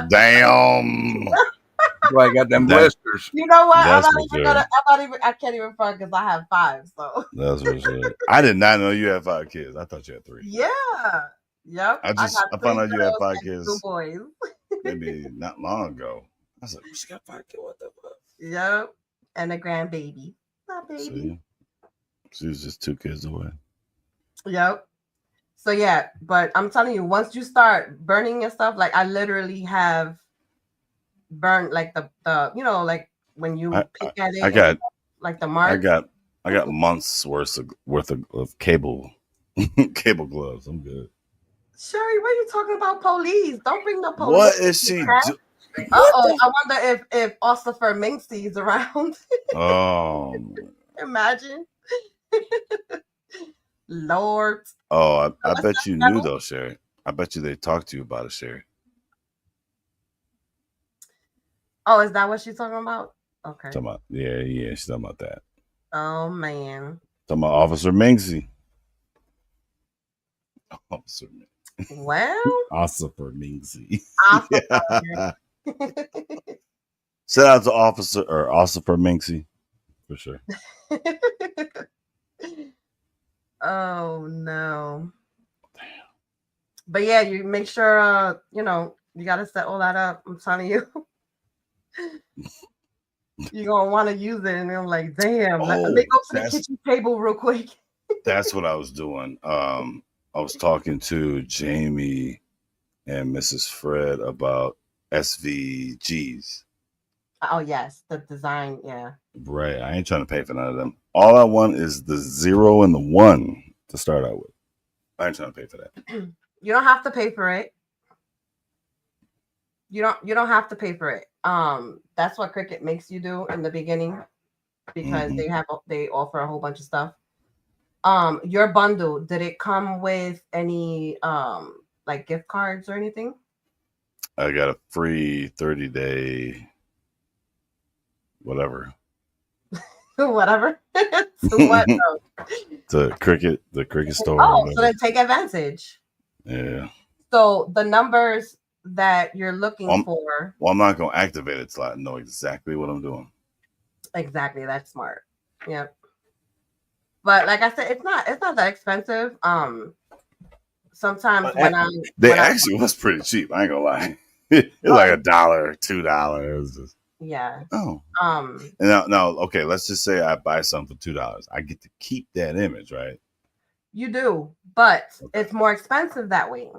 Damn. I got them blisters. You know what? That's I can't even front because I have 5. So that's for sure. I did not know you had 5 kids. I thought you had 3. Yeah. Yep. I found out you had 5 kids. 2 boys. Maybe not long ago. I was like, she got 5 kids. What the fuck? Yep. And a grandbaby. My baby. See? She was just 2 kids away. Yep. So yeah, but I'm telling you, once you start burning your stuff, like I literally have burned like the you know, like when you pick at it, I got like the mark. I got months worth of cable gloves. I'm good. Sherry, what are you talking about? Police? Don't bring the police. What is she doing? I wonder if Ossifer Minxie's around. Oh, imagine. Lord. Oh, I bet you knew though, Sherry. I bet you they talked to you about it, Sherry. Oh, is that what she's talking about? Okay. Talking about, yeah, she's talking about that. Oh man. Talking about Officer Minxie. Officer Minxie. Well. Ossifer Minxie. Yeah. Shout out to Ossifer Minxie for sure. Oh no. But yeah, you make sure you know, you gotta set all that up. I'm telling you. You're gonna want to use it, and I'm like, damn, let me go to the kitchen table real quick. That's what I was doing. I was talking to Jamie and Mrs. Fred about SVGs. Oh yes, the design, yeah. Right. I ain't trying to pay for none of them. All I want is the 0 and the 1 to start out with. I ain't trying to pay for that. You don't have to pay for it. You don't have to pay for it. That's what Cricut makes you do in the beginning, because they offer a whole bunch of stuff. Your bundle, did it come with any like gift cards or anything? I got a free 30-day whatever. Whatever. To what? The Cricut store. Oh, so then take advantage. Yeah. So the numbers that you're looking for. Well, I'm not gonna activate it till I know exactly what I'm doing. Exactly, that's smart. Yep. But like I said, it's not that expensive. Sometimes they actually was pretty cheap. I ain't gonna lie. It's like $1, $2. Yeah. Oh. And now, okay. Let's just say I buy something for $2. I get to keep that image, right? You do, but it's more expensive that way.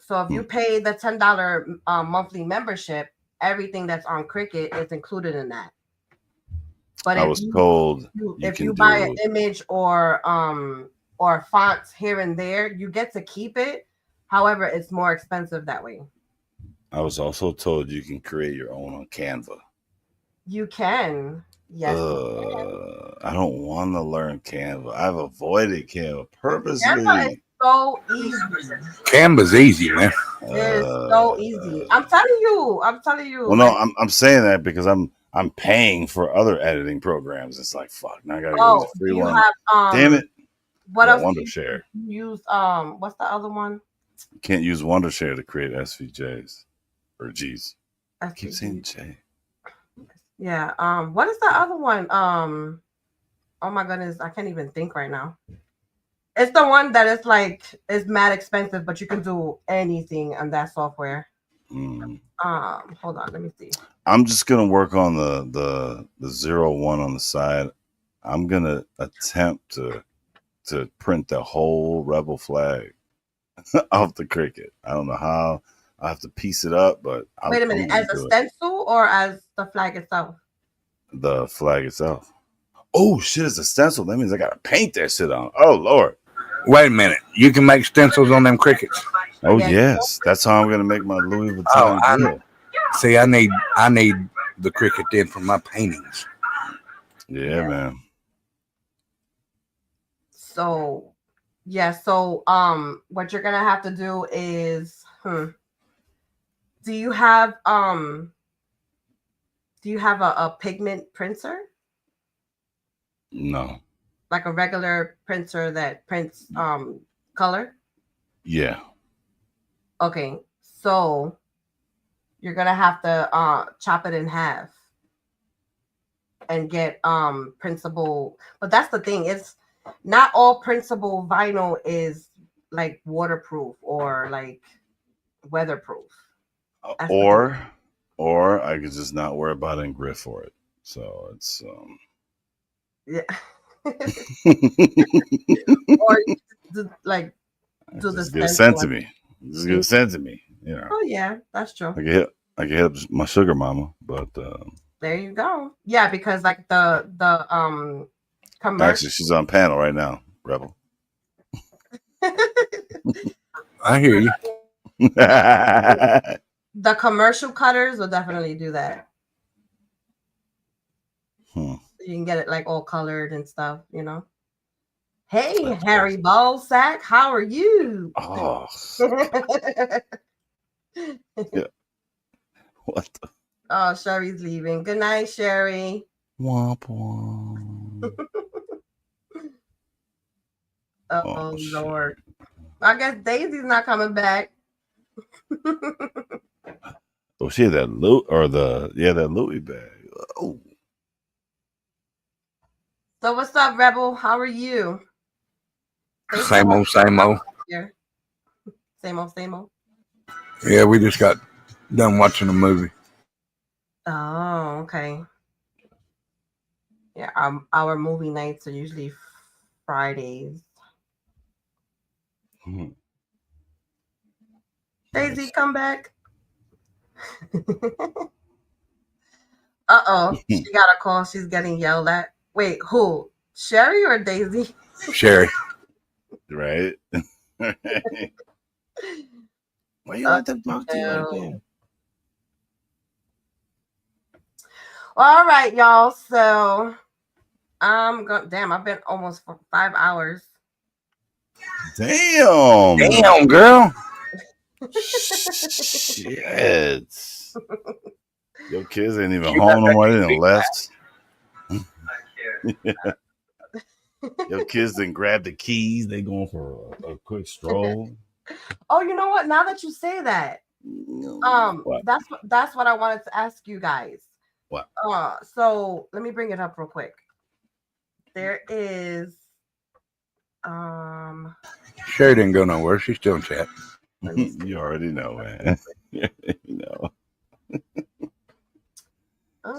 So if you pay the $10 monthly membership, everything that's on Cricut is included in that. But I was told if you buy an image or fonts here and there, you get to keep it. However, it's more expensive that way. I was also told you can create your own on Canva. You can. Yes. I don't want to learn Canva. I've avoided Canva purposely. Canva is so easy. Canva's easy, man. It's so easy. I'm telling you. Well, no, I'm saying that because I'm paying for other editing programs. It's like fuck. Now I gotta go use a free one. Damn it. What else? Wondershare. Use what's the other one? You can't use Wondershare to create SVJs or Gs. I keep saying J. Yeah. What is the other one? Oh my goodness, I can't even think right now. It's the one that is like it's mad expensive, but you can do anything on that software. Hold on, let me see. I'm just gonna work on the 01 on the side. I'm gonna attempt to print the whole rebel flag off the Cricut. I don't know how. I have to piece it up, but Wait a minute, as a stencil or as the flag itself? The flag itself. Oh shit, it's a stencil. That means I gotta paint that shit on. Oh Lord. Wait a minute. You can make stencils on them Cricuts. Oh yes. That's how I'm gonna make my Louis Vuitton grill. See, I need the Cricut then for my paintings. Yeah, man. So what you're gonna have to do is do you have a pigment printer? No. Like a regular printer that prints color? Yeah. Okay. So you're gonna have to chop it in half and get printable. But that's the thing, it's not all printable vinyl is like waterproof or like weatherproof. Or I could just not worry about it and grit for it. So it's yeah. Or just get it sent to me. Just get it sent to me. You know. Oh yeah, that's true. I can hit my sugar mama, but there you go. Yeah, because like the commercial. Actually, she's on panel right now, Rebel. I hear you. The commercial cutters will definitely do that. You can get it like all colored and stuff, you know. Hey, Harry Ballsack, how are you? Oh. Yeah. What the? Oh, Sherry's leaving. Good night, Sherry. Womp womp. Oh Lord. I guess Daisy's not coming back. Oh, she had that that Louis bag. Oh. So what's up, Rebel? How are you? Same old. Same old. Yeah, we just got done watching a movie. Oh, okay. Yeah, our movie nights are usually Fridays. Daisy, come back. Uh-oh, she got a call. She's getting yelled at. Wait, who? Sherry or Daisy? Sherry. Right? Why you let them talk to you like that? All right, y'all. So I'm going. Damn, I've been almost for 5 hours. Damn, girl. Shit. Your kids ain't even home no more. They done left. Your kids didn't grab the keys. They going for a quick stroll. Oh, you know what? Now that you say that, What? that's what I wanted to ask you guys. What? So let me bring it up real quick. There is Sherry didn't go nowhere. She's still in chat. You already know, man. You know.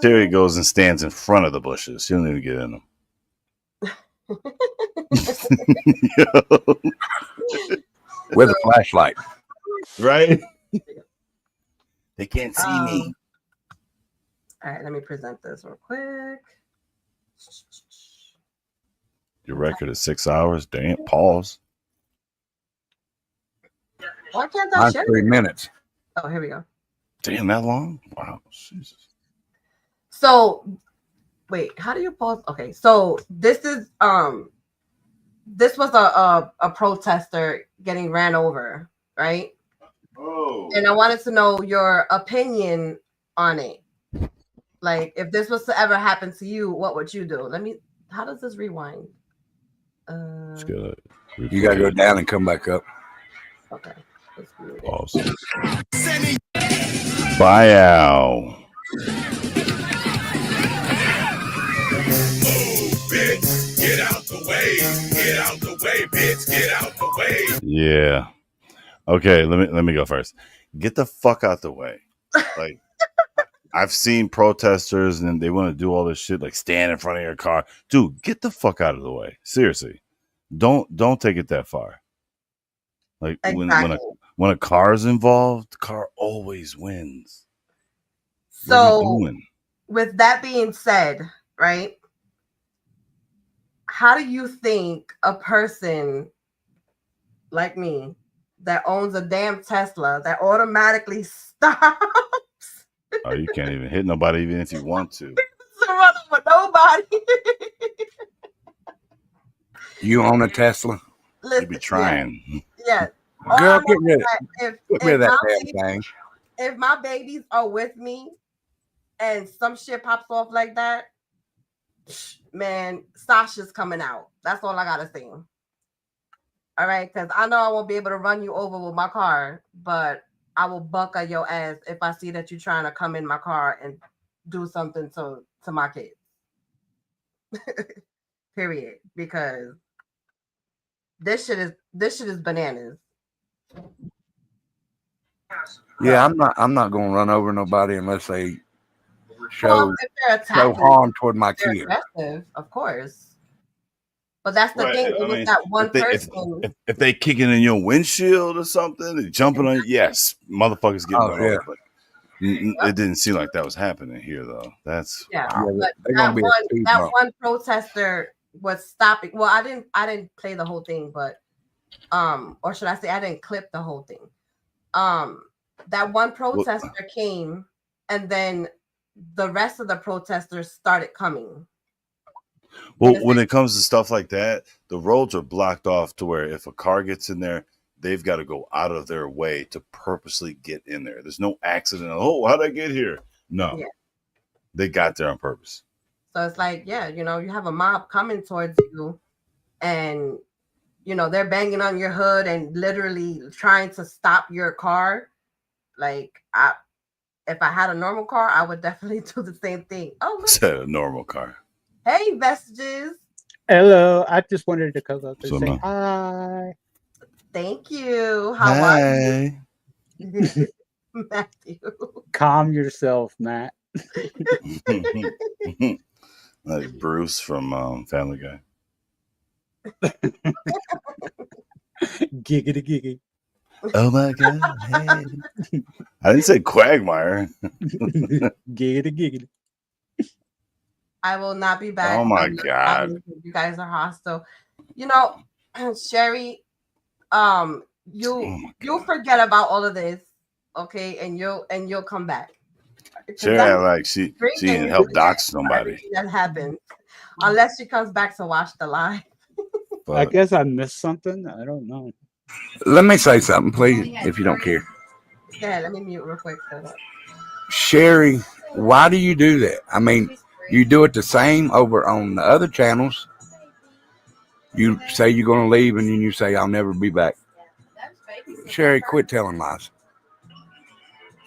Sherry goes and stands in front of the bushes. She don't even get in them. With a flashlight. Right? They can't see me. All right, let me present this real quick. Your record is 6 hours. Damn, pause. Why can't I share 3 minutes. Oh, here we go. Damn, that long? Wow. Jesus. So wait, how do you pause? Okay, so this is this was a protester getting ran over, right? Oh. And I wanted to know your opinion on it. Like, if this was to ever happen to you, what would you do? How does this rewind? You gotta go down and come back up. Okay. Pause. Bye. Bitch, get out the way. Get out the way, bitch. Get out the way. Yeah. Okay, let me go first. Get the fuck out the way. Like, I've seen protesters and they want to do all this shit, like stand in front of your car. Dude, get the fuck out of the way. Seriously. Don't take it that far. Like exactly. when a car is involved, the car always wins. So with that being said, right? How do you think a person like me that owns a damn Tesla that automatically stops? Oh, you can't even hit nobody even if you want to. Run over nobody. You own a Tesla? Listen, You be trying. Yeah. Girl, get rid of that damn thing. If my babies are with me and some shit pops off like that, man, Sasha's coming out. That's all I gotta say. All right, because I know I won't be able to run you over with my car, but I will buck at your ass if I see that you're trying to come in my car and do something to my kids. Period. Because this shit is bananas. Yeah, I'm not gonna run over nobody unless they show harm toward my kids. Aggressive, of course. But that's the Right. thing. It was that one person. If they kicking in your windshield or something, they jumping on, yes, motherfuckers getting run over. But it didn't seem like that was happening here, though. That's wow. But that one protester was stopping. Well, I didn't play the whole thing, but or should I say I didn't clip the whole thing. That one protester came, and then the rest of the protesters started coming. Well, when it comes to stuff like that, the roads are blocked off to where if a car gets in there, they've got to go out of their way to purposely get in there. There's no accident. Oh, how'd I get here? No. Yeah. They got there on purpose. So it's like, yeah, you have a mob coming towards you and, they're banging on your hood and literally trying to stop your car. Like, if I had a normal car, I would definitely do the same thing. Oh, look. A normal car. Hey, Vestiges. Hello. I just wanted to come up and say hi. Thank you. How are you? Matthew. Calm yourself, Matt. Like Bruce from Family Guy. Giggity giggity. Oh my God. Hey. I didn't say Quagmire. Giggity giggity. I will not be back. Oh my God. You guys are hostile. Sherry, you'll forget about all of this, okay? And you'll come back. Sherry, like she didn't help dox somebody. That happened. Unless she comes back to watch the live. But I guess I missed something. I don't know. Let me say something, please, if you don't care. Yeah, let me mute real quick. Sherry, why do you do that? I mean, you do it the same over on the other channels. You say you're going to leave, and then you say, I'll never be back. Sherry, quit telling lies.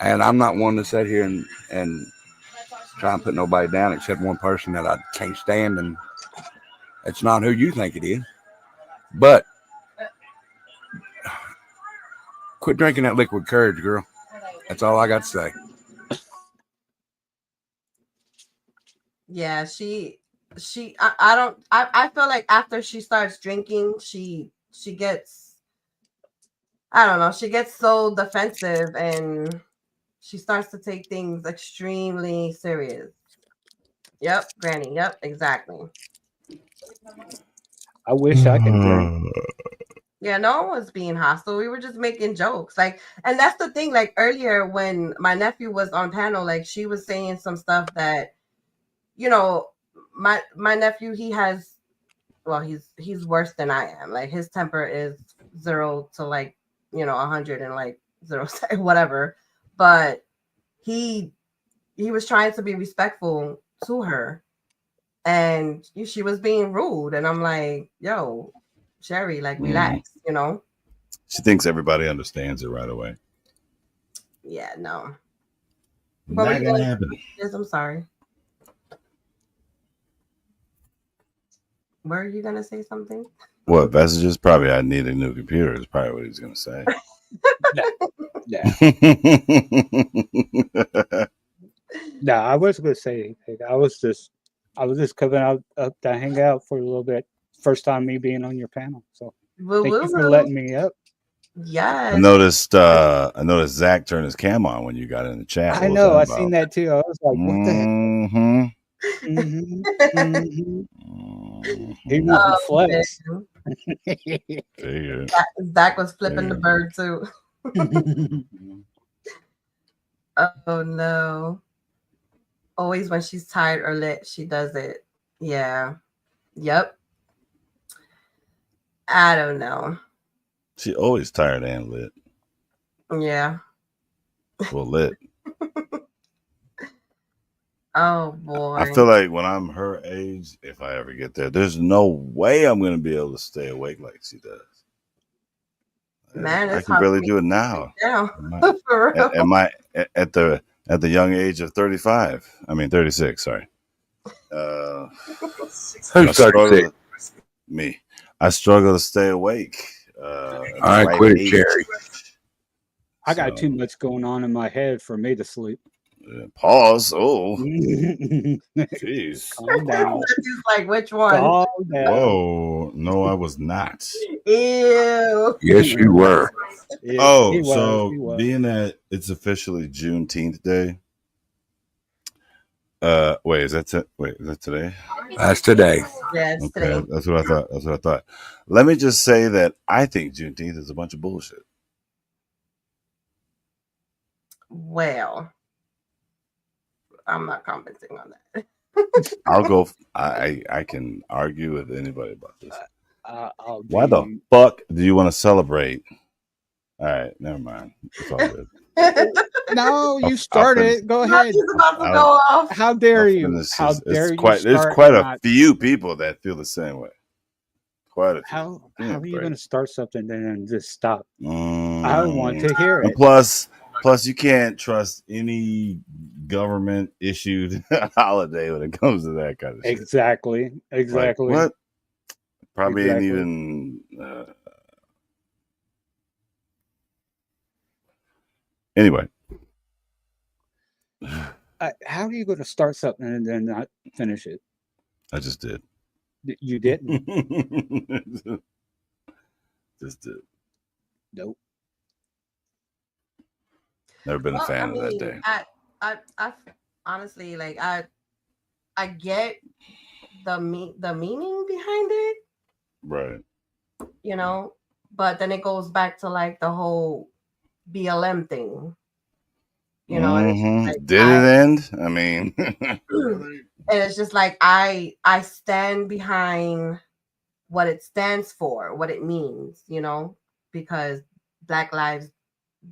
And I'm not one to sit here and try and put nobody down except one person that I can't stand, and it's not who you think it is. But quit drinking that liquid courage, girl. That's all I got to say. Yeah, I feel like after she starts drinking, she gets, I don't know, she gets so defensive and she starts to take things extremely serious. Yep, Granny. Yep, exactly. I wish I could drink. Yeah, no one was being hostile. We were just making jokes. Like, and that's the thing, like earlier when my nephew was on panel, like she was saying some stuff that, my nephew, he has well, he's worse than I am. Like his temper is 0 to like 100 and like 0 whatever. But he was trying to be respectful to her, and she was being rude, and I'm like, yo, Sherry, like relax, She thinks everybody understands it right away. Yeah, no. Not gonna happen. Yes, I'm sorry. Were you gonna say something? What messages? Probably I need a new computer is probably what he's gonna say. Yeah. No, I was gonna say anything. I was just coming out up to hang out for a little bit. First time me being on your panel, so thank you for letting me up. Yes. I noticed Zach turned his cam on when you got in the chat. I know. I seen that too. I was like, what the heck? He wanted flex. Zach was flipping the bird too. Oh no. Always when she's tired or lit, she does it. Yeah. Yep. I don't know. She always tired and lit. Yeah. Well, lit. Oh boy. I feel like when I'm her age, if I ever get there, there's no way I'm gonna be able to stay awake like she does. Man, I can barely do it now. For real. At the young age of 35. I mean 36. Sorry. Who's 36? Me. I struggle to stay awake. All right, quit it, Jerry. I got too much going on in my head for me to sleep. Pause. Oh, jeez. Calm down. He's like, which one? Calm down. Whoa, no, I was not. Ew. Yes, you were. Oh, so being that it's officially Juneteenth Day. Wait, is that today? That's today. Yes, okay, today. That's what I thought. Let me just say that I think Juneteenth is a bunch of bullshit. Well, I'm not commenting on that. I'll go. I can argue with anybody about this. Why be- the fuck do you want to celebrate? All right, never mind. It's all good. No, you started. Go ahead. He's about to go off. How dare you? How dare you? There's quite a few people that feel the same way. Quite a few. How are you going to start something and then just stop? I want to hear it. And plus, you can't trust any government issued holiday when it comes to that kind of shit. Exactly. Like, what? Probably ain't even. Anyway. How are you going to start something and then not finish it? I just did. You didn't? Just did. Nope. Never been a fan of that day. I honestly, like, I get the meaning behind it. Right. But then it goes back to like the whole BLM thing. And it's Did it end? I mean, and it's just like I stand behind what it stands for, what it means, because Black lives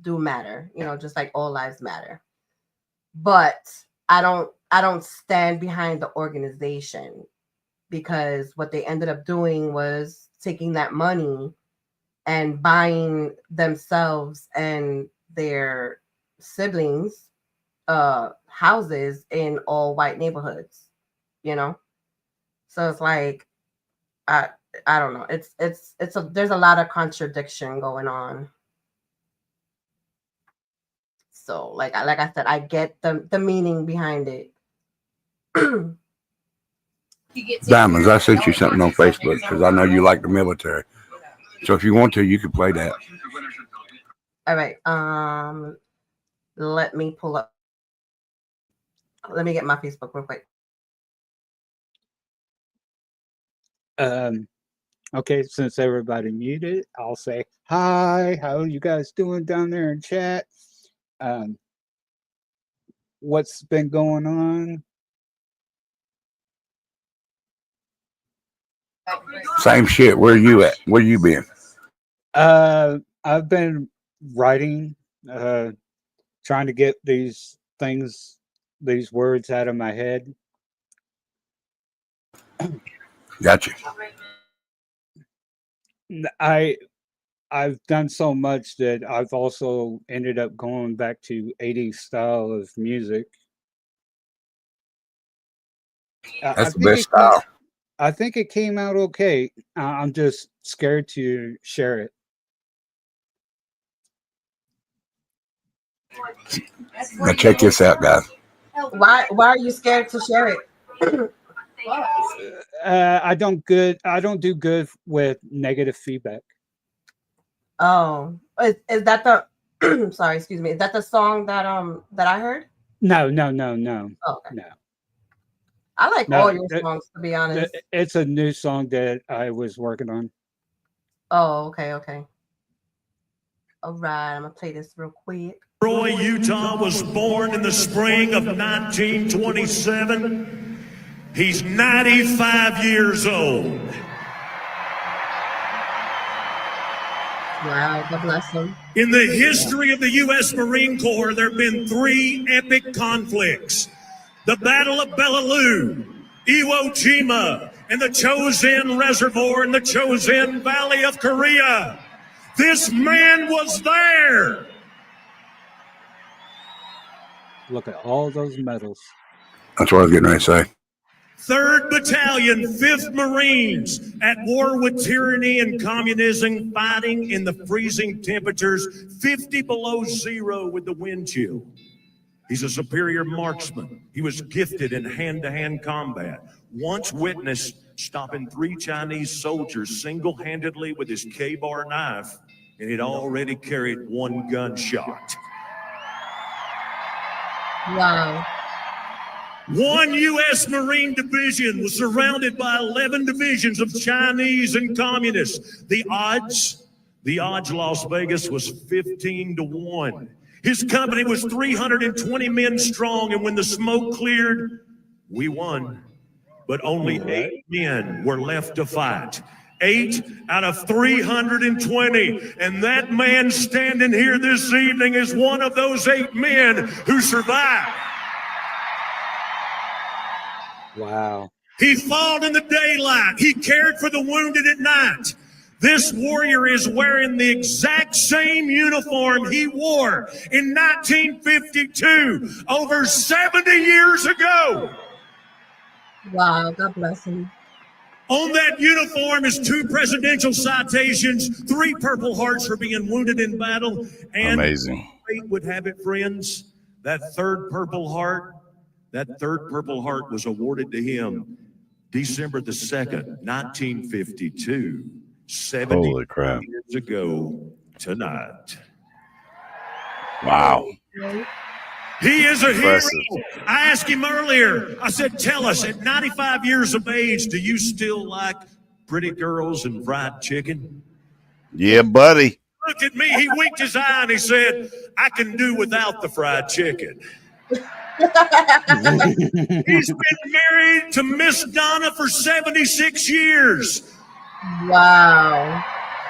do matter, just like all lives matter. But I don't stand behind the organization, because what they ended up doing was taking that money and buying themselves and their siblings houses in all white neighborhoods, so it's like I don't know, there's a lot of contradiction going on. So like I said, I get the meaning behind it. Diamonds, I sent you something on Facebook because I know you like the military. So if you want to, you can play that. All right. Let me pull up. Let me get my Facebook real quick. Okay, since everybody muted, I'll say hi. How are you guys doing down there in chat? What's been going on? Same shit. Where you at? Where you been? I've been writing, trying to get these things, these words out of my head. Gotcha. I've done so much that I've also ended up going back to 80s style of music. That's the best style. I think it came out okay. I'm just scared to share it. Now check this out, guys. Why are you scared to share it? I don't do good with negative feedback. Oh, is that the sorry, excuse me. Is that the song that I heard? No. Oh, okay. No. I like No, all your songs, to be honest. It's a new song that I was working on. Oh, okay. All right, I'm gonna play this real quick. Troy, Utah was born in the spring of 1927. He's 95 years old. Wow, God bless him. In the history of the U.S. Marine Corps, there have been 3 epic conflicts. The Battle of Belleau, Iwo Jima, and the Chosin Reservoir in the Chosin Valley of Korea. This man was there. Look at all those medals. That's what I was getting ready to say. 3rd Battalion, 5th Marines, at war with tyranny and communism, fighting in the freezing temperatures, 50 below zero with the wind chill. He's a superior marksman. He was gifted in hand-to-hand combat. Once witnessed stopping 3 Chinese soldiers single-handedly with his K-bar knife, and he'd already carried 1 gunshot. Wow. 1 U.S. Marine division was surrounded by 11 divisions of Chinese and communists. The odds Las Vegas was 15-1. His company was 320 men strong, and when the smoke cleared, we won. But only 8 men were left to fight. 8 out of 320. And that man standing here this evening is one of those 8 men who survived. Wow. He fought in the daylight. He cared for the wounded at night. This warrior is wearing the exact same uniform he wore in 1952, over 70 years ago. Wow, God bless him. On that uniform is 2 presidential citations, 3 Purple Hearts for being wounded in battle, and amazing. Fate would have it, friends, that third Purple Heart was awarded to him December the 2nd, 1952, 70 Holy crap. years ago tonight. Wow. He is a Impressive. hero. I asked him earlier, I said, tell us, at 95 years of age, do you still like pretty girls and fried chicken? Yeah, buddy. Look at me. He winked his eye and he said, I can do without the fried chicken. He's been married to Miss Donna for 76 years. Wow.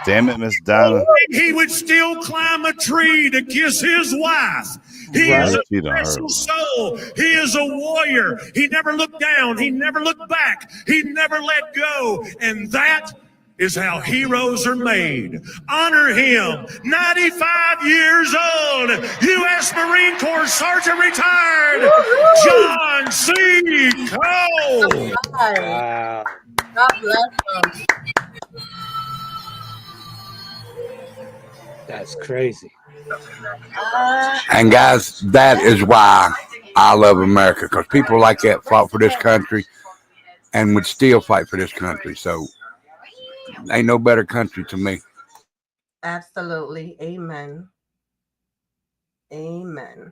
Damn it, Miss Donna. He would still climb a tree to kiss his wife. He is a special soul. He is a warrior. He never looked down. He never looked back. He never let go. And that is how heroes are made. Honor him. 95 years old. U.S. Marine Corps Sergeant Retired, John C. Cole. Wow. God bless him. That's crazy. And guys, that is why I love America, because people like that fought for this country and would still fight for this country. So ain't no better country to me. Absolutely. Amen. Amen.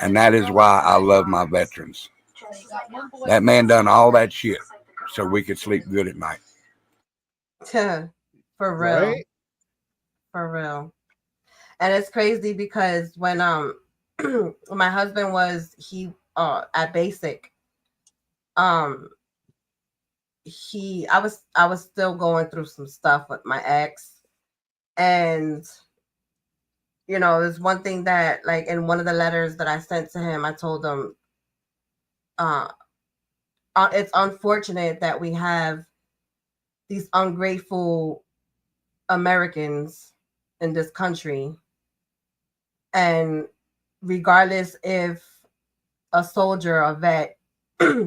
And that is why I love my veterans. That man done all that shit so we could sleep good at night. For real. Right? For real. And it's crazy because when my husband was at basic, I was still going through some stuff with my ex, and there's one thing that, like, in one of the letters that I sent to him, I told him, it's unfortunate that we have these ungrateful Americans in this country, and regardless if a soldier, a vet,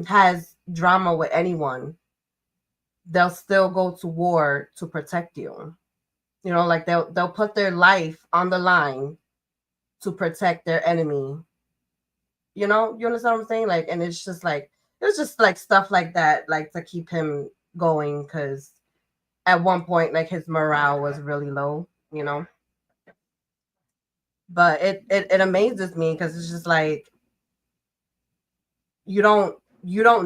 has drama with anyone, they'll still go to war to protect you. Like they'll put their life on the line to protect their enemy. You understand what I'm saying? Like, and it's just like stuff like that, like, to keep him going, because at one point, like, his morale was really low. But it amazes me, because it's just like, you don't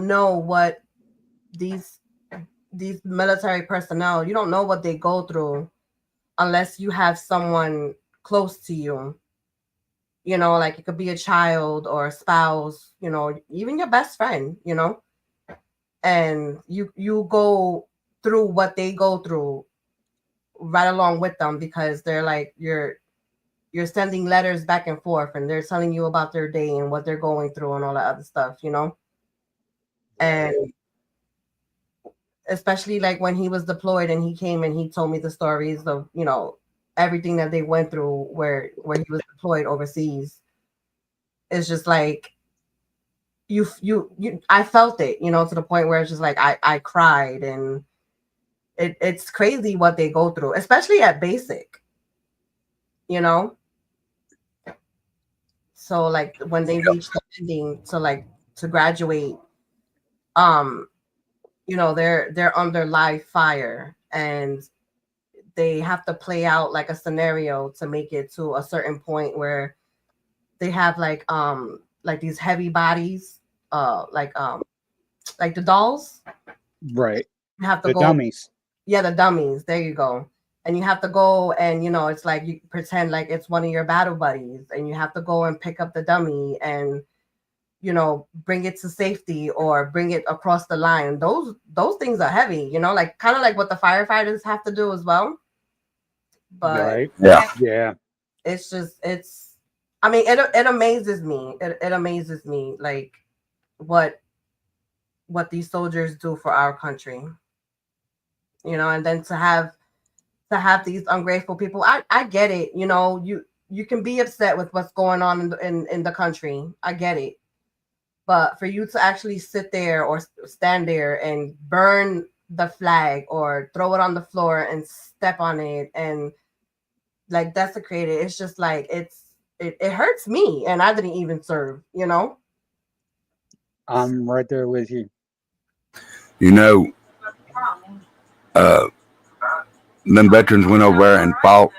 know what these military personnel, you don't know what they go through unless you have someone close to you. Like, it could be a child or a spouse, even your best friend, and you go through what they go through right along with them, because they're like, you're sending letters back and forth, and they're telling you about their day and what they're going through and all that other stuff, and especially like when he was deployed and he came and he told me the stories of, everything that they went through where he was deployed overseas. It's just like, I felt it, to the point where it's just like, I cried, and it's crazy what they go through, especially at basic, so like when they reach the ending to graduate, they're under live fire, and they have to play out like a scenario to make it to a certain point where they have like these heavy bodies, like the dolls. Right. You have to The go. dummies. Yeah, the dummies. There you go. And you have to go, and it's like you pretend like it's one of your battle buddies, and you have to go and pick up the dummy and bring it to safety or bring it across the line. Those things are heavy, like kind of like what the firefighters have to do as well. But right. Yeah. It's just, I mean, it amazes me. It amazes me, like, what these soldiers do for our country. And then to have these ungrateful people. I get it. You can be upset with what's going on in the country. I get it. But for you to actually sit there or stand there and burn the flag or throw it on the floor and step on it and like desecrate it, it's just like, it hurts me, and I didn't even serve. I'm right there with you. Them veterans went over there and fought.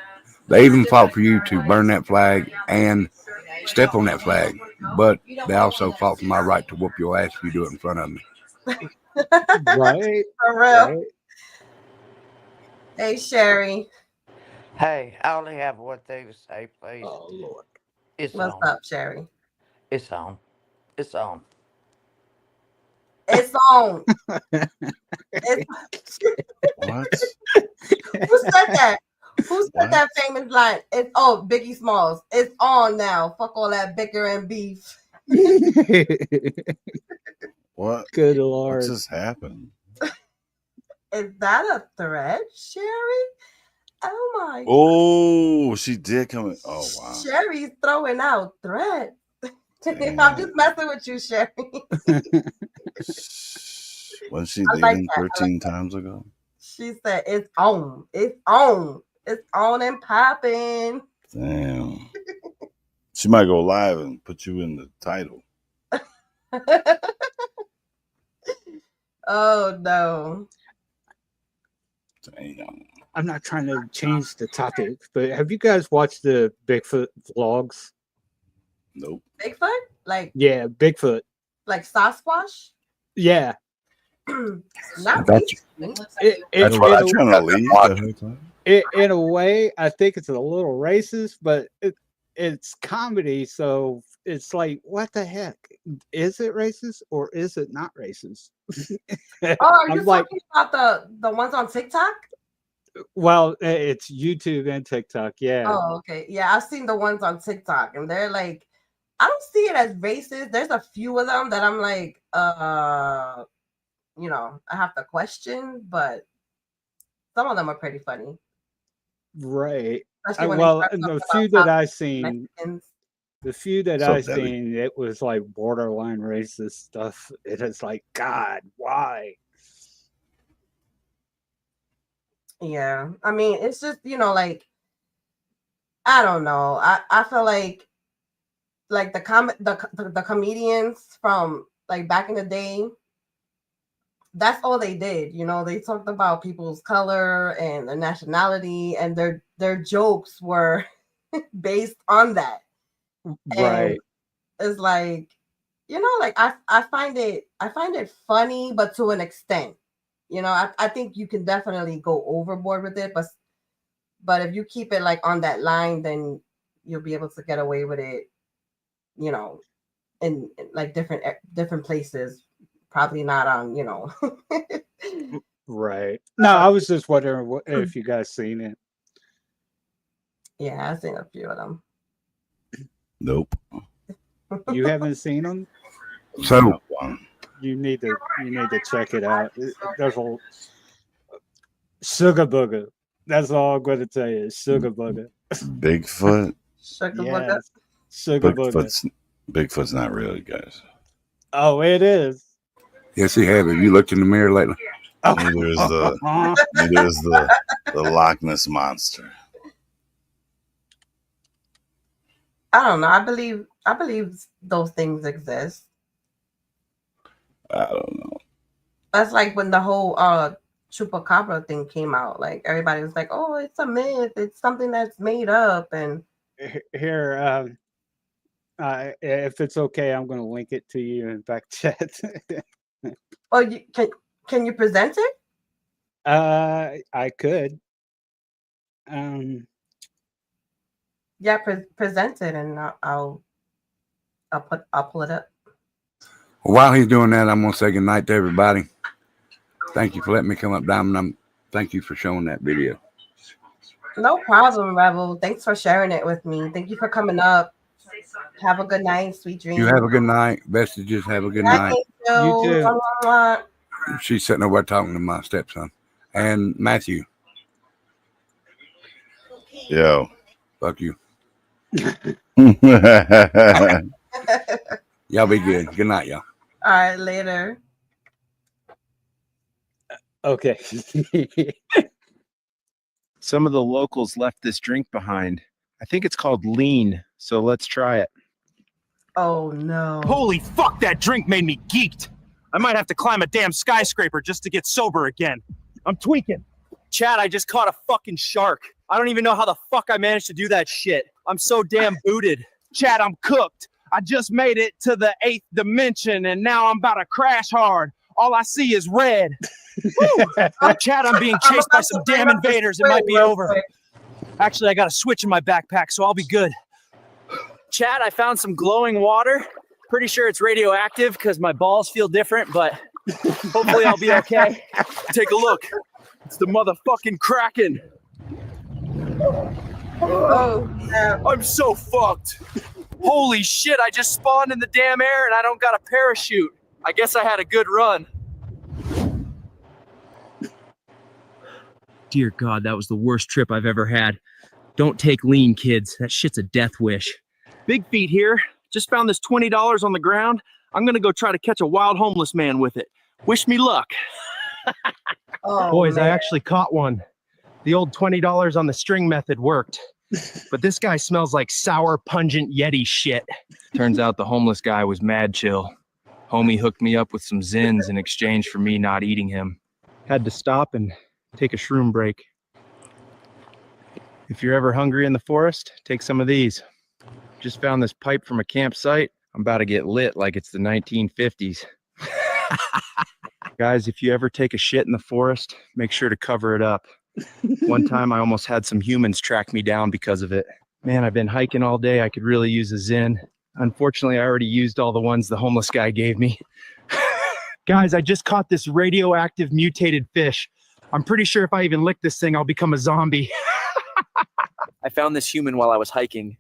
They even fought for you to burn that flag and step on that flag. But they also fought for my right to whoop your ass if you do it in front of me. Right. For real. Right. Hey, Sherry. Hey, I only have one thing to say, please. Oh, Lord. It's What's on. up, Sherry? It's on. It's on. It's on. What? Who said that? Who said that famous line? It's Biggie Smalls. It's on now. Fuck all that bicker and beef. What? Good Lord. What just happened? Is that a threat, Sherry? Oh my. Oh, she did come in. Oh, wow. Sherry's throwing out threats. Damn. I'm just messing with you, Sherry. Wasn't she I like dating that. 13 times ago? She said it's on. It's on. It's on and popping. Damn. She might go live and put you in the title. Oh no. Damn. I'm not trying to change the topic, but have you guys watched the Bigfoot vlogs? Nope. Bigfoot? Like, Yeah, Bigfoot. like Sasquatch? Yeah. Not That's what I trying to leave. In a way, I think it's a little racist, but it's comedy, so it's like, what the heck? Is it racist or is it not racist? Oh, are you I'm like, talking about the ones on TikTok? well, it's YouTube and TikTok, yeah. Oh, okay. Yeah, I've seen the ones on TikTok, and they're like, I don't see it as racist. There's a few of them that I'm like, you know, I have to question, but some of them are pretty funny. Right. Especially when they Well, start and the talking few about that I seen, Mexicans. the few that So I Debbie. seen, it was like borderline racist stuff. It is like, God, why? Yeah, I mean, it's just, you know, like, I don't know. I feel like the comedians from like back in the day, that's all they did. You know, they talked about people's color and their nationality, and their jokes were based on that. And Right. it's like, you know, like I find it funny, but to an extent. You know, I think you can definitely go overboard with it, but if you keep it like on that line, then you'll be able to get away with it, you know, in like different places. Probably not on, you know. Right. No, I was just wondering if you guys seen it. Yeah, I've seen a few of them. Nope. You haven't seen them? So you need to check it out. There's a sugar booger. That's all I'm going to tell you. Sugar booger. Bigfoot. Sugar booger. Yes. Sugar booger. Bigfoot's not real, you guys. Oh, it is. Yes, he have. Have you looked in the mirror lately? Neither is the Loch Ness monster. I don't know. I believe those things exist. I don't know. That's like when the whole chupacabra thing came out. Like everybody was like, "Oh, it's a myth. It's something that's made up." And here, if it's okay, I'm going to link it to you in back chat. oh, can you present it? I could. Yeah, present it, and I'll pull it up. While he's doing that, I'm gonna say good night to everybody. Thank you for letting me come up, Diamond. Thank you for showing that video. No problem, Rebel. Thanks for sharing it with me. Thank you for coming up. Have a good night, sweet dreams. You have a good night. Vestiges, have a good night. You too. She's sitting over talking to my stepson. And Matthew. Yo. Fuck you. Y'all be good. Good night, y'all. All right, later. Okay. Some of the locals left this drink behind. I think it's called Lean, so let's try it. Oh, no. Holy fuck, that drink made me geeked. I might have to climb a damn skyscraper just to get sober again. I'm tweaking. Chad, I just caught a fucking shark. I don't even know how the fuck I managed to do that shit. I'm so damn booted. Chad, I'm cooked. I just made it to the 8th dimension, and now I'm about to crash hard. All I see is red. Chad, I'm being chased by some damn invaders. It might be over. Actually, I got a switch in my backpack, so I'll be good. Chad, I found some glowing water. Pretty sure it's radioactive because my balls feel different, but hopefully I'll be okay. Take a look. It's the motherfucking Kraken. I'm so fucked. Holy shit, I just spawned in the damn air and I don't got a parachute. I guess I had a good run. Dear God, that was the worst trip I've ever had. Don't take lean, kids. That shit's a death wish. Big Feet here. Just found this $20 on the ground. I'm gonna go try to catch a wild homeless man with it. Wish me luck. Boys, I actually caught one. The old $20 on the string method worked. But this guy smells like sour, pungent Yeti shit. Turns out the homeless guy was mad chill. Homie hooked me up with some Zins in exchange for me not eating him. Had to stop and take a shroom break. If you're ever hungry in the forest, take some of these. Just found this pipe from a campsite. I'm about to get lit like it's the 1950s. Guys, if you ever take a shit in the forest, make sure to cover it up. One time I almost had some humans track me down because of it. Man, I've been hiking all day. I could really use a Zen. Unfortunately, I already used all the ones the homeless guy gave me. Guys, I just caught this radioactive mutated fish. I'm pretty sure if I even lick this thing, I'll become a zombie. I found this human while I was hiking.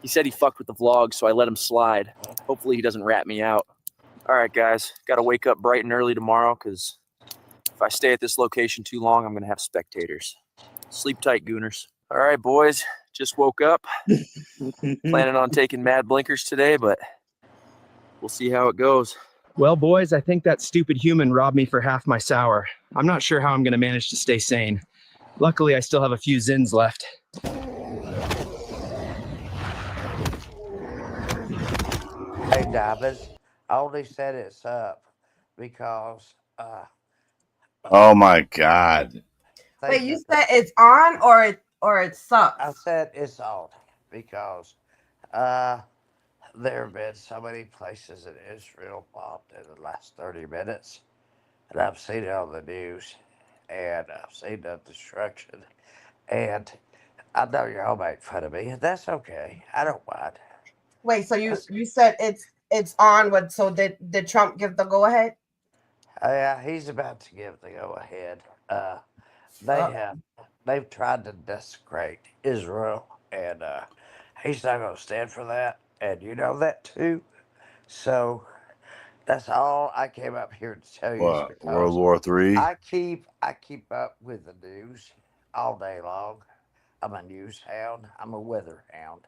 He said he fucked with the vlog, so I let him slide. Hopefully he doesn't rat me out. All right, guys, gotta wake up bright and early tomorrow, because if I stay at this location too long, I'm gonna have spectators. Sleep tight, gooners. All right, boys, just woke up. Planning on taking mad blinkers today, but we'll see how it goes. Well, boys, I think that stupid human robbed me for half my sour. I'm not sure how I'm gonna manage to stay sane. Luckily, I still have a few Zins left. Hey, Diamonds, I only set it's up because, Oh my God. Wait, you said it's on or it sucks? I said it's on because there have been so many places in Israel bombed in the last 30 minutes, and I've seen it on the news, and I've seen the destruction, and I know you're all making fun of me, and that's okay. I don't mind. Wait, so you said it's on. What? So did Trump give the go ahead? Yeah, he's about to give the go ahead. They've tried to desecrate Israel, and he's not going to stand for that, and you know that too. So that's all I came up here to tell you. What, World War III? I keep up with the news all day long. I'm a news hound. I'm a weather hound,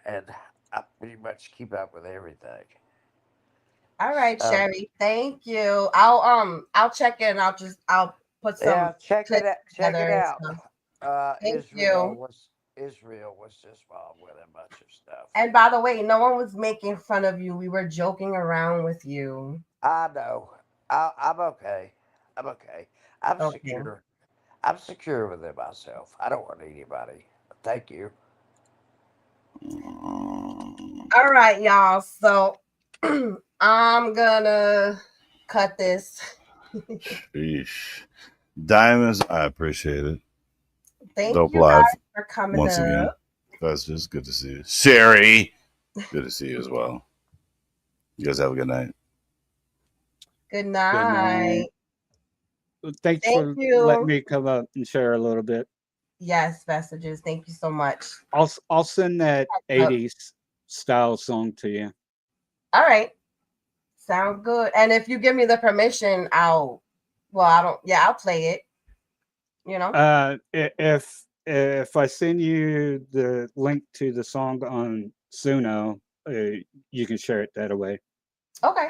and I pretty much keep up with everything. All right, Sherry. Thank you. I'll check in. I'll put some. Check it out. Check it out. Thank Israel you. Israel was just bombed with a bunch of stuff. And by the way, no one was making fun of you. We were joking around with you. I know. I'm okay. I'm okay. I'm Okay. secure. I'm secure within myself. I don't want anybody. Thank you. All right, y'all. So I'm gonna cut this. Sheesh. Diamonds, I appreciate it. Thank Dope you live guys for coming once up. again. That's just good to see you. Sherry, good to see you as well. You guys have a good night. Good night. Thanks Thank for you. letting me come up and share a little bit. Yes, messages. Thank you so much. I'll send that 80s style song to you. All right. Sound good. And if you give me the permission, I'll play it. You know? If I send you the link to the song on Suno, you can share it that way. Okay.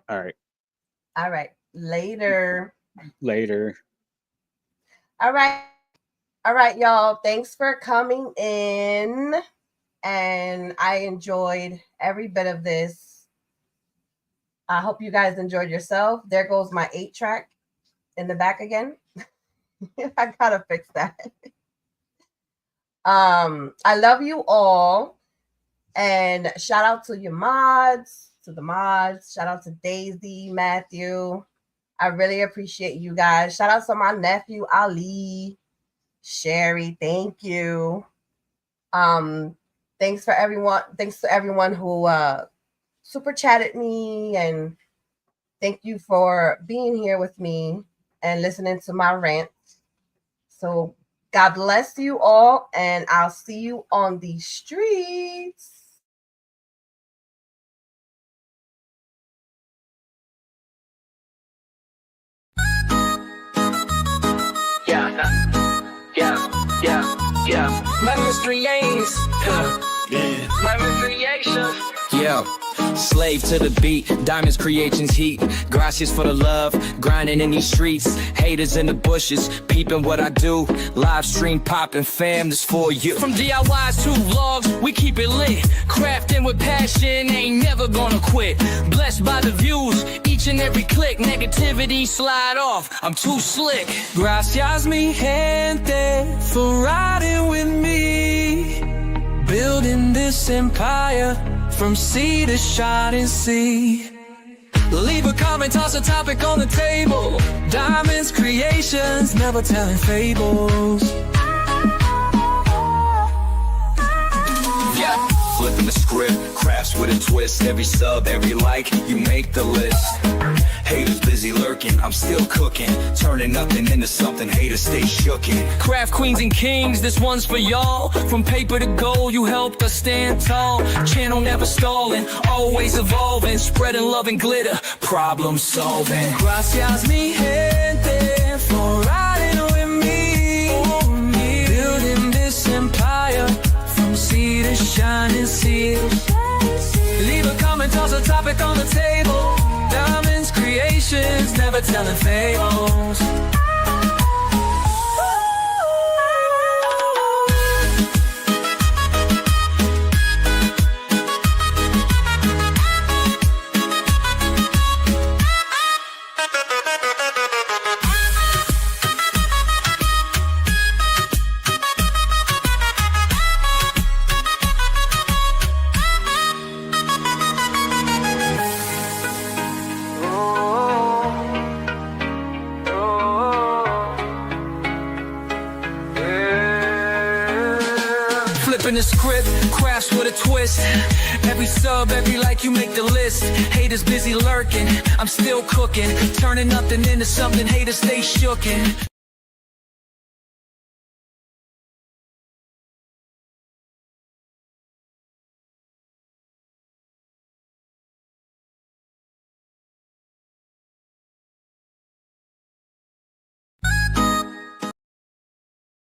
All right. All right. Later. All right, y'all. Thanks for coming in. And I enjoyed every bit of this. I hope you guys enjoyed yourself. There goes my 8-track in the back again. I gotta fix that. I love you all. And shout out to your mods, Shout out to Daisy, Matthew. I really appreciate you guys. Shout out to my nephew, Ali, Sherry. Thank you. Thanks to everyone who super chatted me, and thank you for being here with me and listening to my rant. So God bless you all, and I'll see you on the streets. Yeah. My mystery aims. My recreation. Yeah. Slave to the beat, diamonds creations heat. Gracias for the love, grinding in these streets. Haters in the bushes, peeping what I do. Live stream popping, fam, this for you. From DIYs to vlogs, we keep it lit. Crafting with passion, ain't never gonna quit. Blessed by the views, each and every click. Negativity slide off, I'm too slick. Gracias mi gente for riding with me. Building this empire from sea to shining sea. Leave a comment, toss a topic on the table. Diamonds creations, never telling fables. Flipping the script, crafts with a twist. Every sub, every like, you make the list. Haters busy lurking, I'm still cooking. Turning nothing into something, haters stay shookin'. Craft queens and kings, this one's for y'all. From paper to gold, you helped us stand tall. Channel never stalling, always evolving. Spreading love and glitter, problem solving. Gracias mi gente for riding with me. Building this empire from sea to shining sea. Leave a comment, toss a topic on the table. Diamonds, creations, never telling fables. Flipping the script, crafts with a twist. Every sub, every like, you make the list. Haters busy lurking, I'm still cooking. Turning nothing into something, haters stay shookin'.